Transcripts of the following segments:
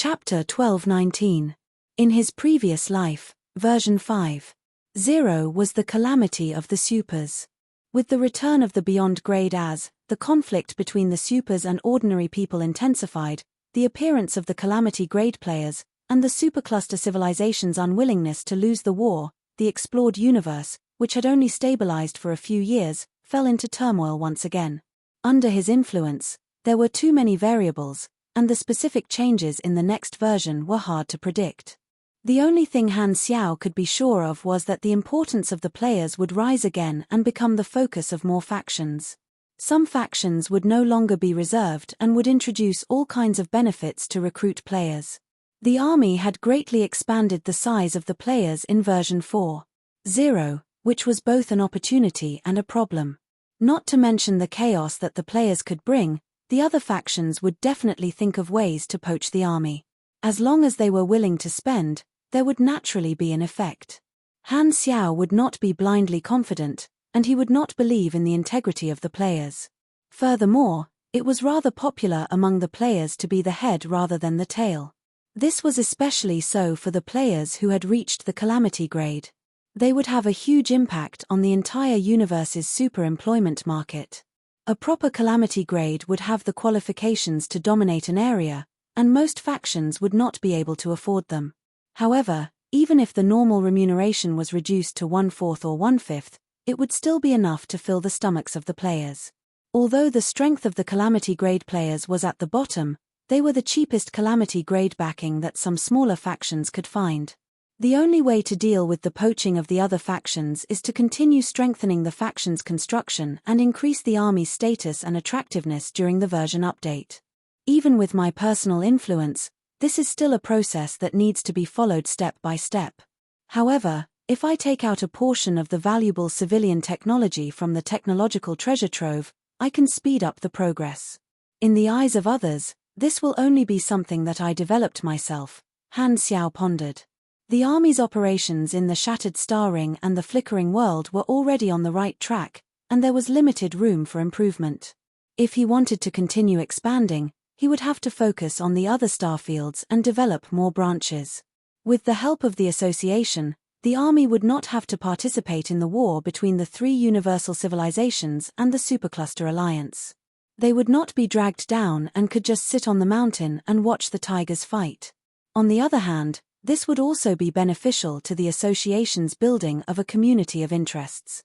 Chapter 12-19. In his previous life, version 5.0 was the calamity of the supers. With the return of the Beyond grade as the conflict between the supers and ordinary people intensified, the appearance of the calamity grade players, and the supercluster civilization's unwillingness to lose the war, the explored universe, which had only stabilized for a few years, fell into turmoil once again. Under his influence, there were too many variables, and the specific changes in the next version were hard to predict. The only thing Han Xiao could be sure of was that the importance of the players would rise again and become the focus of more factions. Some factions would no longer be reserved and would introduce all kinds of benefits to recruit players. The army had greatly expanded the size of the players in version 4.0, which was both an opportunity and a problem. Not to mention the chaos that the players could bring, the other factions would definitely think of ways to poach the army. As long as they were willing to spend, there would naturally be an effect. Han Xiao would not be blindly confident, and he would not believe in the integrity of the players. Furthermore, it was rather popular among the players to be the head rather than the tail. This was especially so for the players who had reached the calamity grade. They would have a huge impact on the entire universe's super employment market. A proper calamity grade would have the qualifications to dominate an area, and most factions would not be able to afford them. However, even if the normal remuneration was reduced to 1/4 or 1/5, it would still be enough to fill the stomachs of the players. Although the strength of the calamity grade players was at the bottom, they were the cheapest calamity grade backing that some smaller factions could find. The only way to deal with the poaching of the other factions is to continue strengthening the faction's construction and increase the army's status and attractiveness during the version update. Even with my personal influence, this is still a process that needs to be followed step by step. However, if I take out a portion of the valuable civilian technology from the technological treasure trove, I can speed up the progress. In the eyes of others, this will only be something that I developed myself, Han Xiao pondered. The army's operations in the Shattered Star Ring and the Flickering World were already on the right track, and there was limited room for improvement. If he wanted to continue expanding, he would have to focus on the other starfields and develop more branches. With the help of the association, the army would not have to participate in the war between the three universal civilizations and the Supercluster Alliance. They would not be dragged down and could just sit on the mountain and watch the tigers fight. On the other hand, this would also be beneficial to the association's building of a community of interests.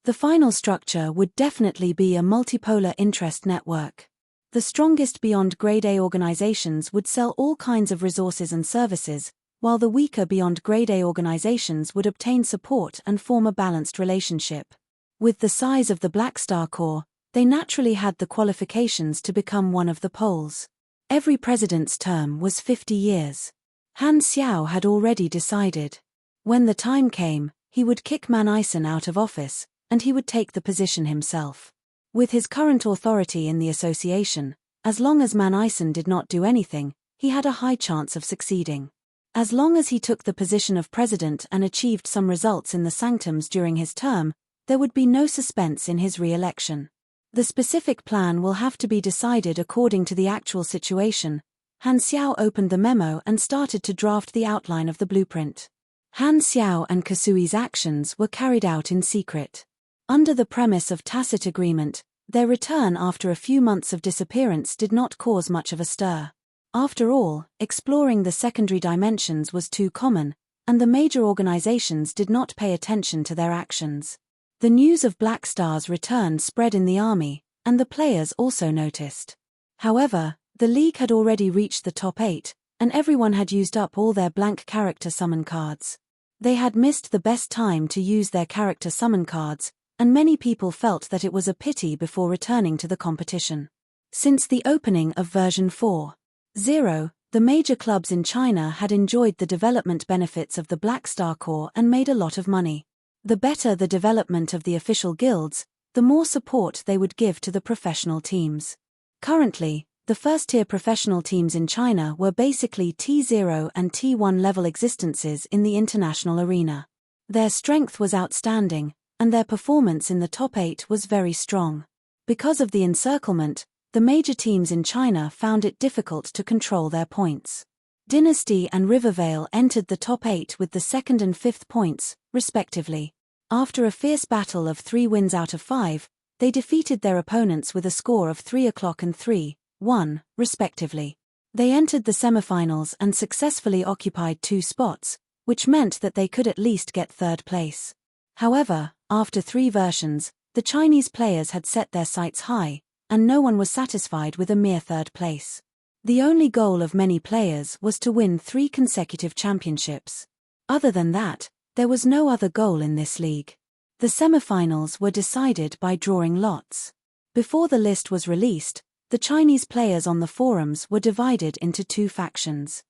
The final structure would definitely be a multipolar interest network. The strongest Beyond Grade A organizations would sell all kinds of resources and services, while the weaker Beyond Grade A organizations would obtain support and form a balanced relationship. With the size of the Black Star Corps, they naturally had the qualifications to become one of the poles. Every president's term was 50 years. Han Xiao had already decided. When the time came, he would kick Man Ison out of office, and he would take the position himself. With his current authority in the association, as long as Man Ison did not do anything, he had a high chance of succeeding. As long as he took the position of president and achieved some results in the sanctums during his term, there would be no suspense in his re-election. The specific plan will have to be decided according to the actual situation. Han Xiao opened the memo and started to draft the outline of the blueprint. Han Xiao and Kasui's actions were carried out in secret. Under the premise of tacit agreement, their return after a few months of disappearance did not cause much of a stir. After all, exploring the secondary dimensions was too common, and the major organizations did not pay attention to their actions. The news of Black Star's return spread in the army, and the players also noticed. However, the League had already reached the top 8, and everyone had used up all their blank character summon cards. They had missed the best time to use their character summon cards, and many people felt that it was a pity before returning to the competition. Since the opening of version 4.0, the major clubs in China had enjoyed the development benefits of the Black Star Corps and made a lot of money. The better the development of the official guilds, the more support they would give to the professional teams. Currently, the first-tier professional teams in China were basically T0 and T1 level existences in the international arena. Their strength was outstanding, and their performance in the top 8 was very strong. Because of the encirclement, the major teams in China found it difficult to control their points. Dynasty and Rivervale entered the top 8 with the 2nd and 5th points, respectively. After a fierce battle of 3 wins out of 5, they defeated their opponents with a score of 3-0 and 3-1, respectively. They entered the semifinals and successfully occupied 2 spots, which meant that they could at least get 3rd place. However, after 3 versions, the Chinese players had set their sights high, and no one was satisfied with a mere 3rd place. The only goal of many players was to win 3 consecutive championships. Other than that, there was no other goal in this league. The semifinals were decided by drawing lots. Before the list was released, the Chinese players on the forums were divided into 2 factions.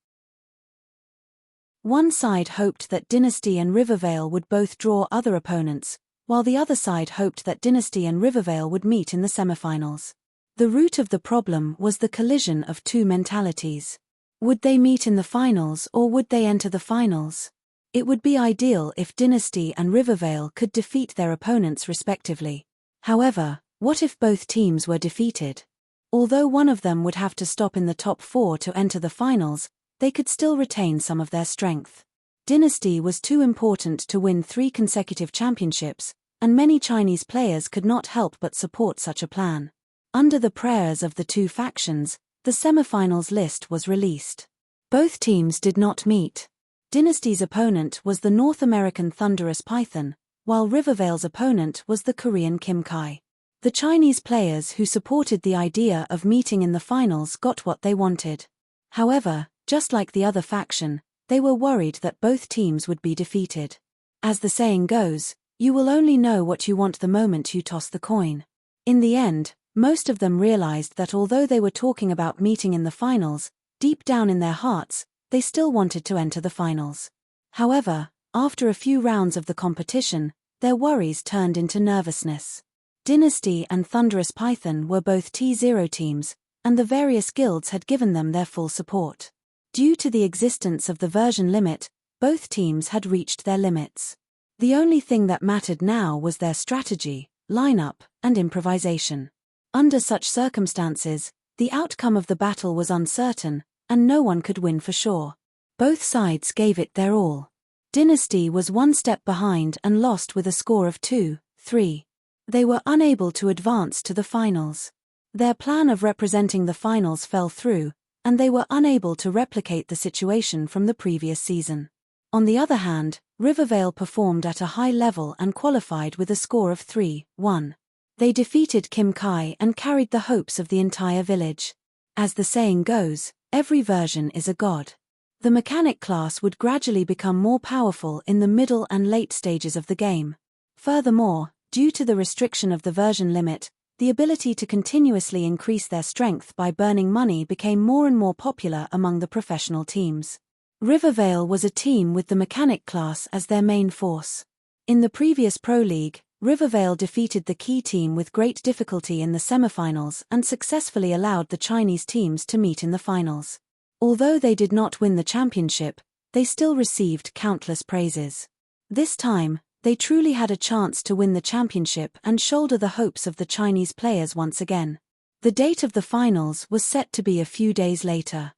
One side hoped that Dynasty and Rivervale would both draw other opponents, while the other side hoped that Dynasty and Rivervale would meet in the semifinals. The root of the problem was the collision of 2 mentalities. Would they meet in the finals or would they enter the finals? It would be ideal if Dynasty and Rivervale could defeat their opponents respectively. However, what if both teams were defeated? Although one of them would have to stop in the top 4 to enter the finals, they could still retain some of their strength. Dynasty was too important to win 3 consecutive championships, and many Chinese players could not help but support such a plan. Under the prayers of the 2 factions, the semifinals list was released. Both teams did not meet. Dynasty's opponent was the North American thunderous python, while Rivervale's opponent was the Korean Kim Kai. The Chinese players who supported the idea of meeting in the finals got what they wanted. However, just like the other faction, they were worried that both teams would be defeated. As the saying goes, you will only know what you want the moment you toss the coin. In the end, most of them realized that although they were talking about meeting in the finals, deep down in their hearts, they still wanted to enter the finals. However, after a few rounds of the competition, their worries turned into nervousness. Dynasty and Thunderous Python were both T0 teams, and the various guilds had given them their full support. Due to the existence of the version limit, both teams had reached their limits. The only thing that mattered now was their strategy, lineup, and improvisation. Under such circumstances, the outcome of the battle was uncertain, and no one could win for sure. Both sides gave it their all. Dynasty was 1 step behind and lost with a score of 2-3. They were unable to advance to the finals. Their plan of representing the finals fell through, and they were unable to replicate the situation from the previous season. On the other hand, Rivervale performed at a high level and qualified with a score of 3-1. They defeated Kim Kai and carried the hopes of the entire village. As the saying goes, every version is a god. The mechanic class would gradually become more powerful in the middle and late stages of the game. Furthermore, due to the restriction of the version limit, the ability to continuously increase their strength by burning money became more and more popular among the professional teams. Rivervale was a team with the mechanic class as their main force. In the previous Pro League, Rivervale defeated the key team with great difficulty in the semifinals and successfully allowed the Chinese teams to meet in the finals. Although they did not win the championship, they still received countless praises. This time, they truly had a chance to win the championship and shoulder the hopes of the Chinese players once again. The date of the finals was set to be a few days later.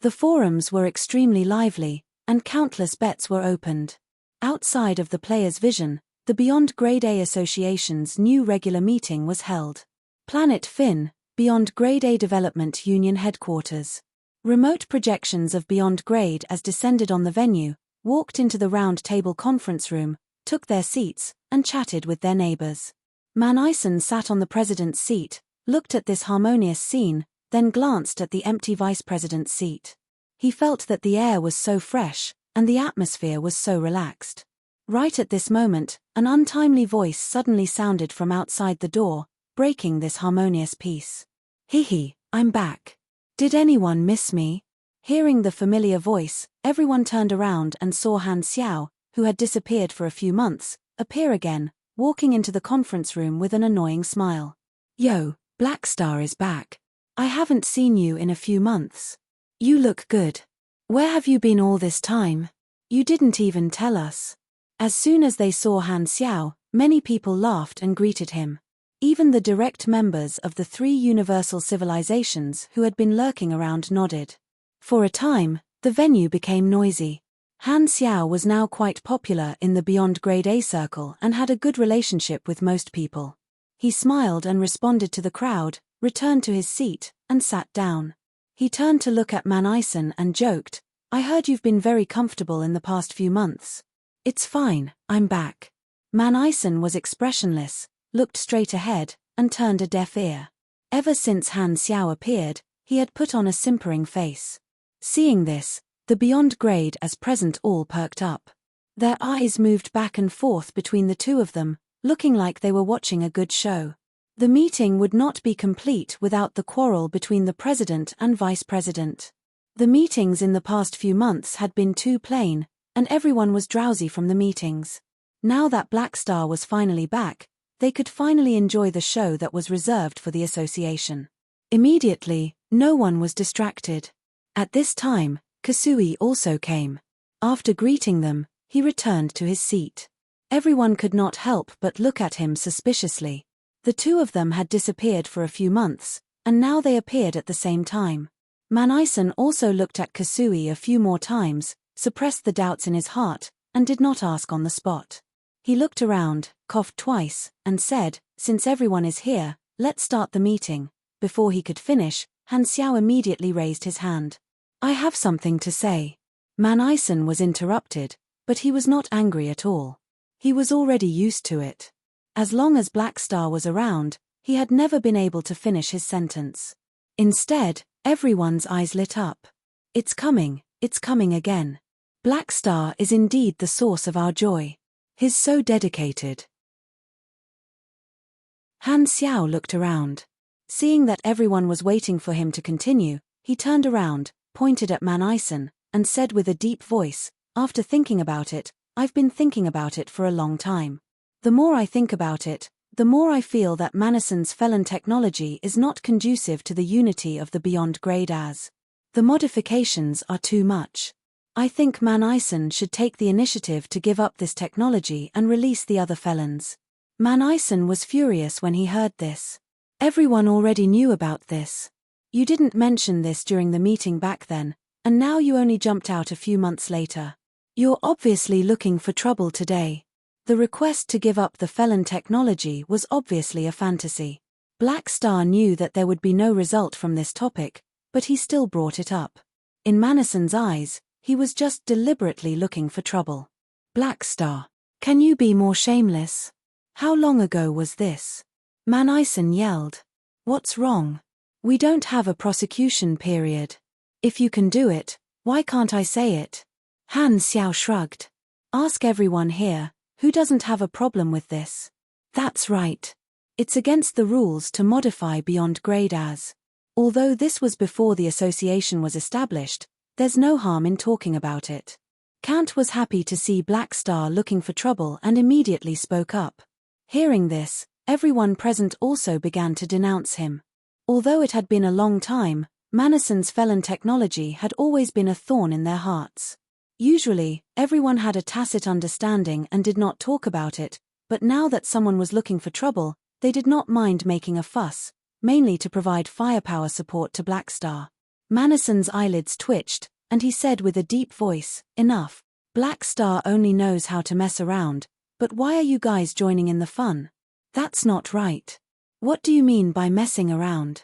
The forums were extremely lively, and countless bets were opened. Outside of the players' vision, the Beyond Grade A Association's new regular meeting was held. Planet Fin, Beyond Grade A Development Union Headquarters. Remote projections of Beyond Grade as descended on the venue, walked into the round table conference room, took their seats, and chatted with their neighbors. Man Ison sat on the president's seat, looked at this harmonious scene, then glanced at the empty vice president's seat. He felt that the air was so fresh, and the atmosphere was so relaxed. Right at this moment, an untimely voice suddenly sounded from outside the door, breaking this harmonious peace. "Hee, I'm back. Did anyone miss me?" Hearing the familiar voice, everyone turned around and saw Han Xiao, who had disappeared for a few months, appear again, walking into the conference room with an annoying smile. "Yo, Black Star is back. I haven't seen you in a few months. You look good. Where have you been all this time? You didn't even tell us." As soon as they saw Han Xiao, many people laughed and greeted him. Even the direct members of the three universal civilizations who had been lurking around nodded. For a time, the venue became noisy. Han Xiao was now quite popular in the Beyond Grade A circle and had a good relationship with most people. He smiled and responded to the crowd, returned to his seat, and sat down. He turned to look at Man Ison and joked, "I heard you've been very comfortable in the past few months." "It's fine, I'm back." Man Ison was expressionless, looked straight ahead, and turned a deaf ear. Ever since Han Xiao appeared, he had put on a simpering face. Seeing this, the Beyond Grade as present all perked up. Their eyes moved back and forth between the two of them, looking like they were watching a good show. The meeting would not be complete without the quarrel between the president and vice president. The meetings in the past few months had been too plain, and everyone was drowsy from the meetings. Now that Black Star was finally back, they could finally enjoy the show that was reserved for the association. Immediately, no one was distracted. At this time, Kasui also came. After greeting them, he returned to his seat. Everyone could not help but look at him suspiciously. The two of them had disappeared for a few months, and now they appeared at the same time. Man Ison also looked at Kasui a few more times, suppressed the doubts in his heart, and did not ask on the spot. He looked around, coughed twice, and said, "Since everyone is here, let's start the meeting." Before he could finish, Han Xiao immediately raised his hand. "I have something to say." Man Ison was interrupted, but he was not angry at all. He was already used to it. As long as Black Star was around, he had never been able to finish his sentence. Instead, everyone's eyes lit up. It's coming again. Black Star is indeed the source of our joy. He's so dedicated." Han Xiao looked around. Seeing that everyone was waiting for him to continue, he turned around, pointed at Man Ison, and said with a deep voice, "After thinking about it, I've been thinking about it for a long time. The more I think about it, the more I feel that Manison's felon technology is not conducive to the unity of the Beyond Grade as. The modifications are too much. I think Man Ison should take the initiative to give up this technology and release the other felons." Man Ison was furious when he heard this. Everyone already knew about this. You didn't mention this during the meeting back then, and now you only jumped out a few months later. You're obviously looking for trouble today. The request to give up the felon technology was obviously a fantasy. Black Star knew that there would be no result from this topic, but he still brought it up. In Manison's eyes, he was just deliberately looking for trouble. "Black Star, can you be more shameless? How long ago was this?" Man Ison yelled. "What's wrong? We don't have a prosecution period. If you can do it, why can't I say it?" Han Xiao shrugged. "Ask everyone here, who doesn't have a problem with this?" "That's right. It's against the rules to modify Beyond Grade as. Although this was before the association was established, there's no harm in talking about it." Kant was happy to see Black Star looking for trouble and immediately spoke up. Hearing this, everyone present also began to denounce him. Although it had been a long time, Manison's felon technology had always been a thorn in their hearts. Usually, everyone had a tacit understanding and did not talk about it, but now that someone was looking for trouble, they did not mind making a fuss, mainly to provide firepower support to Black Star. Manison's eyelids twitched, and he said with a deep voice, "Enough. Black Star only knows how to mess around, but why are you guys joining in the fun? That's not right. What do you mean by messing around?"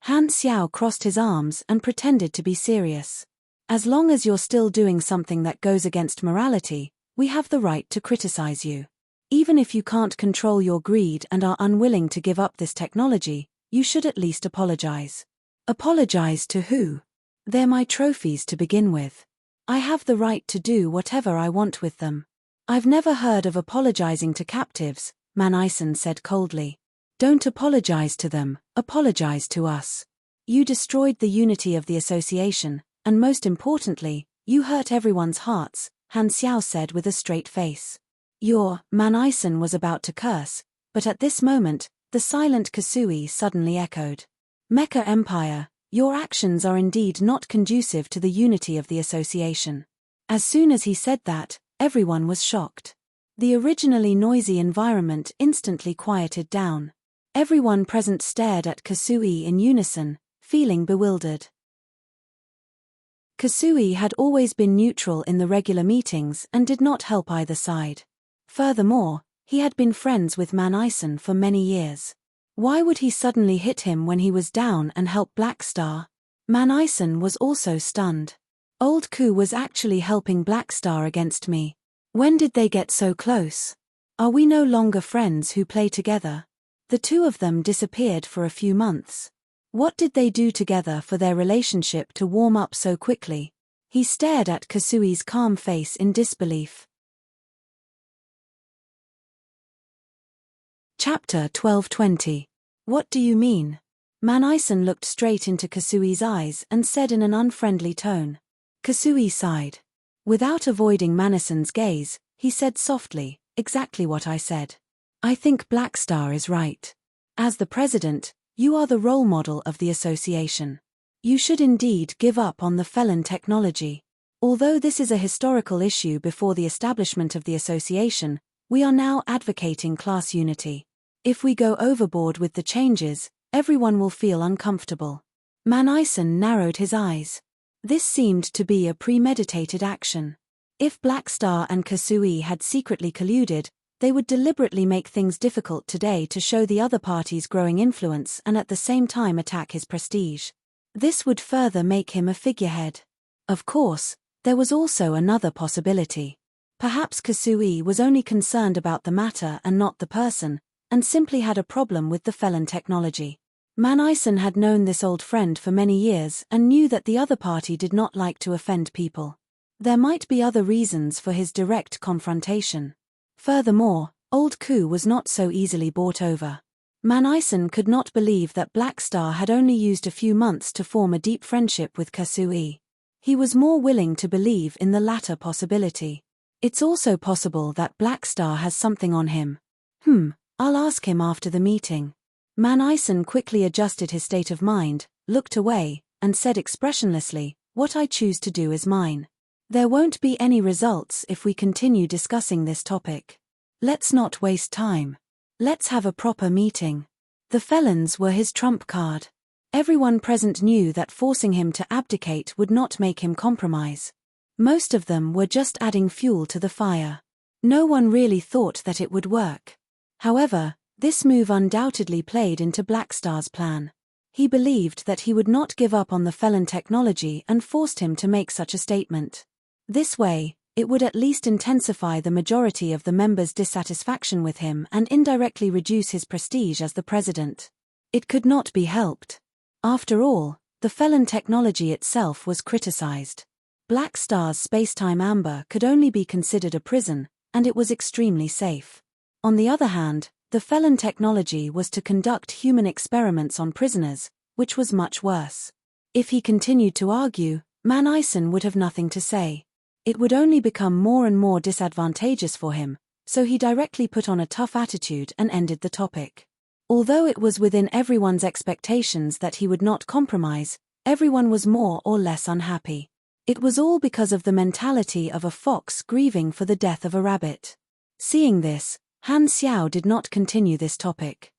Han Xiao crossed his arms and pretended to be serious. "As long as you're still doing something that goes against morality, we have the right to criticize you. Even if you can't control your greed and are unwilling to give up this technology, you should at least apologize." "Apologize to who? They're my trophies to begin with. I have the right to do whatever I want with them." "I've never heard of apologizing to captives," Man Ison said coldly. "Don't apologize to them, apologize to us. You destroyed the unity of the association, and most importantly, you hurt everyone's hearts," Han Xiao said with a straight face. Man Ison was about to curse, but at this moment, the silent Kasui suddenly echoed. "Mecha Empire, your actions are indeed not conducive to the unity of the association." As soon as he said that, everyone was shocked. The originally noisy environment instantly quieted down. Everyone present stared at Kasui in unison, feeling bewildered. Kasui had always been neutral in the regular meetings and did not help either side. Furthermore, he had been friends with Manison for many years. Why would he suddenly hit him when he was down and help Blackstar? Manison was also stunned. Old Ku was actually helping Blackstar against me. When did they get so close? Are we no longer friends who play together? The two of them disappeared for a few months. What did they do together for their relationship to warm up so quickly? He stared at Kasui's calm face in disbelief. Chapter 12:20. What do you mean? Manison looked straight into Kasui's eyes and said in an unfriendly tone. Kasui sighed. Without avoiding Manison's gaze, he said softly, exactly what I said. I think Blackstar is right. As the president, you are the role model of the association. You should indeed give up on the felon technology. Although this is a historical issue before the establishment of the association, we are now advocating class unity. If we go overboard with the changes, everyone will feel uncomfortable. Manison narrowed his eyes. This seemed to be a premeditated action. If Blackstar and Kasui had secretly colluded, they would deliberately make things difficult today to show the other party's growing influence and at the same time attack his prestige. This would further make him a figurehead. Of course, there was also another possibility. Perhaps Kasui was only concerned about the matter and not the person, and simply had a problem with the felon technology. Manison had known this old friend for many years and knew that the other party did not like to offend people. There might be other reasons for his direct confrontation. Furthermore, Old Ku was not so easily bought over. Manison could not believe that Blackstar had only used a few months to form a deep friendship with Kasui. He was more willing to believe in the latter possibility. It's also possible that Blackstar has something on him. I'll ask him after the meeting. Manison quickly adjusted his state of mind, looked away, and said expressionlessly, what I choose to do is mine. There won't be any results if we continue discussing this topic. Let's not waste time. Let's have a proper meeting. The felons were his trump card. Everyone present knew that forcing him to abdicate would not make him compromise. Most of them were just adding fuel to the fire. No one really thought that it would work. However, this move undoubtedly played into Blackstar's plan. He believed that he would not give up on the felon technology and forced him to make such a statement. This way, it would at least intensify the majority of the members' dissatisfaction with him and indirectly reduce his prestige as the president. It could not be helped. After all, the felon technology itself was criticized. Blackstar's spacetime amber could only be considered a prison, and it was extremely safe. On the other hand, the felon technology was to conduct human experiments on prisoners, which was much worse. If he continued to argue, Manison would have nothing to say. It would only become more and more disadvantageous for him, so he directly put on a tough attitude and ended the topic. Although it was within everyone's expectations that he would not compromise, everyone was more or less unhappy. It was all because of the mentality of a fox grieving for the death of a rabbit. Seeing this, Han Xiao did not continue this topic.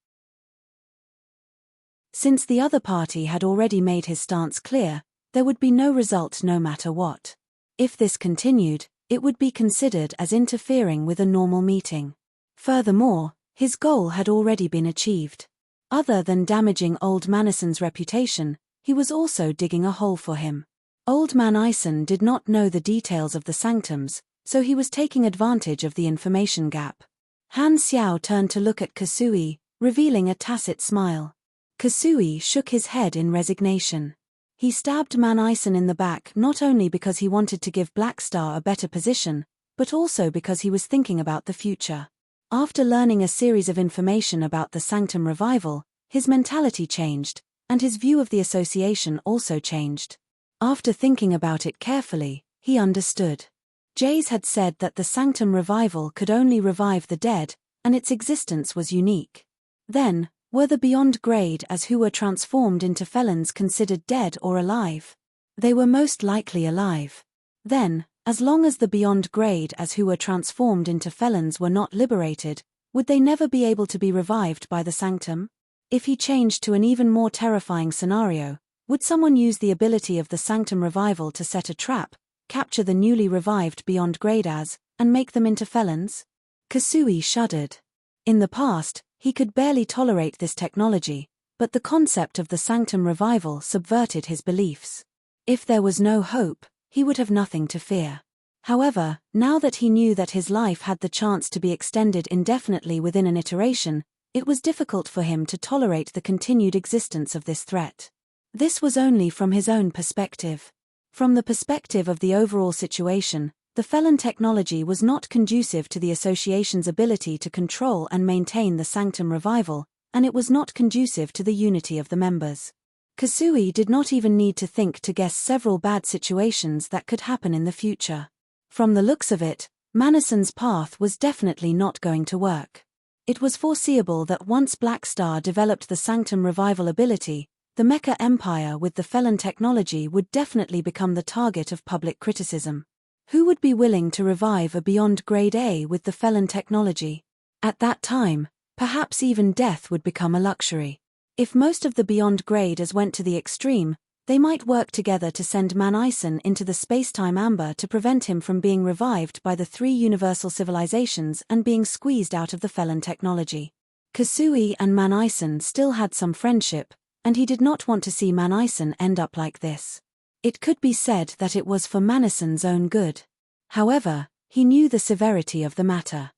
Since the other party had already made his stance clear, there would be no result no matter what. If this continued, it would be considered as interfering with a normal meeting. Furthermore, his goal had already been achieved. Other than damaging Old Manison's reputation, he was also digging a hole for him. Old Manison did not know the details of the sanctums, so he was taking advantage of the information gap. Han Xiao turned to look at Kasui, revealing a tacit smile. Kasui shook his head in resignation. He stabbed Manison in the back not only because he wanted to give Blackstar a better position, but also because he was thinking about the future. After learning a series of information about the Sanctum revival, his mentality changed, and his view of the association also changed. After thinking about it carefully, he understood. Jays had said that the Sanctum revival could only revive the dead, and its existence was unique. Then, were the beyond grade as who were transformed into felons considered dead or alive? They were most likely alive. Then, as long as the beyond grade as who were transformed into felons were not liberated, would they never be able to be revived by the Sanctum? If he changed to an even more terrifying scenario, would someone use the ability of the Sanctum Revival to set a trap, capture the newly revived Beyond Grade as, and make them into felons? Kasui shuddered. In the past, he could barely tolerate this technology, but the concept of the Sanctum Revival subverted his beliefs. If there was no hope, he would have nothing to fear. However, now that he knew that his life had the chance to be extended indefinitely within an iteration, it was difficult for him to tolerate the continued existence of this threat. This was only from his own perspective. From the perspective of the overall situation, the felon technology was not conducive to the association's ability to control and maintain the Sanctum Revival, and it was not conducive to the unity of the members. Kasui did not even need to think to guess several bad situations that could happen in the future. From the looks of it, Manason's path was definitely not going to work. It was foreseeable that once Black Star developed the Sanctum Revival ability, the Mecha Empire with the felon technology would definitely become the target of public criticism. Who would be willing to revive a Beyond Grade A with the felon technology? At that time, perhaps even death would become a luxury. If most of the Beyond Grade As went to the extreme, they might work together to send Manison into the spacetime amber to prevent him from being revived by the three universal civilizations and being squeezed out of the felon technology. Kasui and Manison still had some friendship, and he did not want to see Manison end up like this. It could be said that it was for Manison's own good. However, he knew the severity of the matter.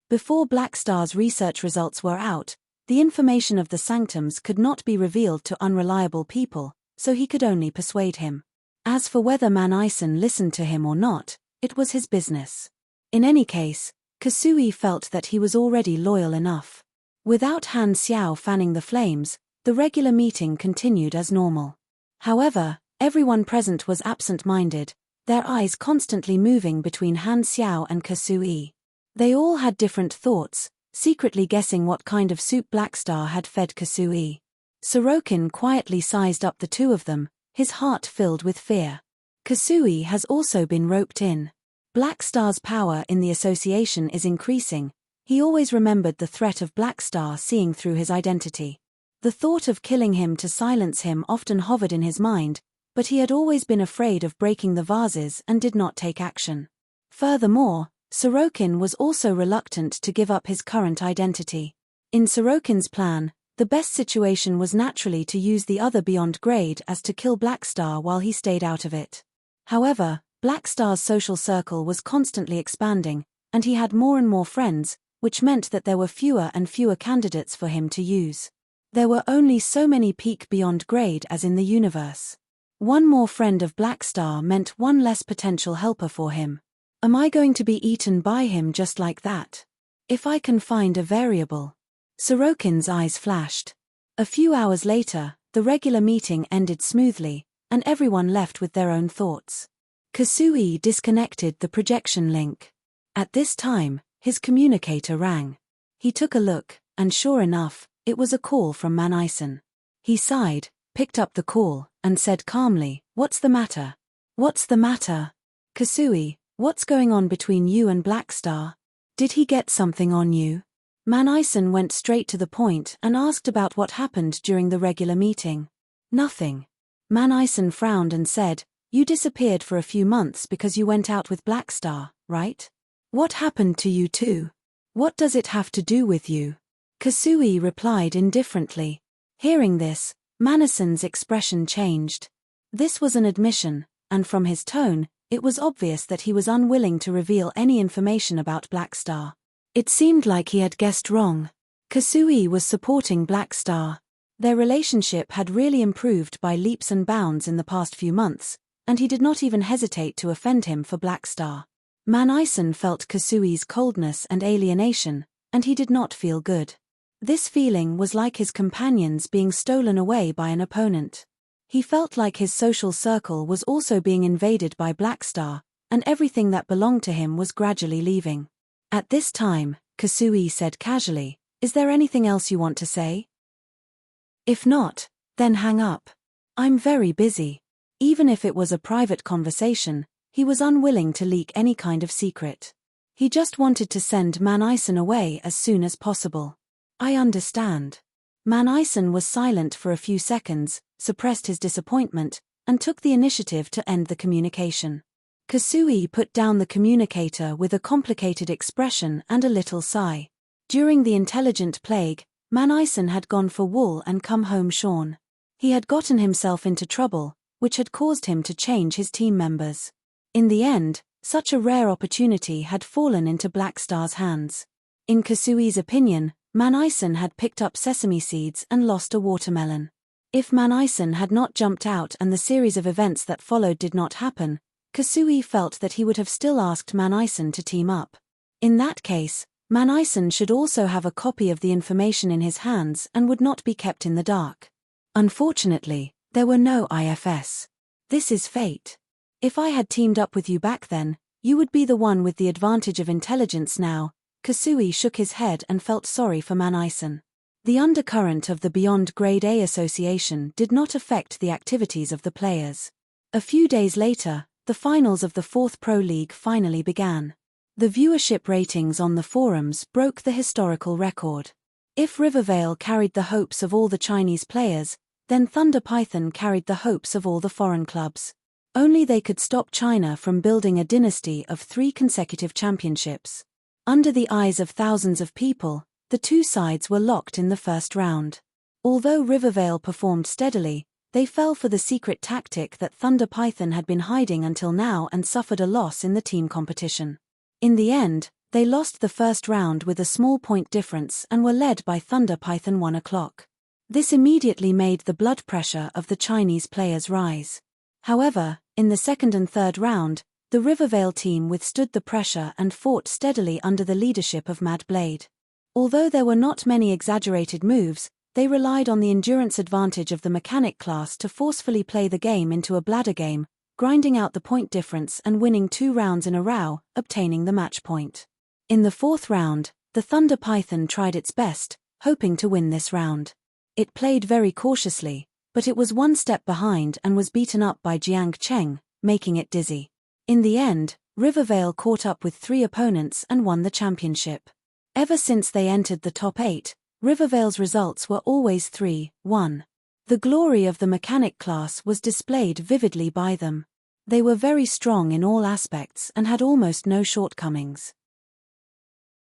Before Black Star's research results were out, the information of the Sanctums could not be revealed to unreliable people, so he could only persuade him. As for whether Manison listened to him or not, it was his business. In any case, Kasui felt that he was already loyal enough. Without Han Xiao fanning the flames, the regular meeting continued as normal. However, everyone present was absent-minded, their eyes constantly moving between Han Xiao and Kasui. They all had different thoughts, secretly guessing what kind of soup Black Star had fed Kasui. Sorokin quietly sized up the two of them, his heart filled with fear. Kasui has also been roped in. Black Star's power in the association is increasing. He always remembered the threat of Black Star seeing through his identity. The thought of killing him to silence him often hovered in his mind, but he had always been afraid of breaking the vases and did not take action. Furthermore, Sorokin was also reluctant to give up his current identity. In Sorokin's plan, the best situation was naturally to use the other Beyond Grade As to kill Black Star while he stayed out of it. However, Black Star's social circle was constantly expanding, and he had more and more friends, which meant that there were fewer and fewer candidates for him to use. There were only so many peak Beyond Grade As in the universe. One more friend of Black Star meant one less potential helper for him. Am I going to be eaten by him just like that? If I can find a variable. Sorokin's eyes flashed. A few hours later, the regular meeting ended smoothly, and everyone left with their own thoughts. Kasui disconnected the projection link. At this time, his communicator rang. He took a look, and sure enough, it was a call from Manison. He sighed, picked up the call, and said calmly, "What's the matter?" "What's the matter? Kasui, what's going on between you and Black Star? Did he get something on you?" Manison went straight to the point and asked about what happened during the regular meeting. "Nothing." Manison frowned and said, "You disappeared for a few months because you went out with Black Star, right? What happened to you two? What does it have to do with you?" Kasui replied indifferently. Hearing this, Manison's expression changed. This was an admission, and from his tone, it was obvious that he was unwilling to reveal any information about Black Star. It seemed like he had guessed wrong. Kasui was supporting Black Star. Their relationship had really improved by leaps and bounds in the past few months, and he did not even hesitate to offend him for Black Star. Manison felt Kasui's coldness and alienation, and he did not feel good. This feeling was like his companions being stolen away by an opponent. He felt like his social circle was also being invaded by Black Star, and everything that belonged to him was gradually leaving. At this time, Kasui said casually, "Is there anything else you want to say? If not, then hang up. I'm very busy." Even if it was a private conversation, he was unwilling to leak any kind of secret. He just wanted to send Manison away as soon as possible. "I understand." Man Ison was silent for a few seconds, suppressed his disappointment, and took the initiative to end the communication. Kasui put down the communicator with a complicated expression and a little sigh. During the intelligent plague, Man Ison had gone for wool and come home shorn. He had gotten himself into trouble, which had caused him to change his team members. In the end, such a rare opportunity had fallen into Black Star's hands. In Kasui's opinion, Man Ison had picked up sesame seeds and lost a watermelon. If Man Ison had not jumped out and the series of events that followed did not happen, Kasui felt that he would have still asked Man Ison to team up. In that case, Man Ison should also have a copy of the information in his hands and would not be kept in the dark. Unfortunately, there were no IFS. This is fate. If I had teamed up with you back then, you would be the one with the advantage of intelligence now. Kasui shook his head and felt sorry for Man Ison. The undercurrent of the Beyond Grade A Association did not affect the activities of the players. A few days later, the finals of the 4th Pro League finally began. The viewership ratings on the forums broke the historical record. If Rivervale carried the hopes of all the Chinese players, then Thunder Python carried the hopes of all the foreign clubs. Only they could stop China from building a dynasty of 3 consecutive championships. Under the eyes of thousands of people, the two sides were locked in the first round. Although Rivervale performed steadily, they fell for the secret tactic that Thunder Python had been hiding until now and suffered a loss in the team competition. In the end, they lost the first round with a small point difference and were led by Thunder Python 1 o'clock. This immediately made the blood pressure of the Chinese players rise. However, in the second and third round, the Rivervale team withstood the pressure and fought steadily under the leadership of Mad Blade. Although there were not many exaggerated moves, they relied on the endurance advantage of the mechanic class to forcefully play the game into a bladder game, grinding out the point difference and winning 2 rounds in a row, obtaining the match point. In the 4th round, the Thunder Python tried its best, hoping to win this round. It played very cautiously, but it was 1 step behind and was beaten up by Jiang Cheng, making it dizzy. In the end, Rivervale caught up with 3 opponents and won the championship. Ever since they entered the top 8, Rivervale's results were always 3-1. The glory of the mechanic class was displayed vividly by them. They were very strong in all aspects and had almost no shortcomings.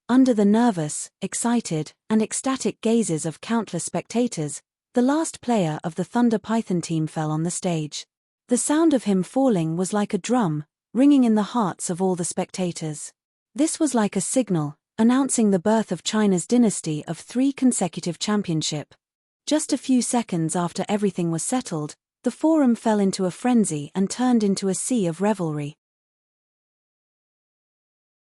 Under the nervous, excited, and ecstatic gazes of countless spectators, the last player of the Thunder Python team fell on the stage. The sound of him falling was like a drum, ringing in the hearts of all the spectators. This was like a signal, announcing the birth of China's dynasty of 3 consecutive championships. Just a few seconds after everything was settled, the forum fell into a frenzy and turned into a sea of revelry.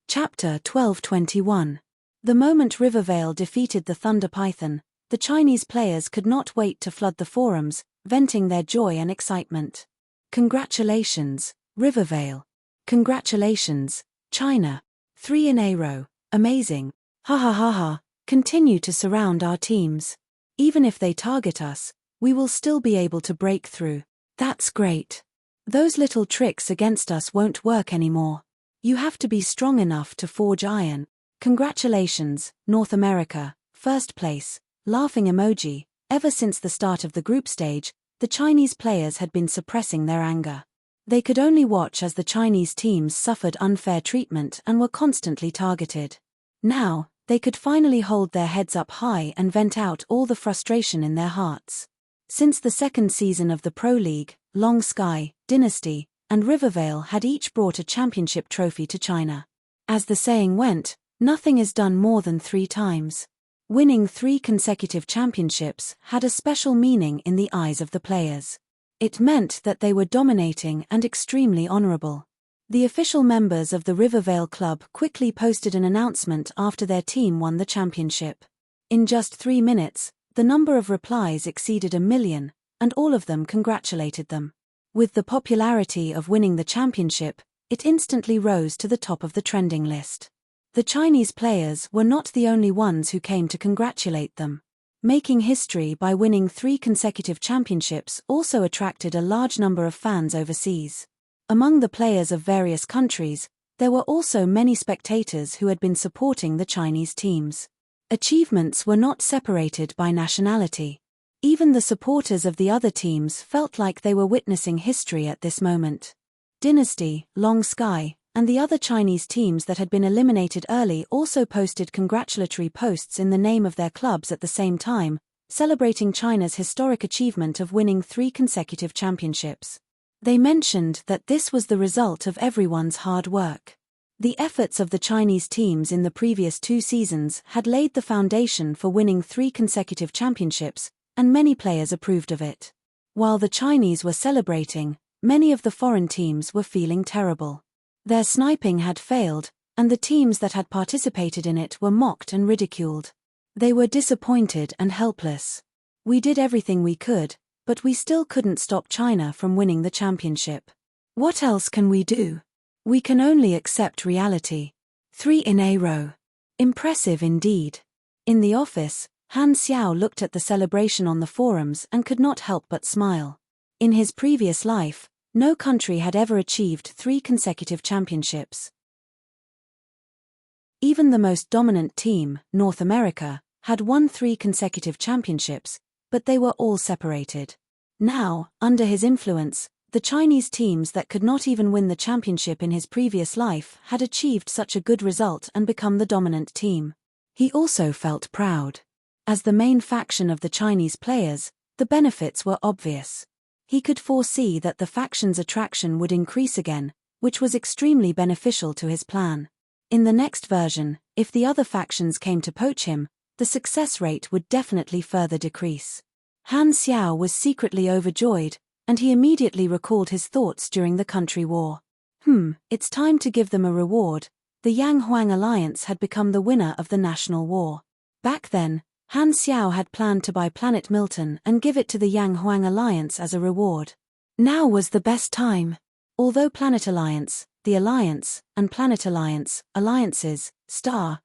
Chapter 1221. The moment Rivervale defeated the Thunder Python, the Chinese players could not wait to flood the forums, venting their joy and excitement. Congratulations, Rivervale. Congratulations, China. 3 in a row. Amazing. Ha ha ha ha. Continue to surround our teams. Even if they target us, we will still be able to break through. That's great. Those little tricks against us won't work anymore. You have to be strong enough to forge iron. Congratulations, North America, 1st place. Laughing emoji. Ever since the start of the group stage, the Chinese players had been suppressing their anger. They could only watch as the Chinese teams suffered unfair treatment and were constantly targeted. Now, they could finally hold their heads up high and vent out all the frustration in their hearts. Since the 2nd season of the Pro League, Long Sky, Dynasty, and Rivervale had each brought a championship trophy to China. As the saying went, nothing is done more than 3 times. Winning 3 consecutive championships had a special meaning in the eyes of the players. It meant that they were dominating and extremely honorable. The official members of the Rivervale Club quickly posted an announcement after their team won the championship. In just 3 minutes, the number of replies exceeded 1 million, and all of them congratulated them. With the popularity of winning the championship, it instantly rose to the top of the trending list. The Chinese players were not the only ones who came to congratulate them. Making history by winning 3 consecutive championships also attracted a large number of fans overseas. Among the players of various countries, there were also many spectators who had been supporting the Chinese teams. Achievements were not separated by nationality. Even the supporters of the other teams felt like they were witnessing history at this moment. Dynasty, Long Sky, and the other Chinese teams that had been eliminated early also posted congratulatory posts in the name of their clubs at the same time, celebrating China's historic achievement of winning 3 consecutive championships. They mentioned that this was the result of everyone's hard work. The efforts of the Chinese teams in the previous 2 seasons had laid the foundation for winning 3 consecutive championships, and many players approved of it. While the Chinese were celebrating, many of the foreign teams were feeling terrible. Their sniping had failed, and the teams that had participated in it were mocked and ridiculed. They were disappointed and helpless. We did everything we could, but we still couldn't stop China from winning the championship. What else can we do? We can only accept reality. 3 in a row. Impressive indeed. In the office, Han Xiao looked at the celebration on the forums and could not help but smile. In his previous life, no country had ever achieved 3 consecutive championships. Even the most dominant team, North America, had won 3 consecutive championships, but they were all separated. Now, under his influence, the Chinese teams that could not even win the championship in his previous life had achieved such a good result and become the dominant team. He also felt proud. As the main faction of the Chinese players, the benefits were obvious. He could foresee that the faction's attraction would increase again, which was extremely beneficial to his plan. In the next version, if the other factions came to poach him, the success rate would definitely further decrease. Han Xiao was secretly overjoyed, and he immediately recalled his thoughts during the country war. It's time to give them a reward. The Yang Huang Alliance had become the winner of the national war. Back then, Han Xiao had planned to buy Planet Milton and give it to the Yang Huang Alliance as a reward. Now was the best time. Although Planet Alliance, the Alliance, and Planet Alliance, alliances, star,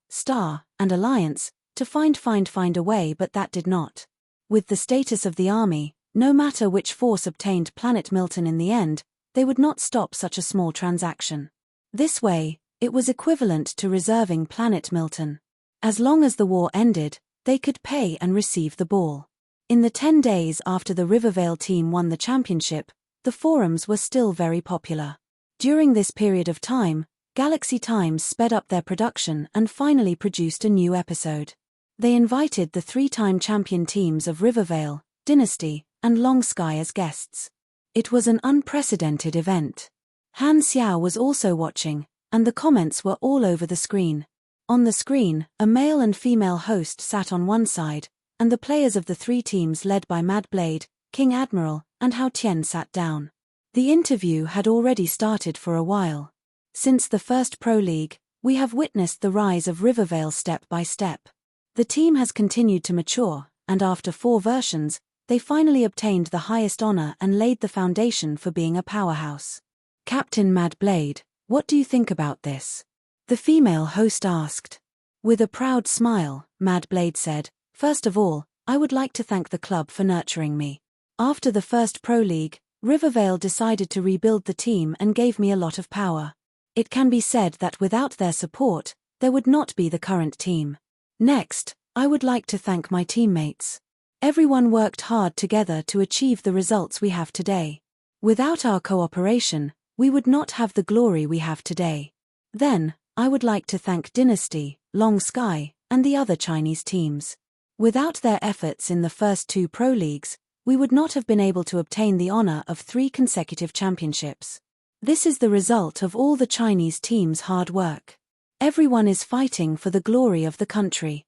and alliance, to find a way, but that did not. With the status of the army, no matter which force obtained Planet Milton in the end, they would not stop such a small transaction. This way, it was equivalent to reserving Planet Milton. As long as the war ended, they could pay and receive the ball. In the 10 days after the Rivervale team won the championship, the forums were still very popular. During this period of time, Galaxy Times sped up their production and finally produced a new episode. They invited the 3-time champion teams of Rivervale, Dynasty, and Long Sky as guests. It was an unprecedented event. Han Xiao was also watching, and the comments were all over the screen. On the screen, a male and female host sat on one side, and the players of the 3 teams led by Mad Blade, King Admiral, and Hao Tian sat down. The interview had already started for a while. Since the first Pro League, we have witnessed the rise of Rivervale step by step. The team has continued to mature, and after 4 versions, they finally obtained the highest honor and laid the foundation for being a powerhouse. Captain Mad Blade, what do you think about this? The female host asked. With a proud smile, Mad Blade said, "First of all, I would like to thank the club for nurturing me. After the first Pro League, Rivervale decided to rebuild the team and gave me a lot of power. It can be said that without their support, there would not be the current team. Next, I would like to thank my teammates. Everyone worked hard together to achieve the results we have today. Without our cooperation, we would not have the glory we have today. Then, I would like to thank Dynasty, Long Sky, and the other Chinese teams. Without their efforts in the first 2 Pro Leagues, we would not have been able to obtain the honor of 3 consecutive championships. This is the result of all the Chinese teams' hard work. Everyone is fighting for the glory of the country.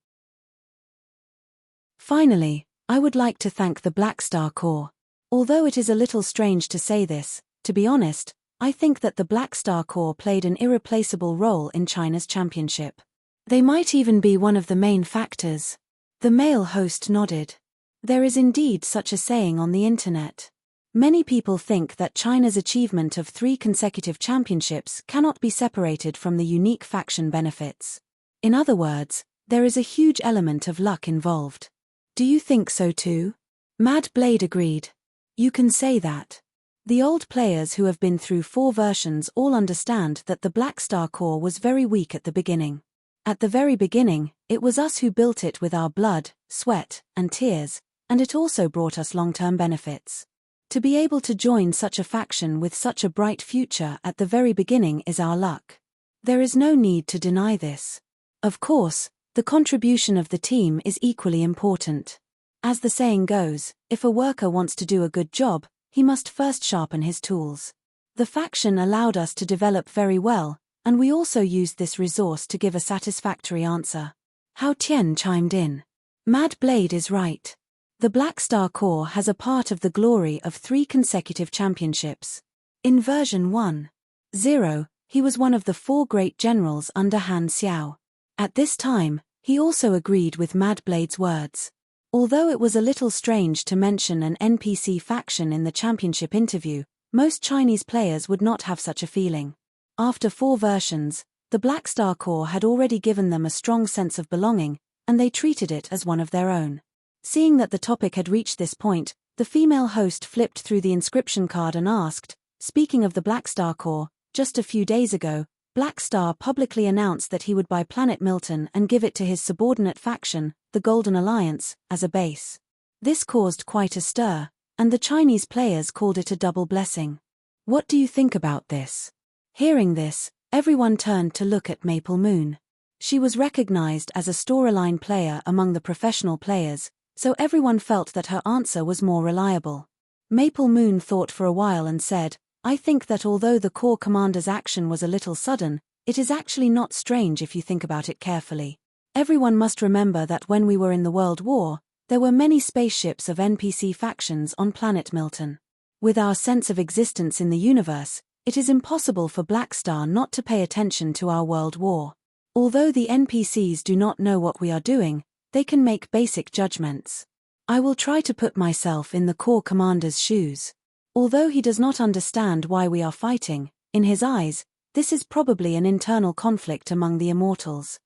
Finally, I would like to thank the Black Star Corps. Although it is a little strange to say this, to be honest, I think that the Black Star Corps played an irreplaceable role in China's championship. They might even be one of the main factors." The male host nodded. There is indeed such a saying on the internet. Many people think that China's achievement of 3 consecutive championships cannot be separated from the unique faction benefits. In other words, there is a huge element of luck involved. Do you think so too? Mad Blade agreed. You can say that. The old players who have been through 4 versions all understand that the Black Star Corps was very weak at the beginning. At the very beginning, It was us who built it with our blood, sweat, and tears, and it also brought us long-term benefits. To be able to join such a faction with such a bright future at the very beginning is our luck. There is no need to deny this. Of course, the contribution of the team is equally important. As the saying goes, if a worker wants to do a good job, he must first sharpen his tools. The faction allowed us to develop very well, and we also used this resource to give a satisfactory answer. Hao Tian chimed in. Mad Blade is right. The Black Star Corps has a part of the glory of 3 consecutive championships. In version 1.0, he was one of the 4 great generals under Han Xiao. At this time, he also agreed with Mad Blade's words. Although it was a little strange to mention an NPC faction in the championship interview, most Chinese players would not have such a feeling. After 4 versions, the Black Star Corps had already given them a strong sense of belonging, and they treated it as one of their own. Seeing that the topic had reached this point, the female host flipped through the inscription card and asked, speaking of the Black Star Corps, just a few days ago, Black Star publicly announced that he would buy Planet Milton and give it to his subordinate faction, the Golden Alliance, as a base. This caused quite a stir, and the Chinese players called it a double blessing. What do you think about this? Hearing this, everyone turned to look at Maple Moon. She was recognized as a storyline player among the professional players, so everyone felt that her answer was more reliable. Maple Moon thought for a while and said, I think that although the Corps commander's action was a little sudden, it is actually not strange if you think about it carefully. Everyone must remember that when we were in the World War, there were many spaceships of NPC factions on planet Milton. With our sense of existence in the universe, it is impossible for Black Star not to pay attention to our World War. Although the NPCs do not know what we are doing, they can make basic judgments. I will try to put myself in the Corps commander's shoes. Although he does not understand why we are fighting, in his eyes, this is probably an internal conflict among the immortals.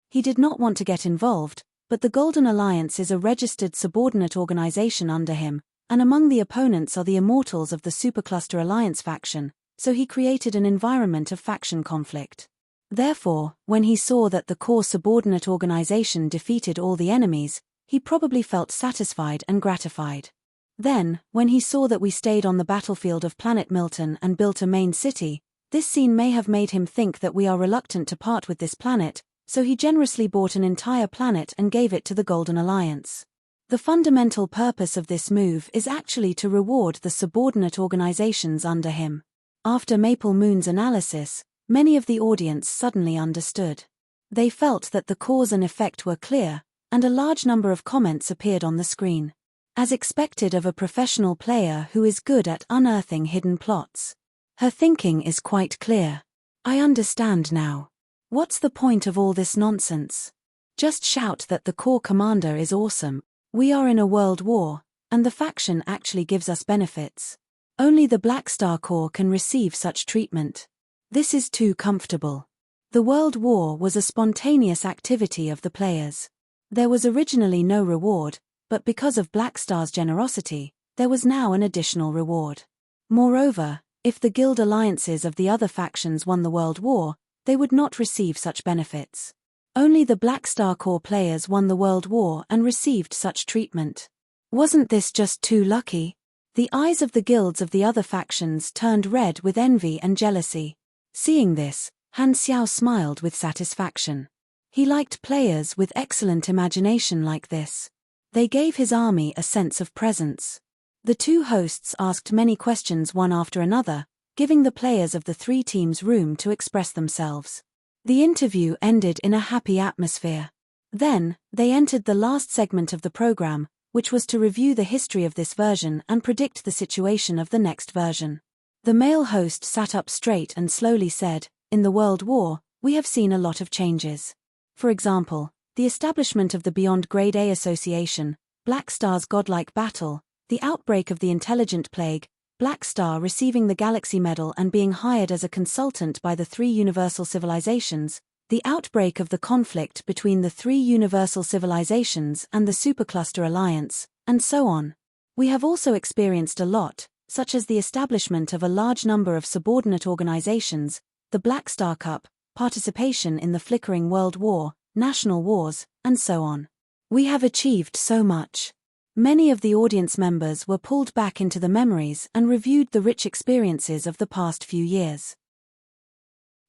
He did not want to get involved, but the Golden Alliance is a registered subordinate organization under him, and among the opponents are the immortals of the Supercluster Alliance faction, so he created an environment of faction conflict. Therefore, when he saw that the Corps subordinate organization defeated all the enemies, he probably felt satisfied and gratified. Then, when he saw that we stayed on the battlefield of planet Milton and built a main city, this scene may have made him think that we are reluctant to part with this planet, so he generously bought an entire planet and gave it to the Golden Alliance. The fundamental purpose of this move is actually to reward the subordinate organizations under him. After Maple Moon's analysis, many of the audience suddenly understood. They felt that the cause and effect were clear, and a large number of comments appeared on the screen. As expected of a professional player who is good at unearthing hidden plots. Her thinking is quite clear. I understand now. What's the point of all this nonsense? Just shout that the Corps commander is awesome. We are in a world war, and the faction actually gives us benefits. Only the Black Star Corps can receive such treatment. This is too comfortable. The World War was a spontaneous activity of the players. There was originally no reward, but because of Black Star's generosity, there was now an additional reward. Moreover, if the guild alliances of the other factions won the World War, they would not receive such benefits. Only the Black Star Corps players won the World War and received such treatment. Wasn't this just too lucky? The eyes of the guilds of the other factions turned red with envy and jealousy. Seeing this, Han Xiao smiled with satisfaction. He liked players with excellent imagination like this. They gave his army a sense of presence. The 2 hosts asked many questions one after another, giving the players of the 3 teams room to express themselves. The interview ended in a happy atmosphere. Then, they entered the last segment of the program, which was to review the history of this version and predict the situation of the next version. The male host sat up straight and slowly said, in the World War, we have seen a lot of changes. For example, the establishment of the Beyond Grade A Association, Black Star's godlike battle, the outbreak of the Intelligent Plague, Black Star receiving the Galaxy Medal and being hired as a consultant by the 3 Universal Civilizations, the outbreak of the conflict between the 3 Universal Civilizations and the Supercluster Alliance, and so on. We have also experienced a lot, such as the establishment of a large number of subordinate organizations, the Black Star Cup, participation in the flickering World War, national wars, and so on. We have achieved so much. Many of the audience members were pulled back into the memories and reviewed the rich experiences of the past few years.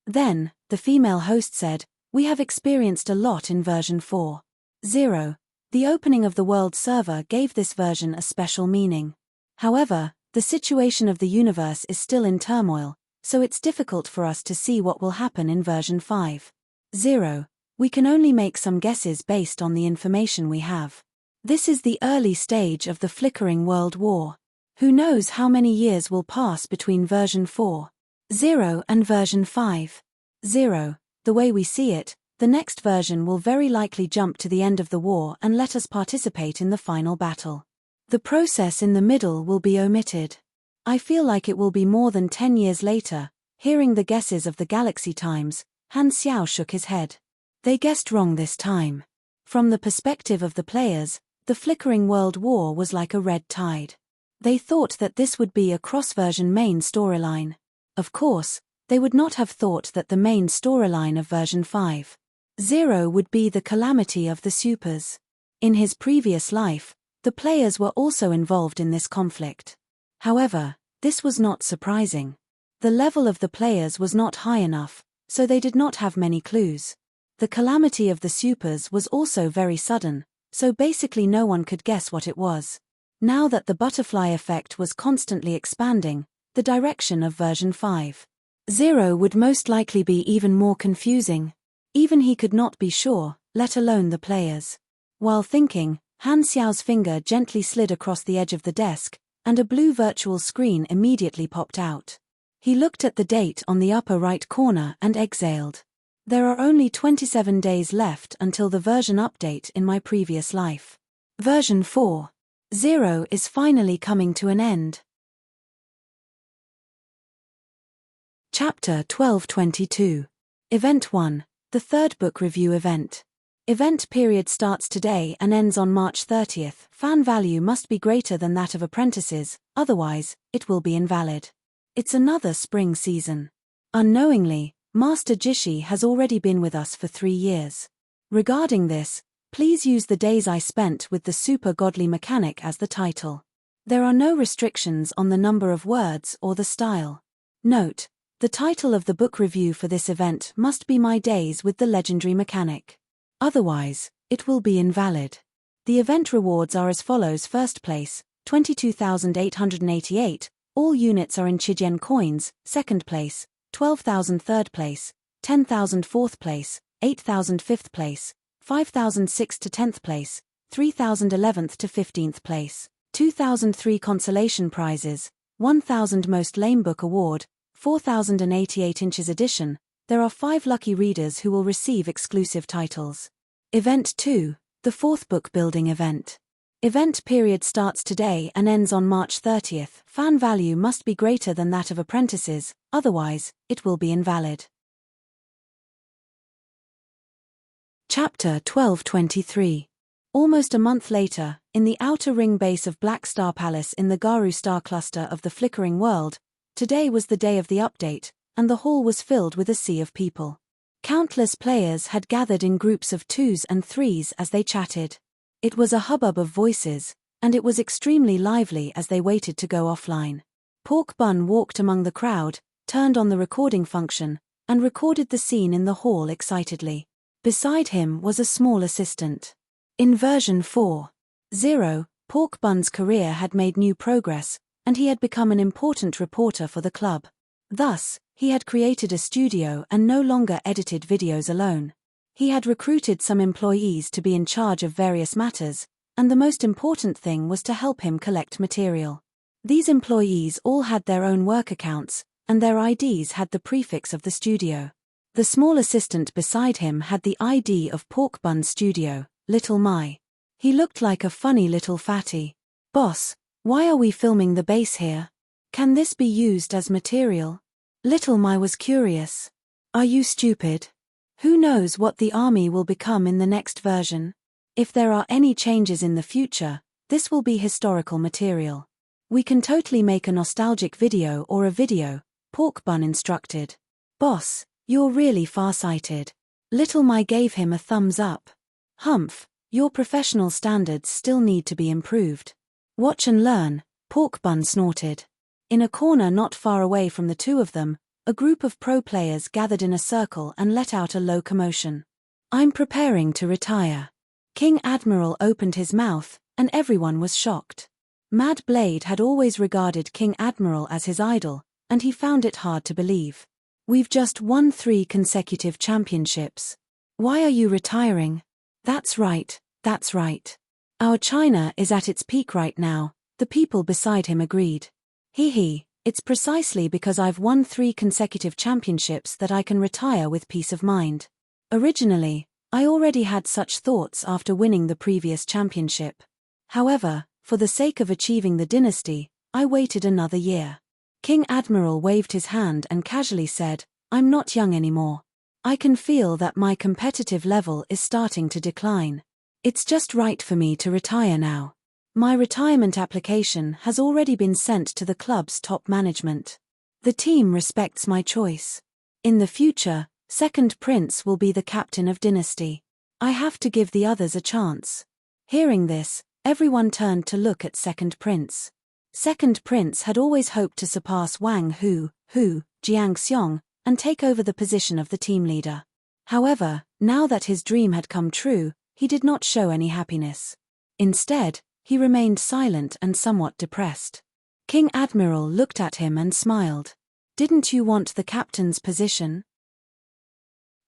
Then, the female host said, "We have experienced a lot in version 4.0. The opening of the world server gave this version a special meaning. However, the situation of the universe is still in turmoil, so it's difficult for us to see what will happen in version 5.0. We can only make some guesses based on the information we have. This is the early stage of the flickering world war. Who knows how many years will pass between version 4.0 and version 5.0. The way we see it, the next version will very likely jump to the end of the war and let us participate in the final battle. The process in the middle will be omitted. I feel like it will be more than 10 years later." Hearing the guesses of the Galaxy Times, Han Xiao shook his head. They guessed wrong this time. From the perspective of the players, the flickering world war was like a red tide. They thought that this would be a cross-version main storyline. Of course, they would not have thought that the main storyline of version 5.0 would be the calamity of the supers. In his previous life, the players were also involved in this conflict. However, this was not surprising. The level of the players was not high enough, so they did not have many clues. The calamity of the supers was also very sudden, so basically no one could guess what it was. Now that the butterfly effect was constantly expanding, the direction of version 5.0 would most likely be even more confusing. Even he could not be sure, let alone the players. While thinking, Han Xiao's finger gently slid across the edge of the desk, and a blue virtual screen immediately popped out. He looked at the date on the upper right corner and exhaled. There are only 27 days left until the version update in my previous life. Version 4.0 is finally coming to an end. Chapter 1222. Event 1. The third book review event. Event period starts today and ends on March 30th. Fan value must be greater than that of apprentices, otherwise, it will be invalid. It's another spring season. Unknowingly, Master Jishi has already been with us for 3 years. Regarding this, please use the days I spent with the super godly mechanic as the title. There are no restrictions on the number of words or the style. Note: the title of the book review for this event must be My Days with the Legendary Mechanic. Otherwise, it will be invalid. The event rewards are as follows: first place, 22,888, all units are in Chijian coins; second place, 12,000; third place, 10,000; fourth place, 8,000; fifth place, 5,006 to 10th place, 3,011th to 15th place, 2,003 consolation prizes, 1,000 most lame book award, 4,088 inches edition. There are 5 lucky readers who will receive exclusive titles. Event 2, the fourth book building event. Event period starts today and ends on March 30th. Fan value must be greater than that of apprentices, otherwise, it will be invalid. Chapter 1223. Almost a month later, in the outer ring base of Black Star Palace in the Garu star cluster of the Flickering World, today was the day of the update, and the hall was filled with a sea of people. Countless players had gathered in groups of 2s and 3s as they chatted. It was a hubbub of voices, and it was extremely lively as they waited to go offline. Pork Bun walked among the crowd, turned on the recording function, and recorded the scene in the hall excitedly. Beside him was a small assistant. In version 4.0, Pork Bun's career had made new progress, and he had become an important reporter for the club. Thus, he had created a studio and no longer edited videos alone. He had recruited some employees to be in charge of various matters, and the most important thing was to help him collect material. These employees all had their own work accounts, and their IDs had the prefix of the studio. The small assistant beside him had the ID of Pork Bun's studio, Little Mai. He looked like a funny little fatty. "Boss, why are we filming the base here? Can this be used as material?" Little Mai was curious. "Are you stupid? Who knows what the army will become in the next version? If there are any changes in the future, this will be historical material. We can totally make a nostalgic video or a video," Pork Bun instructed. "Boss, you're really far-sighted. Little My gave him a thumbs up. Humph, your professional standards still need to be improved. Watch and learn, Pork Bun snorted. In a corner not far away from the two of them, a group of pro players gathered in a circle and let out a low commotion. I'm preparing to retire. King Admiral opened his mouth, and everyone was shocked. Mad Blade had always regarded King Admiral as his idol, and he found it hard to believe. We've just won 3 consecutive championships. Why are you retiring? That's right, that's right. Our China is at its peak right now, the people beside him agreed. Hee, it's precisely because I've won 3 consecutive championships that I can retire with peace of mind. Originally, I already had such thoughts after winning the previous championship. However, for the sake of achieving the dynasty, I waited another year. King Admiral waved his hand and casually said, I'm not young anymore. I can feel that my competitive level is starting to decline. It's just right for me to retire now. My retirement application has already been sent to the club's top management. The team respects my choice. In the future, Second Prince will be the captain of Dynasty. I have to give the others a chance. Hearing this, everyone turned to look at Second Prince. Second Prince had always hoped to surpass Wang Hu, Jiang Xiong, and take over the position of the team leader. However, now that his dream had come true, he did not show any happiness. Instead, he remained silent and somewhat depressed. King Admiral looked at him and smiled. Didn't you want the captain's position?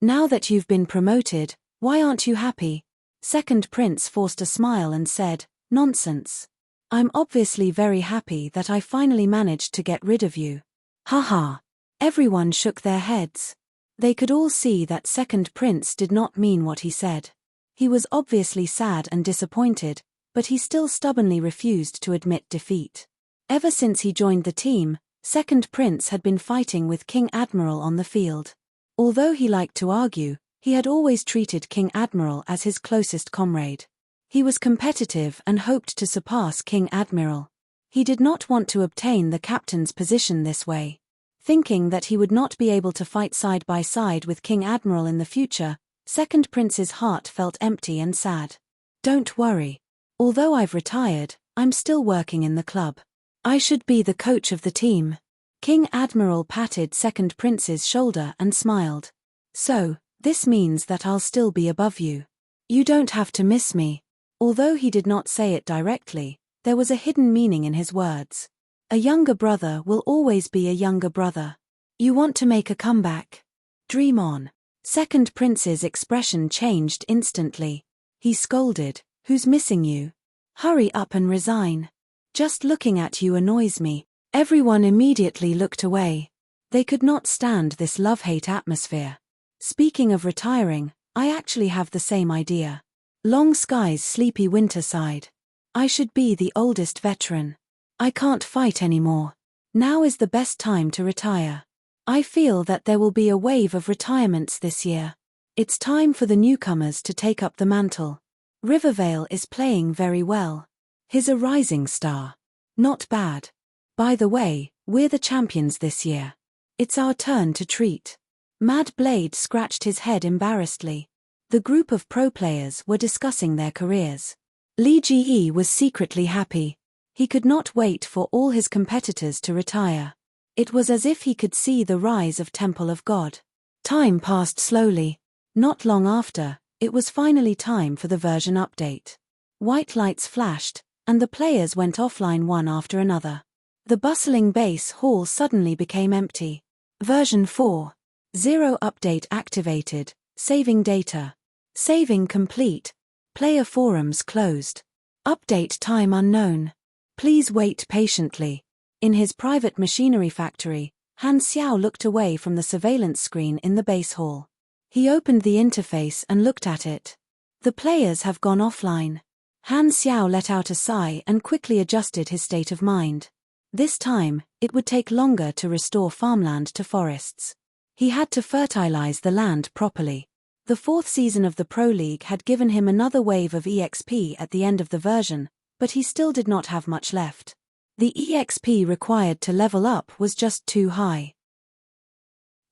Now that you've been promoted, why aren't you happy? Second Prince forced a smile and said, Nonsense. I'm obviously very happy that I finally managed to get rid of you. Haha. Everyone shook their heads. They could all see that Second Prince did not mean what he said. He was obviously sad and disappointed, but he still stubbornly refused to admit defeat. Ever since he joined the team, Second Prince had been fighting with King Admiral on the field. Although he liked to argue, he had always treated King Admiral as his closest comrade. He was competitive and hoped to surpass King Admiral. He did not want to obtain the captain's position this way. Thinking that he would not be able to fight side by side with King Admiral in the future, Second Prince's heart felt empty and sad. Don't worry. Although I've retired, I'm still working in the club. I should be the coach of the team. King Admiral patted Second Prince's shoulder and smiled. So, this means that I'll still be above you. You don't have to miss me. Although he did not say it directly, there was a hidden meaning in his words. A younger brother will always be a younger brother. You want to make a comeback? Dream on. Second Prince's expression changed instantly. He scolded, Who's missing you? Hurry up and resign. Just looking at you annoys me. Everyone immediately looked away. They could not stand this love-hate atmosphere. Speaking of retiring, I actually have the same idea. Long Sky's sleepy winter sighed. I should be the oldest veteran. I can't fight anymore. Now is the best time to retire. I feel that there will be a wave of retirements this year. It's time for the newcomers to take up the mantle. Rivervale is playing very well. He's a rising star. Not bad. By the way, we're the champions this year. It's our turn to treat. Mad Blade scratched his head embarrassedly. The group of pro players were discussing their careers. Li Ji was secretly happy. He could not wait for all his competitors to retire. It was as if he could see the rise of Temple of God. Time passed slowly. Not long after, it was finally time for the version update. White lights flashed, and the players went offline one after another. The bustling base hall suddenly became empty. Version 4.0 update activated, saving data. Saving complete. Player forums closed. Update time unknown. Please wait patiently. In his private machinery factory, Han Xiao looked away from the surveillance screen in the base hall. He opened the interface and looked at it. The players have gone offline. Han Xiao let out a sigh and quickly adjusted his state of mind. This time, it would take longer to restore farmland to forests. He had to fertilize the land properly. The 4th season of the Pro League had given him another wave of EXP at the end of the version, but he still did not have much left. The EXP required to level up was just too high.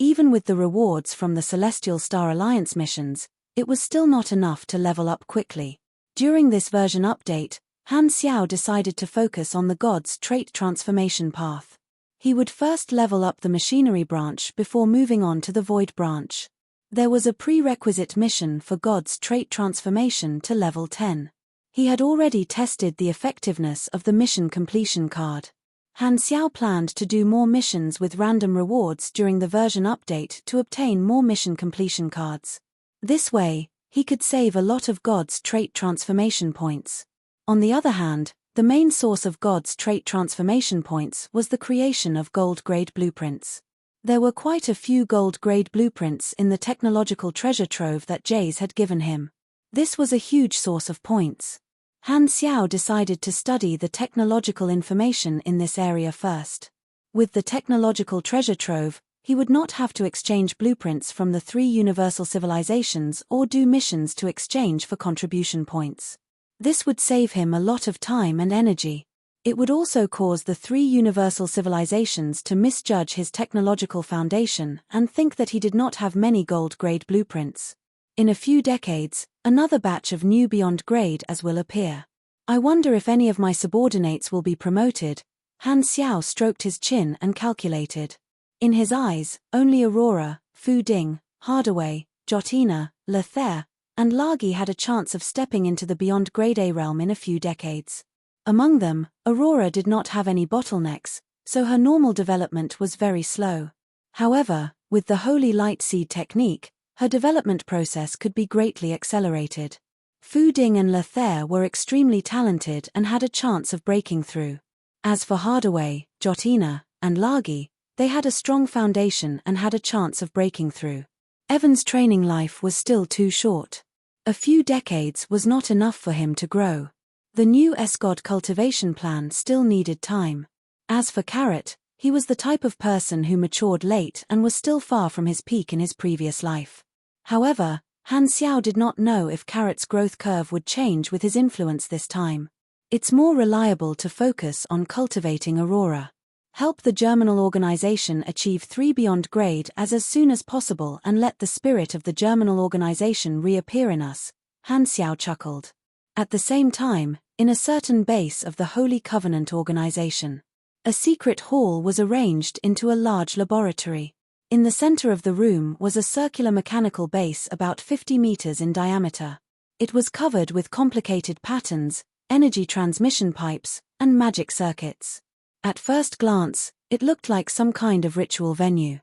Even with the rewards from the Celestial Star Alliance missions, it was still not enough to level up quickly. During this version update, Han Xiao decided to focus on the God's trait transformation path. He would first level up the machinery branch before moving on to the void branch. There was a prerequisite mission for God's trait transformation to level 10. He had already tested the effectiveness of the mission completion card. Han Xiao planned to do more missions with random rewards during the version update to obtain more mission completion cards. This way, he could save a lot of God's trait transformation points. On the other hand, the main source of God's trait transformation points was the creation of gold-grade blueprints. There were quite a few gold-grade blueprints in the technological treasure trove that Jace had given him. This was a huge source of points. Han Xiao decided to study the technological information in this area first. With the technological treasure trove, he would not have to exchange blueprints from the 3 universal civilizations or do missions to exchange for contribution points. This would save him a lot of time and energy. It would also cause the 3 universal civilizations to misjudge his technological foundation and think that he did not have many gold-grade blueprints. In a few decades, another batch of new beyond grade as will appear. I wonder if any of my subordinates will be promoted. Han Xiao stroked his chin and calculated. In his eyes, only Aurora, Fu Ding, Hardaway, Jotina, Lethair, and Lagi had a chance of stepping into the beyond grade A realm in a few decades. Among them, Aurora did not have any bottlenecks, so her normal development was very slow. However, with the Holy Light Seed technique, her development process could be greatly accelerated. Fu Ding and Lethair were extremely talented and had a chance of breaking through. As for Hardaway, Jotina, and Lagi, they had a strong foundation and had a chance of breaking through. Evan's training life was still too short. A few decades was not enough for him to grow. The new S-God cultivation plan still needed time. As for Carrot, he was the type of person who matured late and was still far from his peak in his previous life. However, Han Xiao did not know if Carrot's growth curve would change with his influence this time. It's more reliable to focus on cultivating Aurora. Help the Germinal organization achieve 3 beyond grade as soon as possible and let the spirit of the Germinal organization reappear in us, Han Xiao chuckled. At the same time, in a certain base of the Holy Covenant organization, a secret hall was arranged into a large laboratory. In the center of the room was a circular mechanical base about 50 meters in diameter. It was covered with complicated patterns, energy transmission pipes, and magic circuits. At first glance, it looked like some kind of ritual venue.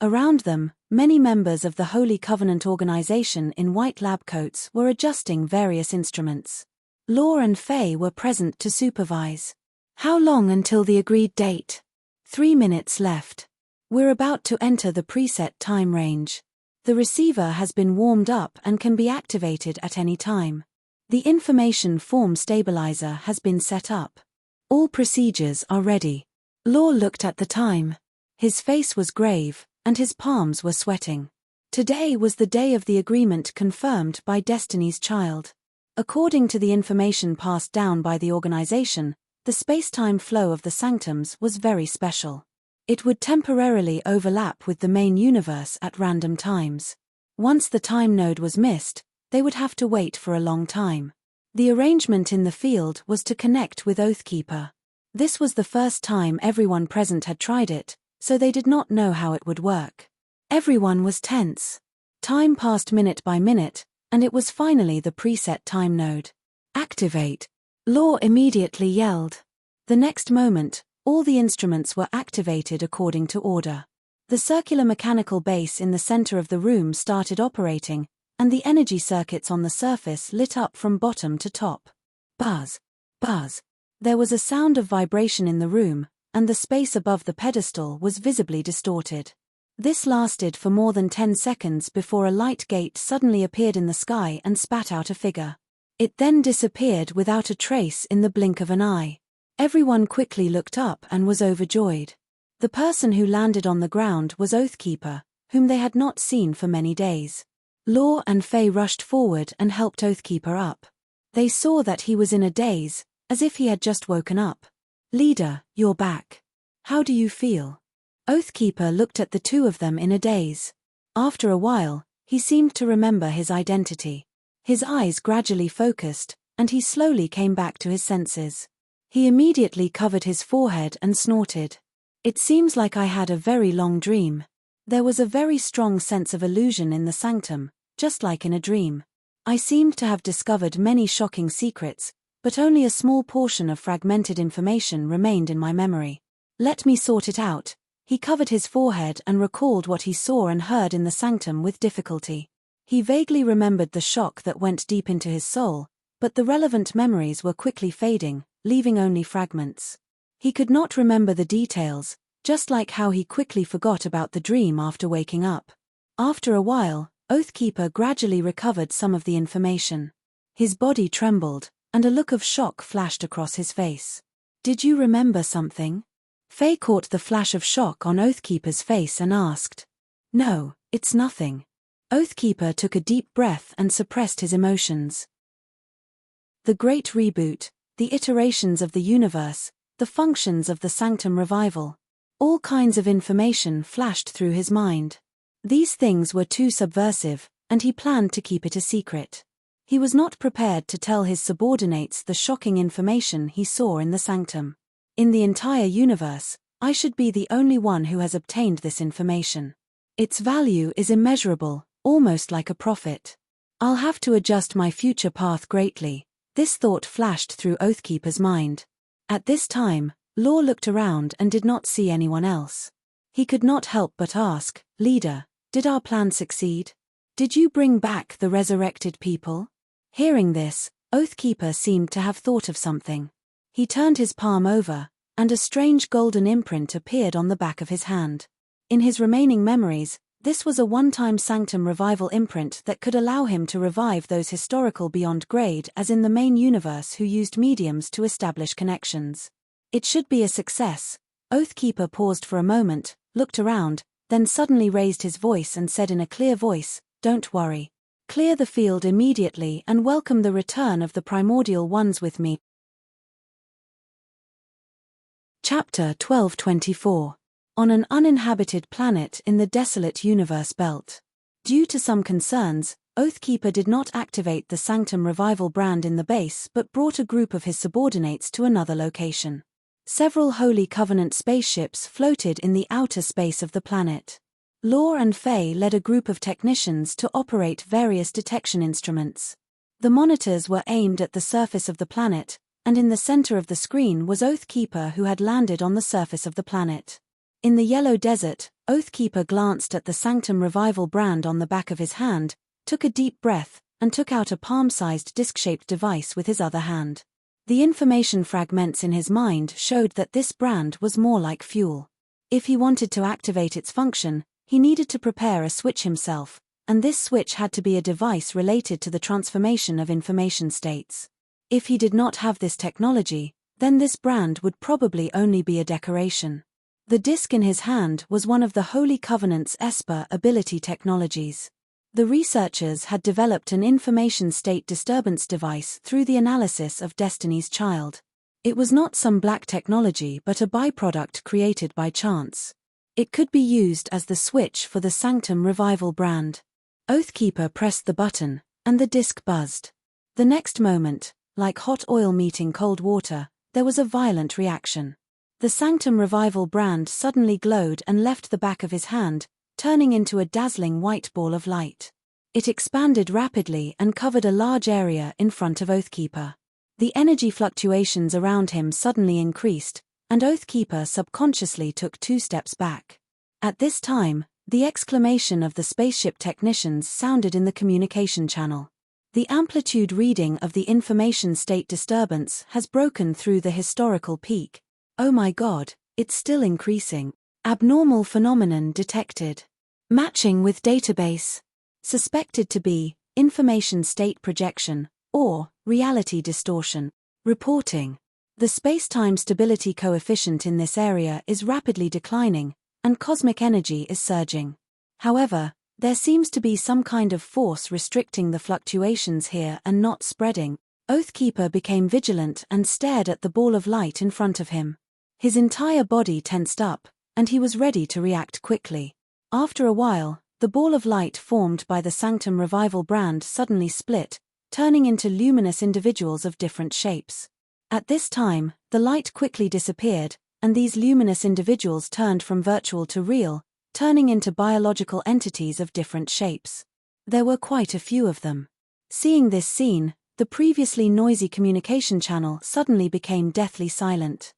Around them, many members of the Holy Covenant organization in white lab coats were adjusting various instruments. Law and Faye were present to supervise. How long until the agreed date? 3 minutes left. We're about to enter the preset time range. The receiver has been warmed up and can be activated at any time. The information form stabilizer has been set up. All procedures are ready. Law looked at the time. His face was grave, and his palms were sweating. Today was the day of the agreement confirmed by Destiny's Child. According to the information passed down by the organization, the space-time flow of the sanctums was very special. It would temporarily overlap with the main universe at random times. Once the time node was missed, they would have to wait for a long time. The arrangement in the field was to connect with Oathkeeper. This was the first time everyone present had tried it, so they did not know how it would work. Everyone was tense. Time passed minute by minute, and it was finally the preset time node. Activate! Law immediately yelled. The next moment, all the instruments were activated according to order. The circular mechanical base in the center of the room started operating, and the energy circuits on the surface lit up from bottom to top. Buzz! Buzz! There was a sound of vibration in the room, and the space above the pedestal was visibly distorted. This lasted for more than 10 seconds before a light gate suddenly appeared in the sky and spat out a figure. It then disappeared without a trace in the blink of an eye. Everyone quickly looked up and was overjoyed. The person who landed on the ground was Oathkeeper, whom they had not seen for many days. Law and Faye rushed forward and helped Oathkeeper up. They saw that he was in a daze, as if he had just woken up. "Leader, you're back. How do you feel?" Oathkeeper looked at the two of them in a daze. After a while, he seemed to remember his identity. His eyes gradually focused, and he slowly came back to his senses. He immediately covered his forehead and snorted. It seems like I had a very long dream. There was a very strong sense of illusion in the sanctum, just like in a dream. I seemed to have discovered many shocking secrets, but only a small portion of fragmented information remained in my memory. Let me sort it out. He covered his forehead and recalled what he saw and heard in the sanctum with difficulty. He vaguely remembered the shock that went deep into his soul, but the relevant memories were quickly fading, leaving only fragments. He could not remember the details, just like how he quickly forgot about the dream after waking up. After a while, Oathkeeper gradually recovered some of the information. His body trembled, and a look of shock flashed across his face. "Did you remember something?" Faye caught the flash of shock on Oathkeeper's face and asked. "No, it's nothing." Oathkeeper took a deep breath and suppressed his emotions. The Great Reboot, the iterations of the universe, the functions of the Sanctum Revival. All kinds of information flashed through his mind. These things were too subversive, and he planned to keep it a secret. He was not prepared to tell his subordinates the shocking information he saw in the sanctum. In the entire universe, I should be the only one who has obtained this information. Its value is immeasurable, almost like a profit. I'll have to adjust my future path greatly. This thought flashed through Oathkeeper's mind. At this time, Law looked around and did not see anyone else. He could not help but ask, "Leader, did our plan succeed? Did you bring back the resurrected people?" Hearing this, Oathkeeper seemed to have thought of something. He turned his palm over, and a strange golden imprint appeared on the back of his hand. In his remaining memories, this was a one-time Sanctum Revival imprint that could allow him to revive those historical beyond grade as in the main universe who used mediums to establish connections. It should be a success. Oathkeeper paused for a moment, looked around, then suddenly raised his voice and said in a clear voice, "Don't worry. Clear the field immediately and welcome the return of the primordial ones with me." Chapter 1224. On an uninhabited planet in the desolate universe belt. Due to some concerns, Oathkeeper did not activate the Sanctum Revival brand in the base but brought a group of his subordinates to another location. Several Holy Covenant spaceships floated in the outer space of the planet. Law and Faye led a group of technicians to operate various detection instruments. The monitors were aimed at the surface of the planet, and in the center of the screen was Oathkeeper who had landed on the surface of the planet. In the yellow desert, Oathkeeper glanced at the Sanctum Revival brand on the back of his hand, took a deep breath, and took out a palm-sized disc-shaped device with his other hand. The information fragments in his mind showed that this brand was more like fuel. If he wanted to activate its function, he needed to prepare a switch himself, and this switch had to be a device related to the transformation of information states. If he did not have this technology, then this brand would probably only be a decoration. The disc in his hand was one of the Holy Covenant's Esper ability technologies. The researchers had developed an information state disturbance device through the analysis of Destiny's Child. It was not some black technology but a byproduct created by chance. It could be used as the switch for the Sanctum Revival brand. Oathkeeper pressed the button, and the disc buzzed. The next moment, like hot oil meeting cold water, there was a violent reaction. The Sanctum Revival brand suddenly glowed and left the back of his hand, turning into a dazzling white ball of light. It expanded rapidly and covered a large area in front of Oathkeeper. The energy fluctuations around him suddenly increased, and Oathkeeper subconsciously took 2 steps back. At this time, the exclamation of the spaceship technicians sounded in the communication channel. The amplitude reading of the information state disturbance has broken through the historical peak. Oh my God, it's still increasing. Abnormal phenomenon detected. Matching with database. Suspected to be information state projection or reality distortion. Reporting. The space-time stability coefficient in this area is rapidly declining, and cosmic energy is surging. However, there seems to be some kind of force restricting the fluctuations here and not spreading. Oathkeeper became vigilant and stared at the ball of light in front of him. His entire body tensed up, and he was ready to react quickly. After a while, the ball of light formed by the Sanctum Revival brand suddenly split, turning into luminous individuals of different shapes. At this time, the light quickly disappeared, and these luminous individuals turned from virtual to real, turning into biological entities of different shapes. There were quite a few of them. Seeing this scene, the previously noisy communication channel suddenly became deathly silent.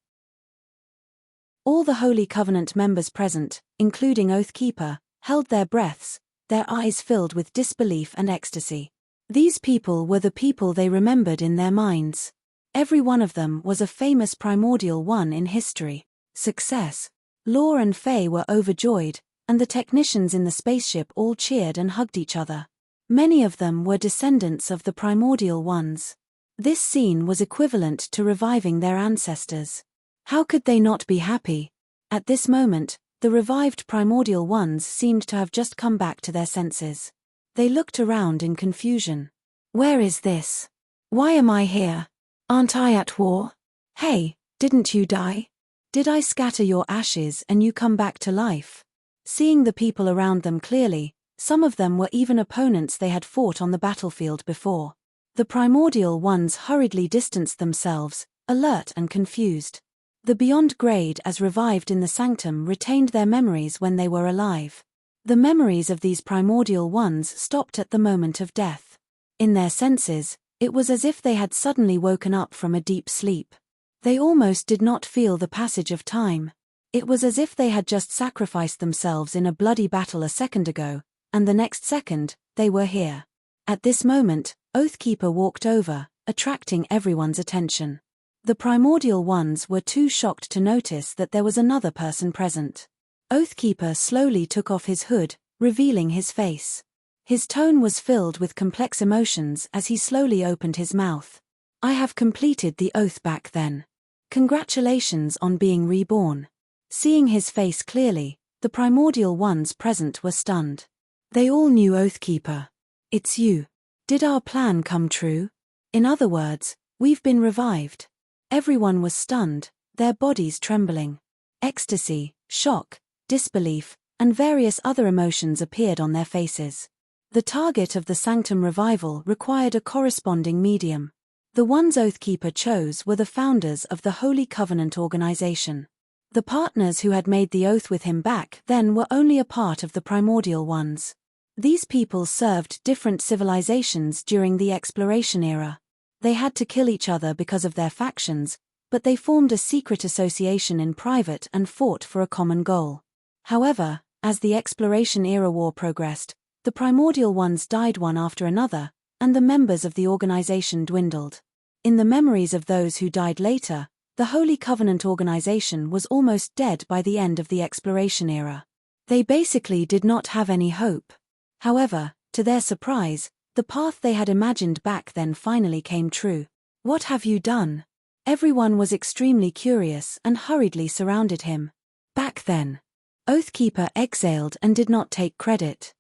All the Holy Covenant members present, including Oathkeeper, held their breaths, their eyes filled with disbelief and ecstasy. These people were the people they remembered in their minds. Every one of them was a famous primordial one in history. Success. Law and Faye were overjoyed, and the technicians in the spaceship all cheered and hugged each other. Many of them were descendants of the primordial ones. This scene was equivalent to reviving their ancestors. How could they not be happy? At this moment, the revived primordial ones seemed to have just come back to their senses. They looked around in confusion. Where is this? Why am I here? Aren't I at war? Hey, didn't you die? Did I scatter your ashes and you come back to life? Seeing the people around them clearly, some of them were even opponents they had fought on the battlefield before. The primordial ones hurriedly distanced themselves, alert and confused. The beyond grade as revived in the sanctum retained their memories when they were alive. The memories of these primordial ones stopped at the moment of death. In their senses, it was as if they had suddenly woken up from a deep sleep. They almost did not feel the passage of time. It was as if they had just sacrificed themselves in a bloody battle a second ago, and the next second, they were here. At this moment, Oathkeeper walked over, attracting everyone's attention. The primordial ones were too shocked to notice that there was another person present. Oathkeeper slowly took off his hood, revealing his face. His tone was filled with complex emotions as he slowly opened his mouth. I have completed the oath back then. Congratulations on being reborn. Seeing his face clearly, the primordial ones present were stunned. They all knew Oathkeeper. It's you. Did our plan come true? In other words, we've been revived. Everyone was stunned, their bodies trembling. Ecstasy, shock, disbelief, and various other emotions appeared on their faces. The target of the Sanctum Revival required a corresponding medium. The ones Oathkeeper chose were the founders of the Holy Covenant organization. The partners who had made the oath with him back then were only a part of the primordial ones. These people served different civilizations during the exploration era. They had to kill each other because of their factions, but they formed a secret association in private and fought for a common goal. However, as the exploration era war progressed, the primordial ones died one after another, and the members of the organization dwindled. In the memories of those who died later, the Holy Covenant organization was almost dead by the end of the exploration era. They basically did not have any hope. However, to their surprise, the path they had imagined back then finally came true. What have you done? Everyone was extremely curious and hurriedly surrounded him. Back then. Oathkeeper exhaled and did not take credit.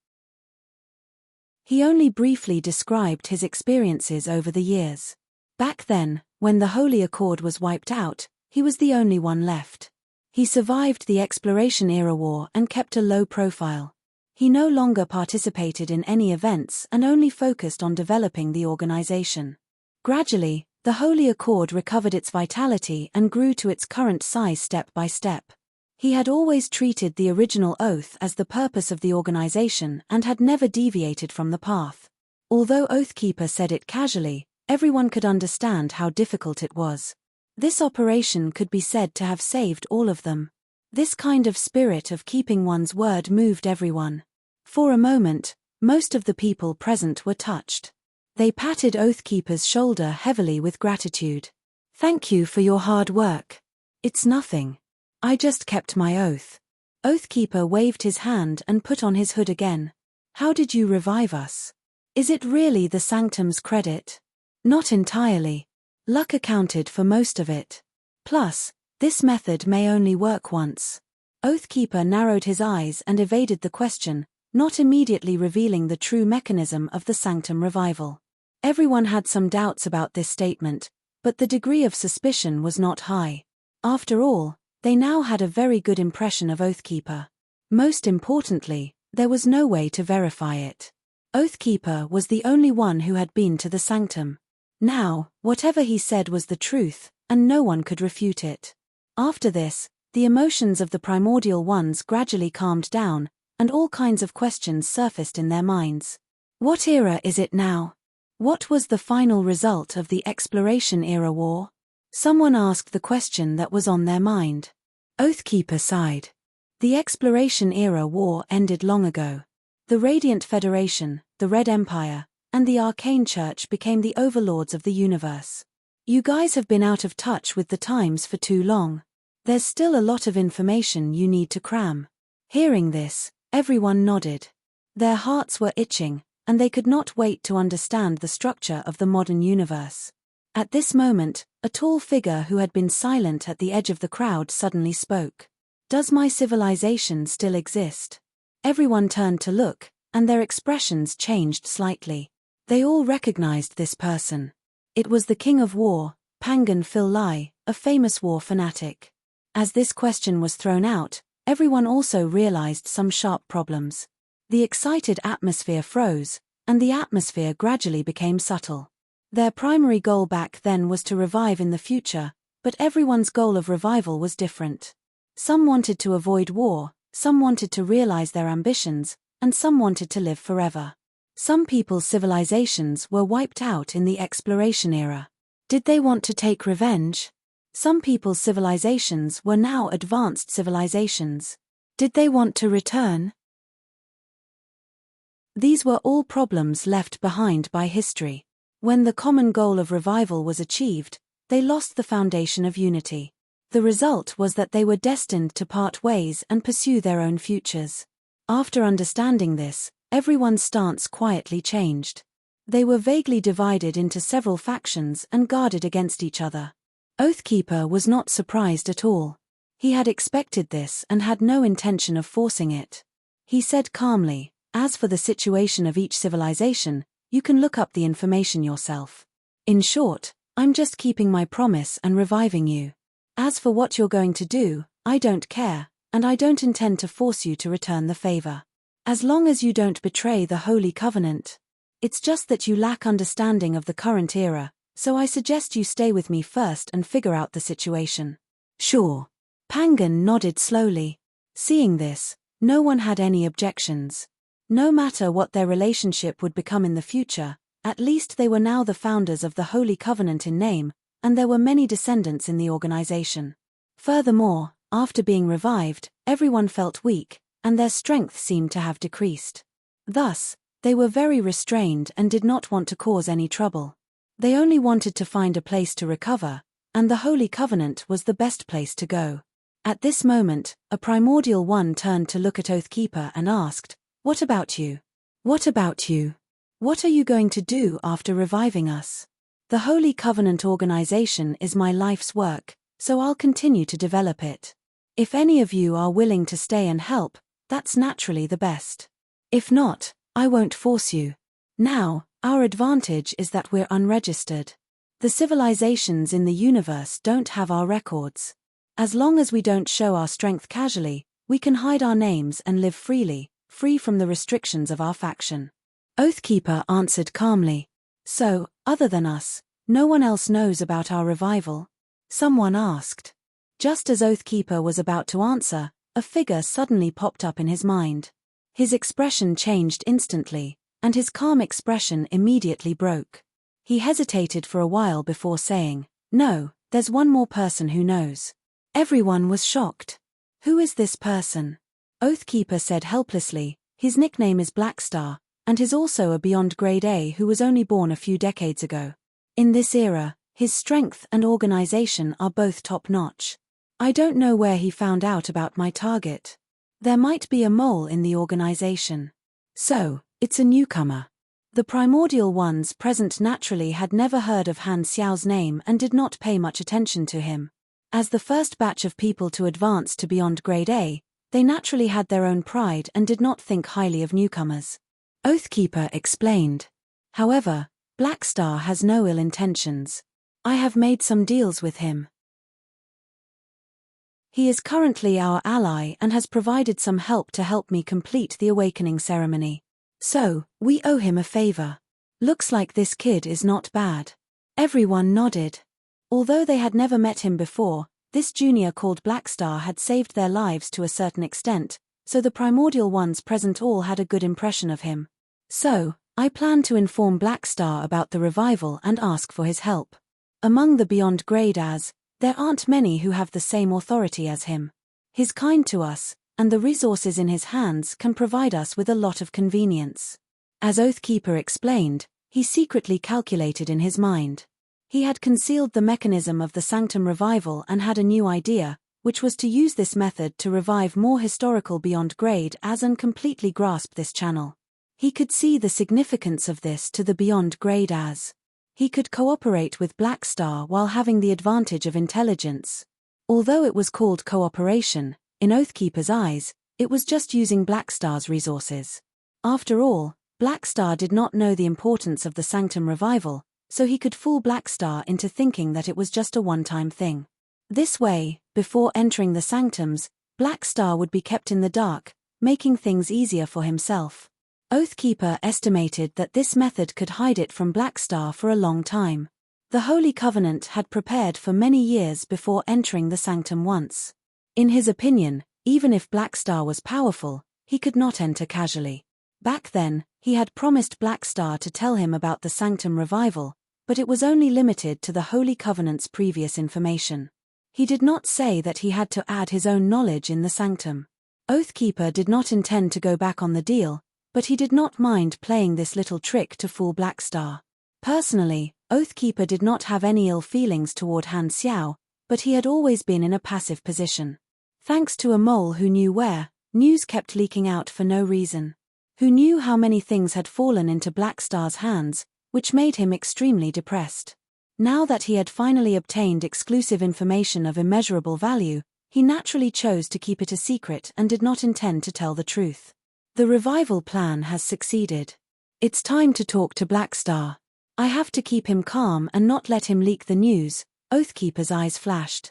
He only briefly described his experiences over the years. Back then, when the Holy Accord was wiped out, he was the only one left. He survived the exploration era war and kept a low profile. He no longer participated in any events and only focused on developing the organization. Gradually, the Holy Accord recovered its vitality and grew to its current size step by step. He had always treated the original oath as the purpose of the organization and had never deviated from the path. Although Oathkeeper said it casually, everyone could understand how difficult it was. This operation could be said to have saved all of them. This kind of spirit of keeping one's word moved everyone. For a moment, most of the people present were touched. They patted Oathkeeper's shoulder heavily with gratitude. Thank you for your hard work. It's nothing. I just kept my oath. Oathkeeper waved his hand and put on his hood again. How did you revive us? Is it really the Sanctum's credit? Not entirely. Luck accounted for most of it. Plus, this method may only work once. Oathkeeper narrowed his eyes and evaded the question, not immediately revealing the true mechanism of the Sanctum revival. Everyone had some doubts about this statement, but the degree of suspicion was not high. After all, They now had a very good impression of Oathkeeper. Most importantly, there was no way to verify it. Oathkeeper was the only one who had been to the sanctum. Now, whatever he said was the truth, and no one could refute it. After this, the emotions of the primordial ones gradually calmed down, and all kinds of questions surfaced in their minds. What era is it now? What was the final result of the Exploration Era War? Someone asked the question that was on their mind. Oathkeeper sighed. The Exploration Era War ended long ago. The Radiant Federation, the Red Empire, and the Arcane Church became the overlords of the universe. You guys have been out of touch with the times for too long. There's still a lot of information you need to cram. Hearing this, everyone nodded. Their hearts were itching, and they could not wait to understand the structure of the modern universe. At this moment, a tall figure who had been silent at the edge of the crowd suddenly spoke. Does my civilization still exist? Everyone turned to look, and their expressions changed slightly. They all recognized this person. It was the King of War, Pangan Phil, a famous war fanatic. As this question was thrown out, everyone also realized some sharp problems. The excited atmosphere froze, and the atmosphere gradually became subtle. Their primary goal back then was to revive in the future, but everyone's goal of revival was different. Some wanted to avoid war, some wanted to realize their ambitions, and some wanted to live forever. Some people's civilizations were wiped out in the exploration era. Did they want to take revenge? Some people's civilizations were now advanced civilizations. Did they want to return? These were all problems left behind by history. When the common goal of revival was achieved, they lost the foundation of unity. The result was that they were destined to part ways and pursue their own futures. After understanding this, everyone's stance quietly changed. They were vaguely divided into several factions and guarded against each other. Oathkeeper was not surprised at all. He had expected this and had no intention of forcing it. He said calmly, "As for the situation of each civilization, you can look up the information yourself. In short, I'm just keeping my promise and reviving you. As for what you're going to do, I don't care, and I don't intend to force you to return the favor. As long as you don't betray the Holy Covenant. It's just that you lack understanding of the current era, so I suggest you stay with me first and figure out the situation." Sure. Pangan nodded slowly. Seeing this, no one had any objections. No matter what their relationship would become in the future, at least they were now the founders of the Holy Covenant in name, and there were many descendants in the organization. Furthermore, after being revived, everyone felt weak, and their strength seemed to have decreased. Thus, they were very restrained and did not want to cause any trouble. They only wanted to find a place to recover, and the Holy Covenant was the best place to go. At this moment, a primordial one turned to look at Oathkeeper and asked, "What about you? What about you? What are you going to do after reviving us?" "The Holy Covenant organization is my life's work, so I'll continue to develop it. If any of you are willing to stay and help, that's naturally the best. If not, I won't force you. Now, our advantage is that we're unregistered. The civilizations in the universe don't have our records. As long as we don't show our strength casually, we can hide our names and live freely, free from the restrictions of our faction." Oathkeeper answered calmly. "So, other than us, no one else knows about our revival?" Someone asked. Just as Oathkeeper was about to answer, a figure suddenly popped up in his mind. His expression changed instantly, and his calm expression immediately broke. He hesitated for a while before saying, "No, there's one more person who knows." Everyone was shocked. "Who is this person?" Oathkeeper said helplessly, "His nickname is Blackstar, and he's also a Beyond Grade A who was only born a few decades ago. In this era, his strength and organization are both top-notch. I don't know where he found out about my target. There might be a mole in the organization. So, it's a newcomer." The primordial ones present naturally had never heard of Han Xiao's name and did not pay much attention to him. As the first batch of people to advance to Beyond Grade A, they naturally had their own pride and did not think highly of newcomers. Oathkeeper explained. "However, Blackstar has no ill intentions. I have made some deals with him. He is currently our ally and has provided some help to help me complete the awakening ceremony. So, we owe him a favor. Looks like this kid is not bad. Everyone nodded. Although they had never met him before, this junior called Blackstar had saved their lives to a certain extent, so the primordial ones present all had a good impression of him. So, I plan to inform Blackstar about the revival and ask for his help. Among the beyond grade as, there aren't many who have the same authority as him. He's kind to us, and the resources in his hands can provide us with a lot of convenience. As Oathkeeper explained, he secretly calculated in his mind. He had concealed the mechanism of the Sanctum revival and had a new idea, which was to use this method to revive more historical beyond grade as and completely grasp this channel. He could see the significance of this to the beyond grade as. He could cooperate with Blackstar while having the advantage of intelligence. Although it was called cooperation, in Oathkeeper's eyes, it was just using Blackstar's resources. After all, Blackstar did not know the importance of the Sanctum revival, so he could fool Blackstar into thinking that it was just a one-time thing. This way, before entering the Sanctums, Blackstar would be kept in the dark, making things easier for himself. Oathkeeper estimated that this method could hide it from Blackstar for a long time. The Holy Covenant had prepared for many years before entering the Sanctum once. In his opinion, even if Blackstar was powerful, he could not enter casually. Back then, he had promised Blackstar to tell him about the Sanctum revival, but it was only limited to the Holy Covenant's previous information. He did not say that he had to add his own knowledge in the Sanctum. Oathkeeper did not intend to go back on the deal, but he did not mind playing this little trick to fool Blackstar. Personally, Oathkeeper did not have any ill feelings toward Han Xiao, but he had always been in a passive position. Thanks to a mole who knew where, news kept leaking out for no reason. Who knew how many things had fallen into Blackstar's hands, which made him extremely depressed. Now that he had finally obtained exclusive information of immeasurable value, he naturally chose to keep it a secret and did not intend to tell the truth. The revival plan has succeeded. It's time to talk to Blackstar. I have to keep him calm and not let him leak the news. Oathkeeper's eyes flashed.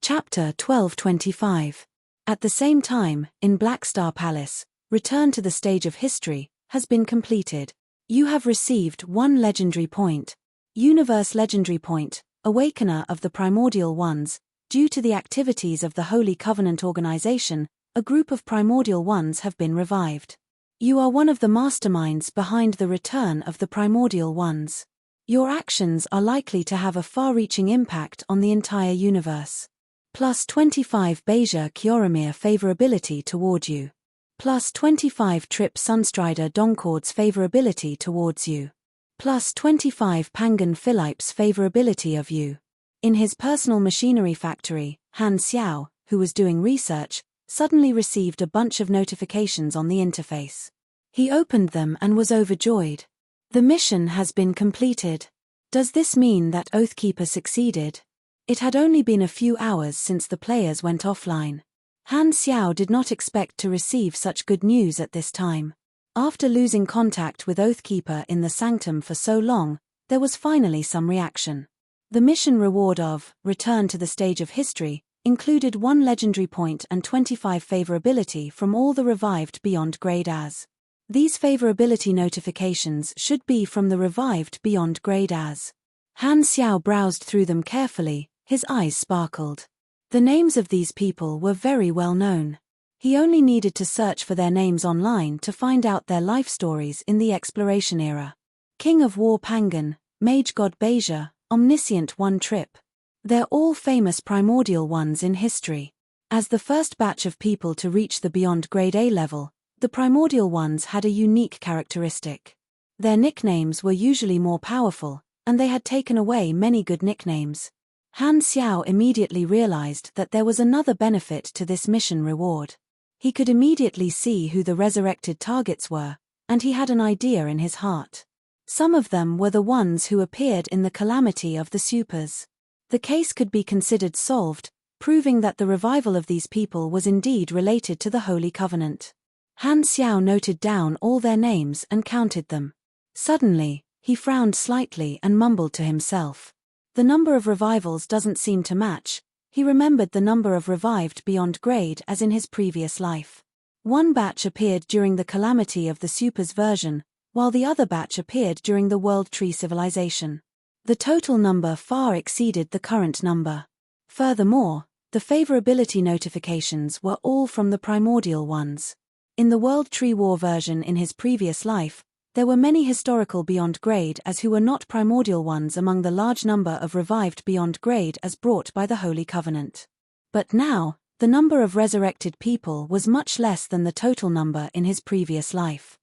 Chapter 1225. At the same time, in Blackstar Palace, Return to the Stage of History has been completed. You have received 1 legendary point. Universe Legendary Point, Awakener of the Primordial Ones. Due to the activities of the Holy Covenant organization, a group of Primordial Ones have been revived. You are one of the masterminds behind the return of the Primordial Ones. Your actions are likely to have a far-reaching impact on the entire universe. Plus 25 Beja Kioromir favorability toward you. Plus 25 Trip Sunstrider Doncord's favorability towards you. Plus 25 Pangan Philippe's favorability of you. In his personal machinery factory, Han Xiao, who was doing research, suddenly received a bunch of notifications on the interface. He opened them and was overjoyed. The mission has been completed. Does this mean that Oathkeeper succeeded? It had only been a few hours since the players went offline. Han Xiao did not expect to receive such good news at this time. After losing contact with Oathkeeper in the Sanctum for so long, there was finally some reaction. The mission reward of Return to the Stage of History included 1 legendary point and 25 favorability from all the revived beyond grade as. These favorability notifications should be from the revived beyond grade as. Han Xiao browsed through them carefully, his eyes sparkled. The names of these people were very well known. He only needed to search for their names online to find out their life stories in the exploration era. King of War Pangan, Mage God Beja, Omniscient One Trip. They're all famous primordial ones in history. As the first batch of people to reach the beyond grade A level, the primordial ones had a unique characteristic. Their nicknames were usually more powerful, and they had taken away many good nicknames. Han Xiao immediately realized that there was another benefit to this mission reward. He could immediately see who the resurrected targets were, and he had an idea in his heart. Some of them were the ones who appeared in the calamity of the supers. The case could be considered solved, proving that the revival of these people was indeed related to the Holy Covenant. Han Xiao noted down all their names and counted them. Suddenly, he frowned slightly and mumbled to himself. The number of revivals doesn't seem to match. He remembered the number of revived beyond grade as in his previous life. One batch appeared during the calamity of the Supers version, while the other batch appeared during the World Tree civilization. The total number far exceeded the current number. Furthermore, the favorability notifications were all from the primordial ones. In the World Tree War version in his previous life, there were many historical beyond grade as who were not primordial ones among the large number of revived beyond grade as brought by the Holy Covenant. But now, the number of resurrected people was much less than the total number in his previous life.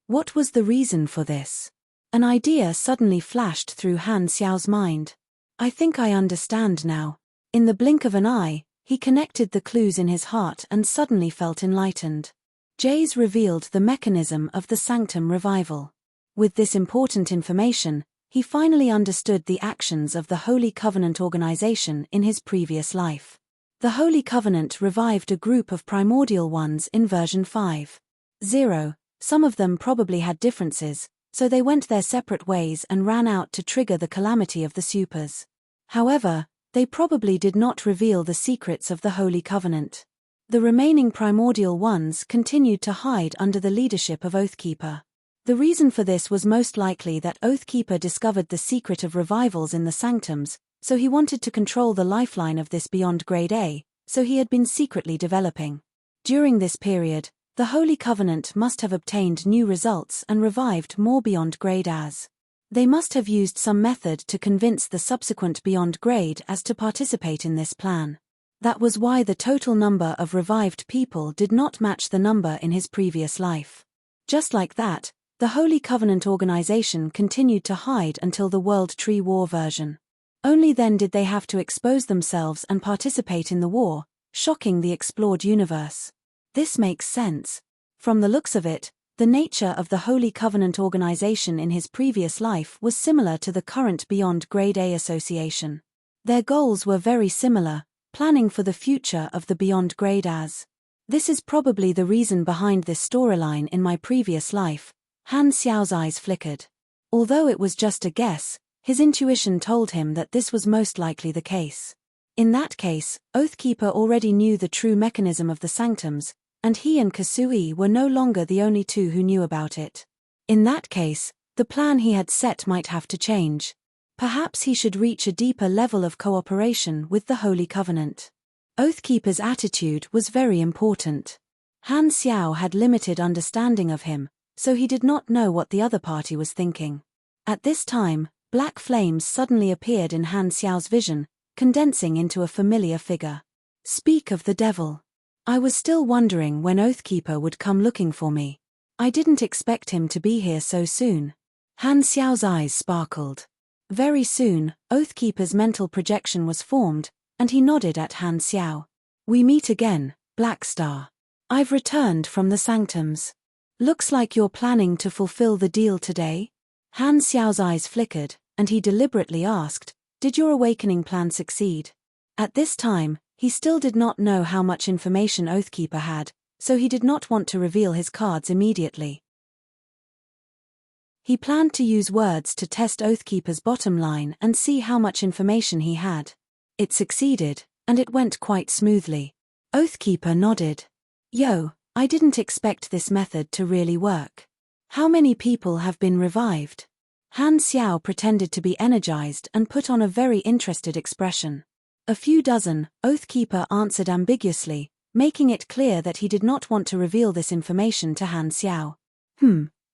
What was the reason for this? An idea suddenly flashed through Han Xiao's mind. I think I understand now. In the blink of an eye, he connected the clues in his heart and suddenly felt enlightened. Jays revealed the mechanism of the Sanctum revival. With this important information, he finally understood the actions of the Holy Covenant organization in his previous life. The Holy Covenant revived a group of primordial ones in version 5.0. Some of them probably had differences, so they went their separate ways and ran out to trigger the calamity of the Supers. However, they probably did not reveal the secrets of the Holy Covenant. The remaining primordial ones continued to hide under the leadership of Oathkeeper. The reason for this was most likely that Oathkeeper discovered the secret of revivals in the Sanctums, so he wanted to control the lifeline of this beyond grade A, so he had been secretly developing. During this period, the Holy Covenant must have obtained new results and revived more beyond grade As. They must have used some method to convince the subsequent beyond grade As to participate in this plan. That was why the total number of revived people did not match the number in his previous life. Just like that, the Holy Covenant organization continued to hide until the World Tree War version. Only then did they have to expose themselves and participate in the war, shocking the explored universe. This makes sense. From the looks of it, the nature of the Holy Covenant organization in his previous life was similar to the current Beyond Grade A association. Their goals were very similar, planning for the future of the Beyond Grade As. This is probably the reason behind this storyline in my previous life. Han Xiao's eyes flickered. Although it was just a guess, his intuition told him that this was most likely the case. In that case, Oathkeeper already knew the true mechanism of the Sanctums, and he and Kasui were no longer the only two who knew about it. In that case, the plan he had set might have to change. Perhaps he should reach a deeper level of cooperation with the Holy Covenant. Oathkeeper's attitude was very important. Han Xiao had limited understanding of him, so he did not know what the other party was thinking. At this time, black flames suddenly appeared in Han Xiao's vision, condensing into a familiar figure. Speak of the devil. I was still wondering when Oathkeeper would come looking for me. I didn't expect him to be here so soon. Han Xiao's eyes sparkled. Very soon, Oathkeeper's mental projection was formed, and he nodded at Han Xiao. We meet again, Black Star. I've returned from the Sanctums. Looks like you're planning to fulfill the deal today? Han Xiao's eyes flickered, and he deliberately asked, did your awakening plan succeed? At this time, he still did not know how much information Oathkeeper had, so he did not want to reveal his cards immediately. He planned to use words to test Oathkeeper's bottom line and see how much information he had. It succeeded, and it went quite smoothly. Oathkeeper nodded. Yo, I didn't expect this method to really work. How many people have been revived? Han Xiao pretended to be energized and put on a very interested expression. A few dozen, Oathkeeper answered ambiguously, making it clear that he did not want to reveal this information to Han Xiao.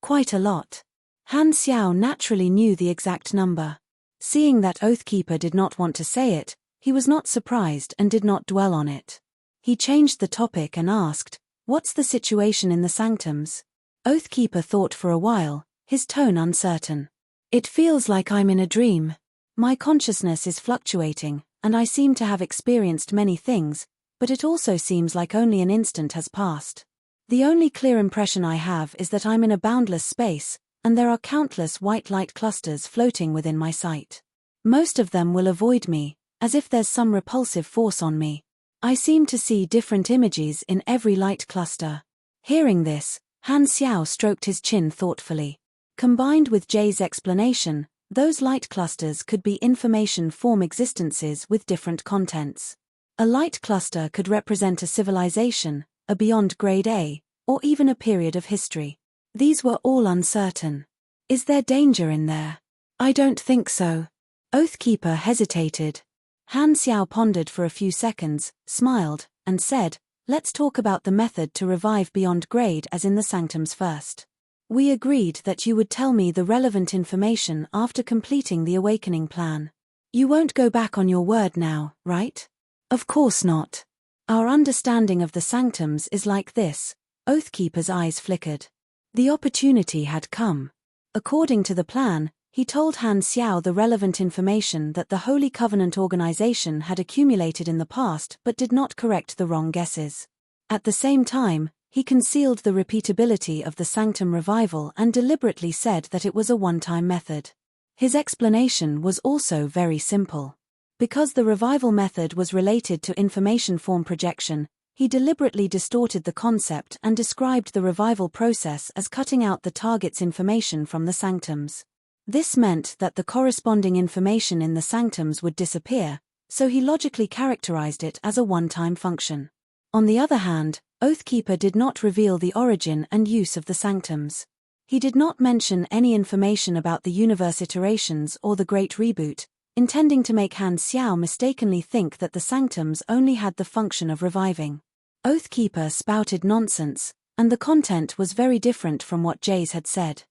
Quite a lot. Han Xiao naturally knew the exact number. Seeing that Oathkeeper did not want to say it, he was not surprised and did not dwell on it. He changed the topic and asked, what's the situation in the Sanctums? Oathkeeper thought for a while, his tone uncertain. It feels like I'm in a dream. My consciousness is fluctuating, and I seem to have experienced many things, but it also seems like only an instant has passed. The only clear impression I have is that I'm in a boundless space, and there are countless white light clusters floating within my sight. Most of them will avoid me, as if there's some repulsive force on me. I seem to see different images in every light cluster. Hearing this, Han Xiao stroked his chin thoughtfully. Combined with Jay's explanation, Those light clusters could be information form existences with different contents. A light cluster could represent a civilization, a beyond grade A, or even a period of history. These were all uncertain. Is there danger in there? I don't think so. Oathkeeper hesitated. Han Xiao pondered for a few seconds, smiled, and said, "Let's talk about the method to revive beyond grade as in the sanctums first. We agreed that you would tell me the relevant information after completing the awakening plan. You won't go back on your word now, right?" "Of course not. Our understanding of the sanctums is like this." Oathkeeper's eyes flickered. The opportunity had come. According to the plan, he told Han Xiao the relevant information that the Holy Covenant organization had accumulated in the past but did not correct the wrong guesses. At the same time, he concealed the repeatability of the sanctum revival and deliberately said that it was a one-time method. His explanation was also very simple. Because the revival method was related to information form projection, he deliberately distorted the concept and described the revival process as cutting out the target's information from the sanctums. This meant that the corresponding information in the sanctums would disappear, so he logically characterized it as a one-time function. On the other hand, Oathkeeper did not reveal the origin and use of the sanctums. He did not mention any information about the universe iterations or the Great Reboot, intending to make Han Xiao mistakenly think that the sanctums only had the function of reviving. Oathkeeper spouted nonsense, and the content was very different from what Jace had said.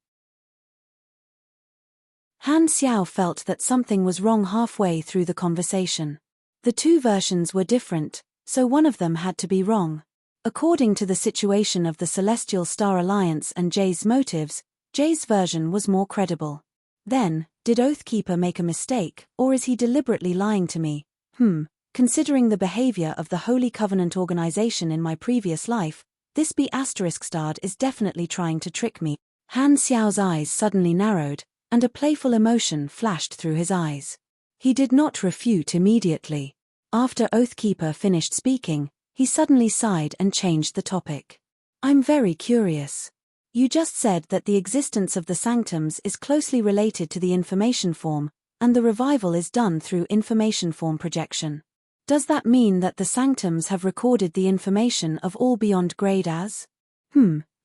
Han Xiao felt that something was wrong halfway through the conversation. The two versions were different, so one of them had to be wrong. According to the situation of the Celestial Star Alliance and Jay's motives, Jay's version was more credible. Then, did Oathkeeper make a mistake, or is he deliberately lying to me? Considering the behavior of the Holy Covenant organization in my previous life, this B** is definitely trying to trick me. Han Xiao's eyes suddenly narrowed, and a playful emotion flashed through his eyes. He did not refute immediately. After Oathkeeper finished speaking, he suddenly sighed and changed the topic. "I'm very curious. You just said that the existence of the sanctums is closely related to the information form, and the revival is done through information form projection. Does that mean that the sanctums have recorded the information of all beyond grade as?"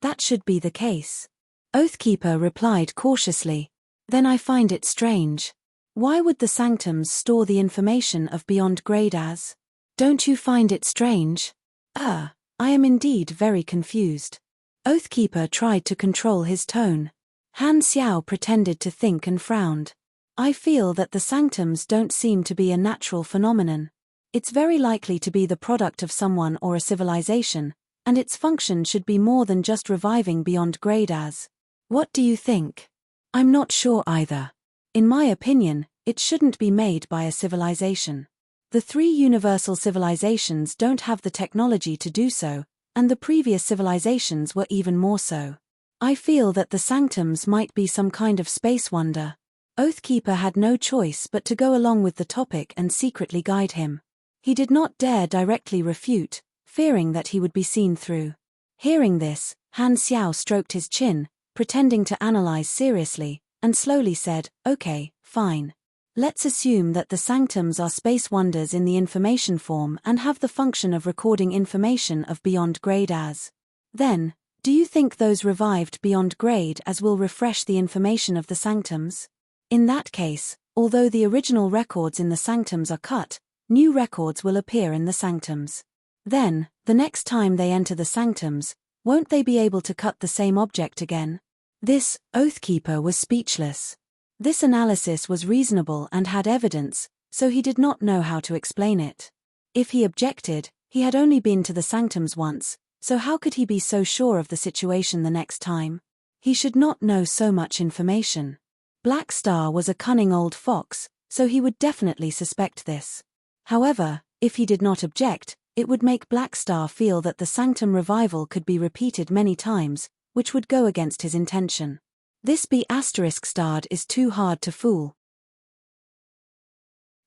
That should be the case. Oathkeeper replied cautiously. "Then I find it strange. Why would the sanctums store the information of beyond grade as? Don't you find it strange?" I am indeed very confused." Oathkeeper tried to control his tone. Han Xiao pretended to think and frowned. "I feel that the sanctums don't seem to be a natural phenomenon. It's very likely to be the product of someone or a civilization, and its function should be more than just reviving beyond grade as. What do you think?" "I'm not sure either. In my opinion, it shouldn't be made by a civilization. The three universal civilizations don't have the technology to do so, and the previous civilizations were even more so. I feel that the sanctums might be some kind of space wonder." Oathkeeper had no choice but to go along with the topic and secretly guide him. He did not dare directly refute, fearing that he would be seen through. Hearing this, Han Xiao stroked his chin, pretending to analyze seriously, and slowly said, "Okay, fine. Let's assume that the sanctums are space wonders in the information form and have the function of recording information of beyond grade as. Then, do you think those revived beyond grade as will refresh the information of the sanctums? In that case, although the original records in the sanctums are cut, new records will appear in the sanctums. Then, the next time they enter the sanctums, won't they be able to cut the same object again?" This Oathkeeper was speechless. This analysis was reasonable and had evidence, so he did not know how to explain it. If he objected, he had only been to the sanctums once, so how could he be so sure of the situation the next time? He should not know so much information. Black Star was a cunning old fox, so he would definitely suspect this. However, if he did not object, it would make Black Star feel that the sanctum revival could be repeated many times, which would go against his intention. This B** is too hard to fool.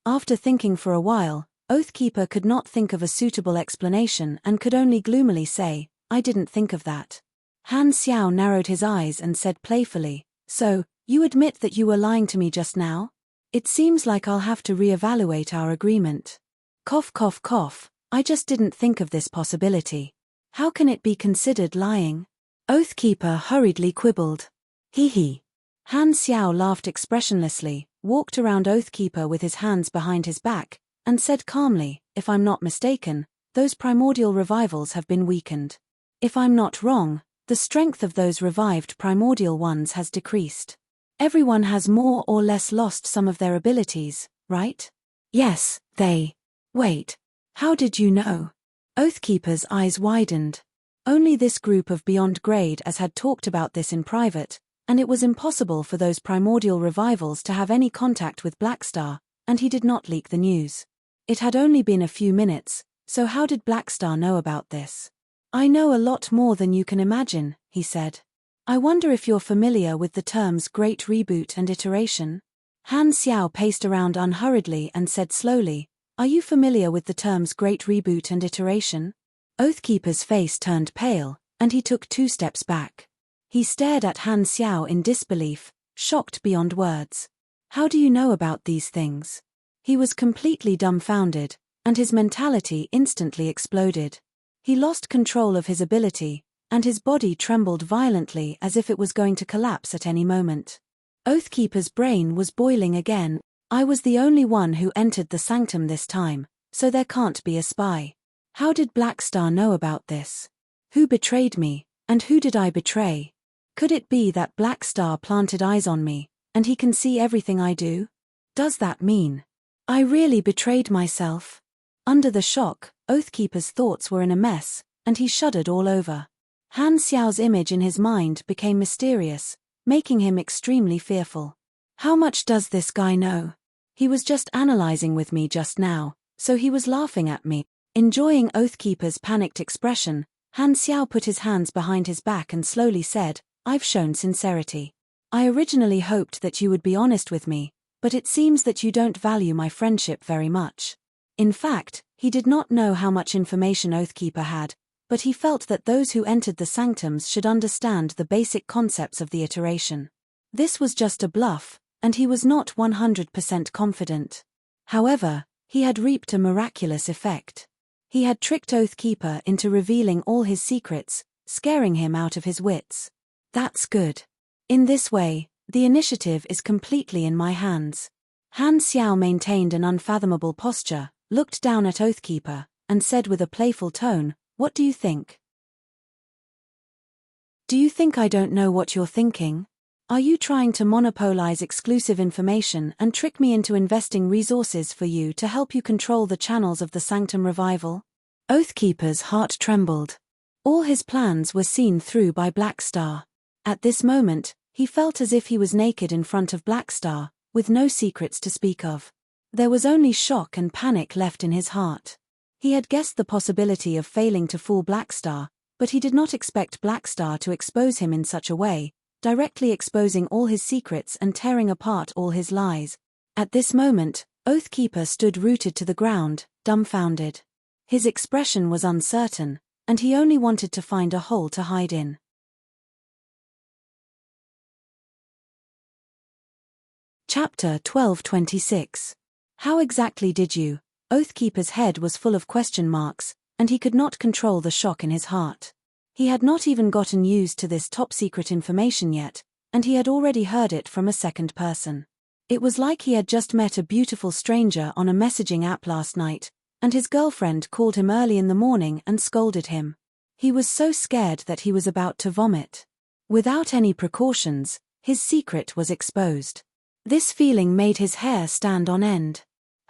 After thinking for a while, Oathkeeper could not think of a suitable explanation and could only gloomily say, "I didn't think of that." Han Xiao narrowed his eyes and said playfully, "So, You admit that you were lying to me just now? It seems like I'll have to re-evaluate our agreement. Cough, cough, cough. I just didn't think of this possibility. How can it be considered lying? Oathkeeper hurriedly quibbled. Hee. Han Xiao laughed expressionlessly, walked around Oathkeeper with his hands behind his back, and said calmly, if I'm not mistaken, those primordial revivals have been weakened. If I'm not wrong, the strength of those revived primordial ones has decreased. Everyone has more or less lost some of their abilities, right? Yes, they. Wait. How did you know? Oathkeeper's eyes widened. Only this group of Beyond Grade as had talked about this in private, and it was impossible for those primordial revivals to have any contact with Blackstar, and he did not leak the news. It had only been a few minutes, so how did Blackstar know about this? I know a lot more than you can imagine, he said. I wonder if you're familiar with the terms great reboot and iteration? Han Xiao paced around unhurriedly and said slowly, are you familiar with the terms great reboot and iteration? Oathkeeper's face turned pale, and he took 2 steps back. He stared at Han Xiao in disbelief, shocked beyond words. How do you know about these things? He was completely dumbfounded, and his mentality instantly exploded. He lost control of his ability, and his body trembled violently as if it was going to collapse at any moment. Oathkeeper's brain was boiling again. I was the only one who entered the sanctum this time, so there can't be a spy. How did Blackstar know about this? Who betrayed me, and who did I betray? Could it be that Blackstar planted eyes on me, and he can see everything I do? Does that mean I really betrayed myself? Under the shock, Oathkeeper's thoughts were in a mess, and he shuddered all over. Han Xiao's image in his mind became mysterious, making him extremely fearful. How much does this guy know? He was just analyzing with me just now, so he was laughing at me. Enjoying Oathkeeper's panicked expression, Han Xiao put his hands behind his back and slowly said, I've shown sincerity. I originally hoped that you would be honest with me, but it seems that you don't value my friendship very much. In fact, he did not know how much information Oathkeeper had, but he felt that those who entered the sanctums should understand the basic concepts of the iteration. This was just a bluff, and he was not 100% confident. However, he had reaped a miraculous effect. He had tricked Oathkeeper into revealing all his secrets, scaring him out of his wits. That's good. In this way, the initiative is completely in my hands. Han Xiao maintained an unfathomable posture, looked down at Oathkeeper, and said with a playful tone, What do you think? Do you think I don't know what you're thinking? Are you trying to monopolize exclusive information and trick me into investing resources for you to help you control the channels of the Sanctum Revival? Oathkeeper's heart trembled. All his plans were seen through by Blackstar. At this moment, he felt as if he was naked in front of Blackstar, with no secrets to speak of. There was only shock and panic left in his heart. He had guessed the possibility of failing to fool Blackstar, but he did not expect Blackstar to expose him in such a way, directly exposing all his secrets and tearing apart all his lies. At this moment, Oathkeeper stood rooted to the ground, dumbfounded. His expression was uncertain, and he only wanted to find a hole to hide in. Chapter 12:26. How exactly did you? Oathkeeper's head was full of question marks, and he could not control the shock in his heart. He had not even gotten used to this top-secret information yet, and he had already heard it from a second person. It was like he had just met a beautiful stranger on a messaging app last night, and his girlfriend called him early in the morning and scolded him. He was so scared that he was about to vomit. Without any precautions, his secret was exposed. This feeling made his hair stand on end.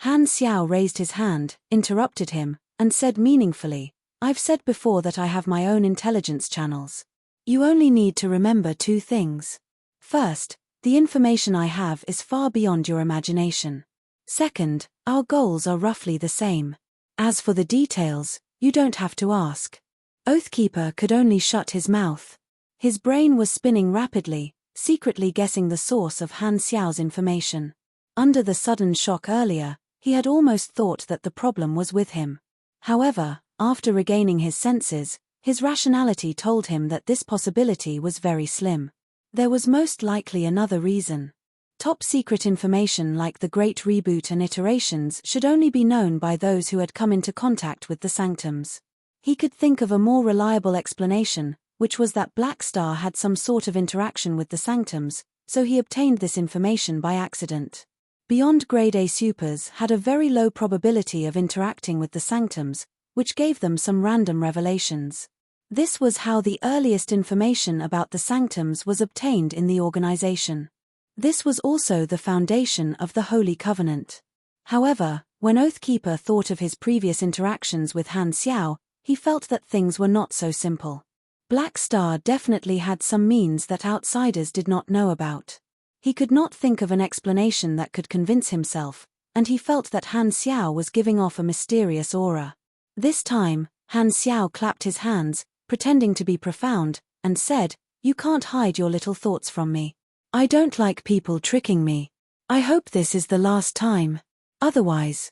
Han Xiao raised his hand, interrupted him, and said meaningfully, I've said before that I have my own intelligence channels. You only need to remember 2 things. First, the information I have is far beyond your imagination. Second, our goals are roughly the same. As for the details, you don't have to ask. Oathkeeper could only shut his mouth. His brain was spinning rapidly, secretly guessing the source of Han Xiao's information. Under the sudden shock earlier, he had almost thought that the problem was with him. However, after regaining his senses, his rationality told him that this possibility was very slim. There was most likely another reason. Top-secret information like the Great Reboot and iterations should only be known by those who had come into contact with the Sanctums. He could think of a more reliable explanation, which was that Black Star had some sort of interaction with the Sanctums, so he obtained this information by accident. Beyond Grade A supers had a very low probability of interacting with the Sanctums, which gave them some random revelations. This was how the earliest information about the Sanctums was obtained in the organization. This was also the foundation of the Holy Covenant. However, when Oathkeeper thought of his previous interactions with Han Xiao, he felt that things were not so simple. Black Star definitely had some means that outsiders did not know about. He could not think of an explanation that could convince himself, and he felt that Han Xiao was giving off a mysterious aura. This time, Han Xiao clapped his hands, pretending to be profound, and said, "You can't hide your little thoughts from me. I don't like people tricking me. I hope this is the last time. Otherwise,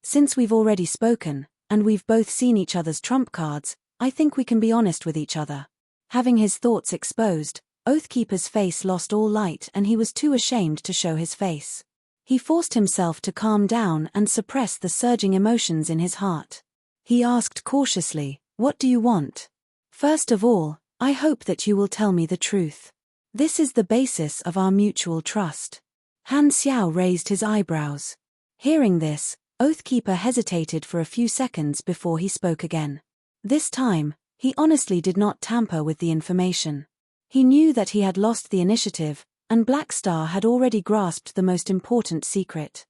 since we've already spoken, and we've both seen each other's trump cards, I think we can be honest with each other." Having his thoughts exposed, Oathkeeper's face lost all light and he was too ashamed to show his face. He forced himself to calm down and suppress the surging emotions in his heart. He asked cautiously, "What do you want?" "First of all, I hope that you will tell me the truth. This is the basis of our mutual trust." Han Xiao raised his eyebrows. Hearing this, Oathkeeper hesitated for a few seconds before he spoke again. This time, he honestly did not tamper with the information. He knew that he had lost the initiative, and Black Star had already grasped the most important secret.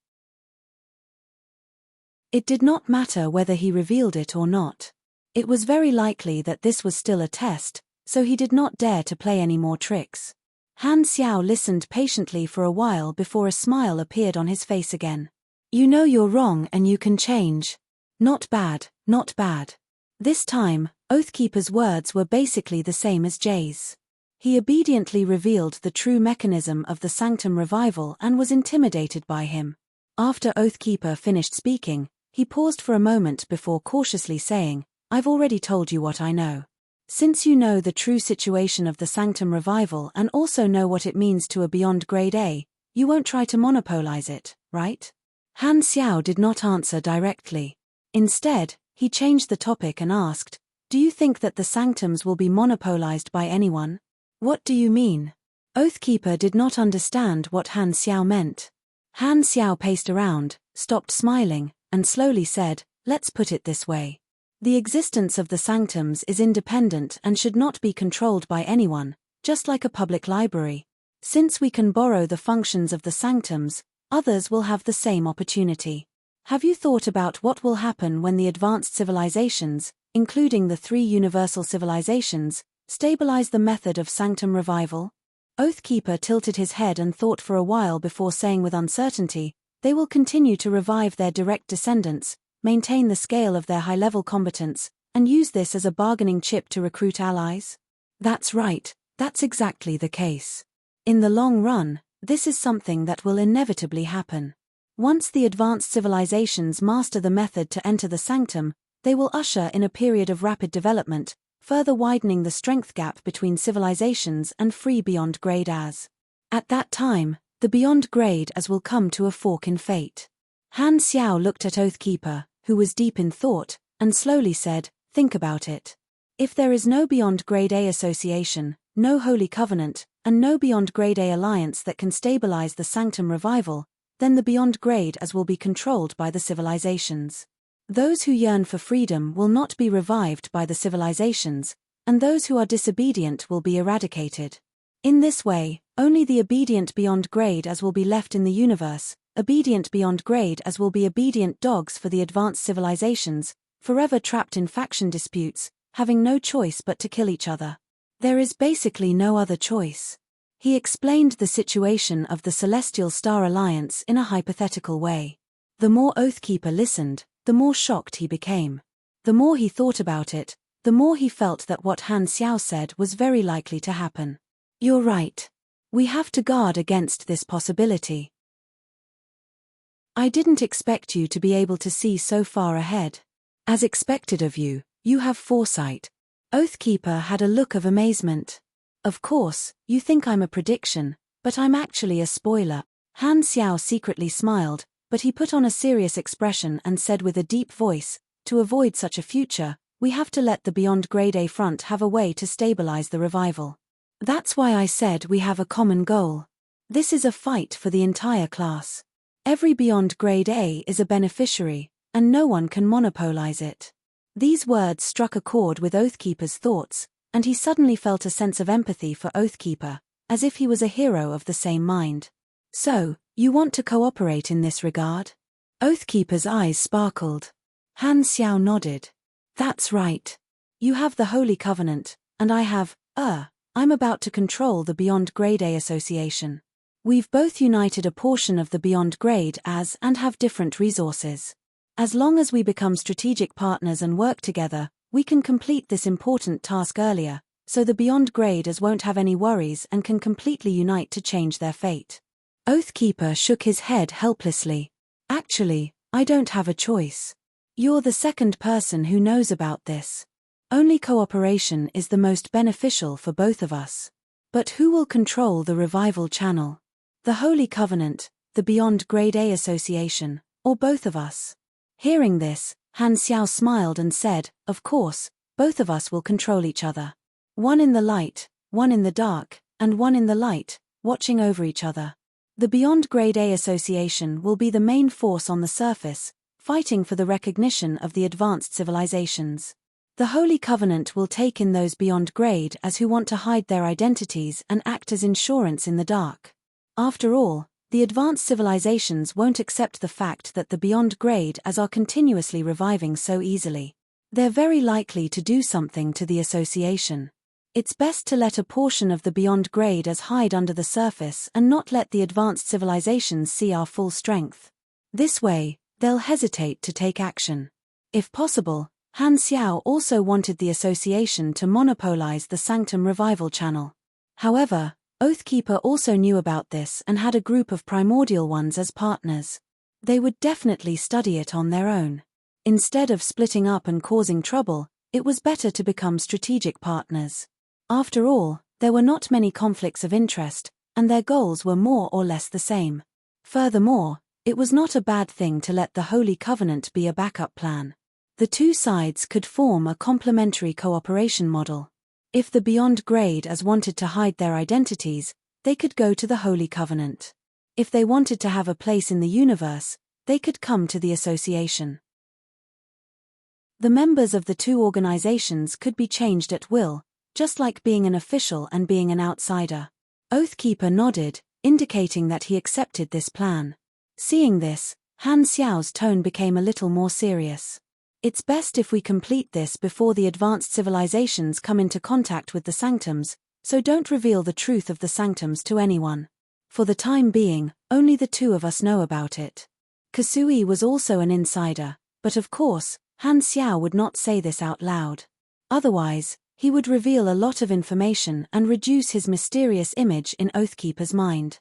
It did not matter whether he revealed it or not. It was very likely that this was still a test, so he did not dare to play any more tricks. Han Xiao listened patiently for a while before a smile appeared on his face again. "You know you're wrong and you can change. Not bad, not bad." This time, Oathkeeper's words were basically the same as Jay's. He obediently revealed the true mechanism of the Sanctum revival and was intimidated by him. After Oathkeeper finished speaking, he paused for a moment before cautiously saying, "I've already told you what I know. Since you know the true situation of the Sanctum revival and also know what it means to a Beyond Grade A, you won't try to monopolize it, right?" Han Xiao did not answer directly. Instead, he changed the topic and asked, "Do you think that the Sanctums will be monopolized by anyone?" "What do you mean?" Oathkeeper did not understand what Han Xiao meant. Han Xiao paced around, stopped smiling, and slowly said, "Let's put it this way. The existence of the Sanctums is independent and should not be controlled by anyone, just like a public library. Since we can borrow the functions of the Sanctums, others will have the same opportunity. Have you thought about what will happen when the advanced civilizations, including the 3 universal civilizations, stabilize the method of Sanctum revival?" Oathkeeper tilted his head and thought for a while before saying with uncertainty, "They will continue to revive their direct descendants, maintain the scale of their high-level combatants, and use this as a bargaining chip to recruit allies?" "That's right, that's exactly the case. In the long run, this is something that will inevitably happen. Once the advanced civilizations master the method to enter the Sanctum, they will usher in a period of rapid development, further widening the strength gap between civilizations and free Beyond Grade As. At that time, the Beyond Grade As will come to a fork in fate." Han Xiao looked at Oathkeeper, who was deep in thought, and slowly said, "Think about it. If there is no Beyond Grade A association, no Holy Covenant, and no Beyond Grade A alliance that can stabilize the Sanctum revival, then the Beyond Grade As will be controlled by the civilizations. Those who yearn for freedom will not be revived by the civilizations, and those who are disobedient will be eradicated. In this way, only the obedient Beyond Grade As will be left in the universe. Obedient Beyond Grade As will be obedient dogs for the advanced civilizations, forever trapped in faction disputes, having no choice but to kill each other. There is basically no other choice." He explained the situation of the Celestial Star Alliance in a hypothetical way. The more Oathkeeper listened, the more shocked he became. The more he thought about it, the more he felt that what Han Xiao said was very likely to happen. "You're right. We have to guard against this possibility. I didn't expect you to be able to see so far ahead. As expected of you, you have foresight." Oathkeeper had a look of amazement. Of course, you think I'm a prediction, but I'm actually a spoiler. Han Xiao secretly smiled, but he put on a serious expression and said with a deep voice, to avoid such a future, we have to let the Beyond Grade A front have a way to stabilize the revival. That's why I said we have a common goal. This is a fight for the entire class. Every Beyond Grade A is a beneficiary, and no one can monopolize it. These words struck a chord with Oathkeeper's thoughts, and he suddenly felt a sense of empathy for Oathkeeper, as if he was a hero of the same mind. So, you want to cooperate in this regard? Oathkeeper's eyes sparkled. Han Xiao nodded. That's right. You have the Holy Covenant, and I have, I'm about to control the Beyond Grade A Association. We've both united a portion of the Beyond Grade as and have different resources. As long as we become strategic partners and work together, we can complete this important task earlier, so the Beyond Grade as won't have any worries and can completely unite to change their fate. Oathkeeper shook his head helplessly. Actually, I don't have a choice. You're the second person who knows about this. Only cooperation is the most beneficial for both of us. But who will control the revival channel? The Holy Covenant, the Beyond Grade A Association, or both of us? Hearing this, Han Xiao smiled and said, of course, both of us will control each other. One in the light, one in the dark, and one in the light, watching over each other. The Beyond Grade A Association will be the main force on the surface, fighting for the recognition of the advanced civilizations. The Holy Covenant will take in those beyond grade as who want to hide their identities and act as insurance in the dark. After all, the advanced civilizations won't accept the fact that the beyond grade as are continuously reviving so easily. They're very likely to do something to the association. It's best to let a portion of the beyond grade as hide under the surface and not let the advanced civilizations see our full strength. This way, they'll hesitate to take action. If possible, Han Xiao also wanted the association to monopolize the Sanctum Revival channel. However, Oathkeeper also knew about this and had a group of primordial ones as partners. They would definitely study it on their own. Instead of splitting up and causing trouble, it was better to become strategic partners. After all, there were not many conflicts of interest, and their goals were more or less the same. Furthermore, it was not a bad thing to let the Holy Covenant be a backup plan. The two sides could form a complementary cooperation model. If the Beyond Grade as wanted to hide their identities, they could go to the Holy Covenant. If they wanted to have a place in the universe, they could come to the association. The members of the two organizations could be changed at will, just like being an official and being an outsider. Oathkeeper nodded, indicating that he accepted this plan. Seeing this, Han Xiao's tone became a little more serious. It's best if we complete this before the advanced civilizations come into contact with the sanctums, so don't reveal the truth of the sanctums to anyone. For the time being, only the two of us know about it. Kasui was also an insider, but of course, Han Xiao would not say this out loud. Otherwise, he would reveal a lot of information and reduce his mysterious image in Oathkeeper's mind.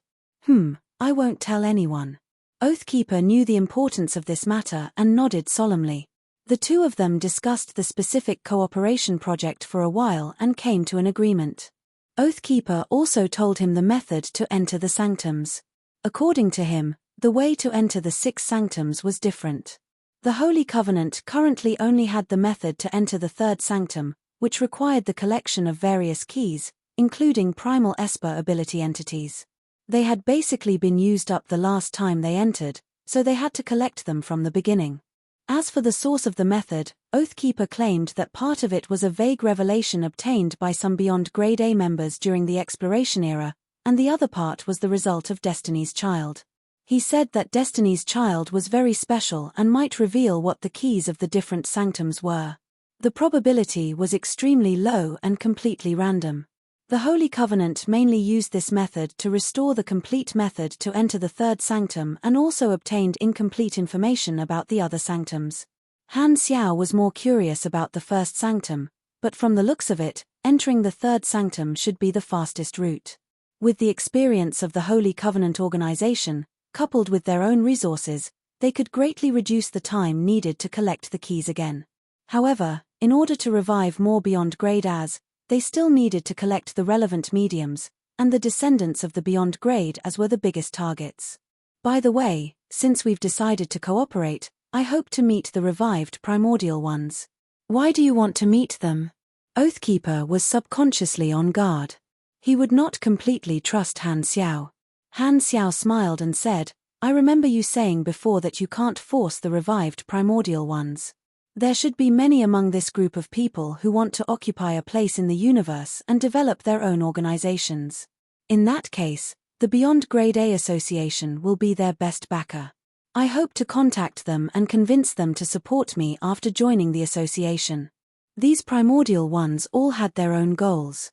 I won't tell anyone. Oathkeeper knew the importance of this matter and nodded solemnly. The two of them discussed the specific cooperation project for a while and came to an agreement. Oathkeeper also told him the method to enter the sanctums. According to him, the way to enter the 6 sanctums was different. The Holy Covenant currently only had the method to enter the 3rd sanctum, which required the collection of various keys, including primal Esper ability entities. They had basically been used up the last time they entered, so they had to collect them from the beginning. As for the source of the method, Oathkeeper claimed that part of it was a vague revelation obtained by some Beyond Grade A members during the exploration era, and the other part was the result of Destiny's Child. He said that Destiny's Child was very special and might reveal what the keys of the different sanctums were. The probability was extremely low and completely random. The Holy Covenant mainly used this method to restore the complete method to enter the 3rd sanctum and also obtained incomplete information about the other sanctums. Han Xiao was more curious about the 1st sanctum, but from the looks of it, entering the 3rd sanctum should be the fastest route. With the experience of the Holy Covenant organization, coupled with their own resources, they could greatly reduce the time needed to collect the keys again. However, in order to revive more Beyond Grade As, They still needed to collect the relevant mediums, and the descendants of the beyond grade as were the biggest targets. By the way, since we've decided to cooperate, I hope to meet the revived primordial ones. Why do you want to meet them? Oathkeeper was subconsciously on guard. He would not completely trust Han Xiao. Han Xiao smiled and said, I remember you saying before that you can't force the revived primordial ones. There should be many among this group of people who want to occupy a place in the universe and develop their own organizations. In that case, the Beyond Grade A Association will be their best backer. I hope to contact them and convince them to support me after joining the association. These primordial ones all had their own goals.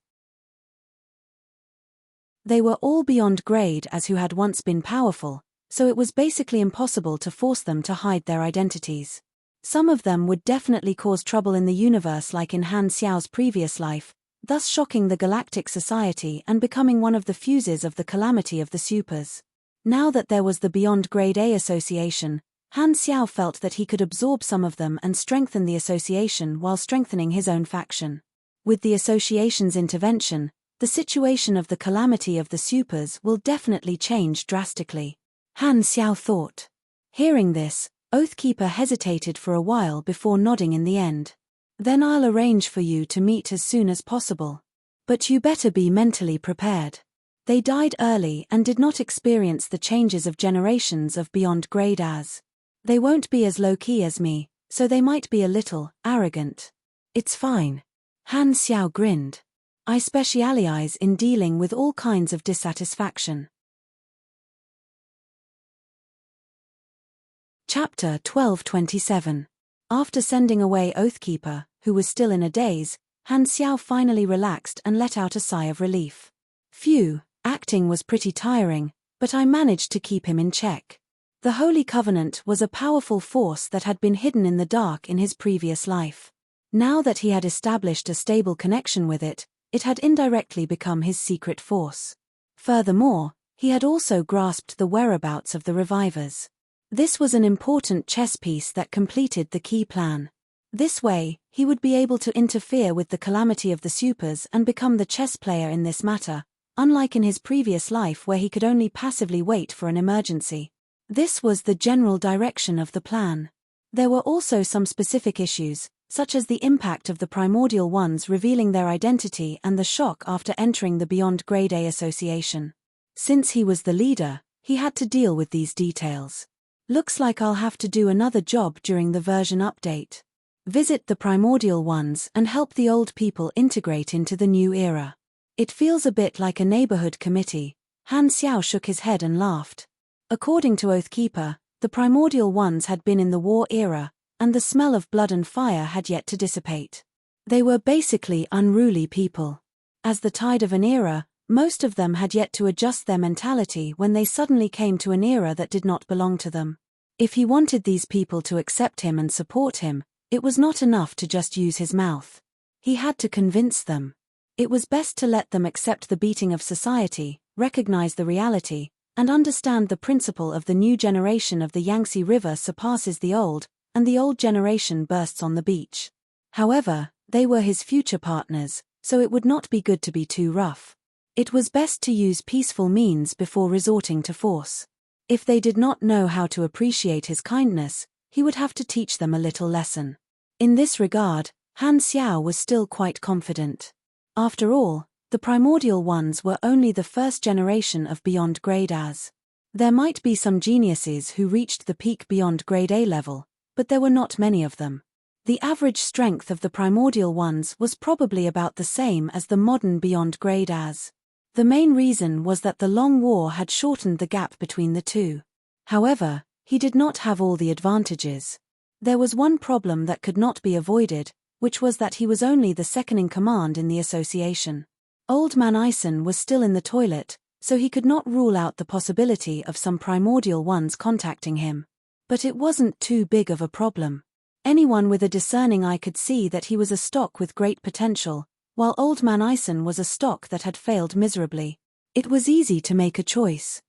They were all beyond grade as who had once been powerful, so it was basically impossible to force them to hide their identities. Some of them would definitely cause trouble in the universe like in Han Xiao's previous life, thus shocking the Galactic Society and becoming one of the fuses of the calamity of the supers. Now that there was the Beyond Grade A Association, Han Xiao felt that he could absorb some of them and strengthen the association while strengthening his own faction. With the association's intervention, the situation of the calamity of the supers will definitely change drastically. Han Xiao thought. Hearing this, Oathkeeper hesitated for a while before nodding in the end. Then I'll arrange for you to meet as soon as possible. But you better be mentally prepared. They died early and did not experience the changes of generations of beyond grade as. They won't be as low-key as me, so they might be a little arrogant. It's fine. Han Xiao grinned. I specialize in dealing with all kinds of dissatisfaction. Chapter 1227. After sending away Oathkeeper, who was still in a daze, Han Xiao finally relaxed and let out a sigh of relief. Phew, acting was pretty tiring, but I managed to keep him in check. The Holy Covenant was a powerful force that had been hidden in the dark in his previous life. Now that he had established a stable connection with it, it had indirectly become his secret force. Furthermore, he had also grasped the whereabouts of the revivers. This was an important chess piece that completed the key plan. This way, he would be able to interfere with the calamity of the supers and become the chess player in this matter, unlike in his previous life where he could only passively wait for an emergency. This was the general direction of the plan. There were also some specific issues, such as the impact of the primordial ones revealing their identity and the shock after entering the Beyond Grade A Association. Since he was the leader, he had to deal with these details. Looks like I'll have to do another job during the version update. Visit the primordial ones and help the old people integrate into the new era. It feels a bit like a neighborhood committee. Han Xiao shook his head and laughed. According to Oathkeeper, the primordial ones had been in the war era, and the smell of blood and fire had yet to dissipate. They were basically unruly people. As the tide of an era, most of them had yet to adjust their mentality when they suddenly came to an era that did not belong to them. If he wanted these people to accept him and support him, it was not enough to just use his mouth. He had to convince them. It was best to let them accept the beating of society, recognize the reality, and understand the principle of the new generation of the Yangtze River surpasses the old, and the old generation bursts on the beach. However, they were his future partners, so it would not be good to be too rough. It was best to use peaceful means before resorting to force. If they did not know how to appreciate his kindness, he would have to teach them a little lesson. In this regard, Han Xiao was still quite confident. After all, the primordial ones were only the first generation of Beyond Grade As. There might be some geniuses who reached the peak Beyond Grade A level, but there were not many of them. The average strength of the primordial ones was probably about the same as the modern Beyond Grade As. The main reason was that the long war had shortened the gap between the two. However, he did not have all the advantages. There was one problem that could not be avoided, which was that he was only the second-in-command in the association. Old Man Ison was still in the toilet, so he could not rule out the possibility of some primordial ones contacting him. But it wasn't too big of a problem. Anyone with a discerning eye could see that he was a stock with great potential, while Old Man Ison was a stock that had failed miserably. It was easy to make a choice.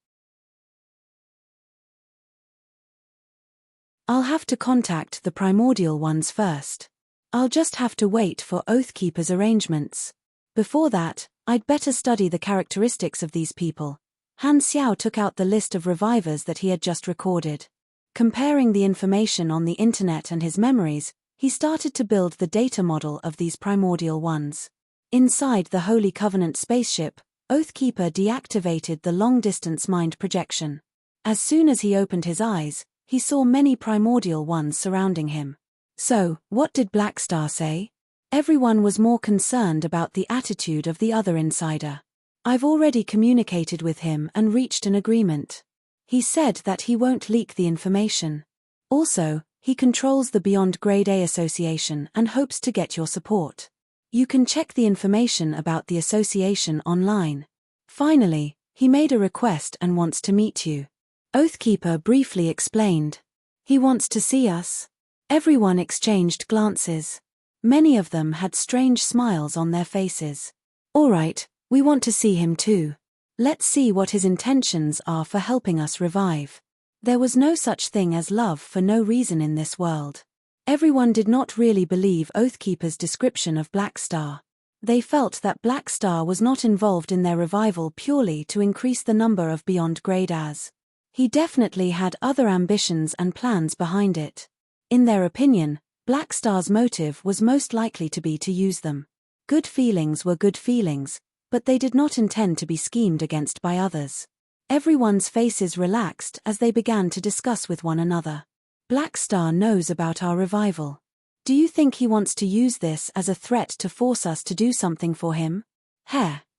I'll have to contact the primordial ones first. I'll just have to wait for Oathkeeper's arrangements. Before that, I'd better study the characteristics of these people. Han Xiao took out the list of revivers that he had just recorded. Comparing the information on the internet and his memories, he started to build the data model of these primordial ones. Inside the Holy Covenant spaceship, Oathkeeper deactivated the long-distance mind projection. As soon as he opened his eyes, he saw many primordial ones surrounding him. So, what did Blackstar say? Everyone was more concerned about the attitude of the other insider. I've already communicated with him and reached an agreement. He said that he won't leak the information. Also, he controls the Beyond Grade A Association and hopes to get your support. You can check the information about the association online. Finally, he made a request and wants to meet you. Oathkeeper briefly explained. He wants to see us. Everyone exchanged glances. Many of them had strange smiles on their faces. All right, we want to see him too. Let's see what his intentions are for helping us revive. There was no such thing as love for no reason in this world. Everyone did not really believe Oathkeeper's description of Blackstar. They felt that Blackstar was not involved in their revival purely to increase the number of Beyond Grade As. He definitely had other ambitions and plans behind it. In their opinion, Blackstar's motive was most likely to be to use them. Good feelings were good feelings, but they did not intend to be schemed against by others. Everyone's faces relaxed as they began to discuss with one another. Blackstar knows about our revival. Do you think he wants to use this as a threat to force us to do something for him?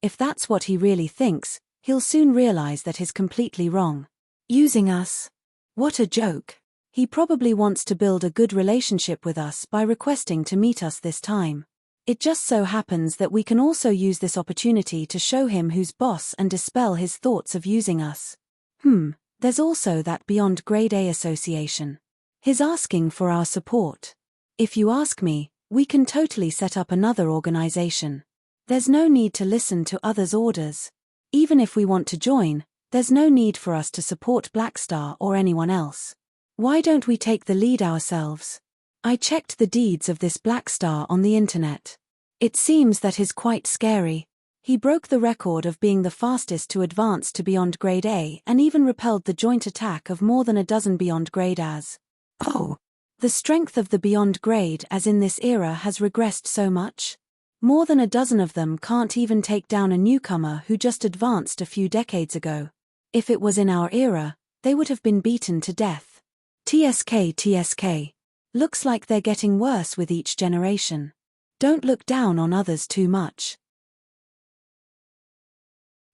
If that's what he really thinks, he'll soon realize that he's completely wrong. Using us? What a joke. He probably wants to build a good relationship with us by requesting to meet us this time. It just so happens that we can also use this opportunity to show him who's boss and dispel his thoughts of using us. There's also that Beyond Grade A Association. He's asking for our support. If you ask me, we can totally set up another organization. There's no need to listen to others' orders. Even if we want to join, there's no need for us to support Blackstar or anyone else. Why don't we take the lead ourselves? I checked the deeds of this Blackstar on the internet. It seems that he's quite scary. He broke the record of being the fastest to advance to Beyond Grade A and even repelled the joint attack of more than a dozen Beyond Grade As. Oh! The strength of the Beyond Grade As in this era has regressed so much. More than a dozen of them can't even take down a newcomer who just advanced a few decades ago. If it was in our era, they would have been beaten to death. TSK. Looks like they're getting worse with each generation. Don't look down on others too much.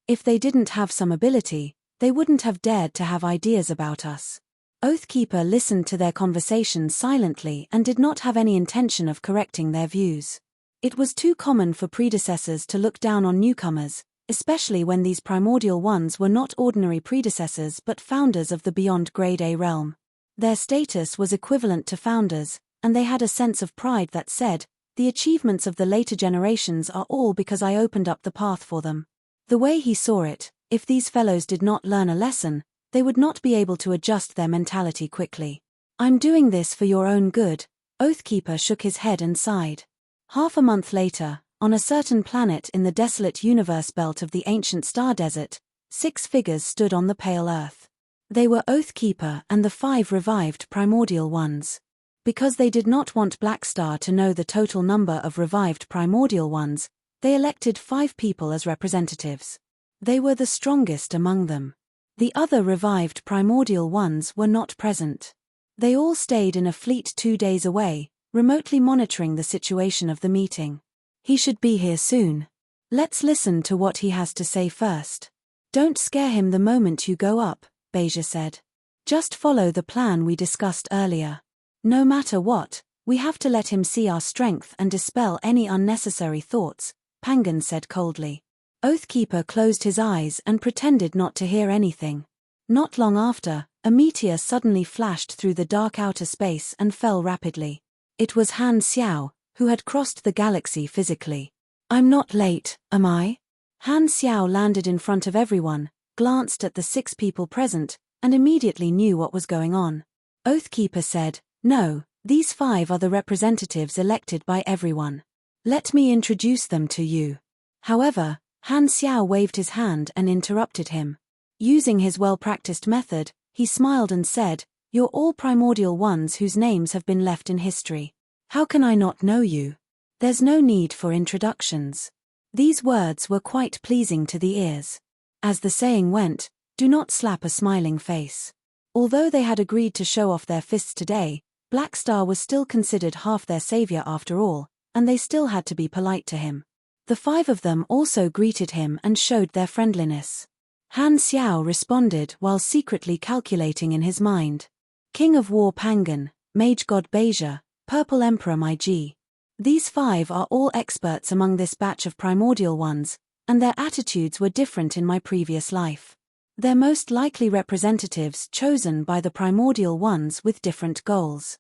If they didn't have some ability, they wouldn't have dared to have ideas about us. Oathkeeper listened to their conversation silently and did not have any intention of correcting their views. It was too common for predecessors to look down on newcomers, especially when these primordial ones were not ordinary predecessors but founders of the Beyond Grade A realm. Their status was equivalent to founders, and they had a sense of pride that said, the achievements of the later generations are all because I opened up the path for them. The way he saw it, if these fellows did not learn a lesson, they would not be able to adjust their mentality quickly. I'm doing this for your own good. Oathkeeper shook his head and sighed. Half a month later, on a certain planet in the desolate universe belt of the ancient star desert, 6 figures stood on the pale earth. They were Oathkeeper and the 5 revived primordial ones. Because they did not want Blackstar to know the total number of revived primordial ones, they elected 5 people as representatives. They were the strongest among them. The other revived primordial ones were not present. They all stayed in a fleet 2 days away, remotely monitoring the situation of the meeting. He should be here soon. Let's listen to what he has to say first. Don't scare him the moment you go up, Beja said. Just follow the plan we discussed earlier. No matter what, we have to let him see our strength and dispel any unnecessary thoughts, Pangan said coldly. Oathkeeper closed his eyes and pretended not to hear anything. Not long after, a meteor suddenly flashed through the dark outer space and fell rapidly. It was Han Xiao, who had crossed the galaxy physically. I'm not late, am I? Han Xiao landed in front of everyone, glanced at the 6 people present, and immediately knew what was going on. Oathkeeper said, No, these 5 are the representatives elected by everyone. Let me introduce them to you. However, Han Xiao waved his hand and interrupted him. Using his well-practiced method, he smiled and said, "You're all primordial ones whose names have been left in history. How can I not know you? There's no need for introductions." These words were quite pleasing to the ears. As the saying went, do not slap a smiling face. Although they had agreed to show off their fists today, Black Star was still considered half their savior after all, and they still had to be polite to him. The 5 of them also greeted him and showed their friendliness. Han Xiao responded while secretly calculating in his mind. King of War Pangan, Mage God Beja, Purple Emperor My G. These 5 are all experts among this batch of primordial ones, and their attitudes were different in my previous life. They're most likely representatives chosen by the primordial ones with different goals.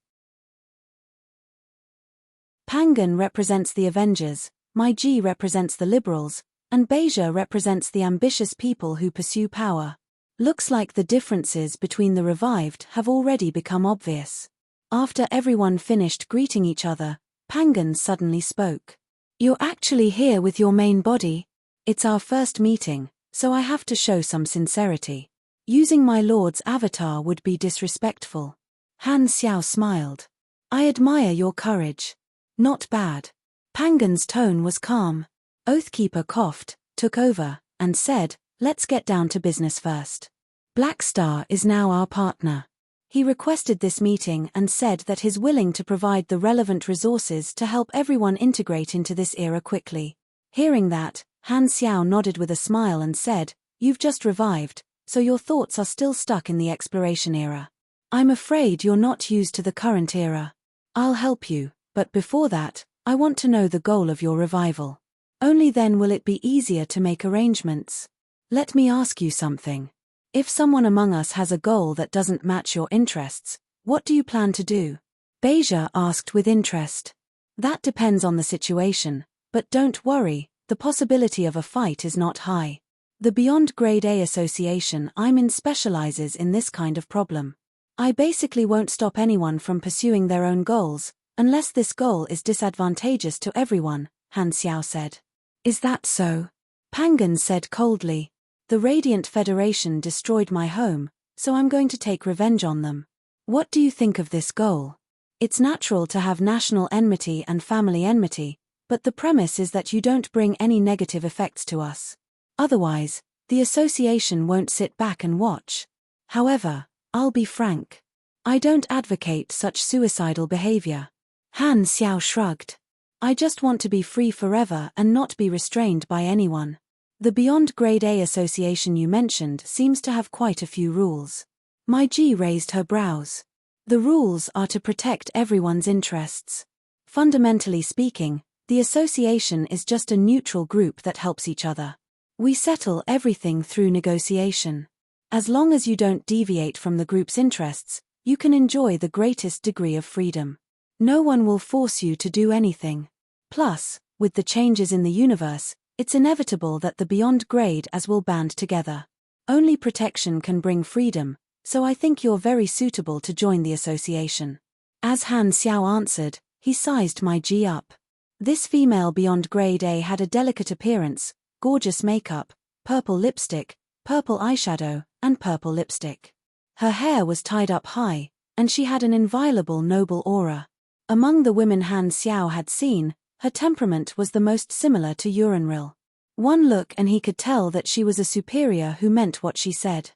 Pangan represents the Avengers, My G represents the Liberals, and Beja represents the ambitious people who pursue power. Looks like the differences between the revived have already become obvious. After everyone finished greeting each other, Pangan suddenly spoke. "You're actually here with your main body? It's our first meeting, so I have to show some sincerity. Using my lord's avatar would be disrespectful." Han Xiao smiled. "I admire your courage. Not bad." Pangan's tone was calm. Oathkeeper coughed, took over, and said, "Let's get down to business first. Black Star is now our partner." He requested this meeting and said that he's willing to provide the relevant resources to help everyone integrate into this era quickly. Hearing that, Han Xiao nodded with a smile and said, "You've just revived, so your thoughts are still stuck in the exploration era. I'm afraid you're not used to the current era. I'll help you, but before that, I want to know the goal of your revival. Only then will it be easier to make arrangements. Let me ask you something. If someone among us has a goal that doesn't match your interests, what do you plan to do?" Beja asked with interest. "That depends on the situation, but don't worry, the possibility of a fight is not high. The Beyond Grade A association I'm in specializes in this kind of problem. I basically won't stop anyone from pursuing their own goals, unless this goal is disadvantageous to everyone," Han Xiao said. "Is that so?" Pangan said coldly. "The Radiant Federation destroyed my home, so I'm going to take revenge on them. What do you think of this goal? It's natural to have national enmity and family enmity, but the premise is that you don't bring any negative effects to us. Otherwise, the association won't sit back and watch. However, I'll be frank. I don't advocate such suicidal behavior." Han Xiao shrugged. "I just want to be free forever and not be restrained by anyone. The Beyond Grade A association you mentioned seems to have quite a few rules." My G raised her brows. "The rules are to protect everyone's interests. Fundamentally speaking, the association is just a neutral group that helps each other. We settle everything through negotiation. As long as you don't deviate from the group's interests, you can enjoy the greatest degree of freedom. No one will force you to do anything. Plus, with the changes in the universe, it's inevitable that the Beyond Grade as will band together. Only protection can bring freedom, so I think you're very suitable to join the association." As Han Xiao answered, he sized my G up. This female Beyond Grade A had a delicate appearance, gorgeous makeup, purple lipstick, purple eyeshadow, and purple lipstick. Her hair was tied up high, and she had an inviolable noble aura. Among the women Han Xiao had seen, her temperament was the most similar to Uranril. One look and he could tell that she was a superior who meant what she said.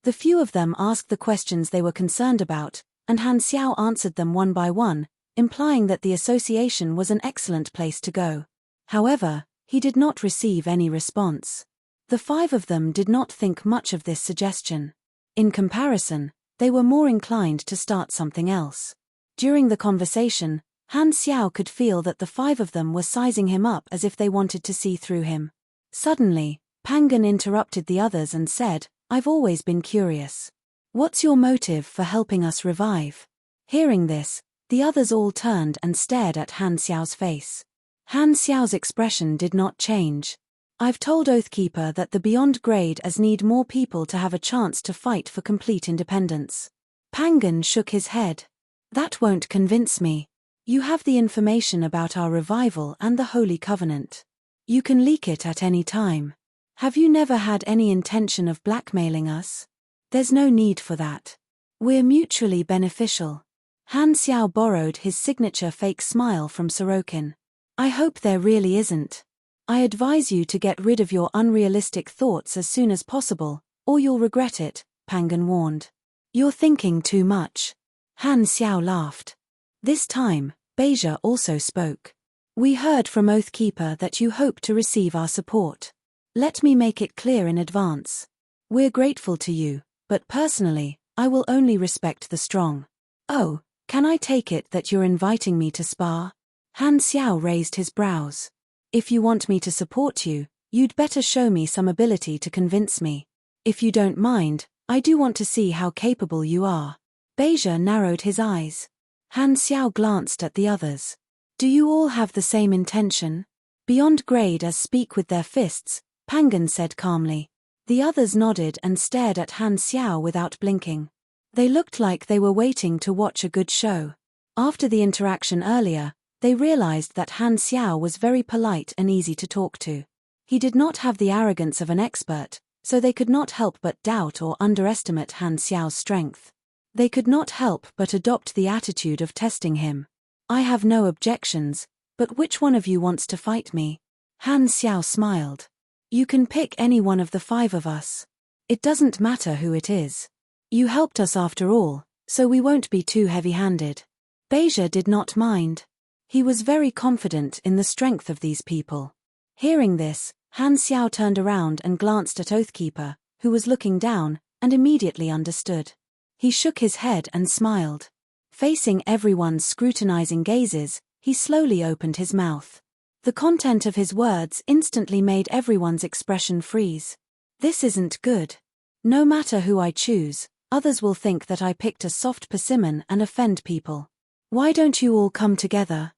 The few of them asked the questions they were concerned about, and Han Xiao answered them one by one, implying that the association was an excellent place to go. However, he did not receive any response. The 5 of them did not think much of this suggestion. In comparison, they were more inclined to start something else. During the conversation, Han Xiao could feel that the 5 of them were sizing him up as if they wanted to see through him. Suddenly, Pangan interrupted the others and said, "I've always been curious. What's your motive for helping us revive?" Hearing this, the others all turned and stared at Han Xiao's face. Han Xiao's expression did not change. "I've told Oathkeeper that the Beyond Grade as need more people to have a chance to fight for complete independence." Pangan shook his head. "That won't convince me. You have the information about our revival and the Holy Covenant. You can leak it at any time. Have you never had any intention of blackmailing us? There's no need for that. We're mutually beneficial. Han Xiao borrowed his signature fake smile from Sorokin. I hope there really isn't. I advise you to get rid of your unrealistic thoughts as soon as possible, or you'll regret it, Pangan warned. You're thinking too much. Han Xiao laughed. This time, Beija also spoke. We heard from Oathkeeper that you hope to receive our support. Let me make it clear in advance. We're grateful to you, but personally, I will only respect the strong. Oh, can I take it that you're inviting me to spar? Han Xiao raised his brows. If you want me to support you, you'd better show me some ability to convince me. If you don't mind, I do want to see how capable you are. Beija narrowed his eyes. Han Xiao glanced at the others. Do you all have the same intention? Beyond grade as speak with their fists, Pangan said calmly. The others nodded and stared at Han Xiao without blinking. They looked like they were waiting to watch a good show. After the interaction earlier, they realized that Han Xiao was very polite and easy to talk to. He did not have the arrogance of an expert, so they could not help but doubt or underestimate Han Xiao's strength. They could not help but adopt the attitude of testing him. I have no objections, but which one of you wants to fight me? Han Xiao smiled. You can pick any one of the 5 of us. It doesn't matter who it is. You helped us after all, so we won't be too heavy-handed. Beija did not mind. He was very confident in the strength of these people. Hearing this, Han Xiao turned around and glanced at Oathkeeper, who was looking down, and immediately understood. He shook his head and smiled. Facing everyone's scrutinizing gazes, he slowly opened his mouth. The content of his words instantly made everyone's expression freeze. This isn't good. No matter who I choose, others will think that I picked a soft persimmon and offend people. Why don't you all come together?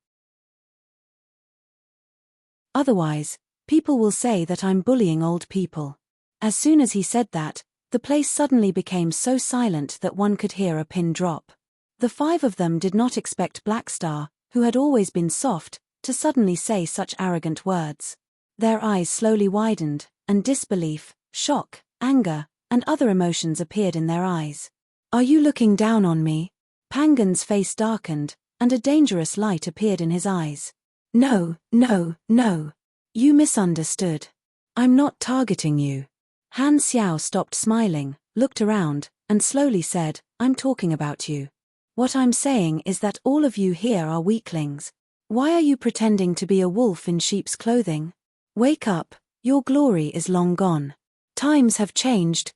Otherwise, people will say that I'm bullying old people. As soon as he said that, the place suddenly became so silent that one could hear a pin drop. The 5 of them did not expect Blackstar, who had always been soft, to suddenly say such arrogant words. Their eyes slowly widened, and disbelief, shock, anger, and other emotions appeared in their eyes. Are you looking down on me? Pangan's face darkened, and a dangerous light appeared in his eyes. No, no, no. You misunderstood. I'm not targeting you. Han Xiao stopped smiling, looked around, and slowly said, I'm talking about you. What I'm saying is that all of you here are weaklings. Why are you pretending to be a wolf in sheep's clothing? Wake up, your glory is long gone. Times have changed,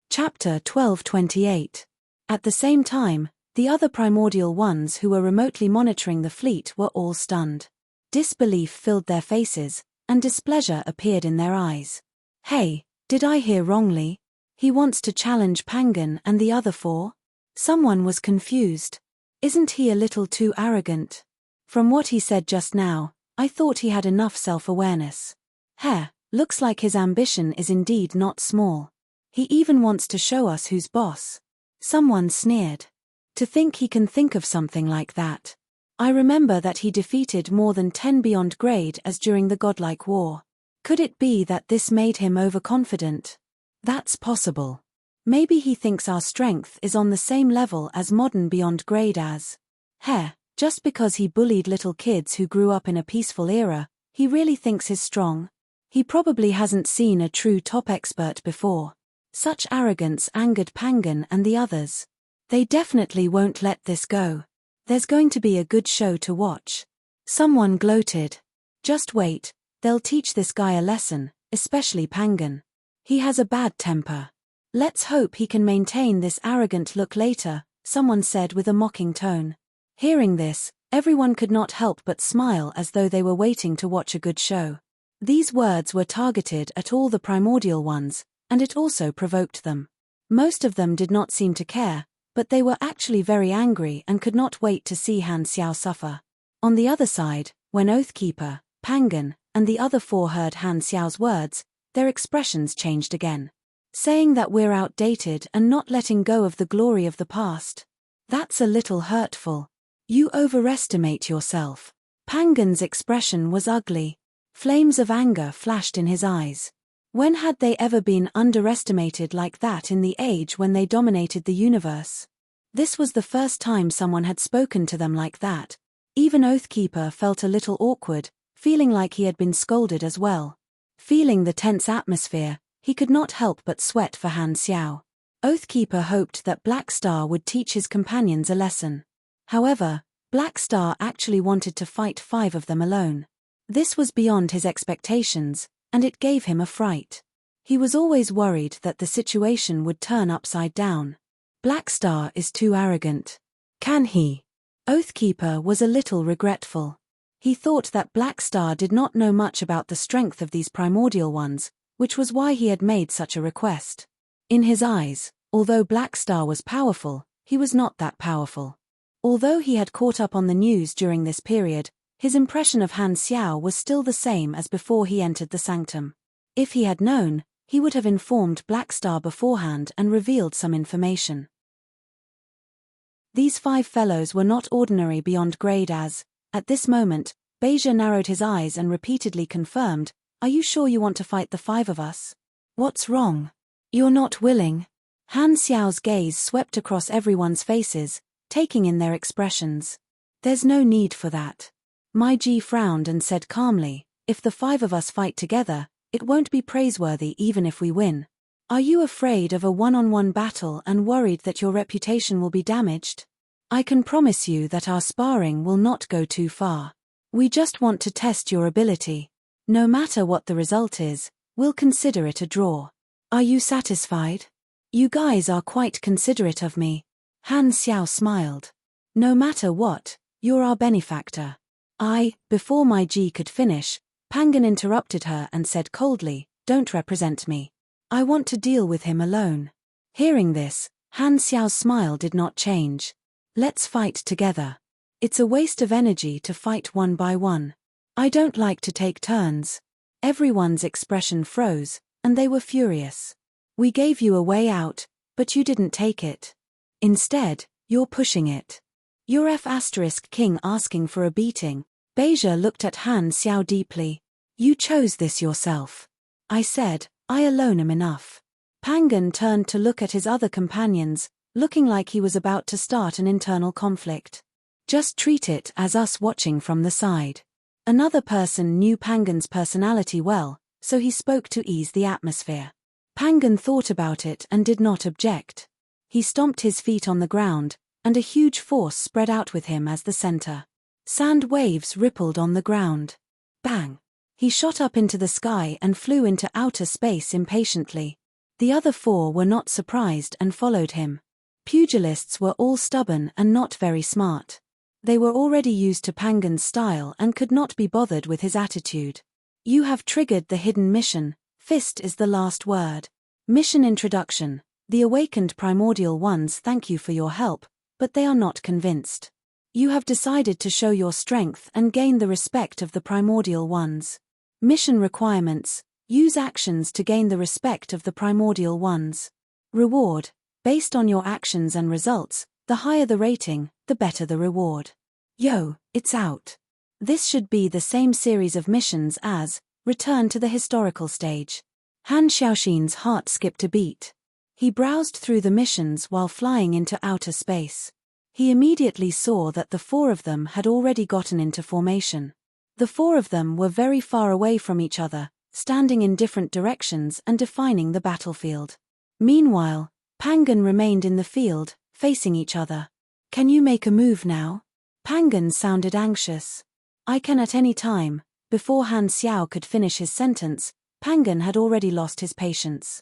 Chapter 1228. At the same time, the other primordial ones who were remotely monitoring the fleet were all stunned. Disbelief filled their faces, and displeasure appeared in their eyes. Hey, did I hear wrongly? He wants to challenge Pangan and the other 4? Someone was confused. Isn't he a little too arrogant? From what he said just now, I thought he had enough self-awareness. Looks like his ambition is indeed not small. He even wants to show us who's boss. Someone sneered. To think he can think of something like that. I remember that he defeated more than 10 beyond grade as during the godlike war. Could it be that this made him overconfident? That's possible. Maybe he thinks our strength is on the same level as modern beyond grade as. Just because he bullied little kids who grew up in a peaceful era, he really thinks he's strong? He probably hasn't seen a true top expert before. Such arrogance angered Pangan and the others. They definitely won't let this go. There's going to be a good show to watch. Someone gloated. Just wait, they'll teach this guy a lesson, especially Pangan. He has a bad temper. Let's hope he can maintain this arrogant look later, someone said with a mocking tone. Hearing this, everyone could not help but smile as though they were waiting to watch a good show. These words were targeted at all the primordial ones, and it also provoked them. Most of them did not seem to care, but they were actually very angry and could not wait to see Han Xiao suffer. On the other side, when Oathkeeper, Pangan, and the other 4 heard Han Xiao's words, their expressions changed again. Saying that we're outdated and not letting go of the glory of the past. That's a little hurtful. You overestimate yourself. Pangan's expression was ugly. Flames of anger flashed in his eyes. When had they ever been underestimated like that in the age when they dominated the universe? This was the first time someone had spoken to them like that. Even Oathkeeper felt a little awkward, feeling like he had been scolded as well. Feeling the tense atmosphere, he could not help but sweat for Han Xiao. Oathkeeper hoped that Black Star would teach his companions a lesson. However, Black Star actually wanted to fight 5 of them alone. This was beyond his expectations, and it gave him a fright. He was always worried that the situation would turn upside down. Black Star is too arrogant. Can he? Oathkeeper was a little regretful. He thought that Black Star did not know much about the strength of these primordial ones, which was why he had made such a request. In his eyes, although Black Star was powerful, he was not that powerful. Although he had caught up on the news during this period, his impression of Han Xiao was still the same as before he entered the sanctum. If he had known, he would have informed Black Star beforehand and revealed some information. These 5 fellows were not ordinary beyond grade as, at this moment, Beja narrowed his eyes and repeatedly confirmed, "Are you sure you want to fight the 5 of us? What's wrong? You're not willing?" Han Xiao's gaze swept across everyone's faces, taking in their expressions. "There's no need for that." Mai Ji frowned and said calmly, "If the 5 of us fight together, it won't be praiseworthy even if we win. Are you afraid of a one-on-one battle and worried that your reputation will be damaged? I can promise you that our sparring will not go too far. We just want to test your ability. No matter what the result is, we'll consider it a draw. Are you satisfied? You guys are quite considerate of me." Han Xiao smiled. "No matter what, you're our benefactor." Before Mai Ji could finish, Pangan interrupted her and said coldly, "Don't represent me. I want to deal with him alone." Hearing this, Han Xiao's smile did not change. "Let's fight together. It's a waste of energy to fight one by one. I don't like to take turns." Everyone's expression froze, and they were furious. "We gave you a way out, but you didn't take it. Instead, you're pushing it. You're F*King asking for a beating." Beja looked at Han Xiao deeply. "You chose this yourself. I said, I alone am enough." Pangan turned to look at his other companions, looking like he was about to start an internal conflict. "Just treat it as us watching from the side." Another person knew Pangan's personality well, so he spoke to ease the atmosphere. Pangan thought about it and did not object. He stomped his feet on the ground, and a huge force spread out with him as the center. Sand waves rippled on the ground. Bang! He shot up into the sky and flew into outer space impatiently. The other 4 were not surprised and followed him. Pugilists were all stubborn and not very smart. They were already used to Pangan's style and could not be bothered with his attitude. "You have triggered the hidden mission. Fist is the last word. Mission introduction. The awakened primordial ones thank you for your help, but they are not convinced. You have decided to show your strength and gain the respect of the primordial ones. Mission requirements. Use actions to gain the respect of the primordial ones. Reward. Based on your actions and results, the higher the rating, the better the reward." Yo, it's out. This should be the same series of missions as Return to the Historical Stage. Han Xiaoxin's heart skipped a beat. He browsed through the missions while flying into outer space. He immediately saw that the 4 of them had already gotten into formation. The 4 of them were very far away from each other, standing in different directions and defining the battlefield. Meanwhile, Pangan remained in the field, facing each other. "Can you make a move now?" Pangan sounded anxious. "I can at any time." Before Han Xiao could finish his sentence, Pangan had already lost his patience.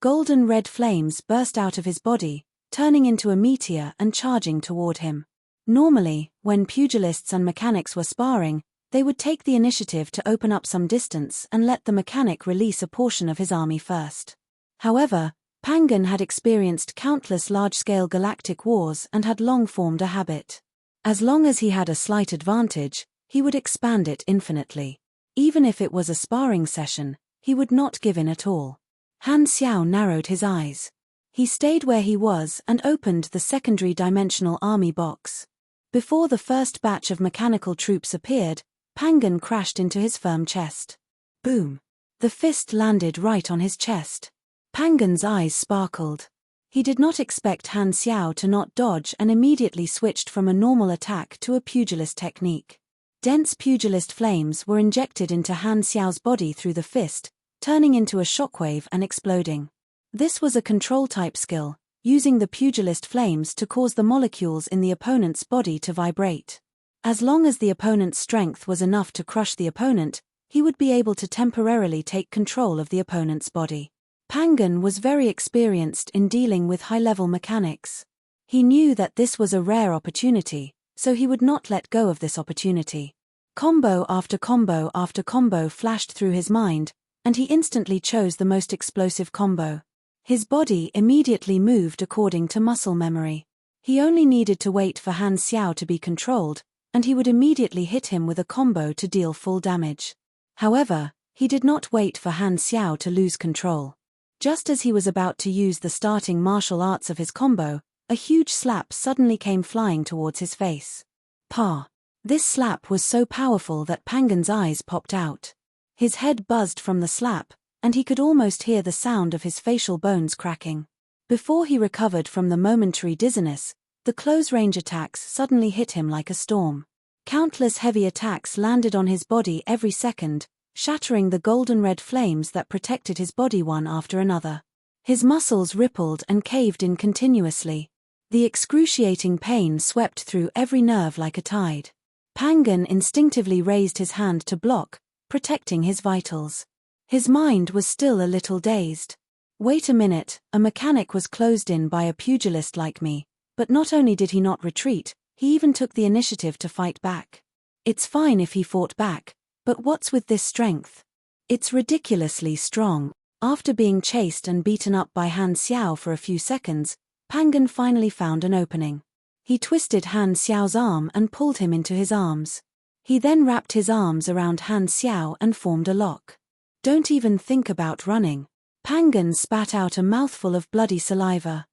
Golden red flames burst out of his body, turning into a meteor and charging toward him. Normally, when pugilists and mechanics were sparring, they would take the initiative to open up some distance and let the mechanic release a portion of his army first. However, Pangan had experienced countless large-scale galactic wars and had long formed a habit. As long as he had a slight advantage, he would expand it infinitely. Even if it was a sparring session, he would not give in at all. Han Xiao narrowed his eyes. He stayed where he was and opened the secondary dimensional army box. Before the first batch of mechanical troops appeared, Pangan crashed into his firm chest. Boom! The fist landed right on his chest. Pangan's eyes sparkled. He did not expect Han Xiao to not dodge and immediately switched from a normal attack to a pugilist technique. Dense pugilist flames were injected into Han Xiao's body through the fist, turning into a shockwave and exploding. This was a control-type skill, using the pugilist flames to cause the molecules in the opponent's body to vibrate. As long as the opponent's strength was enough to crush the opponent, he would be able to temporarily take control of the opponent's body. Pangan was very experienced in dealing with high-level mechanics. He knew that this was a rare opportunity, so he would not let go of this opportunity. Combo after combo after combo flashed through his mind, and he instantly chose the most explosive combo. His body immediately moved according to muscle memory. He only needed to wait for Han Xiao to be controlled, and he would immediately hit him with a combo to deal full damage. However, he did not wait for Han Xiao to lose control. Just as he was about to use the starting martial arts of his combo, a huge slap suddenly came flying towards his face. Pa! This slap was so powerful that Pangan's eyes popped out. His head buzzed from the slap, and he could almost hear the sound of his facial bones cracking. Before he recovered from the momentary dizziness, the close-range attacks suddenly hit him like a storm. Countless heavy attacks landed on his body every second, shattering the golden-red flames that protected his body one after another. His muscles rippled and caved in continuously. The excruciating pain swept through every nerve like a tide. Pangan instinctively raised his hand to block, protecting his vitals. His mind was still a little dazed. Wait a minute, a mechanic was closed in by a pugilist like me, but not only did he not retreat, he even took the initiative to fight back. It's fine if he fought back, but what's with this strength? It's ridiculously strong. After being chased and beaten up by Han Xiao for a few seconds, Pangan finally found an opening. He twisted Han Xiao's arm and pulled him into his arms. He then wrapped his arms around Han Xiao and formed a lock. Don't even think about running. Pangan spat out a mouthful of bloody saliva.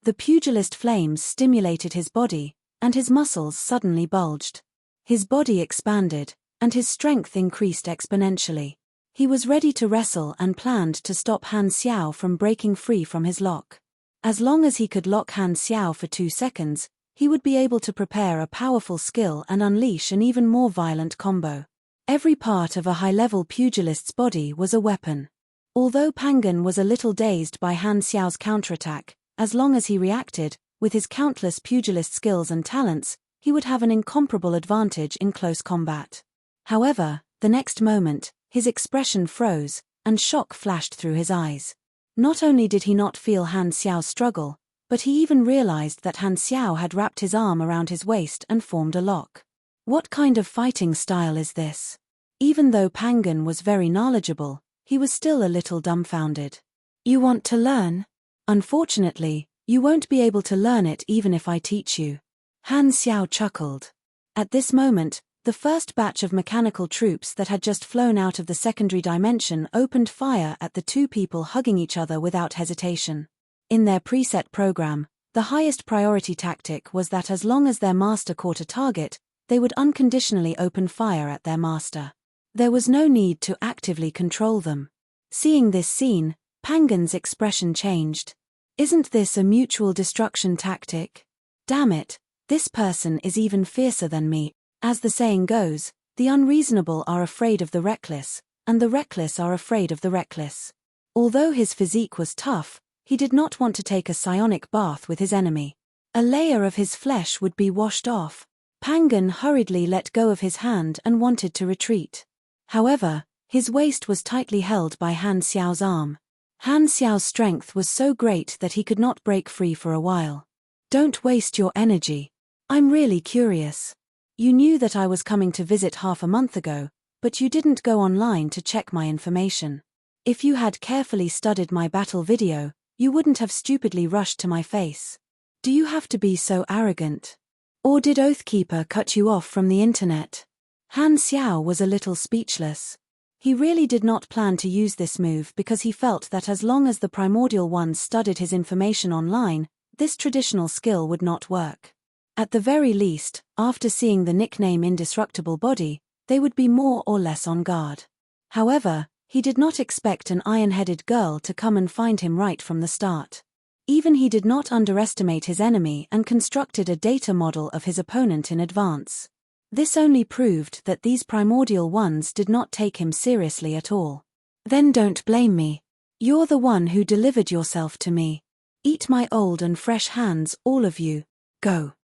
The pugilist flames stimulated his body, and his muscles suddenly bulged. His body expanded, and his strength increased exponentially. He was ready to wrestle and planned to stop Han Xiao from breaking free from his lock. As long as he could lock Han Xiao for 2 seconds, he would be able to prepare a powerful skill and unleash an even more violent combo. Every part of a high-level pugilist's body was a weapon. Although Pangan was a little dazed by Han Xiao's counterattack, as long as he reacted, with his countless pugilist skills and talents, he would have an incomparable advantage in close combat. However, the next moment, his expression froze, and shock flashed through his eyes. Not only did he not feel Han Xiao struggle, but he even realized that Han Xiao had wrapped his arm around his waist and formed a lock. What kind of fighting style is this? Even though Pangan was very knowledgeable, he was still a little dumbfounded. You want to learn? Unfortunately, you won't be able to learn it even if I teach you. Han Xiao chuckled. At this moment, the first batch of mechanical troops that had just flown out of the secondary dimension opened fire at the 2 people hugging each other without hesitation. In their preset program, the highest priority tactic was that as long as their master caught a target, they would unconditionally open fire at their master. There was no need to actively control them. Seeing this scene, Pangan's expression changed. Isn't this a mutual destruction tactic? Damn it, this person is even fiercer than me. As the saying goes, the unreasonable are afraid of the reckless, and the reckless are afraid of the reckless. Although his physique was tough, he did not want to take a psionic bath with his enemy. A layer of his flesh would be washed off. Pangan hurriedly let go of his hand and wanted to retreat. However, his waist was tightly held by Han Xiao's arm. Han Xiao's strength was so great that he could not break free for a while. Don't waste your energy. I'm really curious. You knew that I was coming to visit half a month ago, but you didn't go online to check my information. If you had carefully studied my battle video, you wouldn't have stupidly rushed to my face. Do you have to be so arrogant? Or did Oathkeeper cut you off from the internet? Han Xiao was a little speechless. He really did not plan to use this move because he felt that as long as the primordial ones studied his information online, this traditional skill would not work. At the very least, after seeing the nickname Indestructible Body, they would be more or less on guard. However, he did not expect an iron-headed girl to come and find him right from the start. Even he did not underestimate his enemy and constructed a data model of his opponent in advance. This only proved that these primordial ones did not take him seriously at all. Then don't blame me. You're the one who delivered yourself to me. Eat my old and fresh hands, all of you. Go.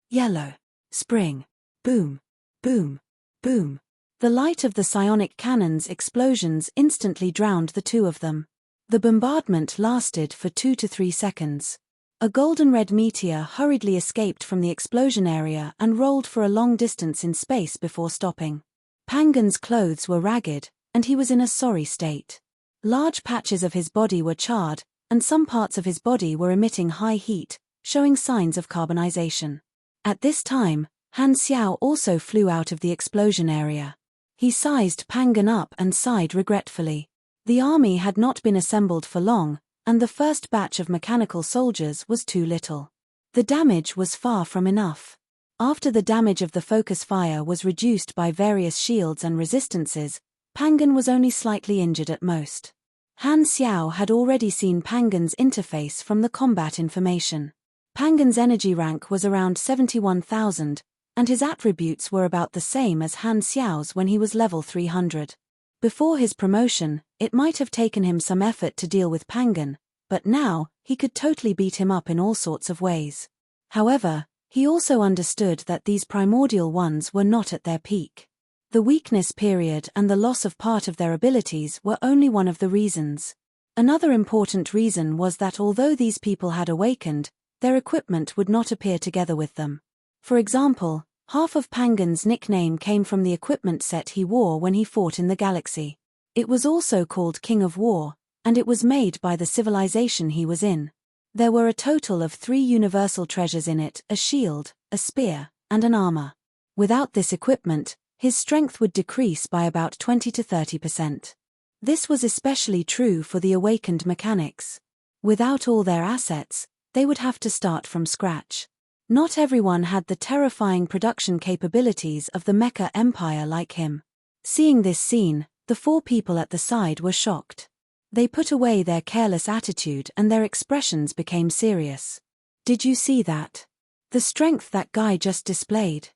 Yellow. Spring. Boom. Boom. Boom. The light of the psionic cannon's explosions instantly drowned the two of them. The bombardment lasted for 2 to 3 seconds. A golden-red meteor hurriedly escaped from the explosion area and rolled for a long distance in space before stopping. Pangan's clothes were ragged, and he was in a sorry state. Large patches of his body were charred, and some parts of his body were emitting high heat, showing signs of carbonization. At this time, Han Xiao also flew out of the explosion area. He sized Pangan up and sighed regretfully. The army had not been assembled for long, and the first batch of mechanical soldiers was too little. The damage was far from enough. After the damage of the focus fire was reduced by various shields and resistances, Pangan was only slightly injured at most. Han Xiao had already seen Pangan's interface from the combat information. Pangan's energy rank was around 71,000, and his attributes were about the same as Han Xiao's when he was level 300. Before his promotion, it might have taken him some effort to deal with Pangan, but now, he could totally beat him up in all sorts of ways. However, he also understood that these primordial ones were not at their peak. The weakness period and the loss of part of their abilities were only one of the reasons. Another important reason was that although these people had awakened, their equipment would not appear together with them. For example, half of Pangan's nickname came from the equipment set he wore when he fought in the galaxy. It was also called King of War, and it was made by the civilization he was in. There were a total of 3 universal treasures in it: a shield, a spear, and an armor. Without this equipment, his strength would decrease by about 20 to 30%. This was especially true for the awakened mechanics. Without all their assets, they would have to start from scratch. Not everyone had the terrifying production capabilities of the Mecha Empire like him. Seeing this scene, the 4 people at the side were shocked. They put away their careless attitude and their expressions became serious. Did you see that? The strength that guy just displayed.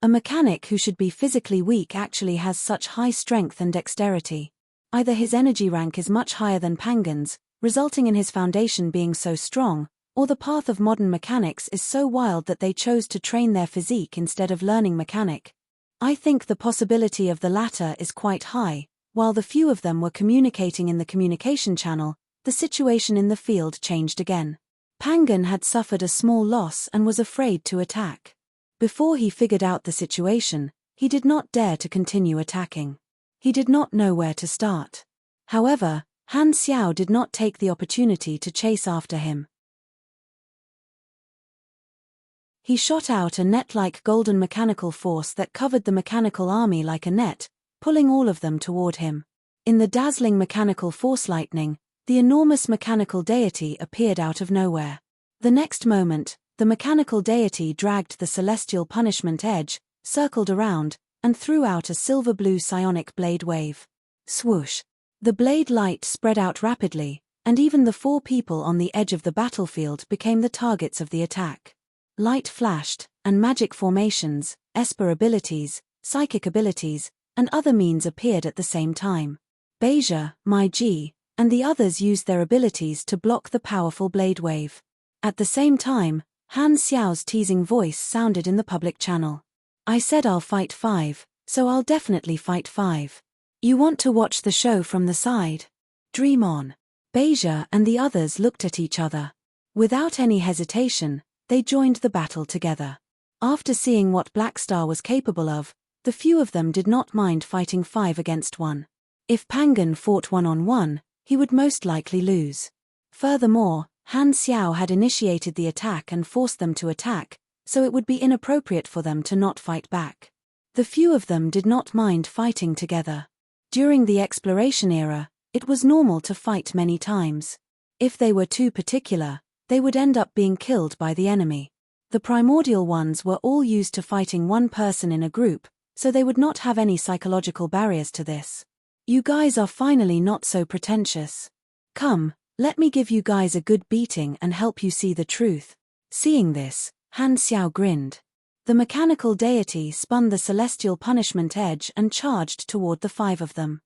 A mechanic who should be physically weak actually has such high strength and dexterity. Either his energy rank is much higher than Pangan's, resulting in his foundation being so strong, or the path of modern mechanics is so wild that they chose to train their physique instead of learning mechanic. I think the possibility of the latter is quite high. While the few of them were communicating in the communication channel, the situation in the field changed again. Pangan had suffered a small loss and was afraid to attack. Before he figured out the situation, he did not dare to continue attacking. He did not know where to start. However, Han Xiao did not take the opportunity to chase after him. He shot out a net-like golden mechanical force that covered the mechanical army like a net, pulling all of them toward him. In the dazzling mechanical force lightning, the enormous mechanical deity appeared out of nowhere. The next moment, the mechanical deity dragged the celestial punishment edge, circled around, and threw out a silver-blue psionic blade wave. Swoosh! The blade light spread out rapidly, and even the 4 people on the edge of the battlefield became the targets of the attack. Light flashed, and magic formations, Esper abilities, psychic abilities, and other means appeared at the same time. Beja, Mai Ji, and the others used their abilities to block the powerful blade wave. At the same time, Han Xiao's teasing voice sounded in the public channel. I said I'll fight 5, so I'll definitely fight 5. You want to watch the show from the side? Dream on. Beja and the others looked at each other. Without any hesitation, they joined the battle together. After seeing what Black Star was capable of, the few of them did not mind fighting 5 against 1. If Pangan fought 1-on-1, he would most likely lose. Furthermore, Han Xiao had initiated the attack and forced them to attack, so it would be inappropriate for them to not fight back. The few of them did not mind fighting together. During the exploration era, it was normal to fight many times. If they were too particular, they would end up being killed by the enemy. The primordial ones were all used to fighting one person in a group, so they would not have any psychological barriers to this. You guys are finally not so pretentious. Come, let me give you guys a good beating and help you see the truth. Seeing this, Han Xiao grinned. The mechanical deity spun the celestial punishment edge and charged toward the 5 of them.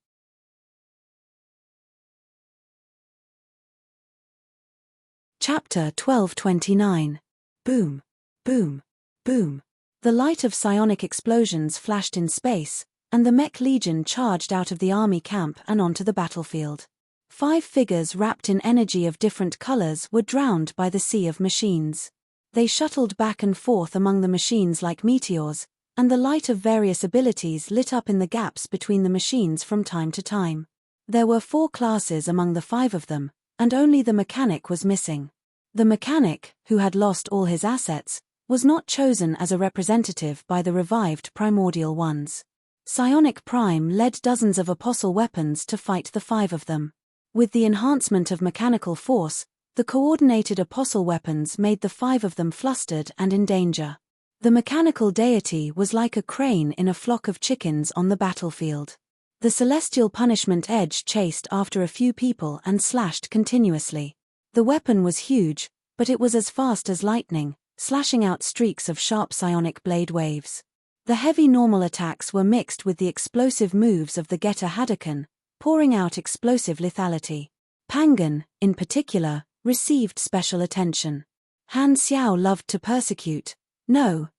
Chapter 1229. Boom. Boom. Boom. The light of psionic explosions flashed in space, and the mech legion charged out of the army camp and onto the battlefield. 5 figures wrapped in energy of different colors were drowned by the sea of machines. They shuttled back and forth among the machines like meteors, and the light of various abilities lit up in the gaps between the machines from time to time. There were 4 classes among the 5 of them, and only the mechanic was missing. The mechanic, who had lost all his assets, was not chosen as a representative by the revived primordial ones. Psionic Prime led dozens of apostle weapons to fight the 5 of them. With the enhancement of mechanical force, the coordinated apostle weapons made the 5 of them flustered and in danger. The mechanical deity was like a crane in a flock of chickens on the battlefield. The celestial punishment edge chased after a few people and slashed continuously. The weapon was huge, but it was as fast as lightning, slashing out streaks of sharp psionic blade waves. The heavy normal attacks were mixed with the explosive moves of the Getter Hadouken, pouring out explosive lethality. Pangan, in particular, received special attention. Han Xiao loved to persecute,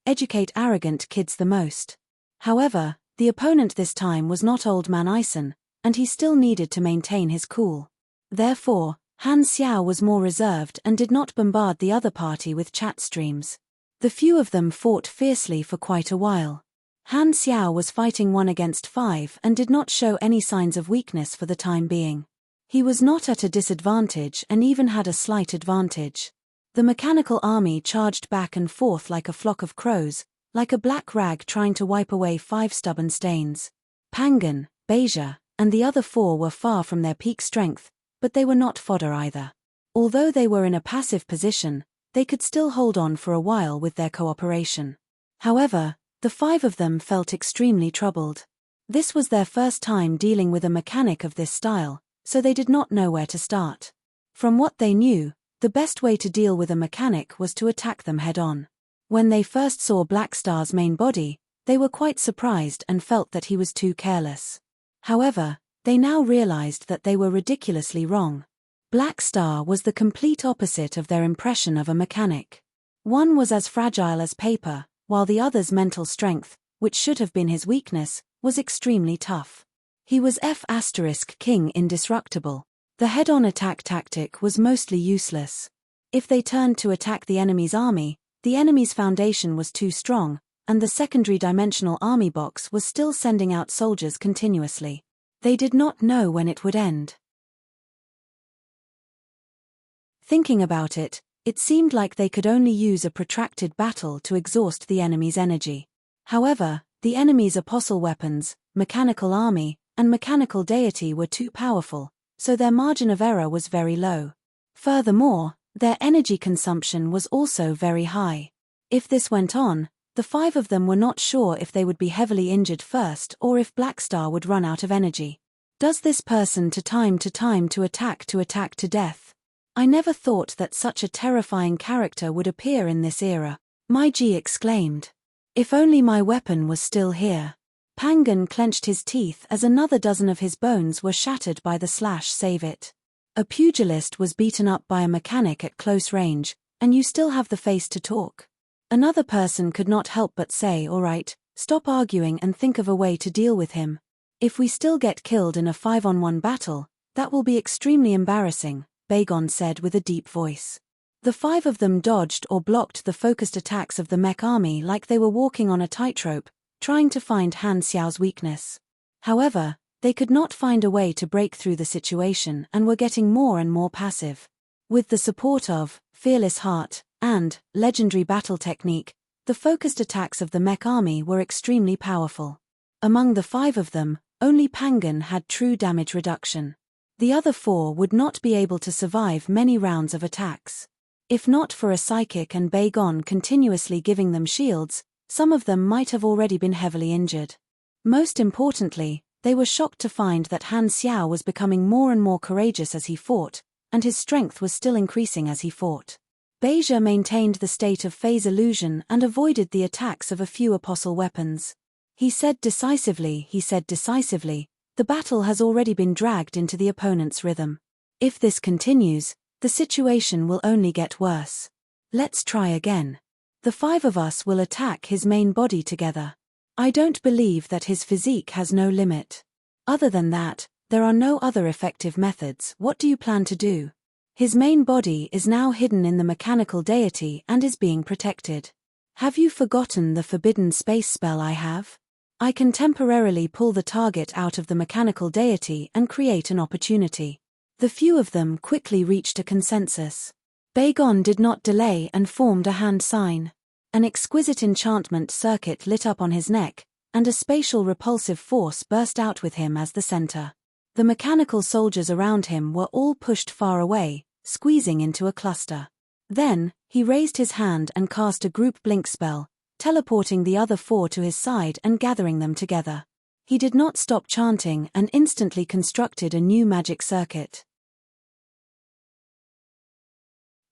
educate arrogant kids the most. However, the opponent this time was not Old Man Ison, and he still needed to maintain his cool. Therefore, Han Xiao was more reserved and did not bombard the other party with chat streams. The few of them fought fiercely for quite a while. Han Xiao was fighting 1 against 5 and did not show any signs of weakness for the time being. He was not at a disadvantage and even had a slight advantage. The mechanical army charged back and forth like a flock of crows, like a black rag trying to wipe away 5 stubborn stains. Pangan, Beja, and the other 4 were far from their peak strength, but they were not fodder either. Although they were in a passive position, they could still hold on for a while with their cooperation. However, the 5 of them felt extremely troubled. This was their first time dealing with a mechanic of this style, so they did not know where to start. From what they knew, the best way to deal with a mechanic was to attack them head-on. When they first saw Black Star's main body, they were quite surprised and felt that he was too careless. However, they now realized that they were ridiculously wrong. Black Star was the complete opposite of their impression of a mechanic. One was as fragile as paper, while the other's mental strength, which should have been his weakness, was extremely tough. He was F*King indestructible. The head-on attack tactic was mostly useless. If they turned to attack the enemy's army, the enemy's foundation was too strong, and the secondary dimensional army box was still sending out soldiers continuously. They did not know when it would end. Thinking about it, it seemed like they could only use a protracted battle to exhaust the enemy's energy. However, the enemy's apostle weapons, mechanical army, and mechanical deity were too powerful, so their margin of error was very low. Furthermore, their energy consumption was also very high. If this went on, the 5 of them were not sure if they would be heavily injured first or if Black Star would run out of energy. Does this person to time to attack to death? I never thought that such a terrifying character would appear in this era, Meiji exclaimed. If only my weapon was still here. Pangan clenched his teeth as another dozen of his bones were shattered by the save it. A pugilist was beaten up by a mechanic at close range, and you still have the face to talk. Another person could not help but say, all right, stop arguing and think of a way to deal with him. If we still get killed in a 5-on-1 battle, that will be extremely embarrassing, Bagon said with a deep voice. The 5 of them dodged or blocked the focused attacks of the mech army like they were walking on a tightrope, trying to find Han Xiao's weakness. However, they could not find a way to break through the situation and were getting more and more passive. With the support of Fearless Heart and legendary battle technique, The focused attacks of the mech army were extremely powerful. Among the 5 of them, only Pangan had true damage reduction. The other 4 would not be able to survive many rounds of attacks. If not for a psychic and Bagon continuously giving them shields, some of them might have already been heavily injured. Most importantly, they were shocked to find that Han Xiao was becoming more and more courageous as he fought, and his strength was still increasing as he fought. Beja maintained the state of phase illusion and avoided the attacks of a few apostle weapons. He said decisively, the battle has already been dragged into the opponent's rhythm. If this continues, the situation will only get worse. Let's try again. The 5 of us will attack his main body together. I don't believe that his physique has no limit. Other than that, there are no other effective methods. What do you plan to do? His main body is now hidden in the mechanical deity and is being protected. Have you forgotten the forbidden space spell I have? I can temporarily pull the target out of the mechanical deity and create an opportunity. The few of them quickly reached a consensus. Bagon did not delay and formed a hand sign. An exquisite enchantment circuit lit up on his neck, and a spatial repulsive force burst out with him as the center. The mechanical soldiers around him were all pushed far away, squeezing into a cluster. Then, he raised his hand and cast a group blink spell, teleporting the other 4 to his side and gathering them together. He did not stop chanting and instantly constructed a new magic circuit.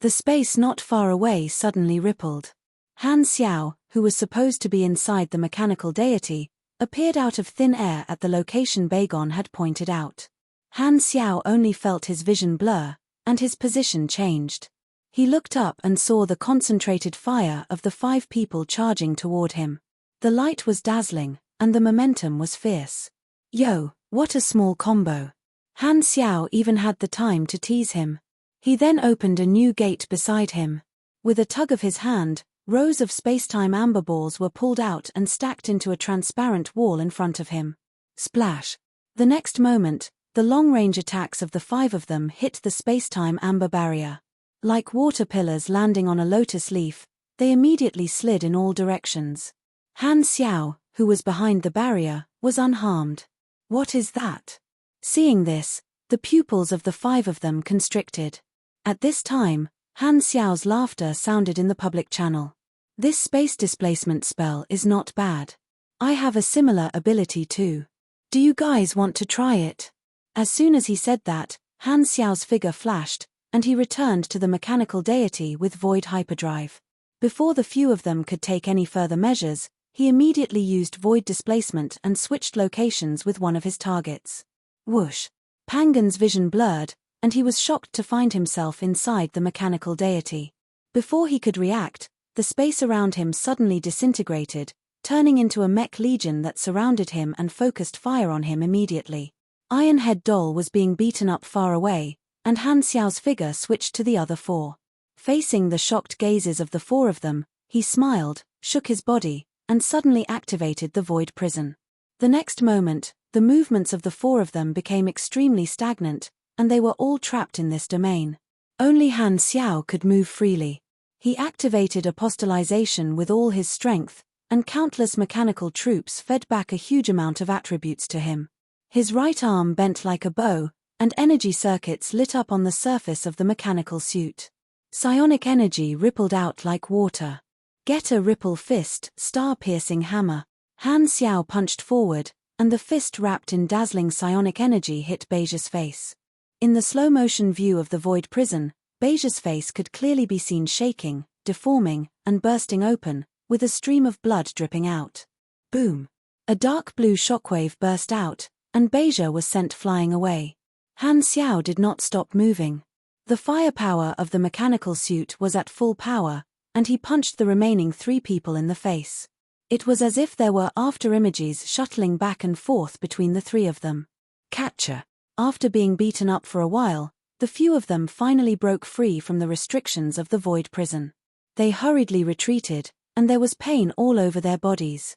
The space not far away suddenly rippled. Han Xiao, who was supposed to be inside the mechanical deity, appeared out of thin air at the location Bagon had pointed out. Han Xiao only felt his vision blur, and his position changed. He looked up and saw the concentrated fire of the 5 people charging toward him. The light was dazzling, and the momentum was fierce. Yo, what a small combo. Han Xiao even had the time to tease him. He then opened a new gate beside him. With a tug of his hand, rows of spacetime amber balls were pulled out and stacked into a transparent wall in front of him. Splash! The next moment, the long-range attacks of the 5 of them hit the spacetime amber barrier. Like water pillars landing on a lotus leaf, they immediately slid in all directions. Han Xiao, who was behind the barrier, was unharmed. What is that? Seeing this, the pupils of the 5 of them constricted. At this time, Han Xiao's laughter sounded in the public channel. This space displacement spell is not bad. I have a similar ability too. Do you guys want to try it? As soon as he said that, Han Xiao's figure flashed, and he returned to the mechanical deity with void hyperdrive. Before the few of them could take any further measures, he immediately used void displacement and switched locations with one of his targets. Whoosh! Pangan's vision blurred, and he was shocked to find himself inside the mechanical deity. Before he could react, the space around him suddenly disintegrated, turning into a mech legion that surrounded him and focused fire on him immediately. Ironhead Doll was being beaten up far away, and Han Xiao's figure switched to the other 4. Facing the shocked gazes of the 4 of them, he smiled, shook his body, and suddenly activated the void prison. The next moment, the movements of the 4 of them became extremely stagnant, and they were all trapped in this domain. Only Han Xiao could move freely. He activated apostolization with all his strength, and countless mechanical troops fed back a huge amount of attributes to him. His right arm bent like a bow, and energy circuits lit up on the surface of the mechanical suit. Psionic energy rippled out like water. Get a ripple fist, star-piercing hammer. Han Xiao punched forward, and the fist wrapped in dazzling psionic energy hit Beja's face. In the slow-motion view of the void prison, Beja's face could clearly be seen shaking, deforming, and bursting open, with a stream of blood dripping out. Boom! A dark blue shockwave burst out, and Beja was sent flying away. Han Xiao did not stop moving. The firepower of the mechanical suit was at full power, and he punched the remaining 3 people in the face. It was as if there were after-images shuttling back and forth between the 3 of them. Catcher! After being beaten up for a while, the few of them finally broke free from the restrictions of the void prison. They hurriedly retreated, and there was pain all over their bodies.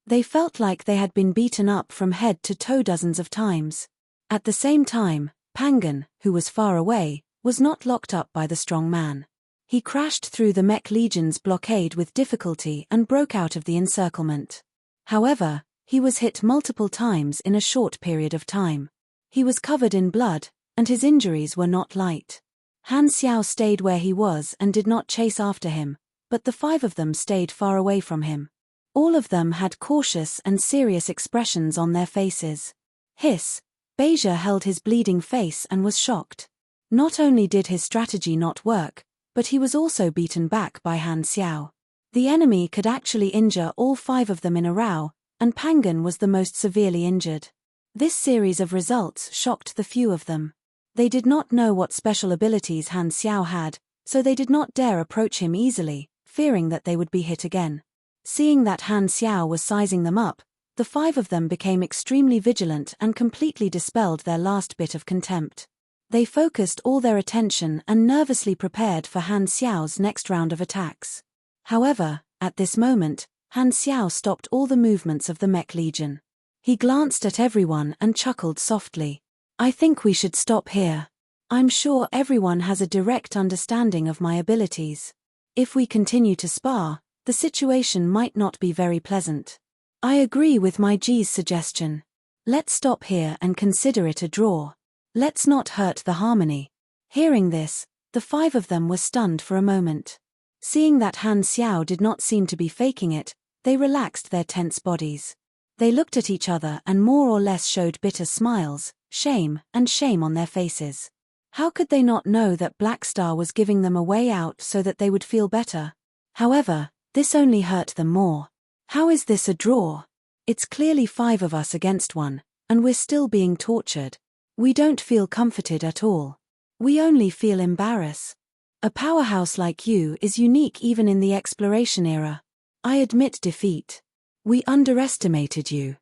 They felt like they had been beaten up from head to toe dozens of times. At the same time, Pangan, who was far away, was not locked up by the strong man. He crashed through the Mech Legion's blockade with difficulty and broke out of the encirclement. However, he was hit multiple times in a short period of time. He was covered in blood, and his injuries were not light. Han Xiao stayed where he was and did not chase after him, but the 5 of them stayed far away from him. All of them had cautious and serious expressions on their faces. Hiss! Beja held his bleeding face and was shocked. Not only did his strategy not work, but he was also beaten back by Han Xiao. The enemy could actually injure all 5 of them in a row, and Pangan was the most severely injured. This series of results shocked the few of them. They did not know what special abilities Han Xiao had, so they did not dare approach him easily, fearing that they would be hit again. Seeing that Han Xiao was sizing them up, the 5 of them became extremely vigilant and completely dispelled their last bit of contempt. They focused all their attention and nervously prepared for Han Xiao's next round of attacks. However, at this moment, Han Xiao stopped all the movements of the Mech Legion. He glanced at everyone and chuckled softly. I think we should stop here. I'm sure everyone has a direct understanding of my abilities. If we continue to spar, the situation might not be very pleasant. I agree with my G's suggestion. Let's stop here and consider it a draw. Let's not hurt the harmony. Hearing this, the 5 of them were stunned for a moment. Seeing that Han Xiao did not seem to be faking it, they relaxed their tense bodies. They looked at each other and more or less showed bitter smiles, shame on their faces. How could they not know that Black Star was giving them a way out so that they would feel better? However, this only hurt them more. How is this a draw? It's clearly 5 of us against 1, and we're still being tortured. We don't feel comforted at all. We only feel embarrassed. A powerhouse like you is unique even in the exploration era. I admit defeat. We underestimated you.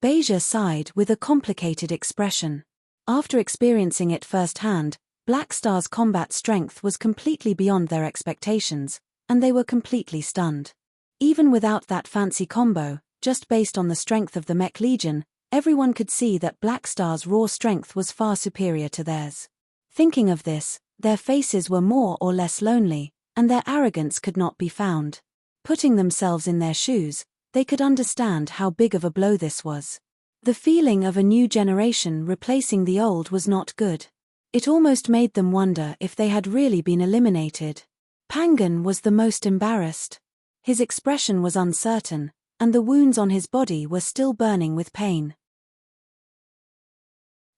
Beja sighed with a complicated expression. After experiencing it firsthand, Black Star's combat strength was completely beyond their expectations, and they were completely stunned. Even without that fancy combo, just based on the strength of the Mech Legion, everyone could see that Black Star's raw strength was far superior to theirs. Thinking of this, their faces were more or less lonely, and their arrogance could not be found. Putting themselves in their shoes, they could understand how big of a blow this was. The feeling of a new generation replacing the old was not good. It almost made them wonder if they had really been eliminated. Pangan was the most embarrassed. His expression was uncertain, and the wounds on his body were still burning with pain.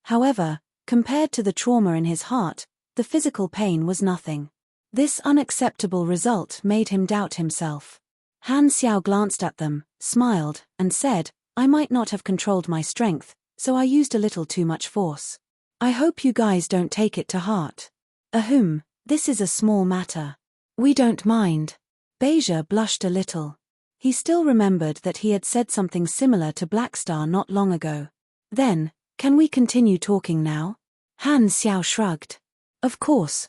However, compared to the trauma in his heart, the physical pain was nothing. This unacceptable result made him doubt himself. Han Xiao glanced at them, smiled, and said, I might not have controlled my strength, so I used a little too much force. I hope you guys don't take it to heart. Ahem, this is a small matter. We don't mind. Beja blushed a little. He still remembered that he had said something similar to Black Star not long ago. Then, can we continue talking now? Han Xiao shrugged. Of course.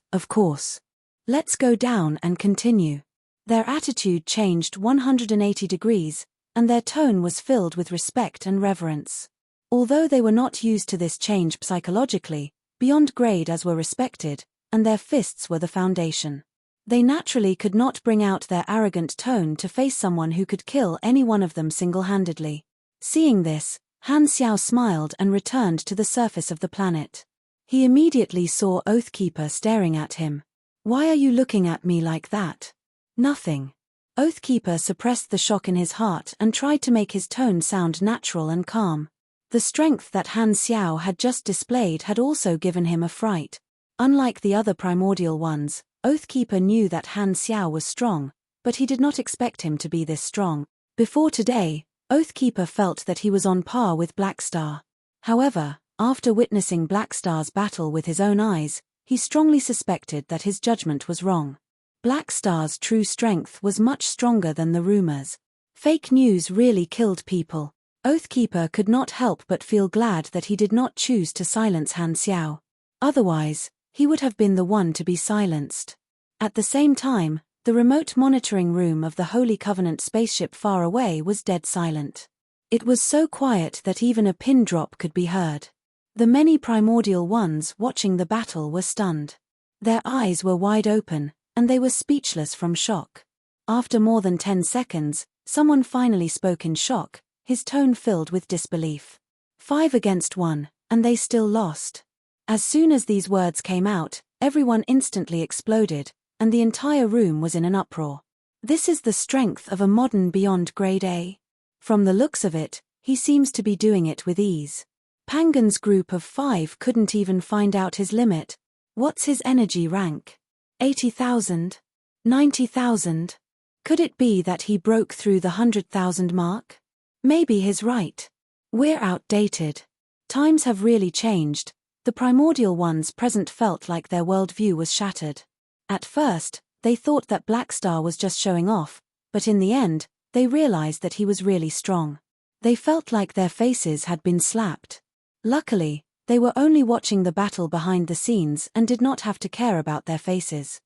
Let's go down and continue. Their attitude changed 180 degrees, and their tone was filled with respect and reverence. Although they were not used to this change psychologically, beyond grade as were respected, and their fists were the foundation. They naturally could not bring out their arrogant tone to face someone who could kill any one of them single-handedly. Seeing this, Han Xiao smiled and returned to the surface of the planet. He immediately saw Oathkeeper staring at him. Why are you looking at me like that? Nothing. Oathkeeper suppressed the shock in his heart and tried to make his tone sound natural and calm. The strength that Han Xiao had just displayed had also given him a fright. Unlike the other primordial ones, Oathkeeper knew that Han Xiao was strong, but he did not expect him to be this strong. Before today, Oathkeeper felt that he was on par with Black Star. However, after witnessing Black Star's battle with his own eyes, he strongly suspected that his judgment was wrong. Black Star's true strength was much stronger than the rumors. Fake news really killed people. Oathkeeper could not help but feel glad that he did not choose to silence Han Xiao. Otherwise, he would have been the one to be silenced. At the same time, the remote monitoring room of the Holy Covenant spaceship far away was dead silent. It was so quiet that even a pin drop could be heard. The many primordial ones watching the battle were stunned. Their eyes were wide open, and they were speechless from shock. After more than 10 seconds, someone finally spoke in shock, his tone filled with disbelief. 5 against 1, and they still lost. As soon as these words came out, everyone instantly exploded, and the entire room was in an uproar. This is the strength of a modern beyond grade A. From the looks of it, he seems to be doing it with ease. Pangan's group of 5 couldn't even find out his limit. What's his energy rank? 80,000? 90,000? Could it be that he broke through the 100,000 mark? Maybe he's right. We're outdated. Times have really changed. The primordial ones present felt like their worldview was shattered. At first, they thought that Blackstar was just showing off, but in the end, they realized that he was really strong. They felt like their faces had been slapped. Luckily, they were only watching the battle behind the scenes and did not have to care about their faces.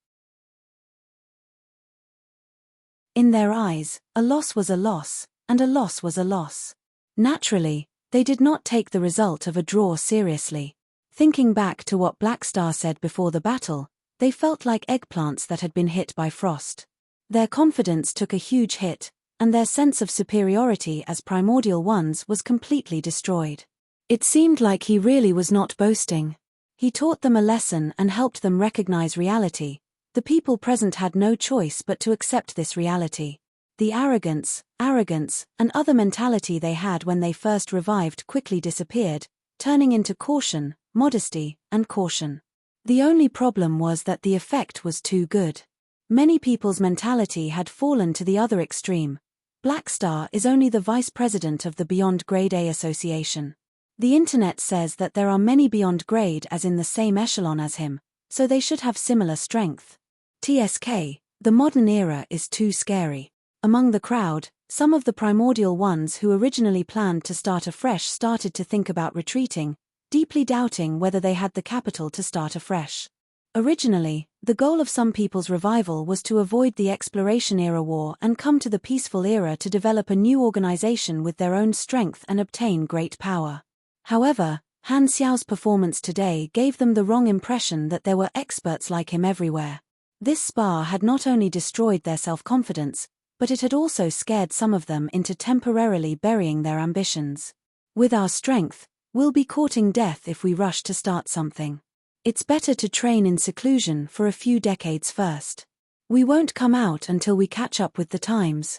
In their eyes, a loss was a loss, and a loss was a loss. Naturally, they did not take the result of a draw seriously. Thinking back to what Blackstar said before the battle, they felt like eggplants that had been hit by frost. Their confidence took a huge hit, and their sense of superiority as primordial ones was completely destroyed. It seemed like he really was not boasting. He taught them a lesson and helped them recognize reality. The people present had no choice but to accept this reality. The arrogance, and other mentality they had when they first revived quickly disappeared, turning into caution, modesty, and caution. The only problem was that the effect was too good. Many people's mentality had fallen to the other extreme. Blackstar is only the vice president of the Beyond Grade A Association. The internet says that there are many beyond grade as in the same echelon as him, so they should have similar strength. TSK, the modern era is too scary. Among the crowd, some of the primordial ones who originally planned to start afresh started to think about retreating, deeply doubting whether they had the capital to start afresh. Originally, the goal of some people's revival was to avoid the exploration-era war and come to the peaceful era to develop a new organization with their own strength and obtain great power. However, Han Xiao's performance today gave them the wrong impression that there were experts like him everywhere. This spar had not only destroyed their self-confidence, but it had also scared some of them into temporarily burying their ambitions. With our strength, we'll be courting death if we rush to start something. It's better to train in seclusion for a few decades first. We won't come out until we catch up with the times.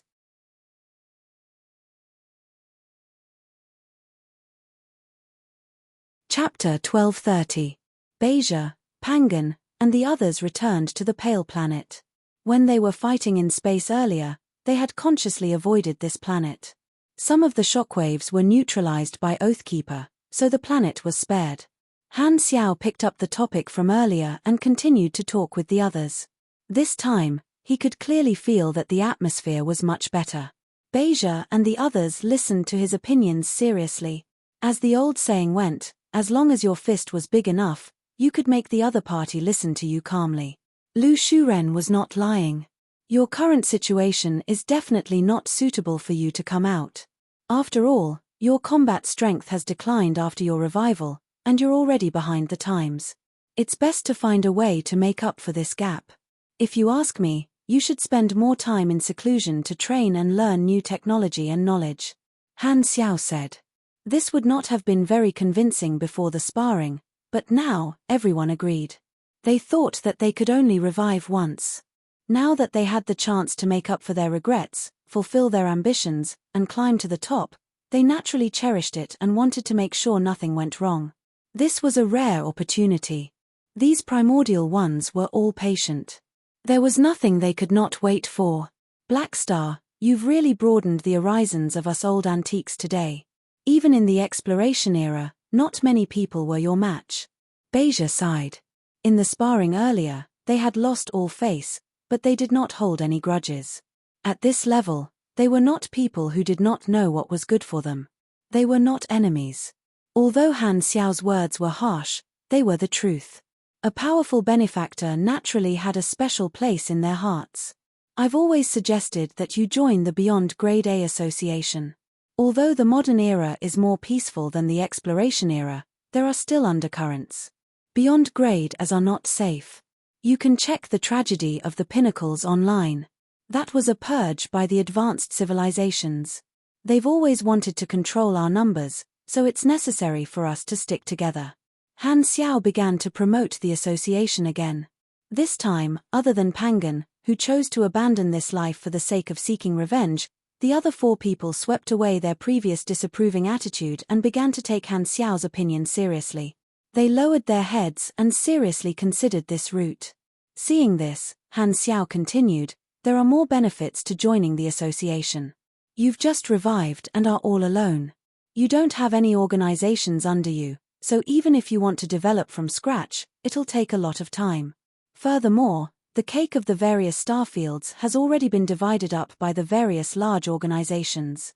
Chapter 1230. Beja, Pangan, and the others returned to the Pale Planet. When they were fighting in space earlier, they had consciously avoided this planet. Some of the shockwaves were neutralized by Oathkeeper, so the planet was spared. Han Xiao picked up the topic from earlier and continued to talk with the others. This time, he could clearly feel that the atmosphere was much better. Beja and the others listened to his opinions seriously. As the old saying went, as long as your fist was big enough, you could make the other party listen to you calmly. Lu Shuren was not lying. Your current situation is definitely not suitable for you to come out. After all, your combat strength has declined after your revival, and you're already behind the times. It's best to find a way to make up for this gap. If you ask me, you should spend more time in seclusion to train and learn new technology and knowledge. Han Xiao said. This would not have been very convincing before the sparring, but now, everyone agreed. They thought that they could only revive once. Now that they had the chance to make up for their regrets, fulfill their ambitions, and climb to the top, they naturally cherished it and wanted to make sure nothing went wrong. This was a rare opportunity. These primordial ones were all patient. There was nothing they could not wait for. Blackstar, you've really broadened the horizons of us old antiques today. Even in the exploration era, not many people were your match. Beja sighed. In the sparring earlier, they had lost all face, but they did not hold any grudges. At this level, they were not people who did not know what was good for them. They were not enemies. Although Han Xiao's words were harsh, they were the truth. A powerful benefactor naturally had a special place in their hearts. I've always suggested that you join the Beyond Grade A Association. Although the modern era is more peaceful than the exploration era, there are still undercurrents. Beyond grade as are not safe. You can check the tragedy of the pinnacles online. That was a purge by the advanced civilizations. They've always wanted to control our numbers, so it's necessary for us to stick together. Han Xiao began to promote the association again. This time, other than Pangan, who chose to abandon this life for the sake of seeking revenge, the other 4 people swept away their previous disapproving attitude and began to take Han Xiao's opinion seriously. They lowered their heads and seriously considered this route. Seeing this, Han Xiao continued, "There are more benefits to joining the association. You've just revived and are all alone. You don't have any organizations under you, so even if you want to develop from scratch, it'll take a lot of time. Furthermore, the cake of the various starfields has already been divided up by the various large organizations.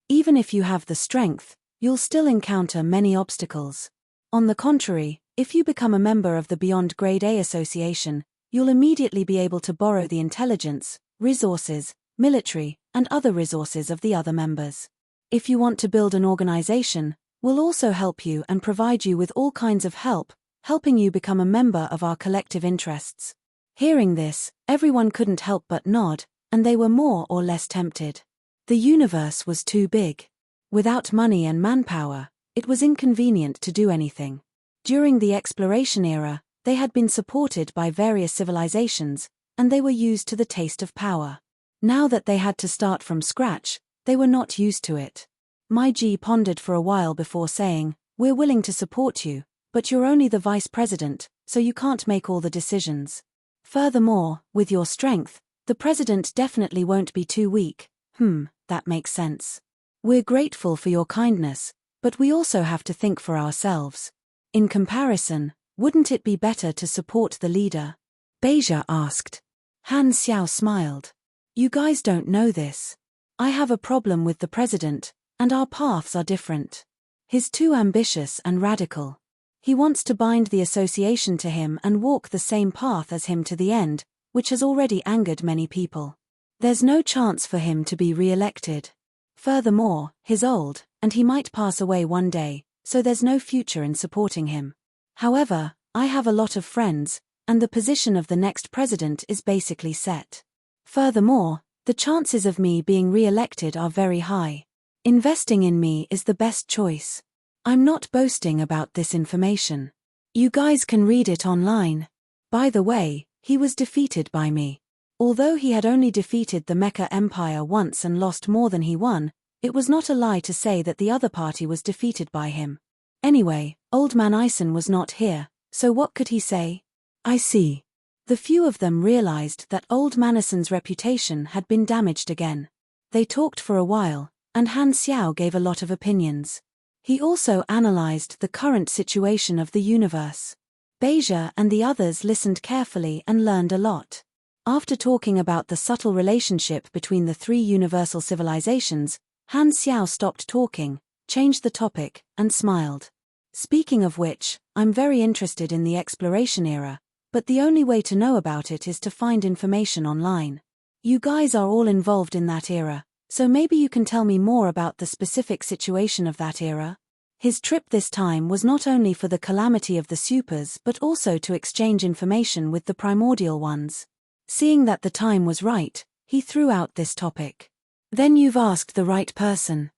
Even if you have the strength, you'll still encounter many obstacles. On the contrary, if you become a member of the Beyond Grade A Association, you'll immediately be able to borrow the intelligence, resources, military, and other resources of the other members. If you want to build an organization, we'll also help you and provide you with all kinds of help, helping you become a member of our collective interests." Hearing this, everyone couldn't help but nod, and they were more or less tempted. The universe was too big. Without money and manpower, it was inconvenient to do anything. During the exploration era, they had been supported by various civilizations, and they were used to the taste of power. Now that they had to start from scratch, they were not used to it. Meiji pondered for a while before saying, "We're willing to support you, but you're only the vice president, so you can't make all the decisions. Furthermore, with your strength, the president definitely won't be too weak." That makes sense. "We're grateful for your kindness, but we also have to think for ourselves. In comparison, wouldn't it be better to support the leader?" Beja asked. Han Xiao smiled. "You guys don't know this. I have a problem with the president, and our paths are different. He's too ambitious and radical. He wants to bind the association to him and walk the same path as him to the end, which has already angered many people. There's no chance for him to be re-elected. Furthermore, he's old, and he might pass away one day, so there's no future in supporting him. However, I have a lot of friends, and the position of the next president is basically set. Furthermore, the chances of me being re-elected are very high. Investing in me is the best choice. I'm not boasting about this information. You guys can read it online. By the way, he was defeated by me. Although he had only defeated the Mecha Empire once and lost more than he won, it was not a lie to say that the other party was defeated by him. Anyway, Old Man Ison was not here, so what could he say? I see. The few of them realized that Old Man Ison's reputation had been damaged again. They talked for a while, and Han Xiao gave a lot of opinions. He also analyzed the current situation of the universe. Beja and the others listened carefully and learned a lot. After talking about the subtle relationship between the 3 universal civilizations, Han Xiao stopped talking, changed the topic, and smiled. "Speaking of which, I'm very interested in the exploration era, but the only way to know about it is to find information online. You guys are all involved in that era, so maybe you can tell me more about the specific situation of that era?" His trip this time was not only for the calamity of the supers but also to exchange information with the primordial ones. Seeing that the time was right, he threw out this topic. "Then you've asked the right person.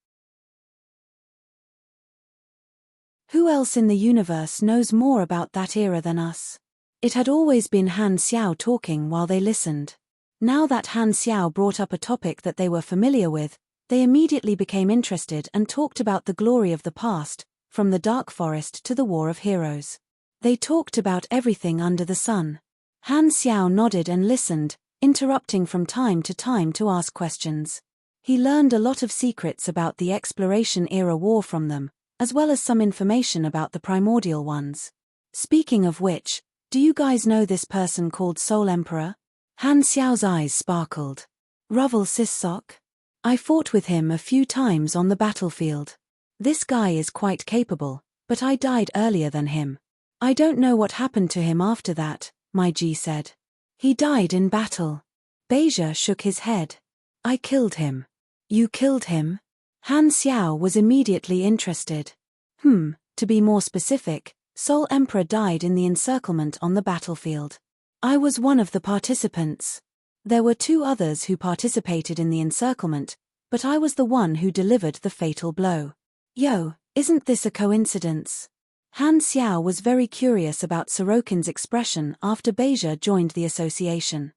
Who else in the universe knows more about that era than us?" It had always been Han Xiao talking while they listened. Now that Han Xiao brought up a topic that they were familiar with, they immediately became interested and talked about the glory of the past, from the Dark Forest to the War of Heroes. They talked about everything under the sun. Han Xiao nodded and listened, interrupting from time to ask questions. He learned a lot of secrets about the exploration-era war from them, as well as some information about the primordial ones. Speaking of which, do you guys know this person called Soul Emperor? Han Xiao's eyes sparkled. Ruvel Sissok? I fought with him a few times on the battlefield. This guy is quite capable, but I died earlier than him. I don't know what happened to him after that, Meiji said. He died in battle. Beja shook his head. I killed him. You killed him? Han Xiao was immediately interested. To be more specific, Soul Emperor died in the encirclement on the battlefield. I was one of the participants. There were 2 others who participated in the encirclement, but I was the one who delivered the fatal blow. Yo, isn't this a coincidence? Han Xiao was very curious about Sorokin's expression after Beija joined the association.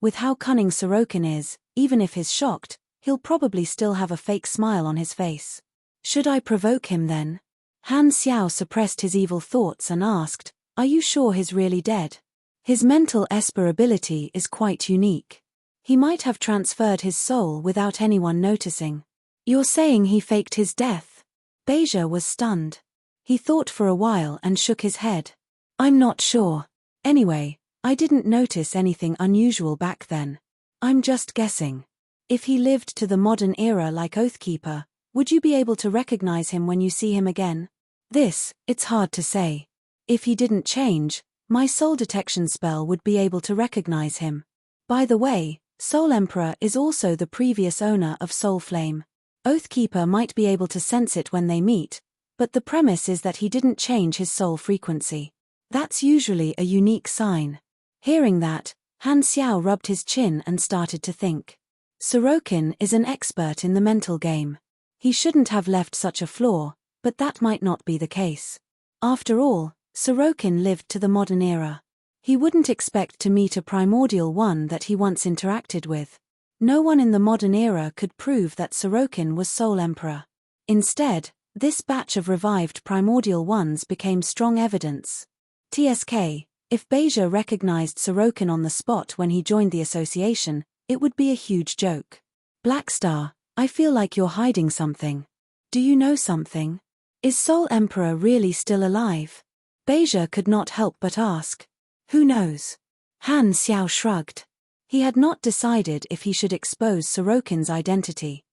With how cunning Sorokin is, even if he's shocked, he'll probably still have a fake smile on his face. Should I provoke him then? Han Xiao suppressed his evil thoughts and asked, "Are you sure he's really dead?" His mental esper ability is quite unique. He might have transferred his soul without anyone noticing. You're saying he faked his death? Beija was stunned. He thought for a while and shook his head. I'm not sure. Anyway, I didn't notice anything unusual back then. I'm just guessing. If he lived to the modern era like Oathkeeper, would you be able to recognize him when you see him again? It's hard to say. If he didn't change, my soul detection spell would be able to recognize him. By the way, Soul Emperor is also the previous owner of Soul Flame. Oathkeeper might be able to sense it when they meet, but the premise is that he didn't change his soul frequency. That's usually a unique sign. Hearing that, Han Xiao rubbed his chin and started to think. Sorokin is an expert in the mental game. He shouldn't have left such a flaw, but that might not be the case. After all, Sorokin lived to the modern era. He wouldn't expect to meet a primordial one that he once interacted with. No one in the modern era could prove that Sorokin was Soul Emperor. Instead, this batch of revived primordial ones became strong evidence. TSK, if Beija recognized Sorokin on the spot when he joined the association, it would be a huge joke. Blackstar, I feel like you're hiding something. Do you know something? Is Soul Emperor really still alive? Beija could not help but ask. Who knows? Han Xiao shrugged. He had not decided if he should expose Sorokin's identity.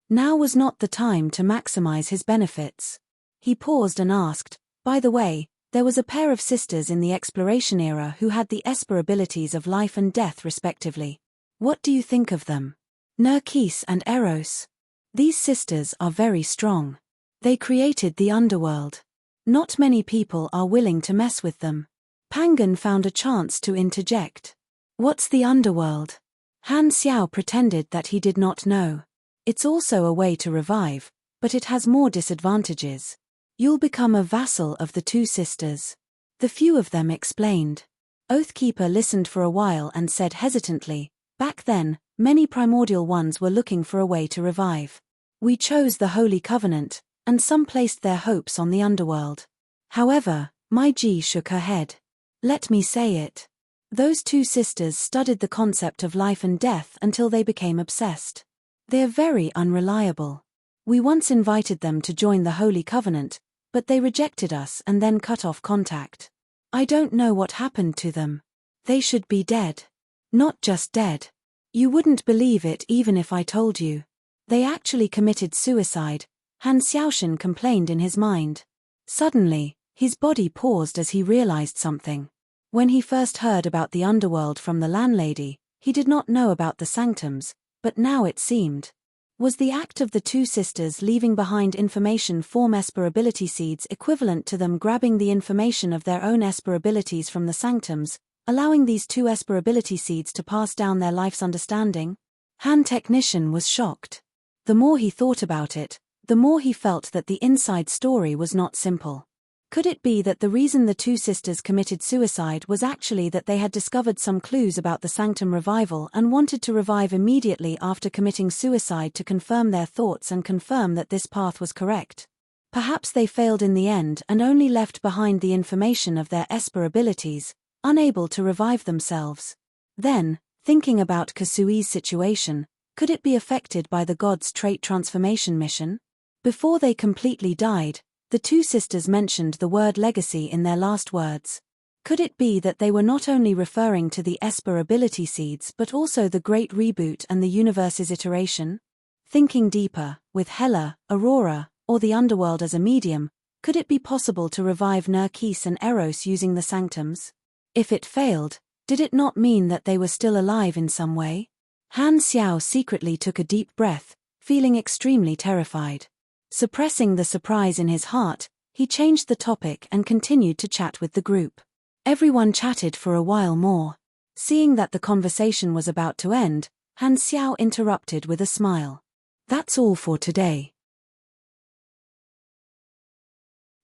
Now was not the time to maximize his benefits. He paused and asked, by the way, there was a pair of sisters in the exploration era who had the esper abilities of life and death respectively. What do you think of them? Nerkis and Eros. These sisters are very strong. They created the underworld. Not many people are willing to mess with them. Pangan found a chance to interject. What's the underworld? Han Xiao pretended that he did not know. It's also a way to revive, but it has more disadvantages. You'll become a vassal of the 2 sisters. The few of them explained. Oathkeeper listened for a while and said hesitantly, back then, many primordial ones were looking for a way to revive. We chose the Holy Covenant, and some placed their hopes on the underworld. However, Mai Ji shook her head. Let me say it. Those 2 sisters studied the concept of life and death until they became obsessed. They're very unreliable. We once invited them to join the Holy Covenant, but they rejected us and then cut off contact. I don't know what happened to them. They should be dead. Not just dead. You wouldn't believe it even if I told you. They actually committed suicide, Han Xiaoshan complained in his mind. Suddenly, his body paused as he realized something. When he first heard about the underworld from the landlady, he did not know about the sanctums, but now it seemed. Was the act of the 2 sisters leaving behind information form esper ability seeds equivalent to them grabbing the information of their own esper abilities from the sanctums, allowing these 2 esper ability seeds to pass down their life's understanding? Han Technician was shocked. The more he thought about it, the more he felt that the inside story was not simple. Could it be that the reason the 2 sisters committed suicide was actually that they had discovered some clues about the sanctum revival and wanted to revive immediately after committing suicide to confirm their thoughts and confirm that this path was correct? Perhaps they failed in the end and only left behind the information of their esper abilities, unable to revive themselves. Then, thinking about Kasui's situation, could it be affected by the god's trait transformation mission? Before they completely died, the 2 sisters mentioned the word legacy in their last words. Could it be that they were not only referring to the esper ability seeds but also the great reboot and the universe's iteration? Thinking deeper, with Hela, Aurora, or the underworld as a medium, could it be possible to revive Nerkis and Eros using the sanctums? If it failed, did it not mean that they were still alive in some way? Han Xiao secretly took a deep breath, feeling extremely terrified. Suppressing the surprise in his heart, he changed the topic and continued to chat with the group. Everyone chatted for a while more. Seeing that the conversation was about to end, Han Xiao interrupted with a smile. That's all for today.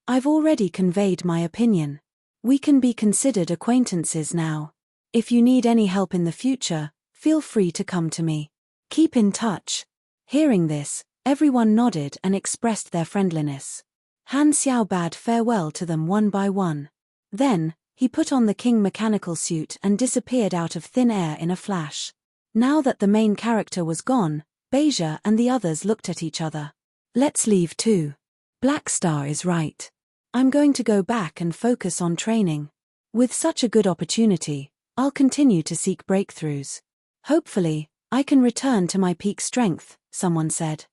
I've already conveyed my opinion. We can be considered acquaintances now. If you need any help in the future, feel free to come to me. Keep in touch. Hearing this, everyone nodded and expressed their friendliness. Han Xiao bade farewell to them one by one. Then, he put on the king mechanical suit and disappeared out of thin air in a flash. Now that the main character was gone, Beja and the others looked at each other. Let's leave too. Black Star is right. I'm going to go back and focus on training. With such a good opportunity, I'll continue to seek breakthroughs. Hopefully, I can return to my peak strength, someone said.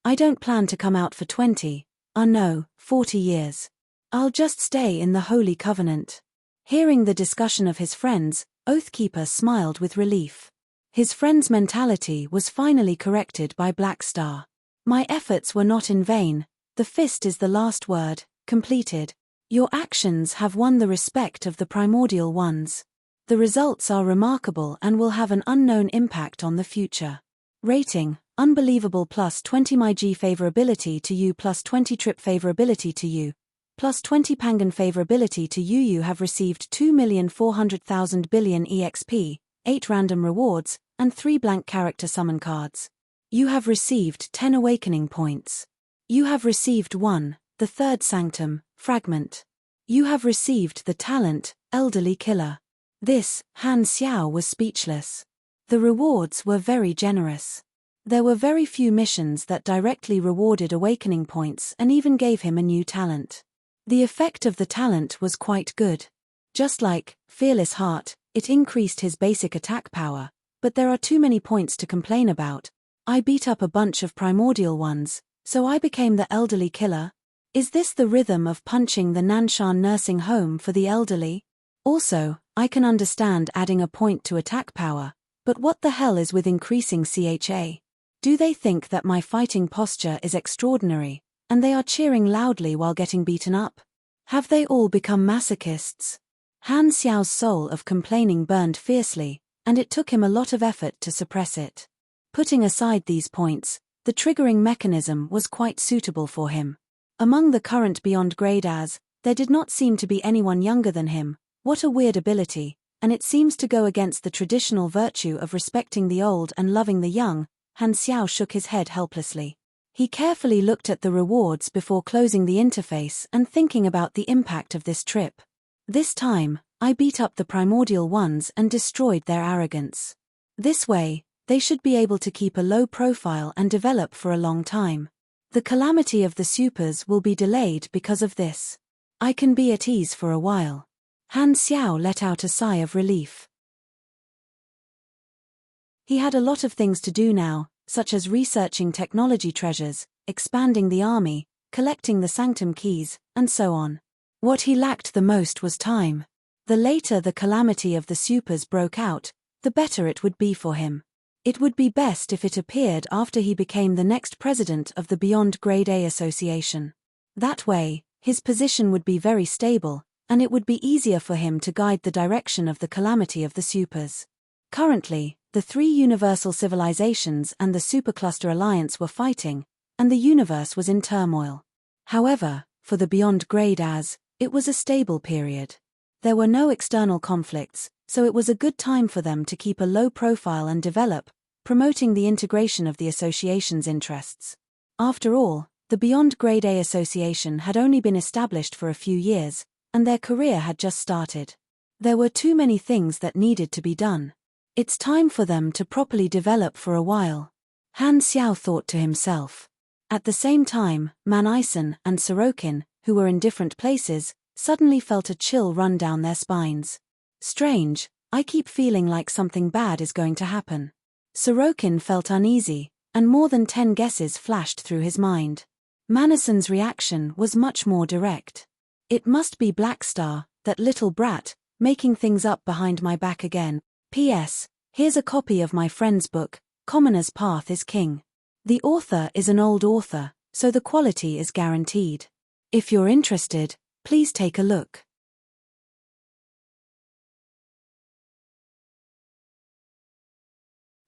I don't plan to come out for 20, 40 years. I'll just stay in the Holy Covenant. Hearing the discussion of his friends, Oathkeeper smiled with relief. His friend's mentality was finally corrected by Black Star. My efforts were not in vain. The fist is the last word, completed. Your actions have won the respect of the primordial ones. The results are remarkable and will have an unknown impact on the future. Rating, Unbelievable +20 MyG favorability to you +20 Trip favorability to you. +20 Pangan favorability to you. You have received 2,400,000 billion EXP, 8 random rewards, and 3 blank character summon cards. You have received 10 awakening points. You have received 1, the third sanctum, fragment. You have received the talent, elderly killer. This, Han Xiao was speechless. The rewards were very generous. There were very few missions that directly rewarded awakening points and even gave him a new talent. The effect of the talent was quite good. Just like Fearless Heart, it increased his basic attack power, but there are too many points to complain about. I beat up a bunch of primordial ones, so I became the elderly killer. Is this the rhythm of punching the Nanshan nursing home for the elderly? Also, I can understand adding a point to attack power, but what the hell is with increasing CHA? Do they think that my fighting posture is extraordinary, and they are cheering loudly while getting beaten up? Have they all become masochists? Han Xiao's soul of complaining burned fiercely, and it took him a lot of effort to suppress it. Putting aside these points, the triggering mechanism was quite suitable for him. Among the current Beyond Grade As, there did not seem to be anyone younger than him. What a weird ability, and it seems to go against the traditional virtue of respecting the old and loving the young. Han Xiao shook his head helplessly. He carefully looked at the rewards before closing the interface and thinking about the impact of this trip. This time, I beat up the primordial ones and destroyed their arrogance. This way, they should be able to keep a low profile and develop for a long time. The calamity of the supers will be delayed because of this. I can be at ease for a while. Han Xiao let out a sigh of relief. He had a lot of things to do now, such as researching technology treasures, expanding the army, collecting the sanctum keys, and so on. What he lacked the most was time. The later the calamity of the supers broke out, the better it would be for him. It would be best if it appeared after he became the next president of the Beyond Grade A Association. That way, his position would be very stable, and it would be easier for him to guide the direction of the calamity of the supers. Currently, the 3 universal civilizations and the Supercluster Alliance were fighting, and the universe was in turmoil. However, for the Beyond Grade As, it was a stable period. There were no external conflicts, so it was a good time for them to keep a low profile and develop, promoting the integration of the association's interests. After all, the Beyond Grade A Association had only been established for a few years, and their career had just started. There were too many things that needed to be done. It's time for them to properly develop for a while. Han Xiao thought to himself. At the same time, Manison and Sorokin, who were in different places, suddenly felt a chill run down their spines. Strange, I keep feeling like something bad is going to happen. Sorokin felt uneasy, and more than 10 guesses flashed through his mind. Manison's reaction was much more direct. It must be Black Star, that little brat, making things up behind my back again. P.S. Here's a copy of my friend's book, Commoner's Path is King. The author is an old author, so the quality is guaranteed. If you're interested, please take a look.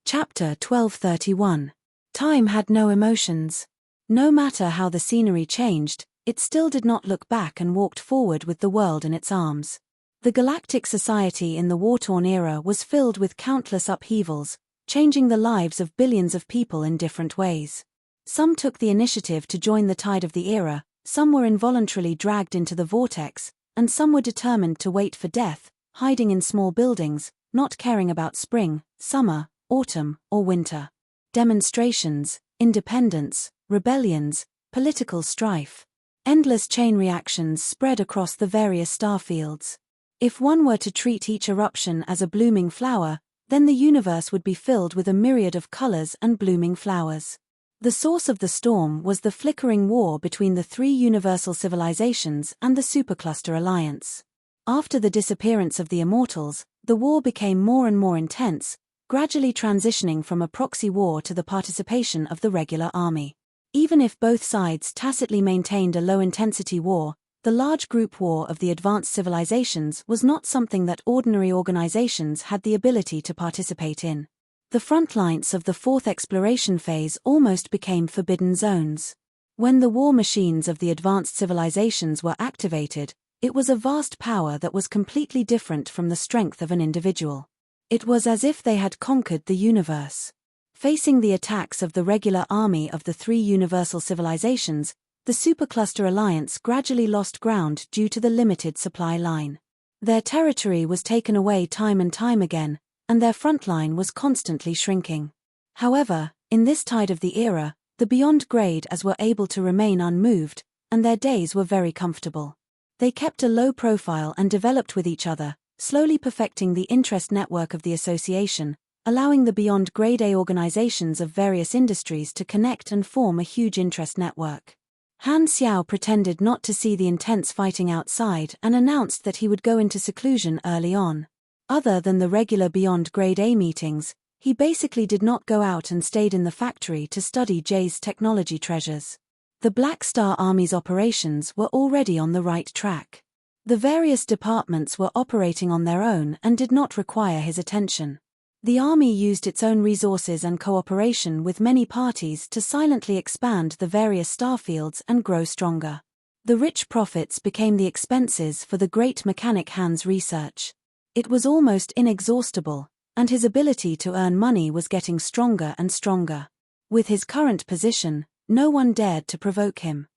Chapter 1231. Time had no emotions. No matter how the scenery changed, it still did not look back and walked forward with the world in its arms. The galactic society in the war-torn era was filled with countless upheavals, changing the lives of billions of people in different ways. Some took the initiative to join the tide of the era, some were involuntarily dragged into the vortex, and some were determined to wait for death, hiding in small buildings, not caring about spring, summer, autumn, or winter. Demonstrations, independence, rebellions, political strife. Endless chain reactions spread across the various starfields. If one were to treat each eruption as a blooming flower, then the universe would be filled with a myriad of colors and blooming flowers. The source of the storm was the flickering war between the three universal civilizations and the Supercluster Alliance. After the disappearance of the Immortals, the war became more and more intense, gradually transitioning from a proxy war to the participation of the regular army. Even if both sides tacitly maintained a low-intensity war, the large group war of the advanced civilizations was not something that ordinary organizations had the ability to participate in. The front lines of the fourth exploration phase almost became forbidden zones. When the war machines of the advanced civilizations were activated, it was a vast power that was completely different from the strength of an individual. It was as if they had conquered the universe. Facing the attacks of the regular army of the three universal civilizations, the Supercluster Alliance gradually lost ground due to the limited supply line. Their territory was taken away time and time again, and their front line was constantly shrinking. However, in this tide of the era, the Beyond Grade as were able to remain unmoved, and their days were very comfortable. They kept a low profile and developed with each other, slowly perfecting the interest network of the association, allowing the Beyond Grade A organizations of various industries to connect and form a huge interest network. Han Xiao pretended not to see the intense fighting outside and announced that he would go into seclusion early on. Other than the regular Beyond Grade A meetings, he basically did not go out and stayed in the factory to study Jay's technology treasures. The Black Star Army's operations were already on the right track. The various departments were operating on their own and did not require his attention. The army used its own resources and cooperation with many parties to silently expand the various starfields and grow stronger. The rich profits became the expenses for the great mechanic Han's research. It was almost inexhaustible, and his ability to earn money was getting stronger and stronger. With his current position, no one dared to provoke him.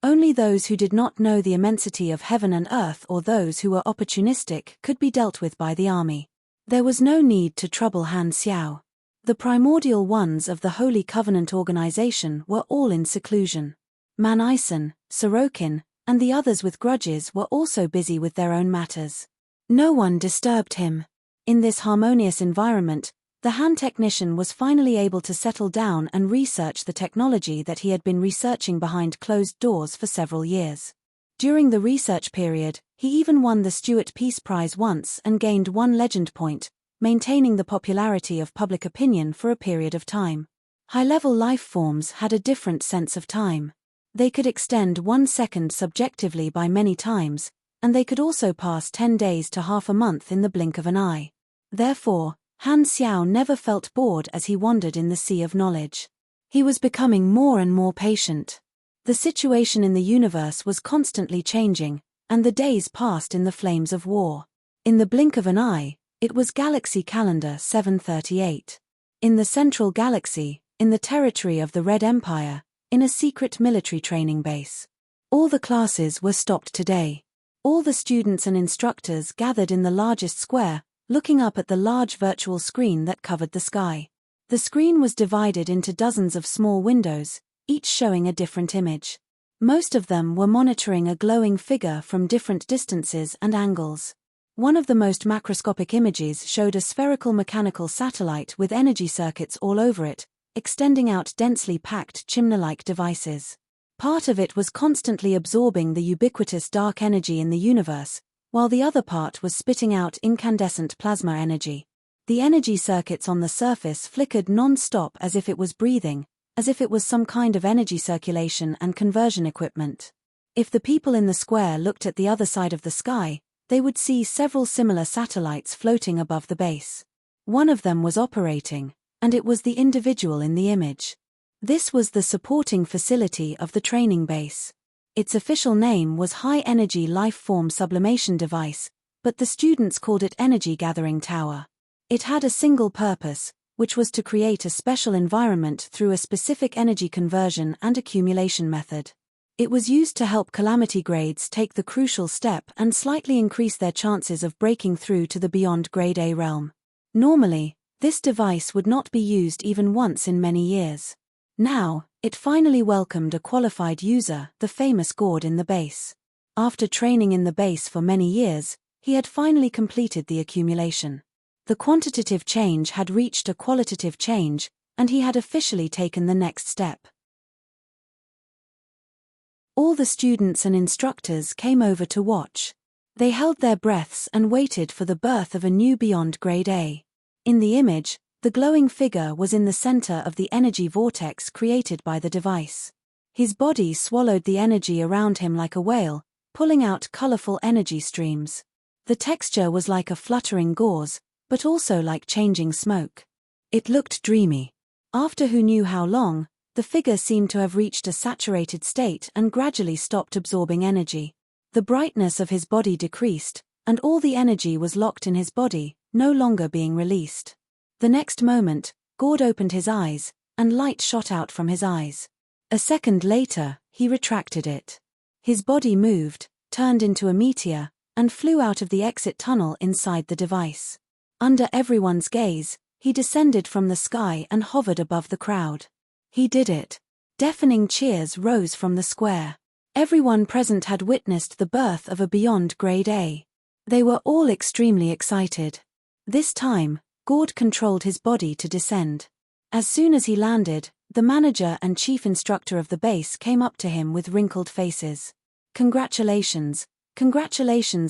Only those who did not know the immensity of heaven and earth or those who were opportunistic could be dealt with by the army. There was no need to trouble Han Xiao. The primordial ones of the Holy Covenant organization were all in seclusion. Man Ison, Sorokin, and the others with grudges were also busy with their own matters. No one disturbed him. In this harmonious environment, the Han technician was finally able to settle down and research the technology that he had been researching behind closed doors for several years. During the research period, he even won the Stewart Peace Prize once and gained 1 legend point, maintaining the popularity of public opinion for a period of time. High-level life forms had a different sense of time. They could extend 1 second subjectively by many times, and they could also pass 10 days to half a month in the blink of an eye. Therefore, Han Xiao never felt bored as he wandered in the sea of knowledge. He was becoming more and more patient. The situation in the universe was constantly changing, and the days passed in the flames of war. In the blink of an eye, it was Galaxy Calendar 738. In the Central Galaxy, in the territory of the Red Empire, in a secret military training base. All the classes were stopped today. All the students and instructors gathered in the largest square, looking up at the large virtual screen that covered the sky. The screen was divided into dozens of small windows, each showing a different image. Most of them were monitoring a glowing figure from different distances and angles. One of the most macroscopic images showed a spherical mechanical satellite with energy circuits all over it, extending out densely packed chimney-like devices. Part of it was constantly absorbing the ubiquitous dark energy in the universe, while the other part was spitting out incandescent plasma energy. The energy circuits on the surface flickered non-stop as if it was breathing, as if it was some kind of energy circulation and conversion equipment. If the people in the square looked at the other side of the sky, they would see several similar satellites floating above the base. One of them was operating, and it was the individual in the image. This was the supporting facility of the training base. Its official name was High Energy Life Form Sublimation Device, but the students called it Energy Gathering Tower. It had a single purpose, which was to create a special environment through a specific energy conversion and accumulation method. It was used to help calamity grades take the crucial step and slightly increase their chances of breaking through to the beyond grade A realm. Normally, this device would not be used even once in many years. Now, it finally welcomed a qualified user, the famous Gord in the base. After training in the base for many years, he had finally completed the accumulation. The quantitative change had reached a qualitative change, and he had officially taken the next step. All the students and instructors came over to watch. They held their breaths and waited for the birth of a new beyond grade A. In the image, the glowing figure was in the center of the energy vortex created by the device. His body swallowed the energy around him like a whale, pulling out colorful energy streams. The texture was like a fluttering gauze, but also like changing smoke. It looked dreamy. After who knew how long, the figure seemed to have reached a saturated state and gradually stopped absorbing energy. The brightness of his body decreased, and all the energy was locked in his body, no longer being released. The next moment, Gord opened his eyes, and light shot out from his eyes. A second later, he retracted it. His body moved, turned into a meteor, and flew out of the exit tunnel inside the device. Under everyone's gaze, he descended from the sky and hovered above the crowd. He did it. Deafening cheers rose from the square. Everyone present had witnessed the birth of a beyond grade A. They were all extremely excited. This time, Gord controlled his body to descend. As soon as he landed, the manager and chief instructor of the base came up to him with wrinkled faces. Congratulations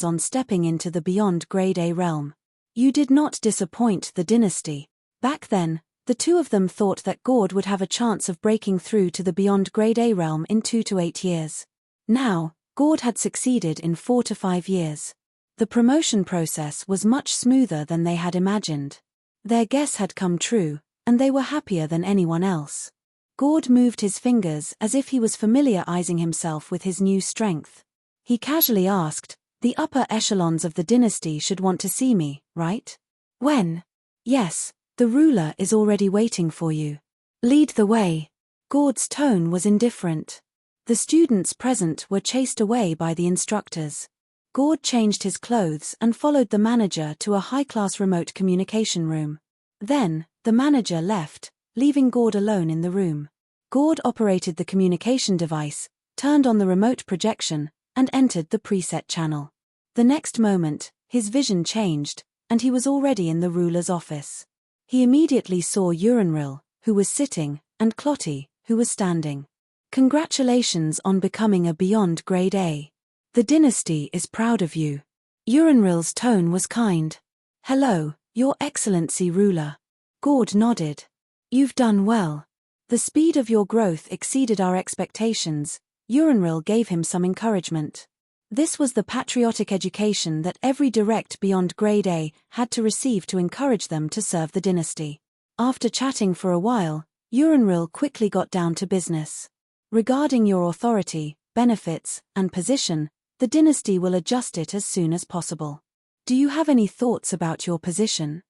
on stepping into the beyond grade A realm. You did not disappoint the dynasty. Back then, the two of them thought that Gord would have a chance of breaking through to the beyond grade A realm in 2 to 8 years. Now, Gord had succeeded in 4 to 5 years. The promotion process was much smoother than they had imagined. Their guess had come true, and they were happier than anyone else. Gord moved his fingers as if he was familiarizing himself with his new strength. He casually asked, "The upper echelons of the dynasty should want to see me, right?" "When?" "Yes, the ruler is already waiting for you. Lead the way." Gord's tone was indifferent. The students present were chased away by the instructors. Gord changed his clothes and followed the manager to a high-class remote communication room. Then, the manager left, leaving Gord alone in the room. Gord operated the communication device, turned on the remote projection, and entered the preset channel. The next moment, his vision changed, and he was already in the ruler's office. He immediately saw Urinril, who was sitting, and Clotty, who was standing. "Congratulations on becoming a beyond grade A. The dynasty is proud of you." Urinril's tone was kind. "Hello, Your Excellency ruler." Gord nodded. "You've done well. The speed of your growth exceeded our expectations." Urinril gave him some encouragement. This was the patriotic education that every direct beyond grade A had to receive to encourage them to serve the dynasty. After chatting for a while, Urinril quickly got down to business. "Regarding your authority, benefits, and position, the dynasty will adjust it as soon as possible. Do you have any thoughts about your position?"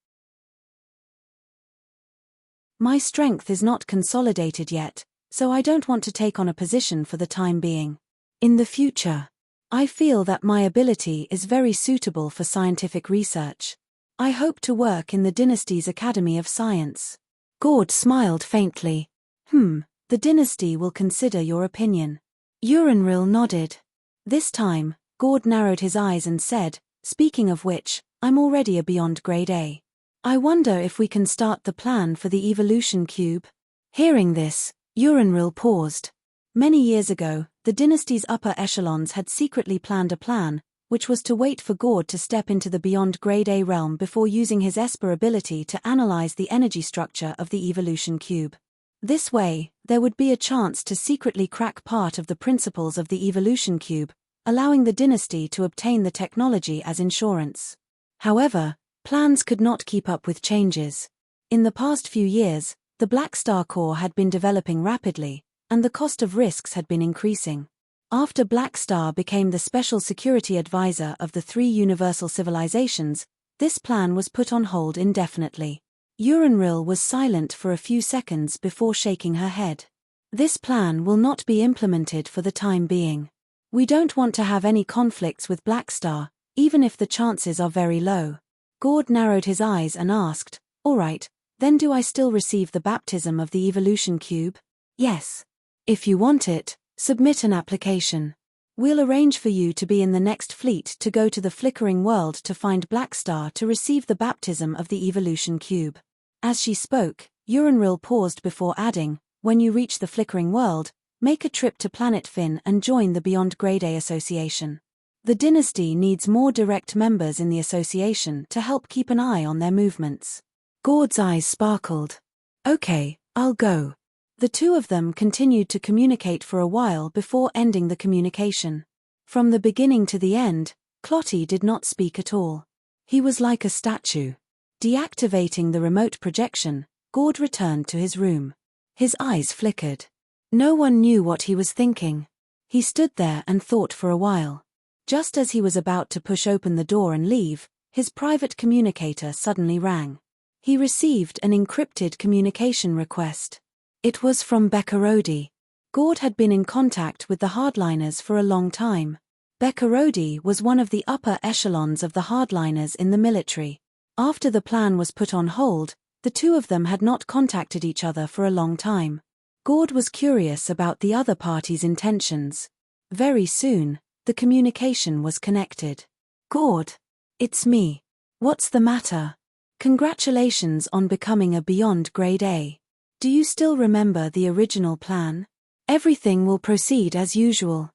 "My strength is not consolidated yet, so I don't want to take on a position for the time being. In the future, I feel that my ability is very suitable for scientific research. I hope to work in the dynasty's Academy of Science." Gord smiled faintly. The dynasty will consider your opinion." Urinril nodded. This time, Gord narrowed his eyes and said, "Speaking of which, I'm already a beyond grade A. I wonder if we can start the plan for the evolution cube." Hearing this, Urinril paused. Many years ago, the dynasty's upper echelons had secretly planned a plan, which was to wait for Gord to step into the beyond grade A realm before using his Esper ability to analyze the energy structure of the evolution cube. This way, there would be a chance to secretly crack part of the principles of the evolution cube, allowing the dynasty to obtain the technology as insurance. However, plans could not keep up with changes. In the past few years, the Black Star core had been developing rapidly, and the cost of risks had been increasing. After Black Star became the special security advisor of the three universal civilizations, this plan was put on hold indefinitely. Uranril was silent for a few seconds before shaking her head. This plan will not be implemented for the time being. We don't want to have any conflicts with Black Star, even if the chances are very low. Gord narrowed his eyes and asked, "All right, then do I still receive the baptism of the evolution cube?" "Yes. If you want it, submit an application. We'll arrange for you to be in the next fleet to go to the flickering world to find Black Star to receive the baptism of the evolution cube." As she spoke, Uranril paused before adding, "When you reach the flickering world, make a trip to Planet Fin and join the Beyond Grade A Association. The dynasty needs more direct members in the association to help keep an eye on their movements." Gord's eyes sparkled. "Okay, I'll go." The two of them continued to communicate for a while before ending the communication. From the beginning to the end, Clotty did not speak at all. He was like a statue. Deactivating the remote projection, Gord returned to his room. His eyes flickered. No one knew what he was thinking. He stood there and thought for a while. Just as he was about to push open the door and leave, his private communicator suddenly rang. He received an encrypted communication request. It was from Beccarodi. Gord had been in contact with the hardliners for a long time. Beccarodi was one of the upper echelons of the hardliners in the military. After the plan was put on hold, the two of them had not contacted each other for a long time. Gord was curious about the other party's intentions. Very soon, the communication was connected. "Gord, it's me. What's the matter? Congratulations on becoming a Beyond Grade A. Do you still remember the original plan? Everything will proceed as usual.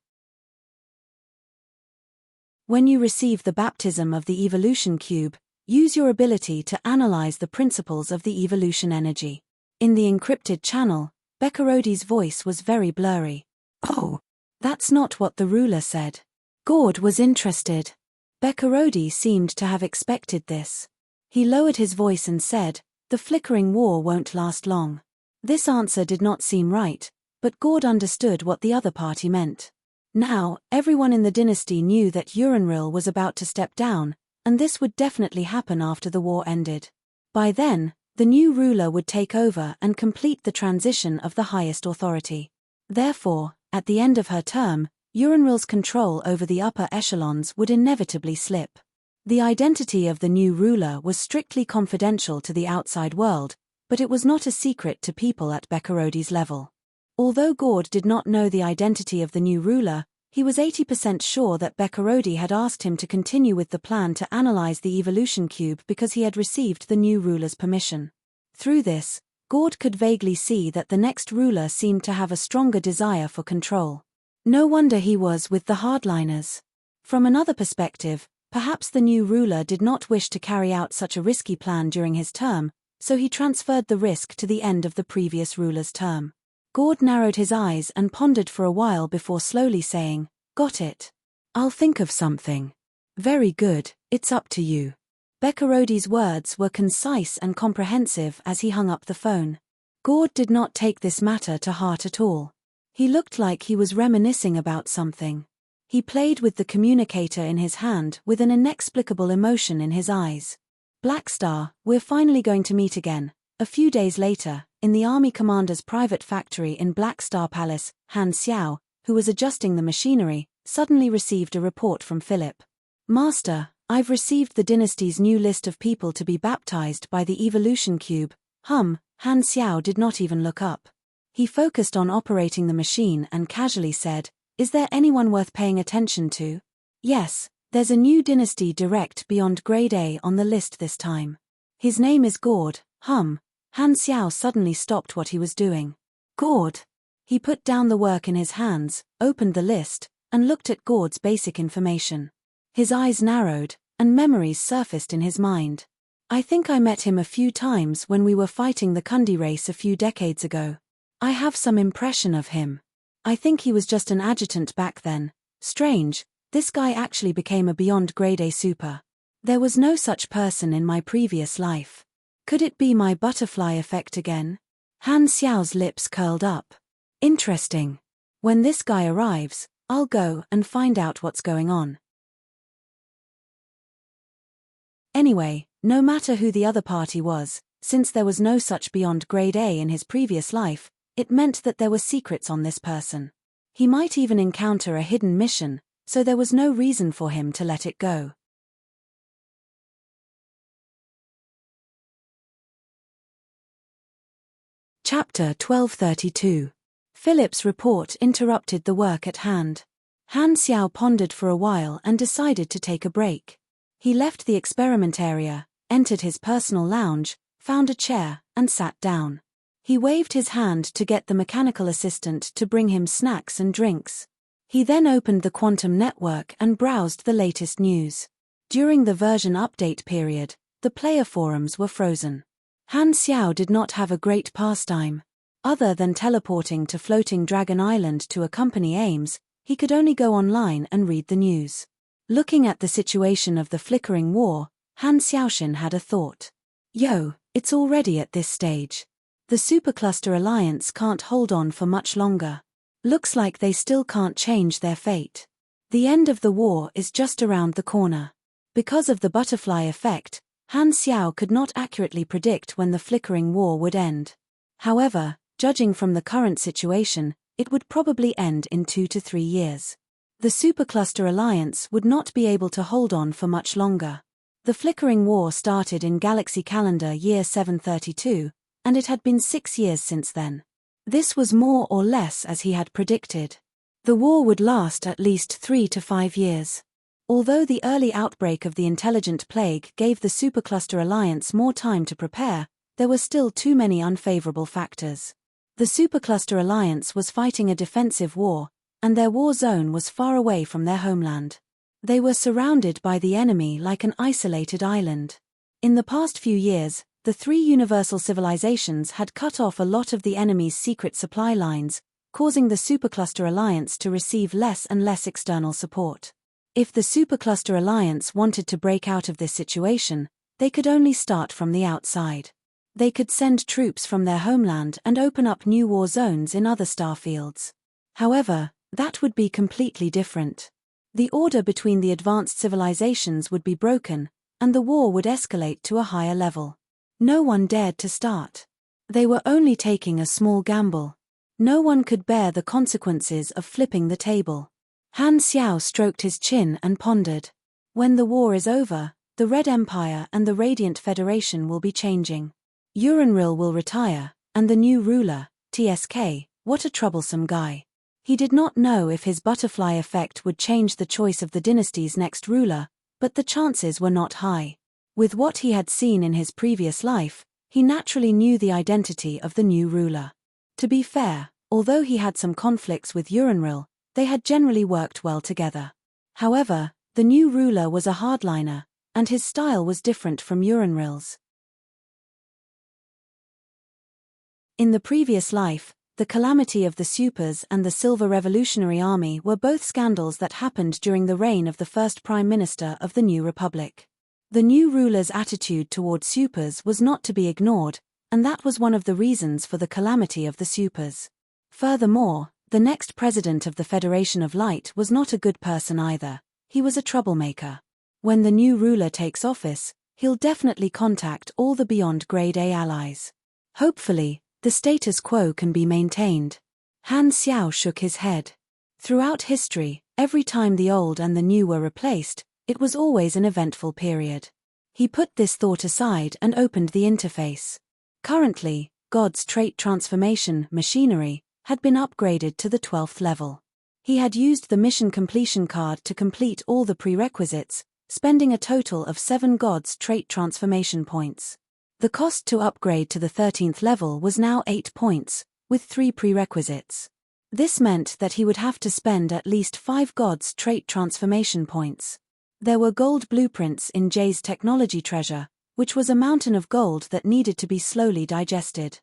When you receive the baptism of the evolution cube, use your ability to analyze the principles of the evolution energy." In the encrypted channel, Beccarodi's voice was very blurry. "Oh, that's not what the ruler said." Gord was interested. Beccarodi seemed to have expected this. He lowered his voice and said, "The flickering war won't last long." This answer did not seem right, but Gord understood what the other party meant. Now, everyone in the dynasty knew that Uranril was about to step down, and this would definitely happen after the war ended. By then, the new ruler would take over and complete the transition of the highest authority. Therefore, at the end of her term, Uranril's control over the upper echelons would inevitably slip. The identity of the new ruler was strictly confidential to the outside world, but it was not a secret to people at Beccarodi's level. Although Gord did not know the identity of the new ruler, he was 80% sure that Beccarodi had asked him to continue with the plan to analyze the evolution cube because he had received the new ruler's permission. Through this, Gord could vaguely see that the next ruler seemed to have a stronger desire for control. No wonder he was with the hardliners. From another perspective, perhaps the new ruler did not wish to carry out such a risky plan during his term, so he transferred the risk to the end of the previous ruler's term. Gord narrowed his eyes and pondered for a while before slowly saying, "Got it. I'll think of something." "Very good, it's up to you." Beccarodi's words were concise and comprehensive as he hung up the phone. Gord did not take this matter to heart at all. He looked like he was reminiscing about something. He played with the communicator in his hand with an inexplicable emotion in his eyes. "Black Star, we're finally going to meet again." A few days later, in the army commander's private factory in Black Star Palace, Han Xiao, who was adjusting the machinery, suddenly received a report from Philip. "Master, I've received the dynasty's new list of people to be baptized by the evolution cube." Han Xiao did not even look up. He focused on operating the machine and casually said, "Is there anyone worth paying attention to?" "Yes, there's a new dynasty direct beyond grade A on the list this time. His name is Gord." Han Xiao suddenly stopped what he was doing. "Gord." He put down the work in his hands, opened the list, and looked at Gord's basic information. His eyes narrowed, and memories surfaced in his mind. "I think I met him a few times when we were fighting the Kundi race a few decades ago." I have some impression of him. I think he was just an adjutant back then. Strange, this guy actually became a beyond grade A super. There was no such person in my previous life. Could it be my butterfly effect again? Han Xiao's lips curled up. Interesting. When this guy arrives, I'll go and find out what's going on. Anyway, no matter who the other party was, since there was no such beyond grade A in his previous life, it meant that there were secrets on this person. He might even encounter a hidden mission, so there was no reason for him to let it go. Chapter 1232. Philip's report interrupted the work at hand. Han Xiao pondered for a while and decided to take a break. He left the experiment area, entered his personal lounge, found a chair, and sat down. He waved his hand to get the mechanical assistant to bring him snacks and drinks. He then opened the quantum network and browsed the latest news. During the version update period, the player forums were frozen. Han Xiao did not have a great pastime. Other than teleporting to Floating Dragon Island to accompany Ames, he could only go online and read the news. Looking at the situation of the flickering war, Han Xiaoshin had a thought. Yo, it's already at this stage. The Supercluster Alliance can't hold on for much longer. Looks like they still can't change their fate. The end of the war is just around the corner. Because of the butterfly effect, Han Xiao could not accurately predict when the flickering war would end. However, judging from the current situation, it would probably end in 2 to 3 years. The Supercluster Alliance would not be able to hold on for much longer. The flickering war started in Galaxy Calendar year 732, and it had been 6 years since then. This was more or less as he had predicted. The war would last at least 3 to 5 years. Although the early outbreak of the intelligent plague gave the Supercluster Alliance more time to prepare, there were still too many unfavorable factors. The Supercluster Alliance was fighting a defensive war, and their war zone was far away from their homeland. They were surrounded by the enemy like an isolated island. In the past few years, the 3 universal civilizations had cut off a lot of the enemy's secret supply lines, causing the Supercluster Alliance to receive less and less external support. If the Supercluster Alliance wanted to break out of this situation, they could only start from the outside. They could send troops from their homeland and open up new war zones in other starfields. However, that would be completely different. The order between the advanced civilizations would be broken, and the war would escalate to a higher level. No one dared to start. They were only taking a small gamble. No one could bear the consequences of flipping the table. Han Xiao stroked his chin and pondered. When the war is over, the Red Empire and the Radiant Federation will be changing. Uranril will retire, and the new ruler, TSK, what a troublesome guy. He did not know if his butterfly effect would change the choice of the dynasty's next ruler, but the chances were not high. With what he had seen in his previous life, he naturally knew the identity of the new ruler. To be fair, although he had some conflicts with Uranril, they had generally worked well together. However, the new ruler was a hardliner, and his style was different from Uranril's. In the previous life, the calamity of the Supers and the Silver Revolutionary Army were both scandals that happened during the reign of the first Prime Minister of the new Republic. The new ruler's attitude toward Supers was not to be ignored, and that was one of the reasons for the calamity of the Supers. Furthermore, the next president of the Federation of Light was not a good person either. He was a troublemaker. When the new ruler takes office, he'll definitely contact all the beyond grade A allies. Hopefully, the status quo can be maintained. Han Xiao shook his head. Throughout history, every time the old and the new were replaced, it was always an eventful period. He put this thought aside and opened the interface. Currently, God's trait transformation machinery had been upgraded to the 12th level. He had used the mission completion card to complete all the prerequisites, spending a total of 7 God's trait transformation points. The cost to upgrade to the 13th level was now 8 points, with 3 prerequisites. This meant that he would have to spend at least 5 God's trait transformation points. There were gold blueprints in Jay's technology treasure, which was a mountain of gold that needed to be slowly digested.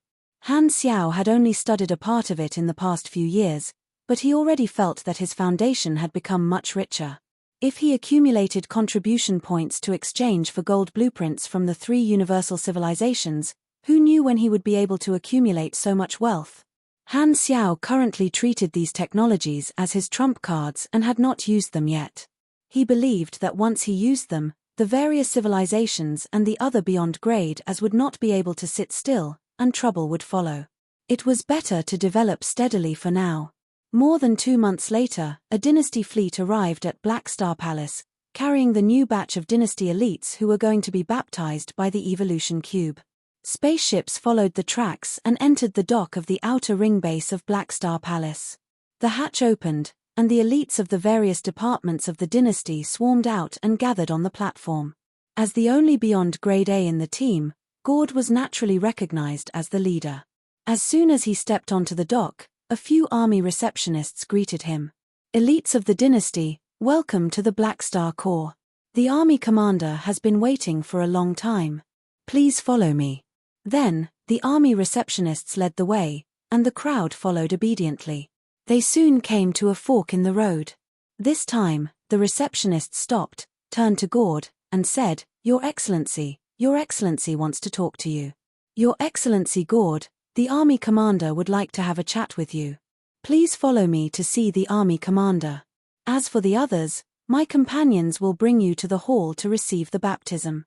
Han Xiao had only studied a part of it in the past few years, but he already felt that his foundation had become much richer. If he accumulated contribution points to exchange for gold blueprints from the 3 universal civilizations, who knew when he would be able to accumulate so much wealth? Han Xiao currently treated these technologies as his trump cards and had not used them yet. He believed that once he used them, the various civilizations and the other beyond grade as would not be able to sit still, and trouble would follow. It was better to develop steadily for now. More than 2 months later, a dynasty fleet arrived at Black Star Palace, carrying the new batch of dynasty elites who were going to be baptized by the evolution cube. Spaceships followed the tracks and entered the dock of the outer ring base of Black Star Palace. The hatch opened, and the elites of the various departments of the dynasty swarmed out and gathered on the platform. As the only beyond grade A in the team, Gord was naturally recognized as the leader. As soon as he stepped onto the dock, a few army receptionists greeted him. Elites of the dynasty, welcome to the Black Star Corps. The army commander has been waiting for a long time. Please follow me. Then, the army receptionists led the way, and the crowd followed obediently. They soon came to a fork in the road. This time, the receptionist stopped, turned to Gord, and said, Your Excellency wants to talk to you. Your Excellency Gord, the army commander would like to have a chat with you. Please follow me to see the army commander. As for the others, my companions will bring you to the hall to receive the baptism.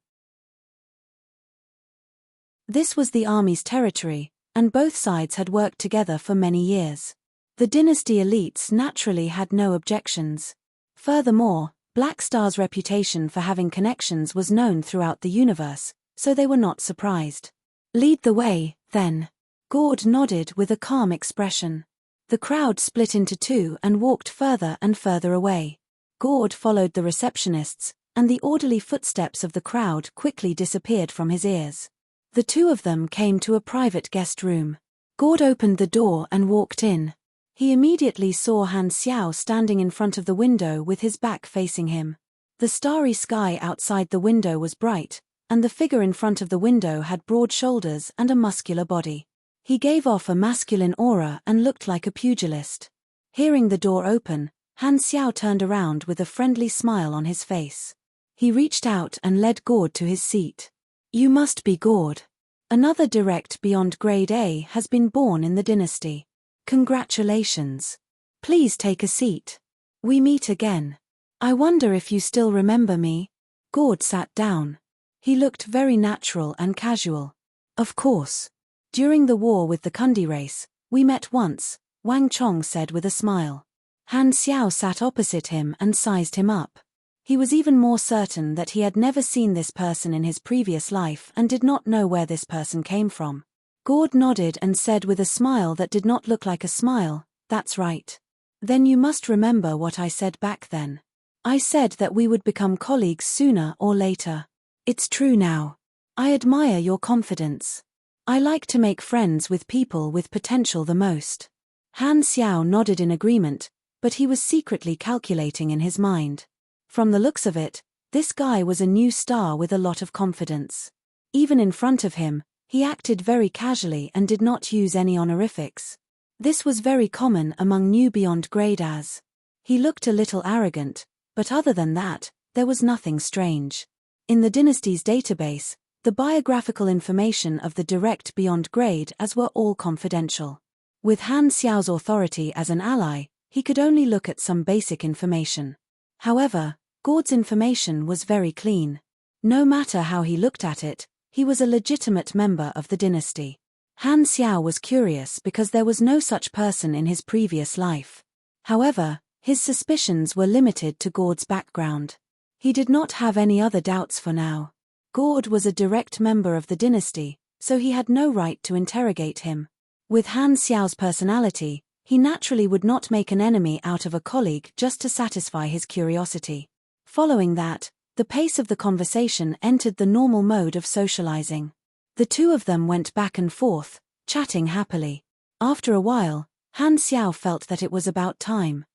This was the army's territory, and both sides had worked together for many years. The dynasty elites naturally had no objections. Furthermore, Black Star's reputation for having connections was known throughout the universe, so they were not surprised. Lead the way, then. Gord nodded with a calm expression. The crowd split into 2 and walked further and further away. Gord followed the receptionists, and the orderly footsteps of the crowd quickly disappeared from his ears. The 2 of them came to a private guest room. Gord opened the door and walked in. He immediately saw Han Xiao standing in front of the window with his back facing him. The starry sky outside the window was bright, and the figure in front of the window had broad shoulders and a muscular body. He gave off a masculine aura and looked like a pugilist. Hearing the door open, Han Xiao turned around with a friendly smile on his face. He reached out and led Gord to his seat. You must be Gord. Another direct beyond grade A has been born in the dynasty. Congratulations. Please take a seat. We meet again. I wonder if you still remember me? Gord sat down. He looked very natural and casual. Of course. During the war with the Kundi race, we met once, Wang Chong said with a smile. Han Xiao sat opposite him and sized him up. He was even more certain that he had never seen this person in his previous life and did not know where this person came from. Gord nodded and said with a smile that did not look like a smile, That's right. Then you must remember what I said back then. I said that we would become colleagues sooner or later. It's true now. I admire your confidence. I like to make friends with people with potential the most. Han Xiao nodded in agreement, but he was secretly calculating in his mind. From the looks of it, this guy was a new star with a lot of confidence. Even in front of him, he acted very casually and did not use any honorifics. This was very common among new beyond grade As. He looked a little arrogant, but other than that, there was nothing strange. In the dynasty's database, the biographical information of the direct beyond grade As were all confidential. With Han Xiao's authority as an ally, he could only look at some basic information. However, Gord's information was very clean. No matter how he looked at it, he was a legitimate member of the dynasty. Han Xiao was curious because there was no such person in his previous life. However, his suspicions were limited to Gord's background. He did not have any other doubts for now. Gord was a direct member of the dynasty, so he had no right to interrogate him. With Han Xiao's personality, he naturally would not make an enemy out of a colleague just to satisfy his curiosity. Following that, the pace of the conversation entered the normal mode of socializing. The 2 of them went back and forth, chatting happily. After a while, Han Xiao felt that it was about time.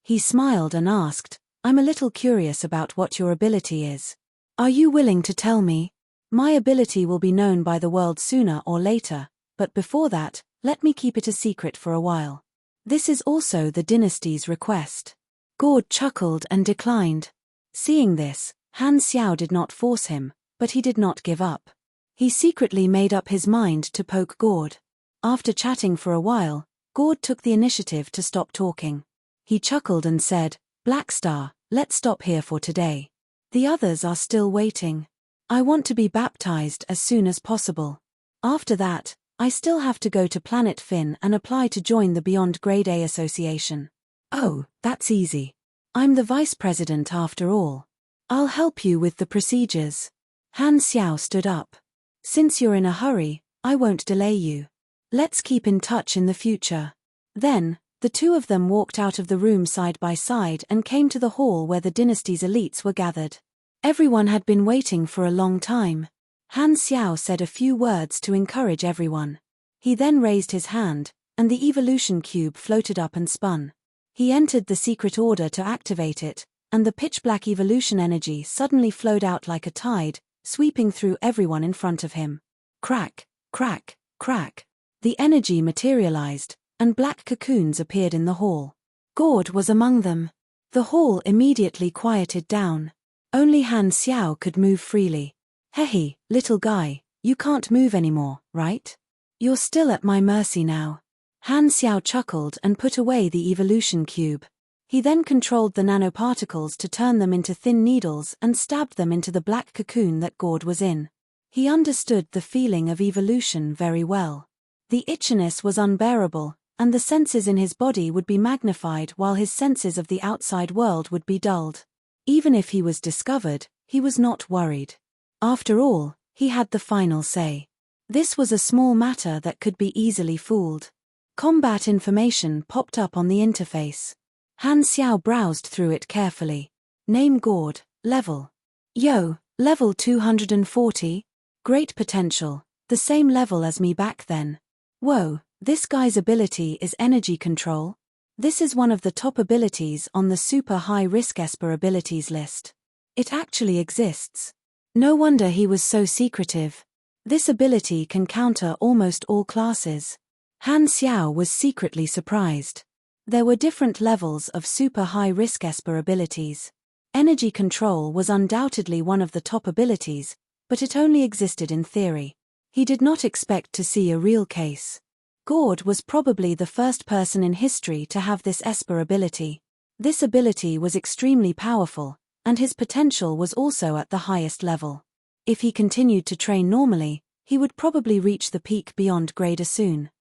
He smiled and asked, I'm a little curious about what your ability is. Are you willing to tell me? My ability will be known by the world sooner or later, but before that, let me keep it a secret for a while. This is also the dynasty's request." Gord chuckled and declined. Seeing this, Han Xiao did not force him, but he did not give up. He secretly made up his mind to poke Gord. After chatting for a while, Gord took the initiative to stop talking. He chuckled and said, "Black Star, let's stop here for today. The others are still waiting. I want to be baptized as soon as possible. After that, I still have to go to Planet Finn and apply to join the Beyond Grade A Association." "Oh, that's easy. I'm the vice president after all. I'll help you with the procedures." Han Xiao stood up. "Since you're in a hurry, I won't delay you. Let's keep in touch in the future." Then, the two of them walked out of the room side by side and came to the hall where the dynasty's elites were gathered. Everyone had been waiting for a long time. Han Xiao said a few words to encourage everyone. He then raised his hand, and the evolution cube floated up and spun. He entered the secret order to activate it, and the pitch-black evolution energy suddenly flowed out like a tide, sweeping through everyone in front of him. Crack, crack, crack. The energy materialized, and black cocoons appeared in the hall. Gord was among them. The hall immediately quieted down. Only Han Xiao could move freely. "Hey, little guy, you can't move anymore, right? You're still at my mercy now." Han Xiao chuckled and put away the evolution cube. He then controlled the nanoparticles to turn them into thin needles and stabbed them into the black cocoon that Gord was in. He understood the feeling of evolution very well. The itchiness was unbearable, and the senses in his body would be magnified while his senses of the outside world would be dulled. Even if he was discovered, he was not worried. After all, he had the final say. This was a small matter that could be easily fooled. Combat information popped up on the interface. Han Xiao browsed through it carefully. Name Gord, level. Yo, level 240? Great potential, the same level as me back then. Whoa, this guy's ability is energy control? This is one of the top abilities on the super high-risk Esper abilities list. It actually exists. No wonder he was so secretive. This ability can counter almost all classes. Han Xiao was secretly surprised. There were different levels of super high-risk Esper abilities. Energy control was undoubtedly one of the top abilities, but it only existed in theory. He did not expect to see a real case. Gord was probably the first person in history to have this Esper ability. This ability was extremely powerful, and his potential was also at the highest level. If he continued to train normally, he would probably reach the peak beyond grade A soon.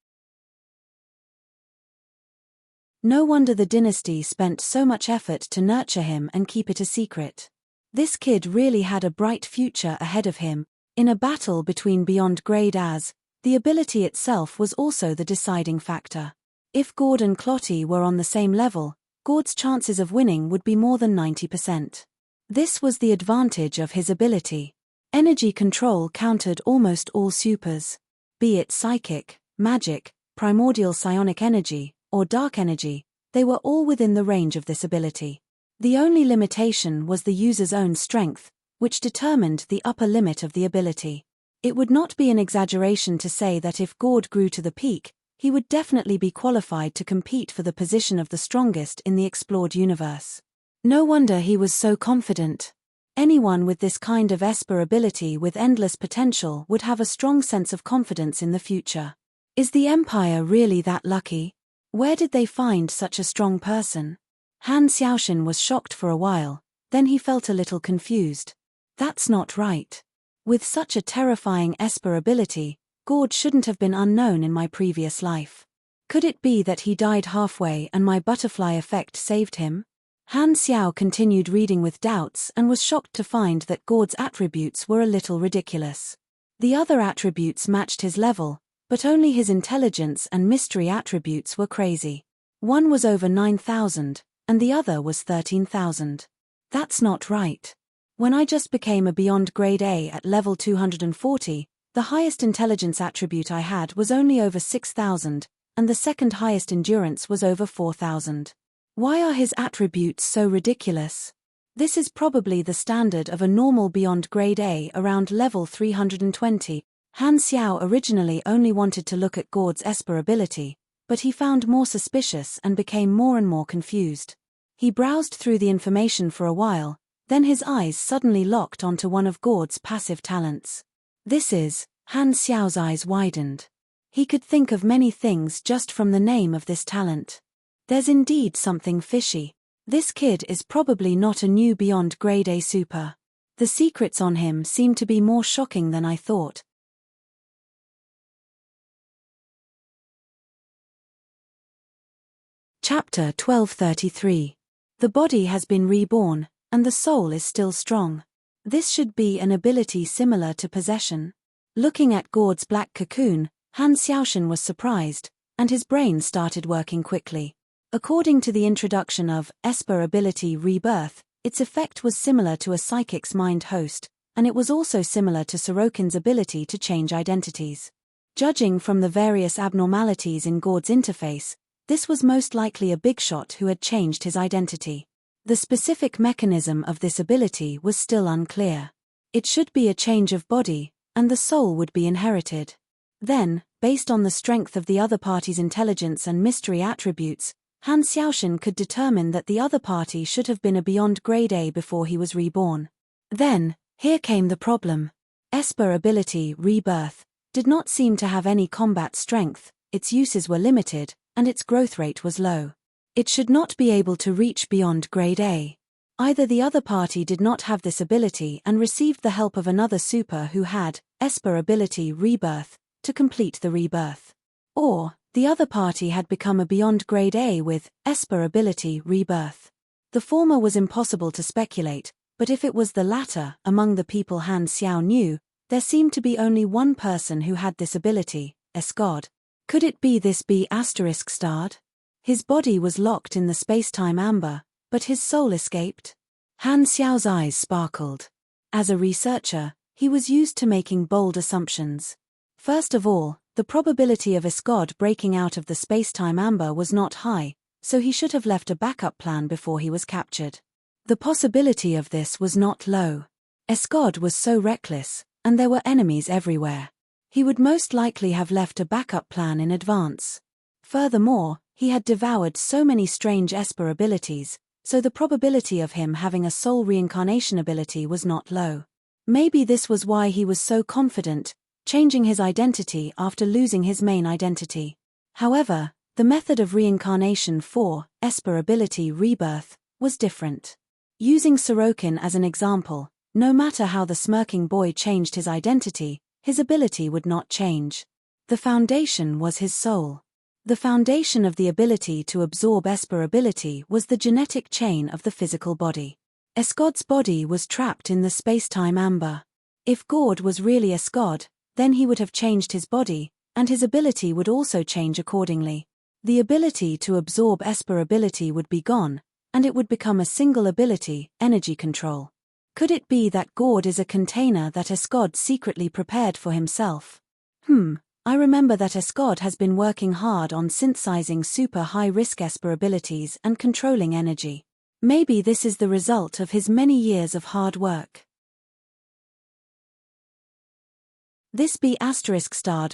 No wonder the dynasty spent so much effort to nurture him and keep it a secret. This kid really had a bright future ahead of him. In a battle between beyond grade As, the ability itself was also the deciding factor. If Gord and Clotty were on the same level, Gord's chances of winning would be more than 90%. This was the advantage of his ability. Energy control countered almost all supers. Be it psychic, magic, primordial psionic energy, or dark energy, they were all within the range of this ability. The only limitation was the user's own strength, which determined the upper limit of the ability. It would not be an exaggeration to say that if Gord grew to the peak, he would definitely be qualified to compete for the position of the strongest in the explored universe. No wonder he was so confident. Anyone with this kind of Esper ability with endless potential would have a strong sense of confidence in the future. Is the Empire really that lucky? Where did they find such a strong person? Han Xiaoshan was shocked for a while, then he felt a little confused. That's not right. With such a terrifying Esper ability, Gord shouldn't have been unknown in my previous life. Could it be that he died halfway and my butterfly effect saved him? Han Xiao continued reading with doubts and was shocked to find that Gord's attributes were a little ridiculous. The other attributes matched his level, but only his intelligence and mystery attributes were crazy. One was over 9,000, and the other was 13,000. That's not right. When I just became a Beyond Grade A at level 240, the highest intelligence attribute I had was only over 6,000, and the second highest endurance was over 4,000. Why are his attributes so ridiculous? This is probably the standard of a normal beyond grade A around level 320. Han Xiao originally only wanted to look at Gord's Esper ability, but he found more suspicious and became more and more confused. He browsed through the information for a while, then his eyes suddenly locked onto one of Gord's passive talents. Han Xiao's eyes widened. He could think of many things just from the name of this talent. There's indeed something fishy. This kid is probably not a new beyond grade A super. The secrets on him seem to be more shocking than I thought. Chapter 1233. The body has been reborn, and the soul is still strong. This should be an ability similar to possession. Looking at Gord's black cocoon, Han Xiaoshan was surprised, and his brain started working quickly. According to the introduction of Esper ability Rebirth, its effect was similar to a psychic's mind host, and it was also similar to Sorokin's ability to change identities. Judging from the various abnormalities in Gord's interface, this was most likely a big shot who had changed his identity. The specific mechanism of this ability was still unclear. It should be a change of body, and the soul would be inherited. Then, based on the strength of the other party's intelligence and mystery attributes, Han Xiaoshan could determine that the other party should have been a beyond grade A before he was reborn. Then, here came the problem. Esper ability Rebirth did not seem to have any combat strength, its uses were limited, and its growth rate was low. It should not be able to reach beyond grade A. Either the other party did not have this ability and received the help of another super who had Esper ability Rebirth to complete the rebirth, or the other party had become a beyond grade A with Esper ability Rebirth. The former was impossible to speculate, but if it was the latter, among the people Han Xiao knew, there seemed to be only one person who had this ability, Escod. Could it be this B*****? His body was locked in the space-time amber, but his soul escaped. Han Xiao's eyes sparkled. As a researcher, he was used to making bold assumptions. First of all, the probability of Escod breaking out of the space-time amber was not high, so he should have left a backup plan before he was captured. The possibility of this was not low. Escod was so reckless, and there were enemies everywhere. He would most likely have left a backup plan in advance. Furthermore, he had devoured so many strange Esper abilities, so the probability of him having a soul reincarnation ability was not low. Maybe this was why he was so confident, changing his identity after losing his main identity. However, the method of reincarnation for Esper ability Rebirth was different. Using Sorokin as an example, no matter how the smirking boy changed his identity, his ability would not change. The foundation was his soul. The foundation of the ability to absorb Esper ability was the genetic chain of the physical body. Escod's body was trapped in the space-time amber. If Gord was really Escod, then he would have changed his body, and his ability would also change accordingly. The ability to absorb Esper ability would be gone, and it would become a single ability, energy control. Could it be that Gord is a container that Escod secretly prepared for himself? I remember that Escod has been working hard on synthesizing super high-risk Esper abilities and controlling energy. Maybe this is the result of his many years of hard work. This B****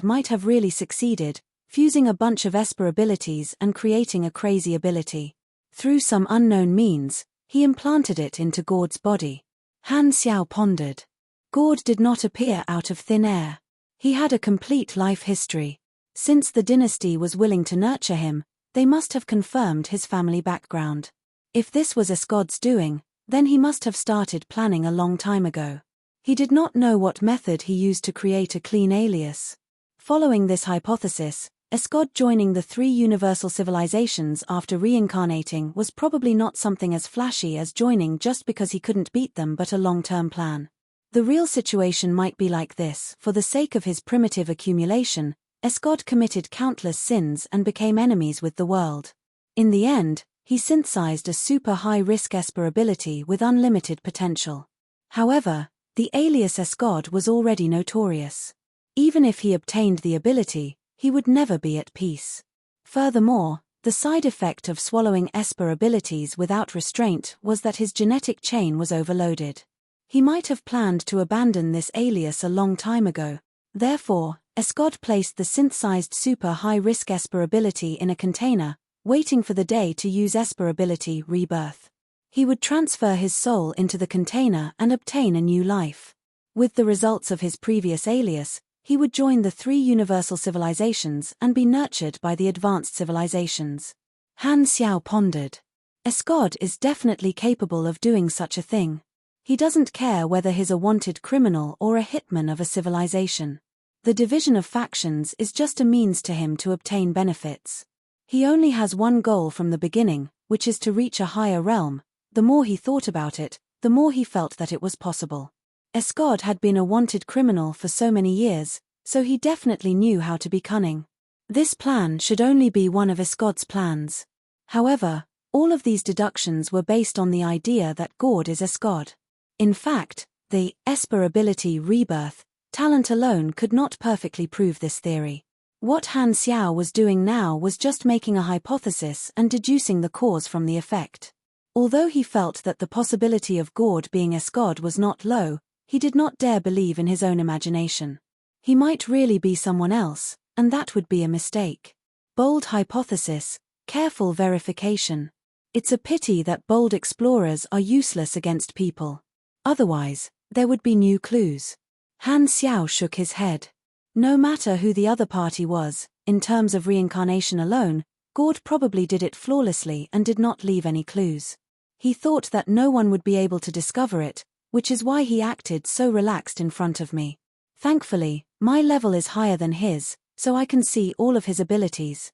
might have really succeeded, fusing a bunch of Esper abilities and creating a crazy ability. Through some unknown means, he implanted it into Gord's body. Han Xiao pondered. Gord did not appear out of thin air. He had a complete life history. Since the dynasty was willing to nurture him, they must have confirmed his family background. If this was Escod's doing, then he must have started planning a long time ago. He did not know what method he used to create a clean alias. Following this hypothesis, Escod joining the 3 universal civilizations after reincarnating was probably not something as flashy as joining just because he couldn't beat them, but a long-term plan. The real situation might be like this: for the sake of his primitive accumulation, Escod committed countless sins and became enemies with the world. In the end, he synthesized a super high-risk Esper ability with unlimited potential. However, the alias Escod was already notorious. Even if he obtained the ability, he would never be at peace. Furthermore, The side effect of swallowing Esper abilities without restraint was that his genetic chain was overloaded. He might have planned to abandon this alias a long time ago. Therefore, Escod placed the synthesized super high-risk Esper ability in a container, waiting for the day to use Esper ability rebirth. He would transfer his soul into the container and obtain a new life. With the results of his previous alias, he would join the 3 universal civilizations and be nurtured by the advanced civilizations. Han Xiao pondered. Escod is definitely capable of doing such a thing. He doesn't care whether he's a wanted criminal or a hitman of a civilization. The division of factions is just a means to him to obtain benefits. He only has one goal from the beginning, which is to reach a higher realm. The more he thought about it, the more he felt that it was possible. Escod had been a wanted criminal for so many years, so he definitely knew how to be cunning. This plan should only be one of Escod's plans. However, all of these deductions were based on the idea that Gord is Escod. In fact, the Esper ability rebirth talent alone could not perfectly prove this theory. What Han Xiao was doing now was just making a hypothesis and deducing the cause from the effect. Although he felt that the possibility of Gord being Escod was not low, he did not dare believe in his own imagination. He might really be someone else, and that would be a mistake. Bold hypothesis, careful verification. It's a pity that bold explorers are useless against people. Otherwise, there would be new clues. Han Xiao shook his head. No matter who the other party was, in terms of reincarnation alone, Gord probably did it flawlessly and did not leave any clues. He thought that no one would be able to discover it, which is why he acted so relaxed in front of me. Thankfully, my level is higher than his, so I can see all of his abilities.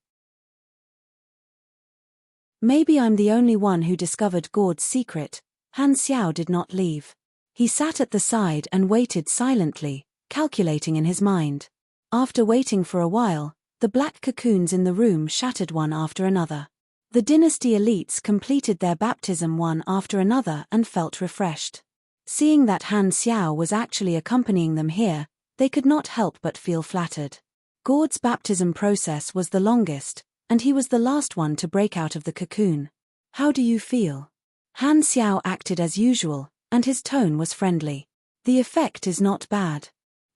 Maybe I'm the only one who discovered Gord's secret. Han Xiao did not leave. He sat at the side and waited silently, calculating in his mind. After waiting for a while, the black cocoons in the room shattered one after another. The dynasty elites completed their baptism one after another and felt refreshed. Seeing that Han Xiao was actually accompanying them here, they could not help but feel flattered. Gord's baptism process was the longest, and he was the last one to break out of the cocoon. How do you feel? Han Xiao acted as usual, and his tone was friendly. The effect is not bad.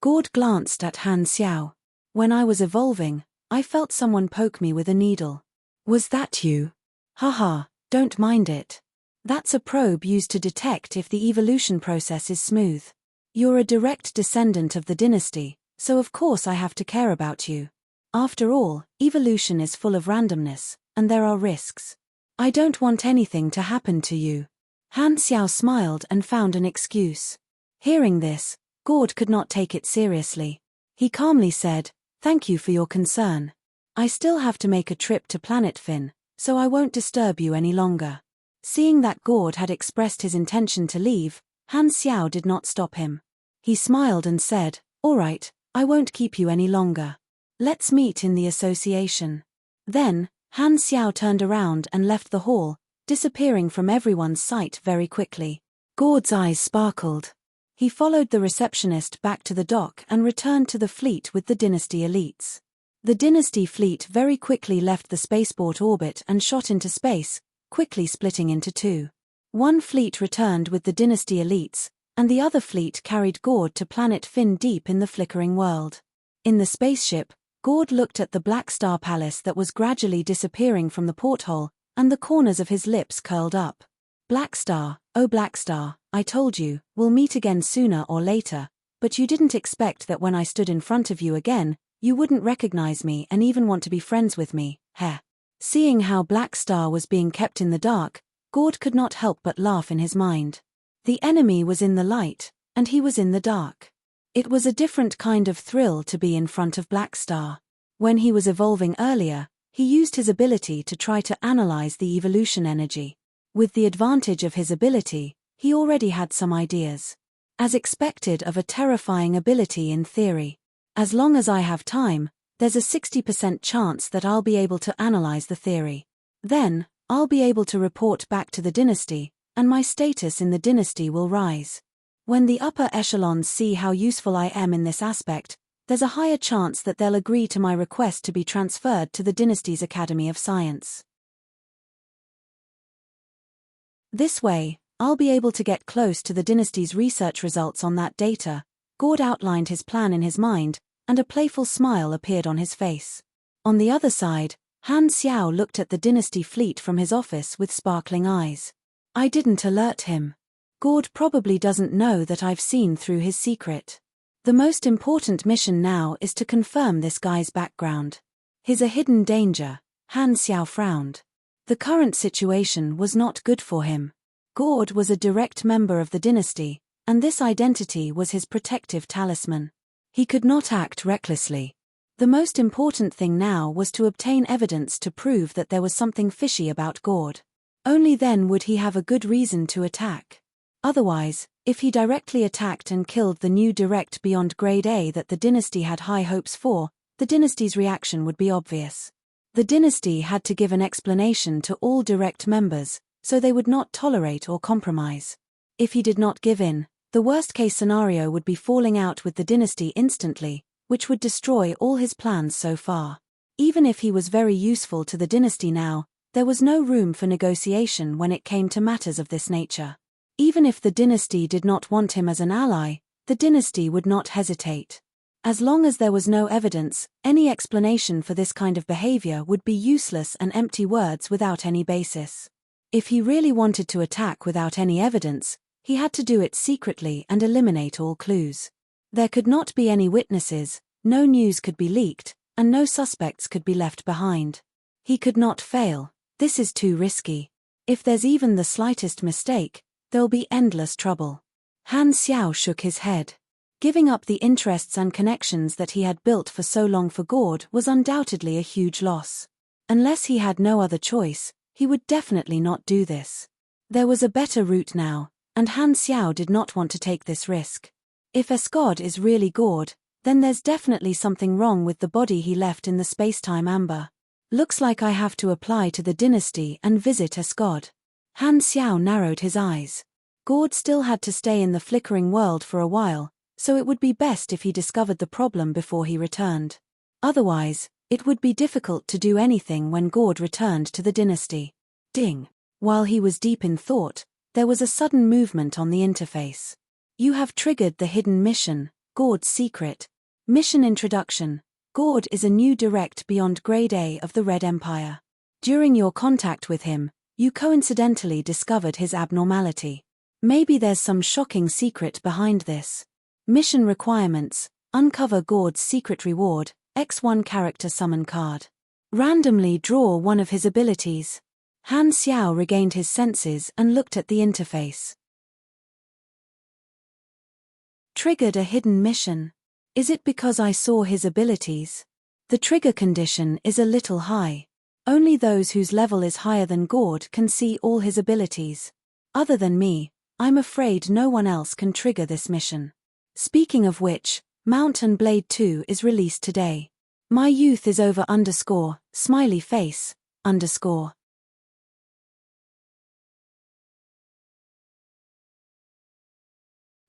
Gord glanced at Han Xiao. When I was evolving, I felt someone poke me with a needle. Was that you? Haha, don't mind it. That's a probe used to detect if the evolution process is smooth. You're a direct descendant of the dynasty, so of course I have to care about you. After all, evolution is full of randomness, and there are risks. I don't want anything to happen to you. Han Xiao smiled and found an excuse. Hearing this, Gord could not take it seriously. He calmly said, "Thank you for your concern. I still have to make a trip to Planet Fin, so I won't disturb you any longer." Seeing that Gord had expressed his intention to leave, Han Xiao did not stop him. He smiled and said, "All right, I won't keep you any longer. Let's meet in the association." Then, Han Xiao turned around and left the hall, disappearing from everyone's sight very quickly. Gord's eyes sparkled. He followed the receptionist back to the dock and returned to the fleet with the dynasty elites. The dynasty fleet very quickly left the spaceport orbit and shot into space, quickly splitting into 2. One fleet returned with the dynasty elites, and the other fleet carried Gord to Planet Fin deep in the flickering world. In the spaceship, Gord looked at the Black Star Palace that was gradually disappearing from the porthole, and the corners of his lips curled up. Black Star, oh Black Star, I told you, we'll meet again sooner or later, but you didn't expect that when I stood in front of you again, you wouldn't recognize me and even want to be friends with me, heh. Seeing how Black Star was being kept in the dark, Gord could not help but laugh in his mind. The enemy was in the light, and he was in the dark. It was a different kind of thrill to be in front of Black Star. When he was evolving earlier, he used his ability to try to analyze the evolution energy. With the advantage of his ability, he already had some ideas. As expected of a terrifying ability in theory. As long as I have time, there's a 60% chance that I'll be able to analyze the theory. Then, I'll be able to report back to the dynasty, and my status in the dynasty will rise. When the upper echelons see how useful I am in this aspect, there's a higher chance that they'll agree to my request to be transferred to the dynasty's Academy of Science. This way, I'll be able to get close to the dynasty's research results on that data. Gord outlined his plan in his mind, and a playful smile appeared on his face. On the other side, Han Xiao looked at the dynasty fleet from his office with sparkling eyes. I didn't alert him. Gord probably doesn't know that I've seen through his secret. The most important mission now is to confirm this guy's background. He's a hidden danger. Han Xiao frowned. The current situation was not good for him. Gord was a direct member of the dynasty, and this identity was his protective talisman. He could not act recklessly. The most important thing now was to obtain evidence to prove that there was something fishy about Gord. Only then would he have a good reason to attack. Otherwise, if he directly attacked and killed the new direct beyond grade A that the dynasty had high hopes for, the dynasty's reaction would be obvious. The dynasty had to give an explanation to all direct members, so they would not tolerate or compromise. If he did not give in, the worst-case scenario would be falling out with the dynasty instantly, which would destroy all his plans so far. Even if he was very useful to the dynasty now, there was no room for negotiation when it came to matters of this nature. Even if the dynasty did not want him as an ally, the dynasty would not hesitate. As long as there was no evidence, any explanation for this kind of behavior would be useless and empty words without any basis. If he really wanted to attack without any evidence, he had to do it secretly and eliminate all clues. There could not be any witnesses, no news could be leaked, and no suspects could be left behind. He could not fail. This is too risky. If there's even the slightest mistake, there'll be endless trouble. Han Xiao shook his head. Giving up the interests and connections that he had built for so long for Gord was undoubtedly a huge loss. Unless he had no other choice, he would definitely not do this. There was a better route now, and Han Xiao did not want to take this risk. If Escod is really Gord, then there's definitely something wrong with the body he left in the spacetime amber. Looks like I have to apply to the dynasty and visit Escod. Han Xiao narrowed his eyes. Gord still had to stay in the flickering world for a while, so it would be best if he discovered the problem before he returned. Otherwise, it would be difficult to do anything when Gord returned to the dynasty. Ding! While he was deep in thought, there was a sudden movement on the interface. You have triggered the hidden mission, Gord's secret. Mission introduction. Gord is a new direct beyond grade A of the Red Empire. During your contact with him, you coincidentally discovered his abnormality. Maybe there's some shocking secret behind this. Mission requirements: uncover Gord's secret reward, X1 character summon card. Randomly draw one of his abilities. Han Xiao regained his senses and looked at the interface. Triggered a hidden mission. Is it because I saw his abilities? The trigger condition is a little high. Only those whose level is higher than Gord can see all his abilities. Other than me, I'm afraid no one else can trigger this mission. Speaking of which, Mount and Blade 2 is released today. My youth is over _ smiley face _.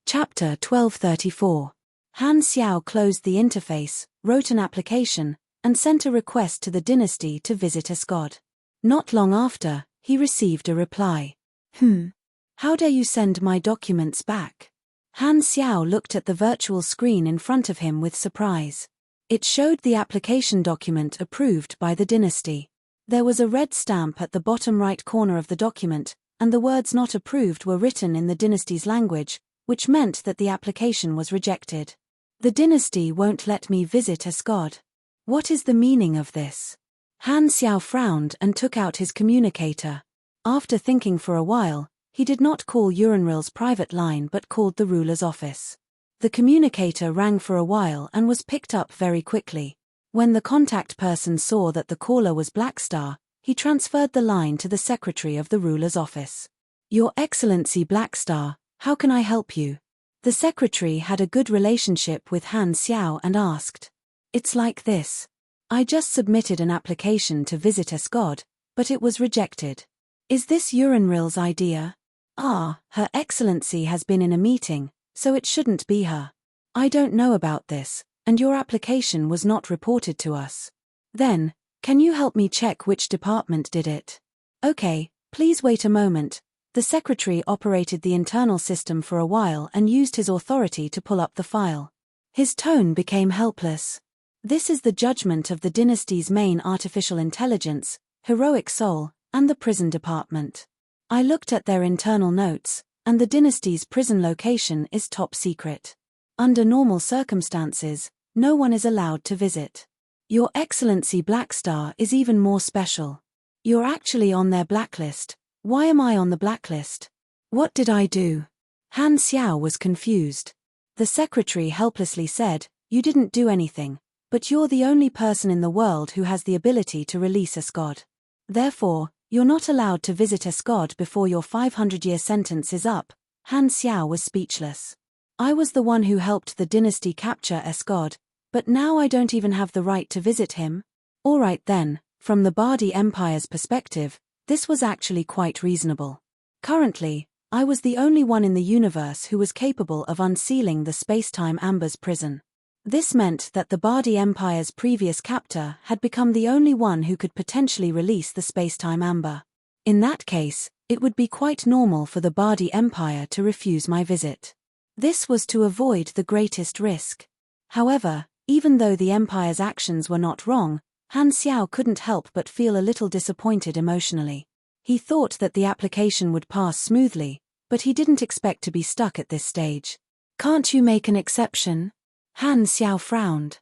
Chapter 1234. Han Xiao closed the interface, wrote an application, and sent a request to the dynasty to visit Escod. Not long after, he received a reply. How dare you send my documents back? Han Xiao looked at the virtual screen in front of him with surprise. It showed the application document approved by the dynasty. There was a red stamp at the bottom right corner of the document, and the words not approved were written in the dynasty's language, which meant that the application was rejected. The dynasty won't let me visit Escod. What is the meaning of this? Han Xiao frowned and took out his communicator. After thinking for a while, he did not call Uranril's private line but called the ruler's office. The communicator rang for a while and was picked up very quickly. When the contact person saw that the caller was Blackstar, he transferred the line to the secretary of the ruler's office. Your Excellency Blackstar, how can I help you? The secretary had a good relationship with Han Xiao and asked. It's like this. I just submitted an application to visit Escod, but it was rejected. Is this Uranril's idea? Her Excellency has been in a meeting, so it shouldn't be her. I don't know about this, and your application was not reported to us. Then, can you help me check which department did it? Okay, please wait a moment. The secretary operated the internal system for a while and used his authority to pull up the file. His tone became helpless. This is the judgment of the dynasty's main artificial intelligence, heroic soul, and the prison department. I looked at their internal notes, and the dynasty's prison location is top secret. Under normal circumstances, no one is allowed to visit. Your Excellency Blackstar is even more special. You're actually on their blacklist. Why am I on the blacklist? What did I do? Han Xiao was confused. The secretary helplessly said, "You didn't do anything, but you're the only person in the world who has the ability to release Escod. Therefore, you're not allowed to visit Escod before your 500-year sentence is up." Han Xiao was speechless. I was the one who helped the dynasty capture Escod, but now I don't even have the right to visit him? Alright then, from the Bardi Empire's perspective, this was actually quite reasonable. Currently, I was the only one in the universe who was capable of unsealing the space-time Amber's prison. This meant that the Bardi Empire's previous captor had become the only one who could potentially release the space-time Amber. In that case, it would be quite normal for the Bardi Empire to refuse my visit. This was to avoid the greatest risk. However, even though the Empire's actions were not wrong, Han Xiao couldn't help but feel a little disappointed emotionally. He thought that the application would pass smoothly, but he didn't expect to be stuck at this stage. "Can't you make an exception?" Han Xiao frowned.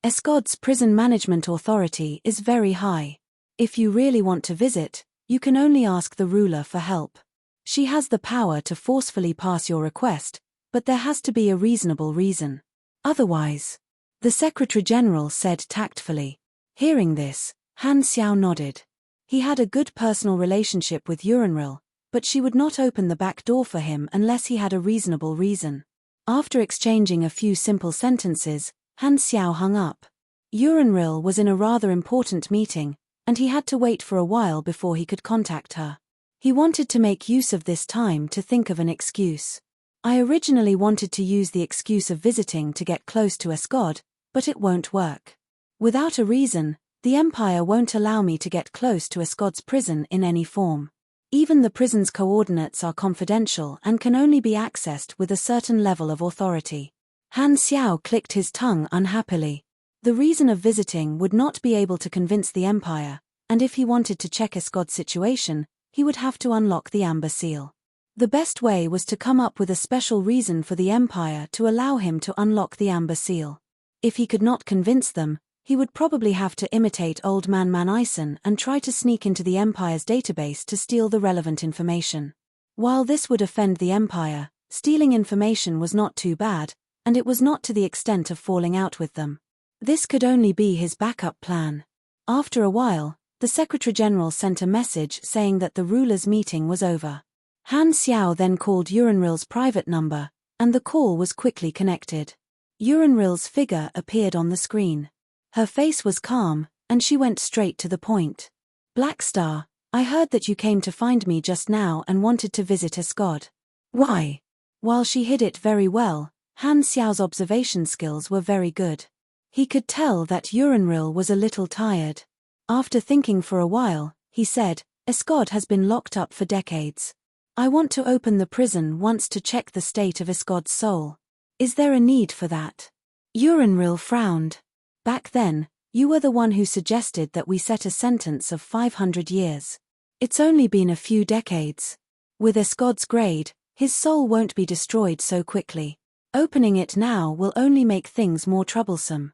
Escod's prison management authority is very high. If you really want to visit, you can only ask the ruler for help. She has the power to forcefully pass your request, but there has to be a reasonable reason. Otherwise, the Secretary General said tactfully. Hearing this, Han Xiao nodded. He had a good personal relationship with Uranril, but she would not open the back door for him unless he had a reasonable reason. After exchanging a few simple sentences, Han Xiao hung up. Uranril was in a rather important meeting, and he had to wait for a while before he could contact her. He wanted to make use of this time to think of an excuse. I originally wanted to use the excuse of visiting to get close to Escod, but it won't work. Without a reason, the Empire won't allow me to get close to Escod's prison in any form. Even the prison's coordinates are confidential and can only be accessed with a certain level of authority. Han Xiao clicked his tongue unhappily. The reason of visiting would not be able to convince the Empire, and if he wanted to check Escod's situation, he would have to unlock the Amber Seal. The best way was to come up with a special reason for the Empire to allow him to unlock the Amber Seal. If he could not convince them, he would probably have to imitate Old Man Manison and try to sneak into the Empire's database to steal the relevant information. While this would offend the Empire, stealing information was not too bad, and it was not to the extent of falling out with them. This could only be his backup plan. After a while, the Secretary General sent a message saying that the ruler's meeting was over. Han Xiao then called Uranril's private number, and the call was quickly connected. Uranril's figure appeared on the screen. Her face was calm, and she went straight to the point. "Blackstar, I heard that you came to find me just now and wanted to visit Escod." "Why?" While she hid it very well, Han Xiao's observation skills were very good. He could tell that Uranril was a little tired. After thinking for a while, he said, "Escod has been locked up for decades. I want to open the prison once to check the state of Escod's soul. Is there a need for that?" Uranril frowned. "Back then, you were the one who suggested that we set a sentence of 500 years. It's only been a few decades. With Escod's grade, his soul won't be destroyed so quickly. Opening it now will only make things more troublesome."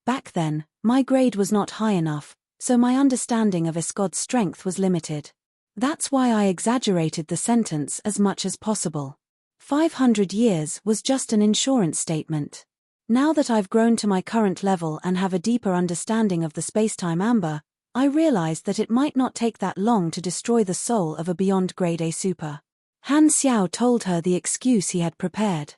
Back then, my grade was not high enough, so my understanding of Escod's strength was limited. That's why I exaggerated the sentence as much as possible. 500 years was just an insurance statement. Now that I've grown to my current level and have a deeper understanding of the space-time Amber, I realized that it might not take that long to destroy the soul of a beyond grade A super. Han Xiao told her the excuse he had prepared.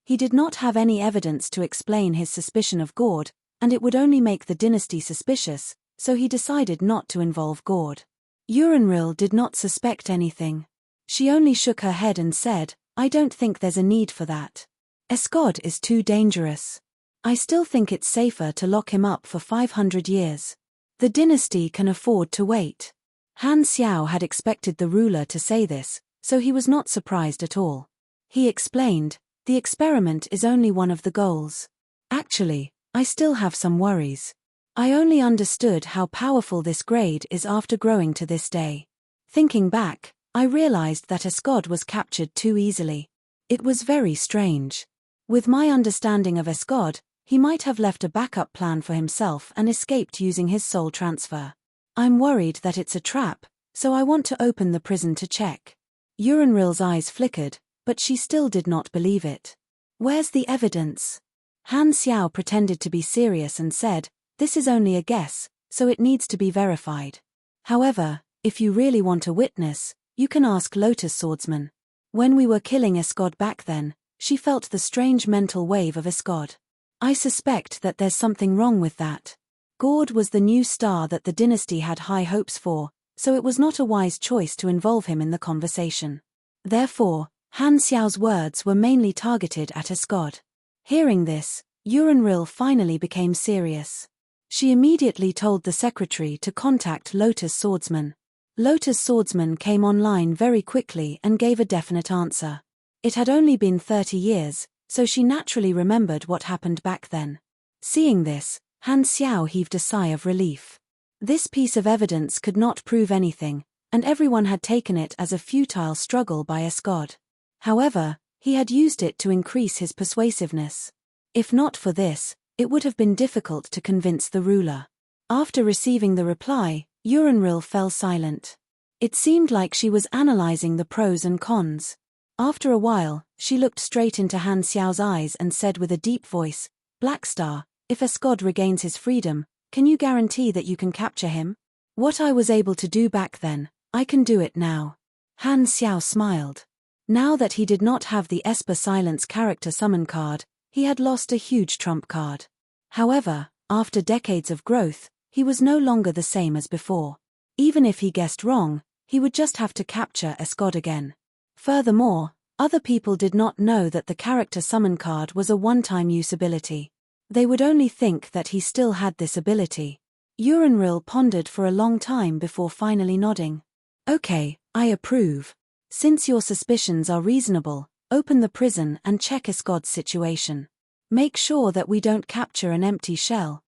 He did not have any evidence to explain his suspicion of Gord, and it would only make the dynasty suspicious, so he decided not to involve Gord. Uranril did not suspect anything. She only shook her head and said, "I don't think there's a need for that. Escod is too dangerous." I still think it's safer to lock him up for 500 years. The dynasty can afford to wait. Han Xiao had expected the ruler to say this, so he was not surprised at all. He explained, the experiment is only one of the goals. Actually, I still have some worries. I only understood how powerful this grade is after growing to this day. Thinking back, I realized that Escod was captured too easily. It was very strange. With my understanding of Escod, he might have left a backup plan for himself and escaped using his soul transfer. I'm worried that it's a trap, so I want to open the prison to check. Yurenril's eyes flickered, but she still did not believe it. Where's the evidence? Han Xiao pretended to be serious and said, this is only a guess, so it needs to be verified. However, if you really want a witness, you can ask Lotus Swordsman. When we were killing Escod back then, she felt the strange mental wave of Escod. I suspect that there's something wrong with that. Gord was the new star that the dynasty had high hopes for, so it was not a wise choice to involve him in the conversation. Therefore, Han Xiao's words were mainly targeted at Escod. Hearing this, Yurenril finally became serious. She immediately told the secretary to contact Lotus Swordsman. Lotus Swordsman came online very quickly and gave a definite answer. It had only been 30 years, so she naturally remembered what happened back then. Seeing this, Han Xiao heaved a sigh of relief. This piece of evidence could not prove anything, and everyone had taken it as a futile struggle by Escod. However, he had used it to increase his persuasiveness. If not for this, it would have been difficult to convince the ruler. After receiving the reply, Yurenril fell silent. It seemed like she was analyzing the pros and cons. After a while, she looked straight into Han Xiao's eyes and said with a deep voice, Blackstar, if Escod regains his freedom, can you guarantee that you can capture him? What I was able to do back then, I can do it now. Han Xiao smiled. Now that he did not have the Esper Silence character summon card, he had lost a huge trump card. However, after decades of growth, he was no longer the same as before. Even if he guessed wrong, he would just have to capture Escod again. Furthermore, other people did not know that the character summon card was a one-time use ability. They would only think that he still had this ability. Yurenril pondered for a long time before finally nodding. Okay, I approve. Since your suspicions are reasonable, open the prison and check Escod's situation. Make sure that we don't capture an empty shell.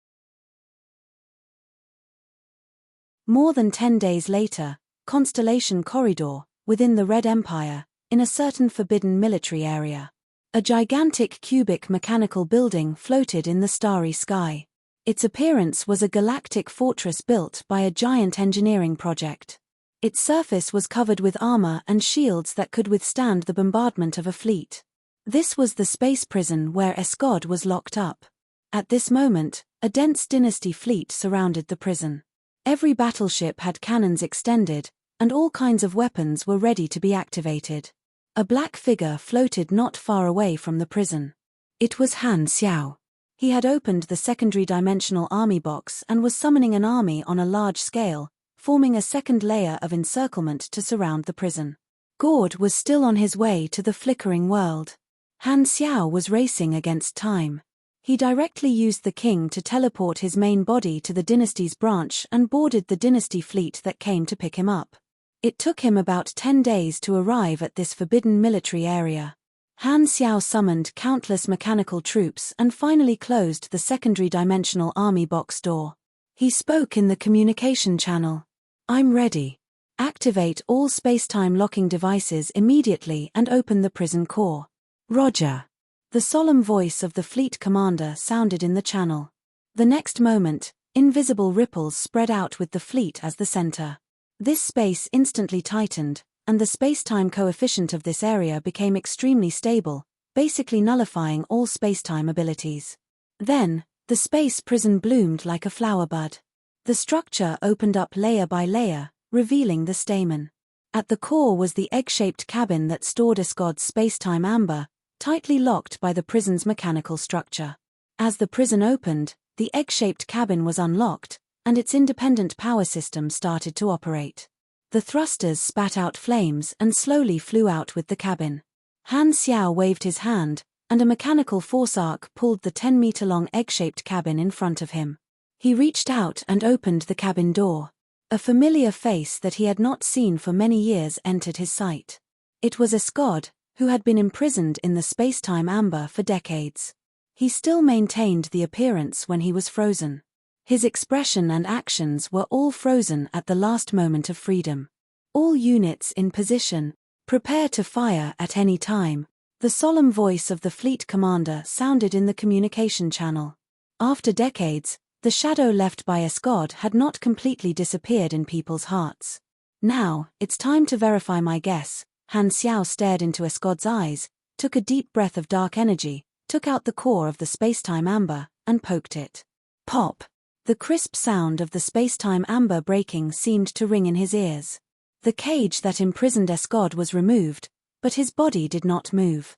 More than 10 days later, Constellation Corridor, within the Red Empire, in a certain forbidden military area. A gigantic cubic mechanical building floated in the starry sky. Its appearance was a galactic fortress built by a giant engineering project. Its surface was covered with armor and shields that could withstand the bombardment of a fleet. This was the space prison where Escod was locked up. At this moment, a dense dynasty fleet surrounded the prison. Every battleship had cannons extended, and all kinds of weapons were ready to be activated. A black figure floated not far away from the prison. It was Han Xiao. He had opened the secondary dimensional army box and was summoning an army on a large scale, forming a second layer of encirclement to surround the prison. Gord was still on his way to the flickering world. Han Xiao was racing against time. He directly used the king to teleport his main body to the dynasty's branch and boarded the dynasty fleet that came to pick him up. It took him about 10 days to arrive at this forbidden military area. Han Xiao summoned countless mechanical troops and finally closed the secondary dimensional army box door. He spoke in the communication channel. I'm ready. Activate all space-time locking devices immediately and open the prison core. Roger. The solemn voice of the fleet commander sounded in the channel. The next moment, invisible ripples spread out with the fleet as the center. This space instantly tightened, and the space-time coefficient of this area became extremely stable, basically nullifying all space-time abilities. Then, the space prison bloomed like a flower bud. The structure opened up layer by layer, revealing the stamen. At the core was the egg-shaped cabin that stored Escod's space-time amber, tightly locked by the prison's mechanical structure. As the prison opened, the egg-shaped cabin was unlocked, and its independent power system started to operate. The thrusters spat out flames and slowly flew out with the cabin. Han Xiao waved his hand, and a mechanical force arc pulled the 10-meter-long egg-shaped cabin in front of him. He reached out and opened the cabin door. A familiar face that he had not seen for many years entered his sight. It was Escod, who had been imprisoned in the space-time amber for decades. He still maintained the appearance when he was frozen. His expression and actions were all frozen at the last moment of freedom. All units in position. Prepare to fire at any time. The solemn voice of the fleet commander sounded in the communication channel. After decades, the shadow left by Escod had not completely disappeared in people's hearts. Now, it's time to verify my guess. Han Xiao stared into Escod's eyes, took a deep breath of dark energy, took out the core of the space-time amber, and poked it. Pop! The crisp sound of the space-time amber breaking seemed to ring in his ears. The cage that imprisoned Escod was removed, but his body did not move.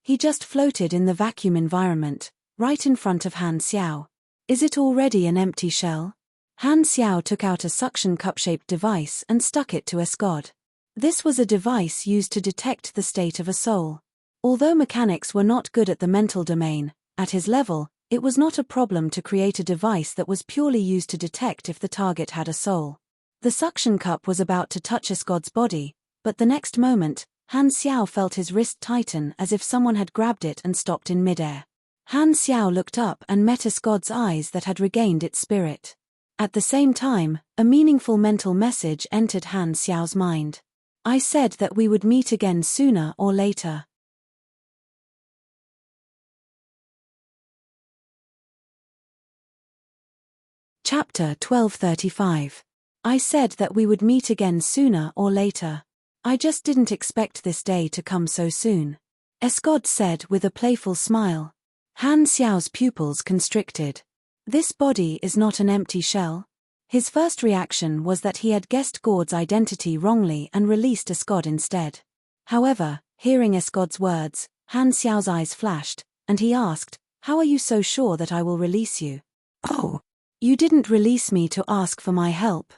He just floated in the vacuum environment, right in front of Han Xiao. Is it already an empty shell? Han Xiao took out a suction cup-shaped device and stuck it to Escod. This was a device used to detect the state of a soul. Although mechanics were not good at the mental domain, at his level, it was not a problem to create a device that was purely used to detect if the target had a soul. The suction cup was about to touch Escod's body, but the next moment, Han Xiao felt his wrist tighten as if someone had grabbed it and stopped in midair. Han Xiao looked up and met Escod's eyes that had regained its spirit. At the same time, a meaningful mental message entered Han Xiao's mind. I said that we would meet again sooner or later. Chapter 1235. I said that we would meet again sooner or later. I just didn't expect this day to come so soon. Escod said with a playful smile. Han Xiao's pupils constricted. This body is not an empty shell. His first reaction was that he had guessed Gord's identity wrongly and released Escod instead. However, hearing Escod's words, Han Xiao's eyes flashed, and he asked, "How are you so sure that I will release you?" "Oh, you didn't release me to ask for my help."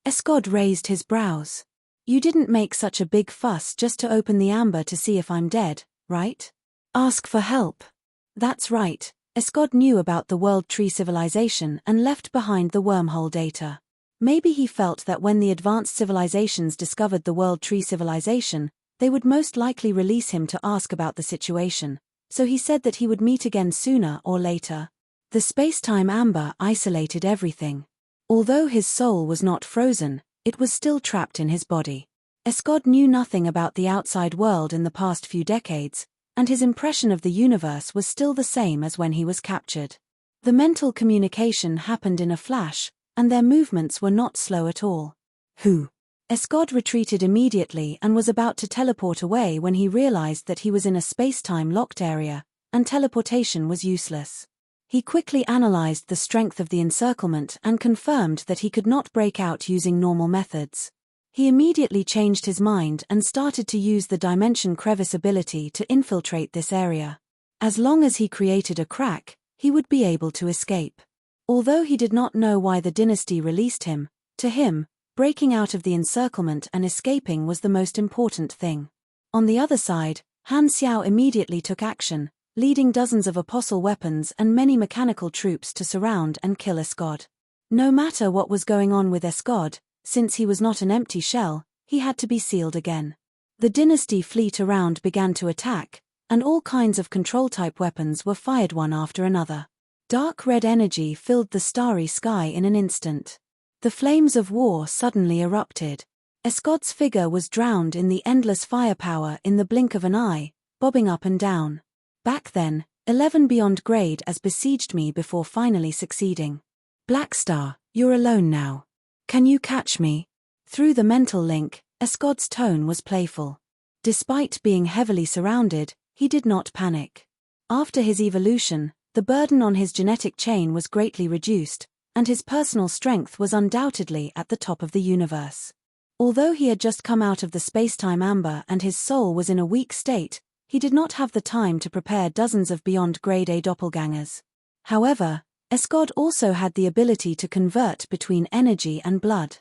Escod raised his brows. "You didn't make such a big fuss just to open the amber to see if I'm dead, right? Ask for help." That's right. Escod knew about the World Tree civilization and left behind the wormhole data. Maybe he felt that when the advanced civilizations discovered the World Tree civilization, they would most likely release him to ask about the situation, so he said that he would meet again sooner or later. The space-time amber isolated everything. Although his soul was not frozen, it was still trapped in his body. Escod knew nothing about the outside world in the past few decades, and his impression of the universe was still the same as when he was captured. The mental communication happened in a flash, and their movements were not slow at all. Who? Escod retreated immediately and was about to teleport away when he realized that he was in a space-time locked area, and teleportation was useless. He quickly analyzed the strength of the encirclement and confirmed that he could not break out using normal methods. He immediately changed his mind and started to use the dimension crevice ability to infiltrate this area. As long as he created a crack, he would be able to escape. Although he did not know why the dynasty released him, to him, breaking out of the encirclement and escaping was the most important thing. On the other side, Han Xiao immediately took action, leading dozens of apostle weapons and many mechanical troops to surround and kill Escod. No matter what was going on with Escod, since he was not an empty shell, he had to be sealed again. The dynasty fleet around began to attack, and all kinds of control-type weapons were fired one after another. Dark red energy filled the starry sky in an instant. The flames of war suddenly erupted. Escod's figure was drowned in the endless firepower in the blink of an eye, bobbing up and down. Back then, 11 beyond grade as besieged me before finally succeeding. Blackstar, you're alone now. Can you catch me? Through the mental link, Escod's tone was playful. Despite being heavily surrounded, he did not panic. After his evolution, the burden on his genetic chain was greatly reduced, and his personal strength was undoubtedly at the top of the universe. Although he had just come out of the space-time amber and his soul was in a weak state, he did not have the time to prepare dozens of beyond grade A doppelgangers. However, Escod also had the ability to convert between energy and blood.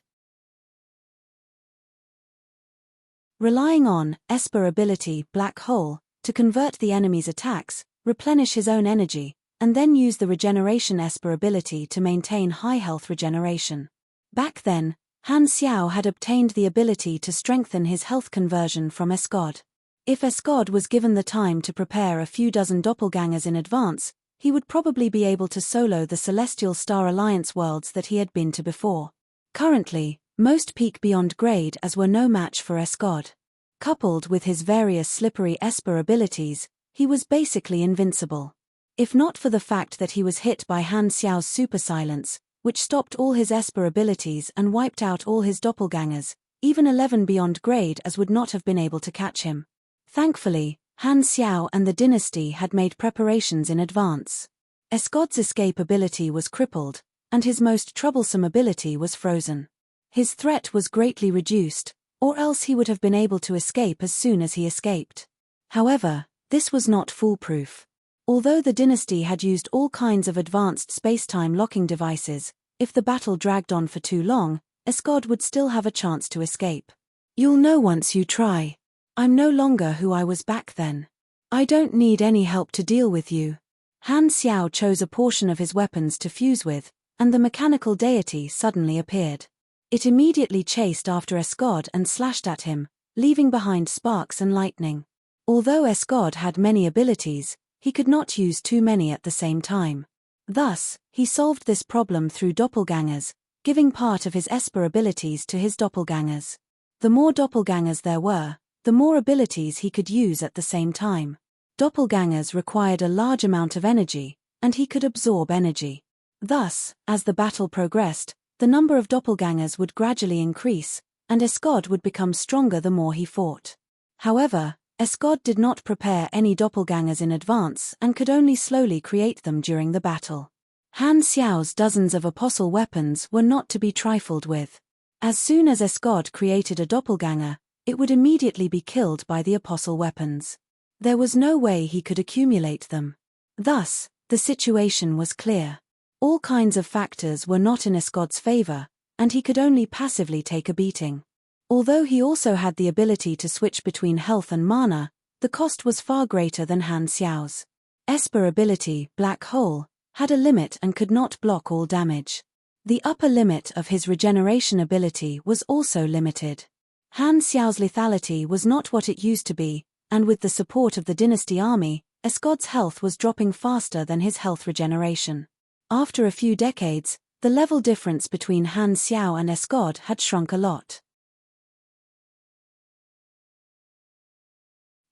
relying on Esper ability black hole to convert the enemy's attacks, replenish his own energy, and then use the regeneration Esper ability to maintain high health regeneration. Back then, Han Xiao had obtained the ability to strengthen his health conversion from Escod. If Escod was given the time to prepare a few dozen doppelgangers in advance, he would probably be able to solo the Celestial Star Alliance worlds that he had been to before. Currently, most peak beyond grade as were no match for Escod. Coupled with his various slippery Esper abilities, he was basically invincible. If not for the fact that he was hit by Han Xiao's super silence, which stopped all his Esper abilities and wiped out all his doppelgangers, even 11 beyond grade as would not have been able to catch him. Thankfully, Han Xiao and the dynasty had made preparations in advance. Escod's escape ability was crippled, and his most troublesome ability was frozen. His threat was greatly reduced, or else he would have been able to escape as soon as he escaped. However, this was not foolproof. Although the dynasty had used all kinds of advanced space-time locking devices, if the battle dragged on for too long, Escod would still have a chance to escape. You'll know once you try. I'm no longer who I was back then. I don't need any help to deal with you. Han Xiao chose a portion of his weapons to fuse with, and the mechanical deity suddenly appeared. It immediately chased after Escod and slashed at him, leaving behind sparks and lightning. Although Escod had many abilities, he could not use too many at the same time. Thus, he solved this problem through doppelgangers, giving part of his Esper abilities to his doppelgangers. The more doppelgangers there were, the more abilities he could use at the same time. Doppelgangers required a large amount of energy, and he could absorb energy. Thus, as the battle progressed, the number of doppelgangers would gradually increase, and Escod would become stronger the more he fought. However, Escod did not prepare any doppelgangers in advance and could only slowly create them during the battle. Han Xiao's dozens of apostle weapons were not to be trifled with. As soon as Escod created a doppelganger, it would immediately be killed by the apostle weapons. There was no way he could accumulate them. Thus, the situation was clear. All kinds of factors were not in Escod's favor, and he could only passively take a beating. Although he also had the ability to switch between health and mana, the cost was far greater than Han Xiao's. Esper ability, Black Hole, had a limit and could not block all damage. The upper limit of his regeneration ability was also limited. Han Xiao's lethality was not what it used to be, and with the support of the dynasty army, Escod's health was dropping faster than his health regeneration. After a few decades, the level difference between Han Xiao and Escod had shrunk a lot.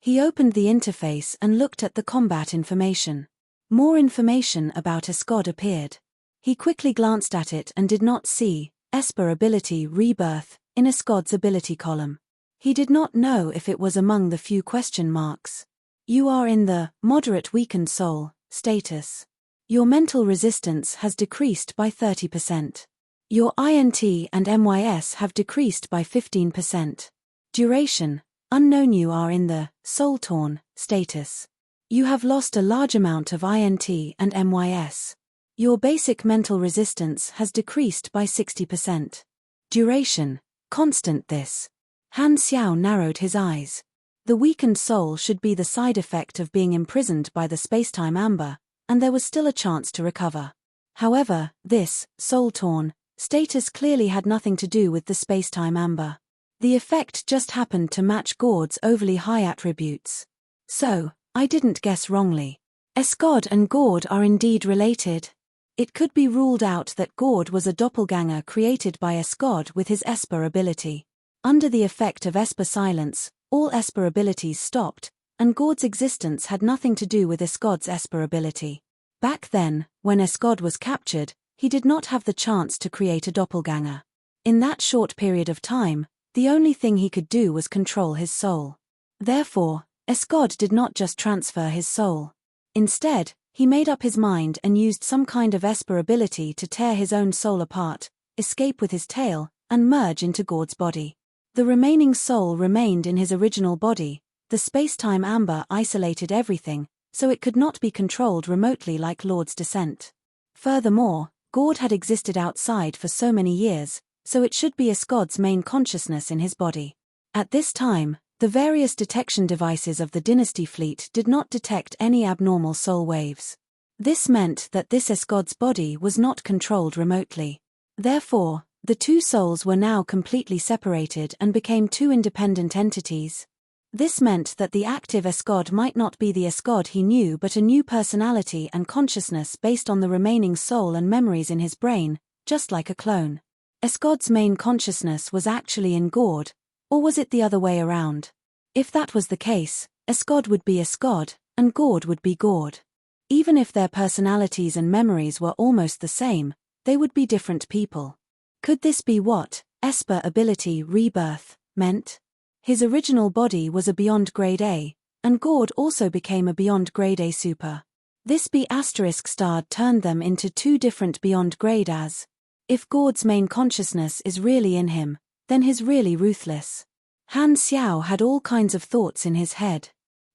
He opened the interface and looked at the combat information. More information about Escod appeared. He quickly glanced at it and did not see Esper ability rebirth in Escod's ability column. He did not know if it was among the few question marks. You are in the moderate weakened soul status. Your mental resistance has decreased by 30%. Your INT and MYS have decreased by 15%. Duration, unknown. You are in the soul-torn status. You have lost a large amount of INT and MYS. Your basic mental resistance has decreased by 60%. Duration, constant. This. Han Xiao narrowed his eyes. The weakened soul should be the side effect of being imprisoned by the spacetime amber, and there was still a chance to recover. However, this soul-torn status clearly had nothing to do with the spacetime amber. The effect just happened to match Gord's overly high attributes. So, I didn't guess wrongly. Escod and Gord are indeed related. It could be ruled out that Gord was a doppelganger created by Escod with his Esper ability. Under the effect of Esper silence, all Esper abilities stopped, and Gord's existence had nothing to do with Escod's Esper ability. Back then, when Escod was captured, he did not have the chance to create a doppelganger. In that short period of time, the only thing he could do was control his soul. Therefore, Escod did not just transfer his soul. Instead, he made up his mind and used some kind of Esper ability to tear his own soul apart, escape with his tail, and merge into Gord's body. The remaining soul remained in his original body. The spacetime amber isolated everything, so it could not be controlled remotely like Lord's descent. Furthermore, Gord had existed outside for so many years, so it should be Escod's main consciousness in his body. At this time, the various detection devices of the Dynasty fleet did not detect any abnormal soul waves. This meant that this Escod's body was not controlled remotely. Therefore, the two souls were now completely separated and became two independent entities. This meant that the active Escod might not be the Escod he knew but a new personality and consciousness based on the remaining soul and memories in his brain, just like a clone. Escod's main consciousness was actually in Gord, or was it the other way around? If that was the case, Escod would be Escod, and Gord would be Gord. Even if their personalities and memories were almost the same, they would be different people. Could this be what Esper ability rebirth meant? His original body was a Beyond Grade A, and Gord also became a Beyond Grade A Super. This B** star turned them into two different Beyond Grade As. If Gord's main consciousness is really in him, then he's really ruthless. Han Xiao had all kinds of thoughts in his head.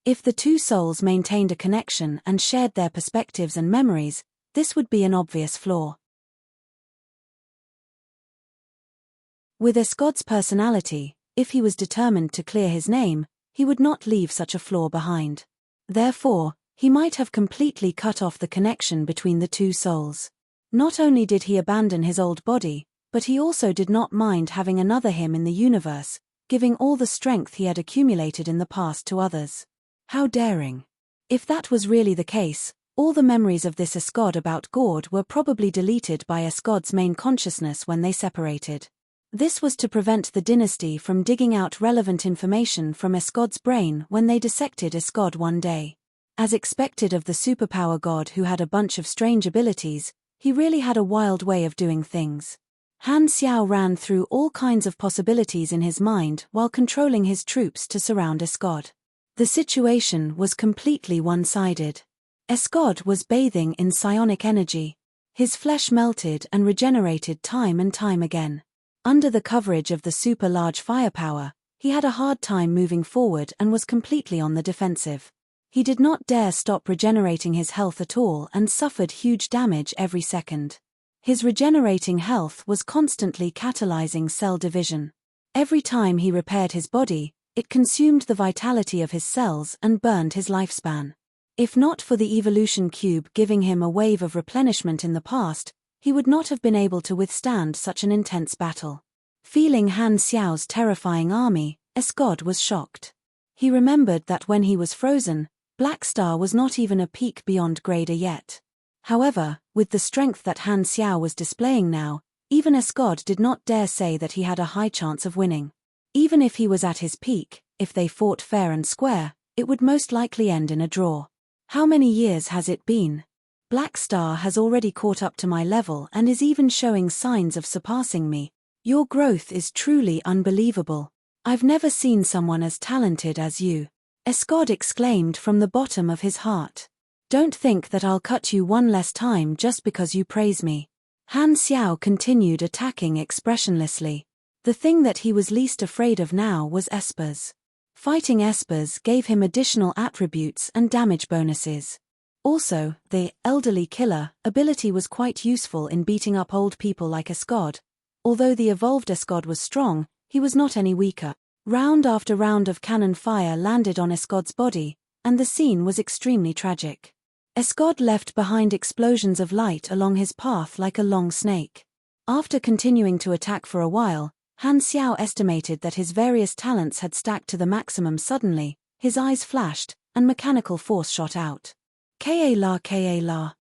If the two souls maintained a connection and shared their perspectives and memories, this would be an obvious flaw. With Escod's personality, if he was determined to clear his name, he would not leave such a flaw behind. Therefore, he might have completely cut off the connection between the two souls. Not only did he abandon his old body, but he also did not mind having another him in the universe, giving all the strength he had accumulated in the past to others. How daring. If that was really the case, all the memories of this Escod about Gord were probably deleted by Escod's main consciousness when they separated. This was to prevent the Dynasty from digging out relevant information from Escod's brain when they dissected Escod one day. As expected of the superpower god who had a bunch of strange abilities, he really had a wild way of doing things. Han Xiao ran through all kinds of possibilities in his mind while controlling his troops to surround Escod. The situation was completely one-sided. Escod was bathing in psionic energy. His flesh melted and regenerated time and time again. Under the coverage of the super-large firepower, he had a hard time moving forward and was completely on the defensive. He did not dare stop regenerating his health at all and suffered huge damage every second. His regenerating health was constantly catalyzing cell division. Every time he repaired his body, it consumed the vitality of his cells and burned his lifespan. If not for the evolution cube giving him a wave of replenishment in the past, he would not have been able to withstand such an intense battle. Feeling Han Xiao's terrifying army, Escod was shocked. He remembered that when he was frozen, Black Star was not even a peak beyond grader yet. However, with the strength that Han Xiao was displaying now, even Escod did not dare say that he had a high chance of winning. Even if he was at his peak, if they fought fair and square, it would most likely end in a draw. How many years has it been? Black Star has already caught up to my level and is even showing signs of surpassing me. Your growth is truly unbelievable. I've never seen someone as talented as you. Escod exclaimed from the bottom of his heart. Don't think that I'll cut you one less time just because you praise me. Han Xiao continued attacking expressionlessly. The thing that he was least afraid of now was Espers. Fighting Espers gave him additional attributes and damage bonuses. Also, the elderly killer ability was quite useful in beating up old people like Escod. Although the evolved Escod was strong, he was not any weaker. Round after round of cannon fire landed on Escod's body, and the scene was extremely tragic. Escod left behind explosions of light along his path like a long snake. After continuing to attack for a while, Han Xiao estimated that his various talents had stacked to the maximum suddenly, his eyes flashed, and mechanical force shot out. Ka-la Ka-la.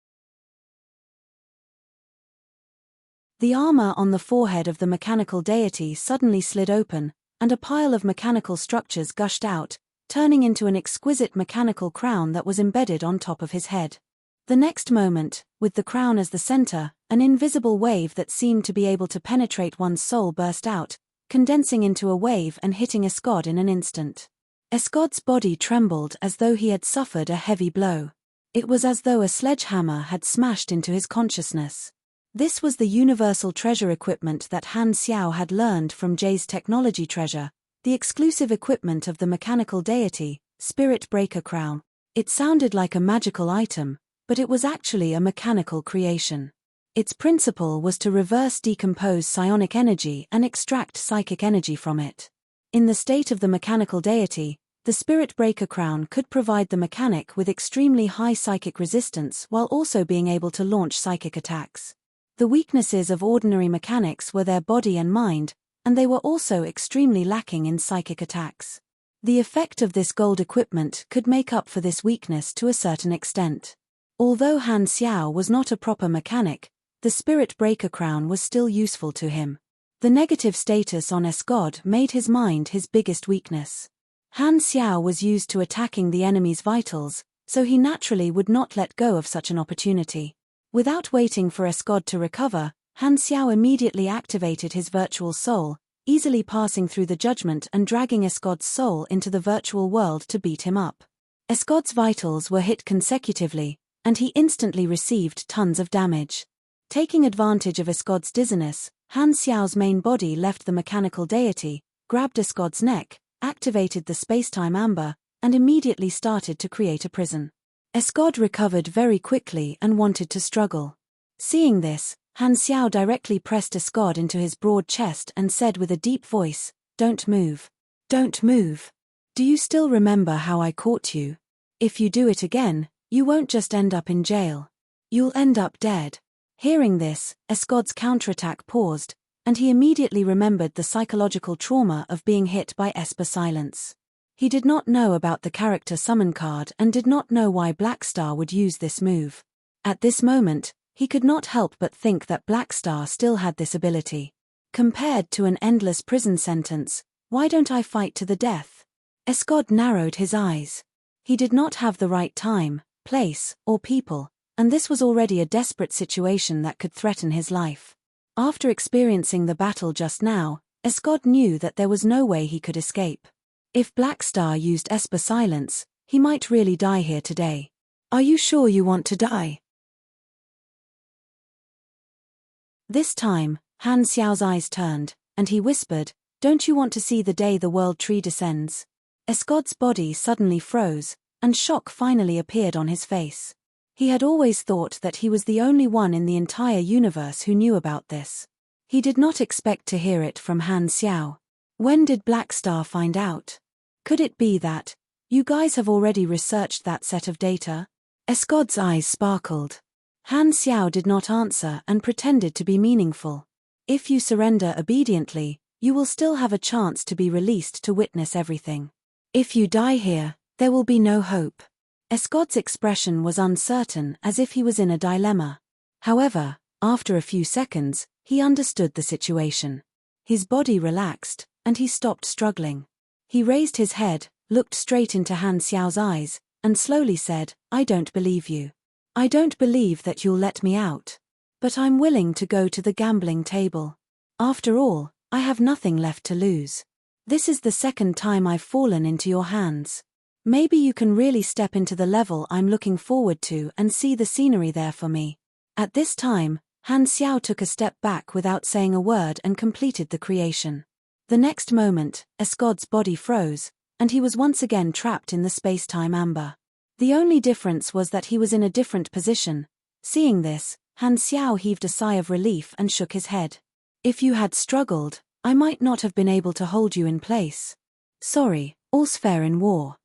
The armor on the forehead of the mechanical deity suddenly slid open, and a pile of mechanical structures gushed out, turning into an exquisite mechanical crown that was embedded on top of his head. The next moment, with the crown as the center, an invisible wave that seemed to be able to penetrate one's soul burst out, condensing into a wave and hitting Escod in an instant. Escod's body trembled as though he had suffered a heavy blow. It was as though a sledgehammer had smashed into his consciousness. This was the universal treasure equipment that Han Xiao had learned from Jay's technology treasure, the exclusive equipment of the mechanical deity, Spirit Breaker Crown. It sounded like a magical item, but it was actually a mechanical creation. Its principle was to reverse decompose psionic energy and extract psychic energy from it. In the state of the mechanical deity, the spirit breaker crown could provide the mechanic with extremely high psychic resistance while also being able to launch psychic attacks. The weaknesses of ordinary mechanics were their body and mind, and they were also extremely lacking in psychic attacks. The effect of this gold equipment could make up for this weakness to a certain extent. Although Han Xiao was not a proper mechanic, the spirit breaker crown was still useful to him. The negative status on Escod made his mind his biggest weakness. Han Xiao was used to attacking the enemy's vitals, so he naturally would not let go of such an opportunity. Without waiting for Escod to recover, Han Xiao immediately activated his virtual soul, easily passing through the judgment and dragging Escod's soul into the virtual world to beat him up. Escod's vitals were hit consecutively, and he instantly received tons of damage. Taking advantage of Escod's dizziness, Han Xiao's main body left the mechanical deity, grabbed Escod's neck, activated the space-time amber, and immediately started to create a prison. Escod recovered very quickly and wanted to struggle. Seeing this, Han Xiao directly pressed Escod into his broad chest and said with a deep voice, "Don't move. Don't move. Do you still remember how I caught you? If you do it again, you won't just end up in jail. You'll end up dead." Hearing this, Escod's counterattack paused, and he immediately remembered the psychological trauma of being hit by Esper Silence. He did not know about the character summon card and did not know why Blackstar would use this move. At this moment, he could not help but think that Blackstar still had this ability. Compared to an endless prison sentence, why don't I fight to the death? Escod narrowed his eyes. He did not have the right time, place, or people, and this was already a desperate situation that could threaten his life. After experiencing the battle just now, Escod knew that there was no way he could escape. If Blackstar used Esper Silence, he might really die here today. Are you sure you want to die? This time, Han Xiao's eyes turned, and he whispered, "Don't you want to see the day the world tree descends?" Escod's body suddenly froze, and shock finally appeared on his face. He had always thought that he was the only one in the entire universe who knew about this. He did not expect to hear it from Han Xiao. When did Blackstar find out? Could it be that, "You guys have already researched that set of data?" Escod's eyes sparkled. Han Xiao did not answer and pretended to be meaningful. "If you surrender obediently, you will still have a chance to be released to witness everything. If you die here, there will be no hope." Escod's expression was uncertain, as if he was in a dilemma. However, after a few seconds, he understood the situation. His body relaxed, and he stopped struggling. He raised his head, looked straight into Han Xiao's eyes, and slowly said, "I don't believe you. I don't believe that you'll let me out. But I'm willing to go to the gambling table. After all, I have nothing left to lose. This is the second time I've fallen into your hands. Maybe you can really step into the level I'm looking forward to and see the scenery there for me." At this time, Han Xiao took a step back without saying a word and completed the creation. The next moment, Escod's body froze, and he was once again trapped in the space-time amber. The only difference was that he was in a different position. Seeing this, Han Xiao heaved a sigh of relief and shook his head. "If you had struggled, I might not have been able to hold you in place. Sorry, all's fair in war."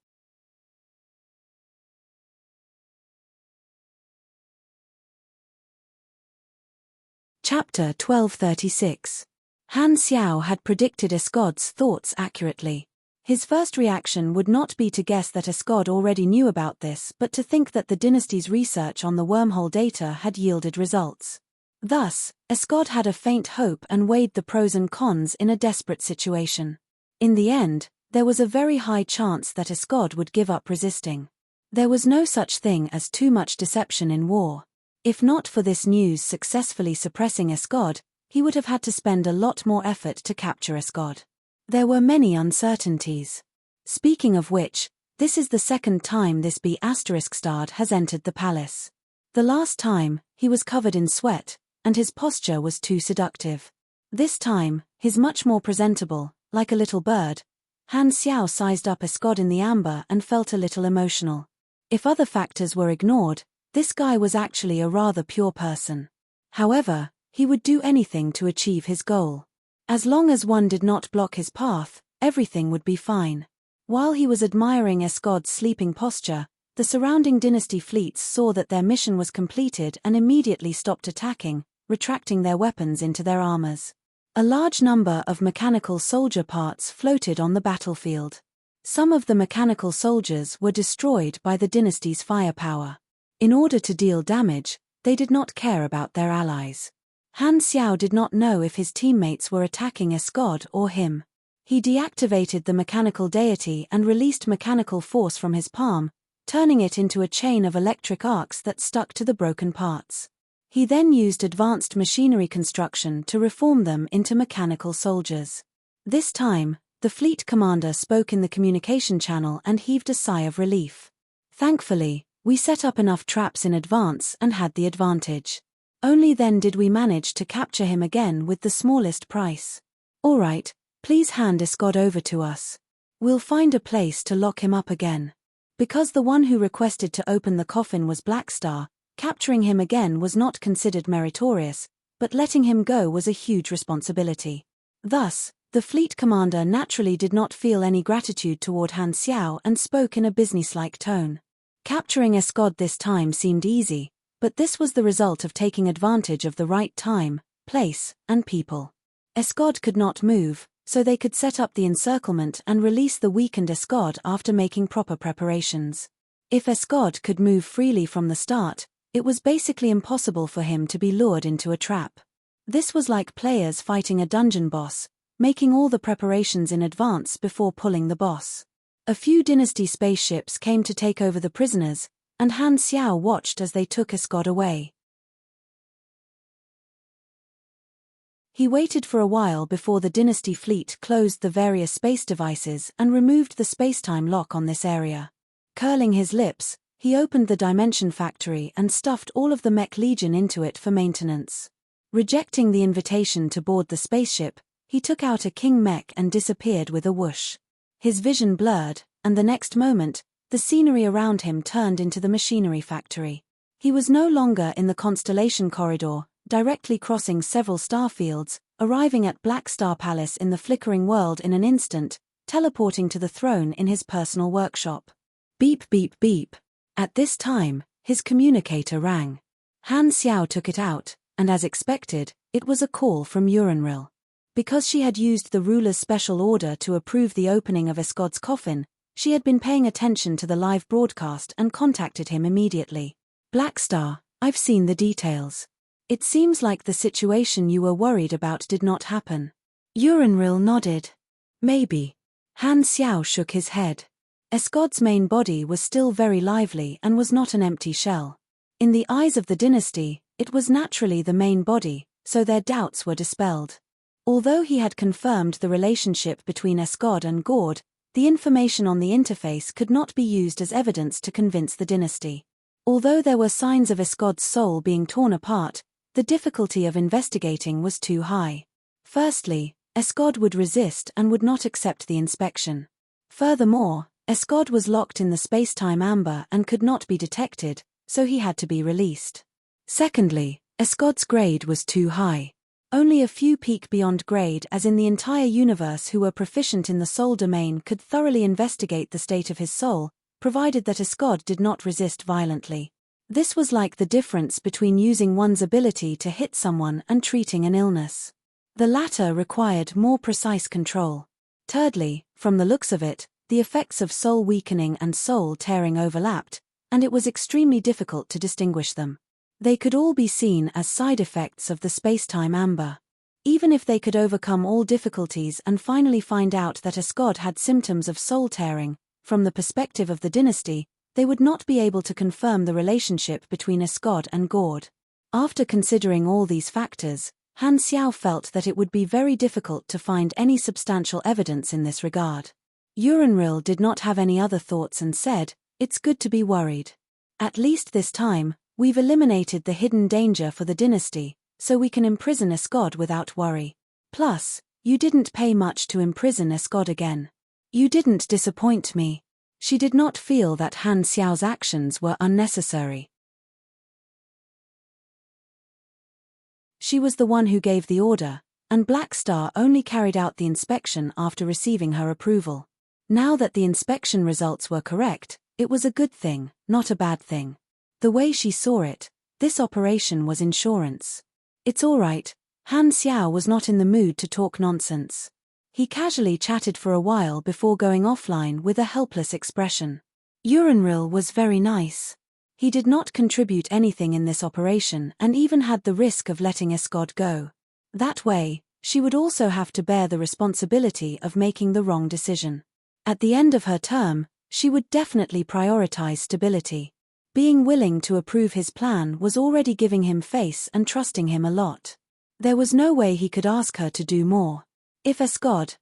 Chapter 1236. Han Xiao had predicted Escod's thoughts accurately. His first reaction would not be to guess that Escod already knew about this, but to think that the dynasty's research on the wormhole data had yielded results. Thus, Escod had a faint hope and weighed the pros and cons in a desperate situation. In the end, there was a very high chance that Escod would give up resisting. There was no such thing as too much deception in war. If not for this news successfully suppressing Escod, he would have had to spend a lot more effort to capture Escod. There were many uncertainties. Speaking of which, this is the second time this B***stard has entered the palace. The last time, he was covered in sweat, and his posture was too seductive. This time, he's much more presentable, like a little bird. Han Xiao sized up Escod in the amber and felt a little emotional. If other factors were ignored, this guy was actually a rather pure person. However, he would do anything to achieve his goal. As long as one did not block his path, everything would be fine. While he was admiring Escod's sleeping posture, the surrounding dynasty fleets saw that their mission was completed and immediately stopped attacking, retracting their weapons into their armors. A large number of mechanical soldier parts floated on the battlefield. Some of the mechanical soldiers were destroyed by the dynasty's firepower. In order to deal damage, they did not care about their allies. Han Xiao did not know if his teammates were attacking Escod or him. He deactivated the mechanical deity and released mechanical force from his palm, turning it into a chain of electric arcs that stuck to the broken parts. He then used advanced machinery construction to reform them into mechanical soldiers. This time, the fleet commander spoke in the communication channel and heaved a sigh of relief. Thankfully, we set up enough traps in advance and had the advantage. Only then did we manage to capture him again with the smallest price. All right, please hand Escod over to us. We'll find a place to lock him up again. Because the one who requested to open the coffin was Blackstar, capturing him again was not considered meritorious, but letting him go was a huge responsibility. Thus, the fleet commander naturally did not feel any gratitude toward Han Xiao and spoke in a businesslike tone. Capturing Escod this time seemed easy, but this was the result of taking advantage of the right time, place, and people. Escod could not move, so they could set up the encirclement and release the weakened Escod after making proper preparations. If Escod could move freely from the start, it was basically impossible for him to be lured into a trap. This was like players fighting a dungeon boss, making all the preparations in advance before pulling the boss. A few dynasty spaceships came to take over the prisoners, and Han Xiao watched as they took Escod away. He waited for a while before the dynasty fleet closed the various space devices and removed the spacetime lock on this area. Curling his lips, he opened the dimension factory and stuffed all of the mech legion into it for maintenance. Rejecting the invitation to board the spaceship, he took out a king mech and disappeared with a whoosh. His vision blurred, and the next moment, the scenery around him turned into the machinery factory. He was no longer in the constellation corridor, directly crossing several star fields, arriving at Black Star Palace in the flickering world in an instant, teleporting to the throne in his personal workshop. Beep beep beep. At this time, his communicator rang. Han Xiao took it out, and as expected, it was a call from Uranril. Because she had used the ruler's special order to approve the opening of Escod's coffin, she had been paying attention to the live broadcast and contacted him immediately. Blackstar, I've seen the details. It seems like the situation you were worried about did not happen. Uranril nodded. Maybe. Han Xiao shook his head. Escod's main body was still very lively and was not an empty shell. In the eyes of the dynasty, it was naturally the main body, so their doubts were dispelled. Although he had confirmed the relationship between Escod and Gord, the information on the interface could not be used as evidence to convince the dynasty. Although there were signs of Escod's soul being torn apart, the difficulty of investigating was too high. Firstly, Escod would resist and would not accept the inspection. Furthermore, Escod was locked in the spacetime amber and could not be detected, so he had to be released. Secondly, Escod's grade was too high. Only a few peak beyond grade as in the entire universe who were proficient in the soul domain could thoroughly investigate the state of his soul, provided that Escod did not resist violently. This was like the difference between using one's ability to hit someone and treating an illness. The latter required more precise control. Thirdly, from the looks of it, the effects of soul weakening and soul tearing overlapped, and it was extremely difficult to distinguish them. They could all be seen as side effects of the spacetime amber. Even if they could overcome all difficulties and finally find out that Escod had symptoms of soul tearing, from the perspective of the dynasty, they would not be able to confirm the relationship between Escod and Gord. After considering all these factors, Han Xiao felt that it would be very difficult to find any substantial evidence in this regard. Uranril did not have any other thoughts and said, "It's good to be worried. At least this time, we've eliminated the hidden danger for the dynasty, so we can imprison Escod without worry. Plus, you didn't pay much to imprison Escod again. You didn't disappoint me." She did not feel that Han Xiao's actions were unnecessary. She was the one who gave the order, and Black Star only carried out the inspection after receiving her approval. Now that the inspection results were correct, it was a good thing, not a bad thing. The way she saw it, this operation was insurance. It's all right. Han Xiao was not in the mood to talk nonsense. He casually chatted for a while before going offline with a helpless expression. Urinril was very nice. He did not contribute anything in this operation and even had the risk of letting Escod go. That way, she would also have to bear the responsibility of making the wrong decision. At the end of her term, she would definitely prioritize stability. Being willing to approve his plan was already giving him face and trusting him a lot. There was no way he could ask her to do more. If Escod,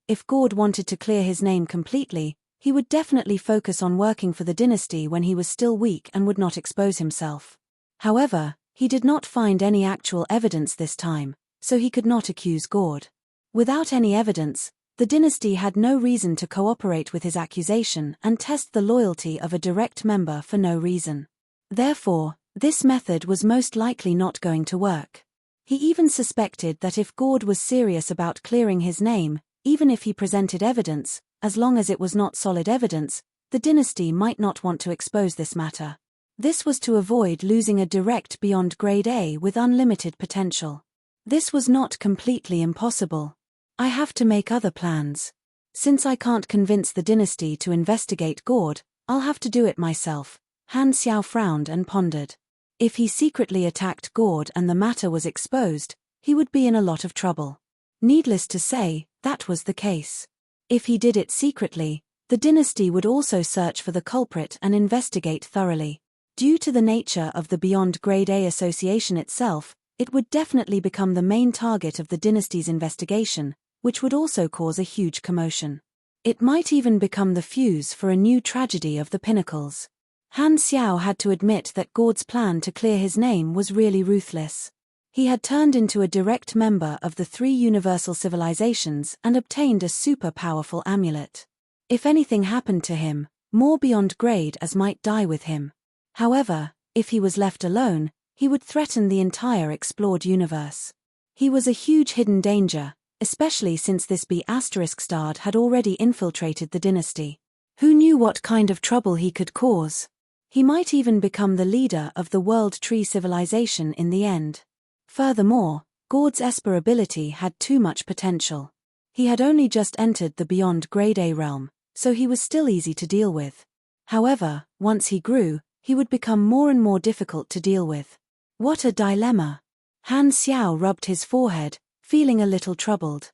if Gord wanted to clear his name completely, he would definitely focus on working for the dynasty when he was still weak and would not expose himself. However, he did not find any actual evidence this time, so he could not accuse Gord. Without any evidence, the dynasty had no reason to cooperate with his accusation and test the loyalty of a direct member for no reason. Therefore, this method was most likely not going to work. He even suspected that if Gord was serious about clearing his name, even if he presented evidence, as long as it was not solid evidence, the dynasty might not want to expose this matter. This was to avoid losing a direct beyond grade A with unlimited potential. This was not completely impossible. I have to make other plans. Since I can't convince the dynasty to investigate Gord, I'll have to do it myself. Han Xiao frowned and pondered. If he secretly attacked Gord and the matter was exposed, he would be in a lot of trouble. Needless to say, that was the case. If he did it secretly, the dynasty would also search for the culprit and investigate thoroughly. Due to the nature of the Beyond Grade A association itself, it would definitely become the main target of the dynasty's investigation, which would also cause a huge commotion. It might even become the fuse for a new tragedy of the Pinnacles. Han Xiao had to admit that Gord's plan to clear his name was really ruthless. He had turned into a direct member of the 3 universal civilizations and obtained a super powerful amulet. If anything happened to him, more Beyond Grade As might die with him. However, if he was left alone, he would threaten the entire explored universe. He was a huge hidden danger, especially since this B***** had already infiltrated the dynasty. Who knew what kind of trouble he could cause? He might even become the leader of the World Tree civilization in the end. Furthermore, Gord's Esper ability had too much potential. He had only just entered the Beyond Grade A realm, so he was still easy to deal with. However, once he grew, he would become more and more difficult to deal with. What a dilemma! Han Xiao rubbed his forehead, feeling a little troubled.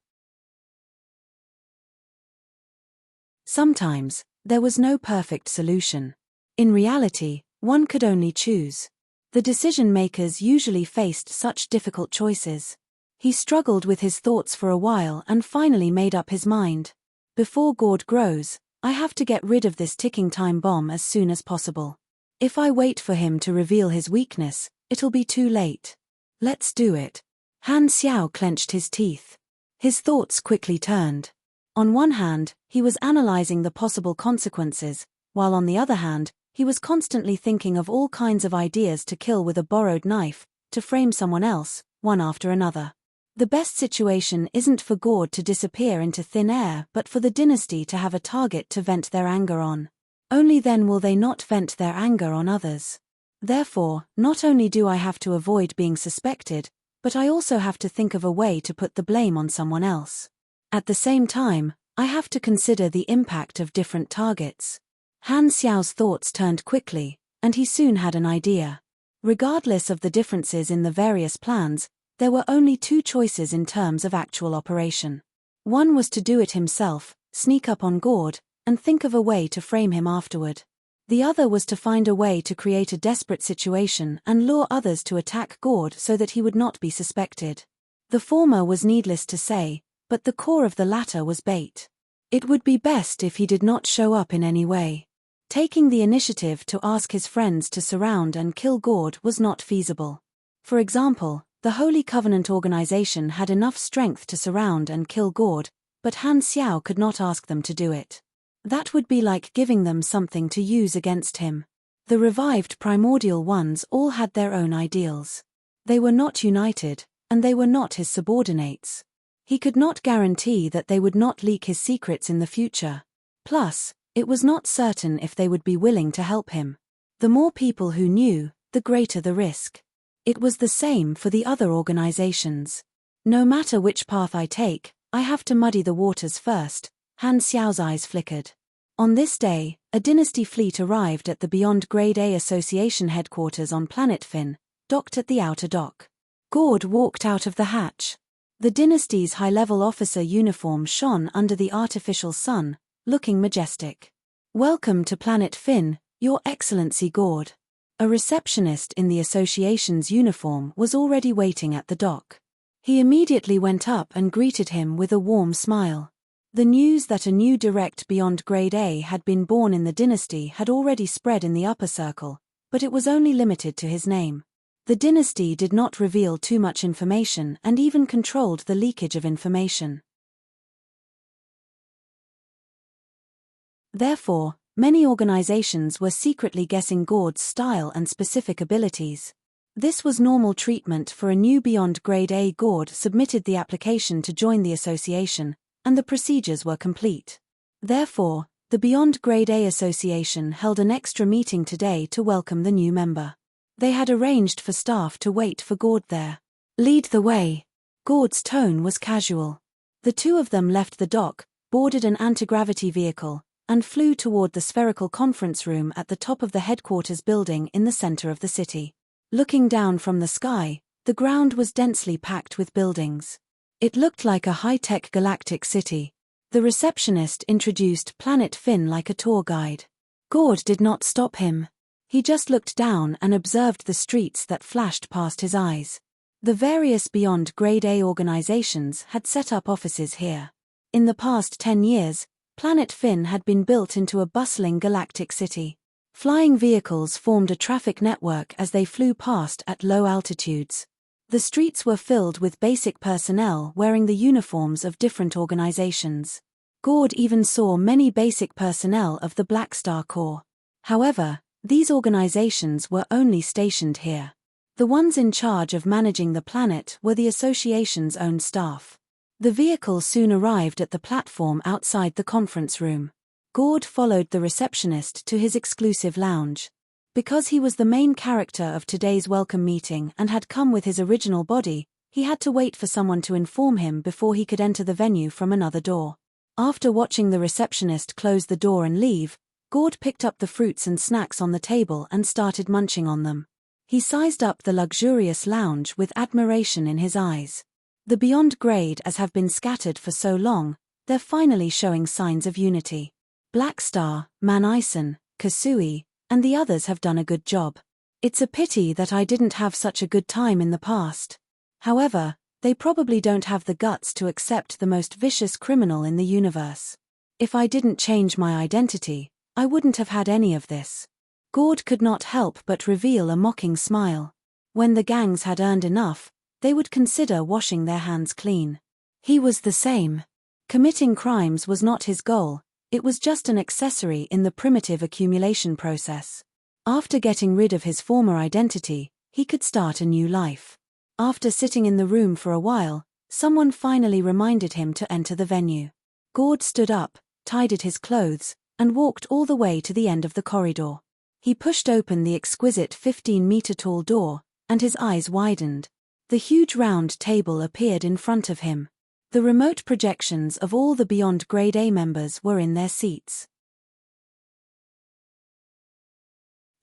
Sometimes, there was no perfect solution. In reality, one could only choose. The decision-makers usually faced such difficult choices. He struggled with his thoughts for a while and finally made up his mind. Before Gord grows, I have to get rid of this ticking time bomb as soon as possible. If I wait for him to reveal his weakness, it'll be too late. Let's do it. Han Xiao clenched his teeth. His thoughts quickly turned. On one hand, he was analyzing the possible consequences, while on the other hand, he was constantly thinking of all kinds of ideas to kill with a borrowed knife, to frame someone else, one after another. The best situation isn't for Gord to disappear into thin air but for the dynasty to have a target to vent their anger on. Only then will they not vent their anger on others. Therefore, not only do I have to avoid being suspected, but I also have to think of a way to put the blame on someone else. At the same time, I have to consider the impact of different targets. Han Xiao's thoughts turned quickly, and he soon had an idea. Regardless of the differences in the various plans, there were only 2 choices in terms of actual operation. One was to do it himself, sneak up on Gord, and think of a way to frame him afterward. The other was to find a way to create a desperate situation and lure others to attack Gord so that he would not be suspected. The former was needless to say, but the core of the latter was bait. It would be best if he did not show up in any way. Taking the initiative to ask his friends to surround and kill Gord was not feasible. For example, the Holy Covenant organization had enough strength to surround and kill Gord, but Han Xiao could not ask them to do it. That would be like giving them something to use against him. The revived primordial ones all had their own ideals. They were not united, and they were not his subordinates. He could not guarantee that they would not leak his secrets in the future. Plus, it was not certain if they would be willing to help him. The more people who knew, the greater the risk. It was the same for the other organizations. No matter which path I take, I have to muddy the waters first. Han Xiao's eyes flickered. On this day, a dynasty fleet arrived at the Beyond Grade A Association headquarters on planet Finn, docked at the outer dock. Gord walked out of the hatch. The dynasty's high-level officer uniform shone under the artificial sun, looking majestic. "Welcome to planet Finn, Your Excellency Gord." A receptionist in the association's uniform was already waiting at the dock. He immediately went up and greeted him with a warm smile. The news that a new direct Beyond Grade A had been born in the dynasty had already spread in the upper circle, but it was only limited to his name. The dynasty did not reveal too much information and even controlled the leakage of information. Therefore, many organizations were secretly guessing Gord's style and specific abilities. This was normal treatment for a new Beyond Grade A. Gord submitted the application to join the association, and the procedures were complete. Therefore, the Beyond Grade A Association held an extra meeting today to welcome the new member. They had arranged for staff to wait for Gord there. "Lead the way." Gord's tone was casual. The two of them left the dock, boarded an anti-gravity vehicle, and flew toward the spherical conference room at the top of the headquarters building in the center of the city. Looking down from the sky, the ground was densely packed with buildings. It looked like a high-tech galactic city. The receptionist introduced Planet Finn like a tour guide. Gord did not stop him. He just looked down and observed the streets that flashed past his eyes. The various Beyond Grade A organizations had set up offices here. In the past 10 years, Planet Finn had been built into a bustling galactic city. Flying vehicles formed a traffic network as they flew past at low altitudes. The streets were filled with basic personnel wearing the uniforms of different organizations. Gord even saw many basic personnel of the Black Star Corps. However, these organizations were only stationed here. The ones in charge of managing the planet were the association's own staff. The vehicle soon arrived at the platform outside the conference room. Gord followed the receptionist to his exclusive lounge. Because he was the main character of today's welcome meeting and had come with his original body, he had to wait for someone to inform him before he could enter the venue from another door. After watching the receptionist close the door and leave, Gord picked up the fruits and snacks on the table and started munching on them. He sized up the luxurious lounge with admiration in his eyes. The Beyond Grade as have been scattered for so long, they're finally showing signs of unity. Black Star, Manison, Kasui, and the others have done a good job. It's a pity that I didn't have such a good time in the past. However, they probably don't have the guts to accept the most vicious criminal in the universe. If I didn't change my identity, I wouldn't have had any of this. Gord could not help but reveal a mocking smile. When the gangs had earned enough, they would consider washing their hands clean. He was the same. Committing crimes was not his goal. It was just an accessory in the primitive accumulation process. After getting rid of his former identity, he could start a new life. After sitting in the room for a while, someone finally reminded him to enter the venue. Gord stood up, tidied his clothes, and walked all the way to the end of the corridor. He pushed open the exquisite 15-meter-tall door, and his eyes widened. The huge round table appeared in front of him. The remote projections of all the Beyond Grade A members were in their seats.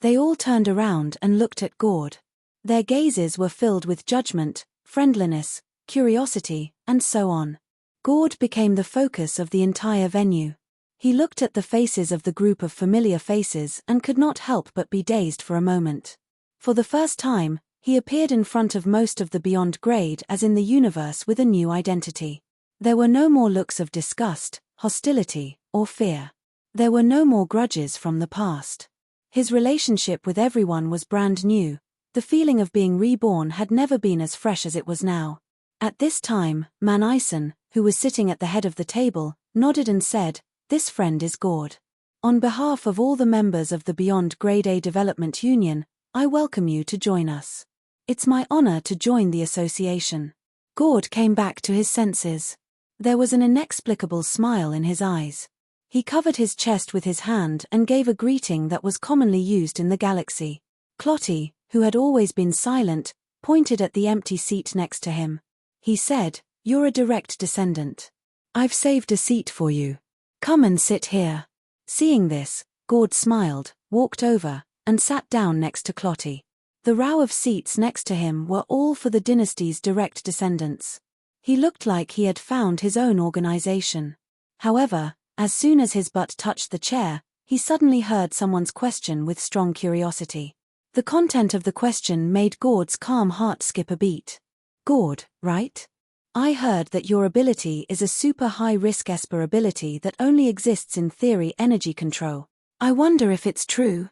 They all turned around and looked at Gord. Their gazes were filled with judgment, friendliness, curiosity, and so on. Gord became the focus of the entire venue. He looked at the faces of the group of familiar faces and could not help but be dazed for a moment. For the first time, he appeared in front of most of the Beyond Grade as in the universe with a new identity. There were no more looks of disgust, hostility, or fear. There were no more grudges from the past. His relationship with everyone was brand new. The feeling of being reborn had never been as fresh as it was now. At this time, Manison, who was sitting at the head of the table, nodded and said, "This friend is Gord. On behalf of all the members of the Beyond Grade A Development Union, I welcome you to join us." It's my honor to join the association. Gord came back to his senses. There was an inexplicable smile in his eyes. He covered his chest with his hand and gave a greeting that was commonly used in the galaxy. Clotty, who had always been silent, pointed at the empty seat next to him. He said, "You're a direct descendant. I've saved a seat for you. Come and sit here." Seeing this, Gord smiled, walked over, and sat down next to Clotty. The row of seats next to him were all for the dynasty's direct descendants. He looked like he had found his own organization. However, as soon as his butt touched the chair, he suddenly heard someone's question with strong curiosity. The content of the question made Gord's calm heart skip a beat. "Gord, right? I heard that your ability is a super high-risk Esper ability that only exists in theory energy control. I wonder if it's true."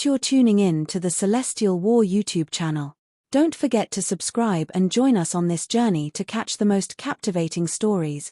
You're tuning in to the Celestial War YouTube channel. Don't forget to subscribe and join us on this journey to catch the most captivating stories,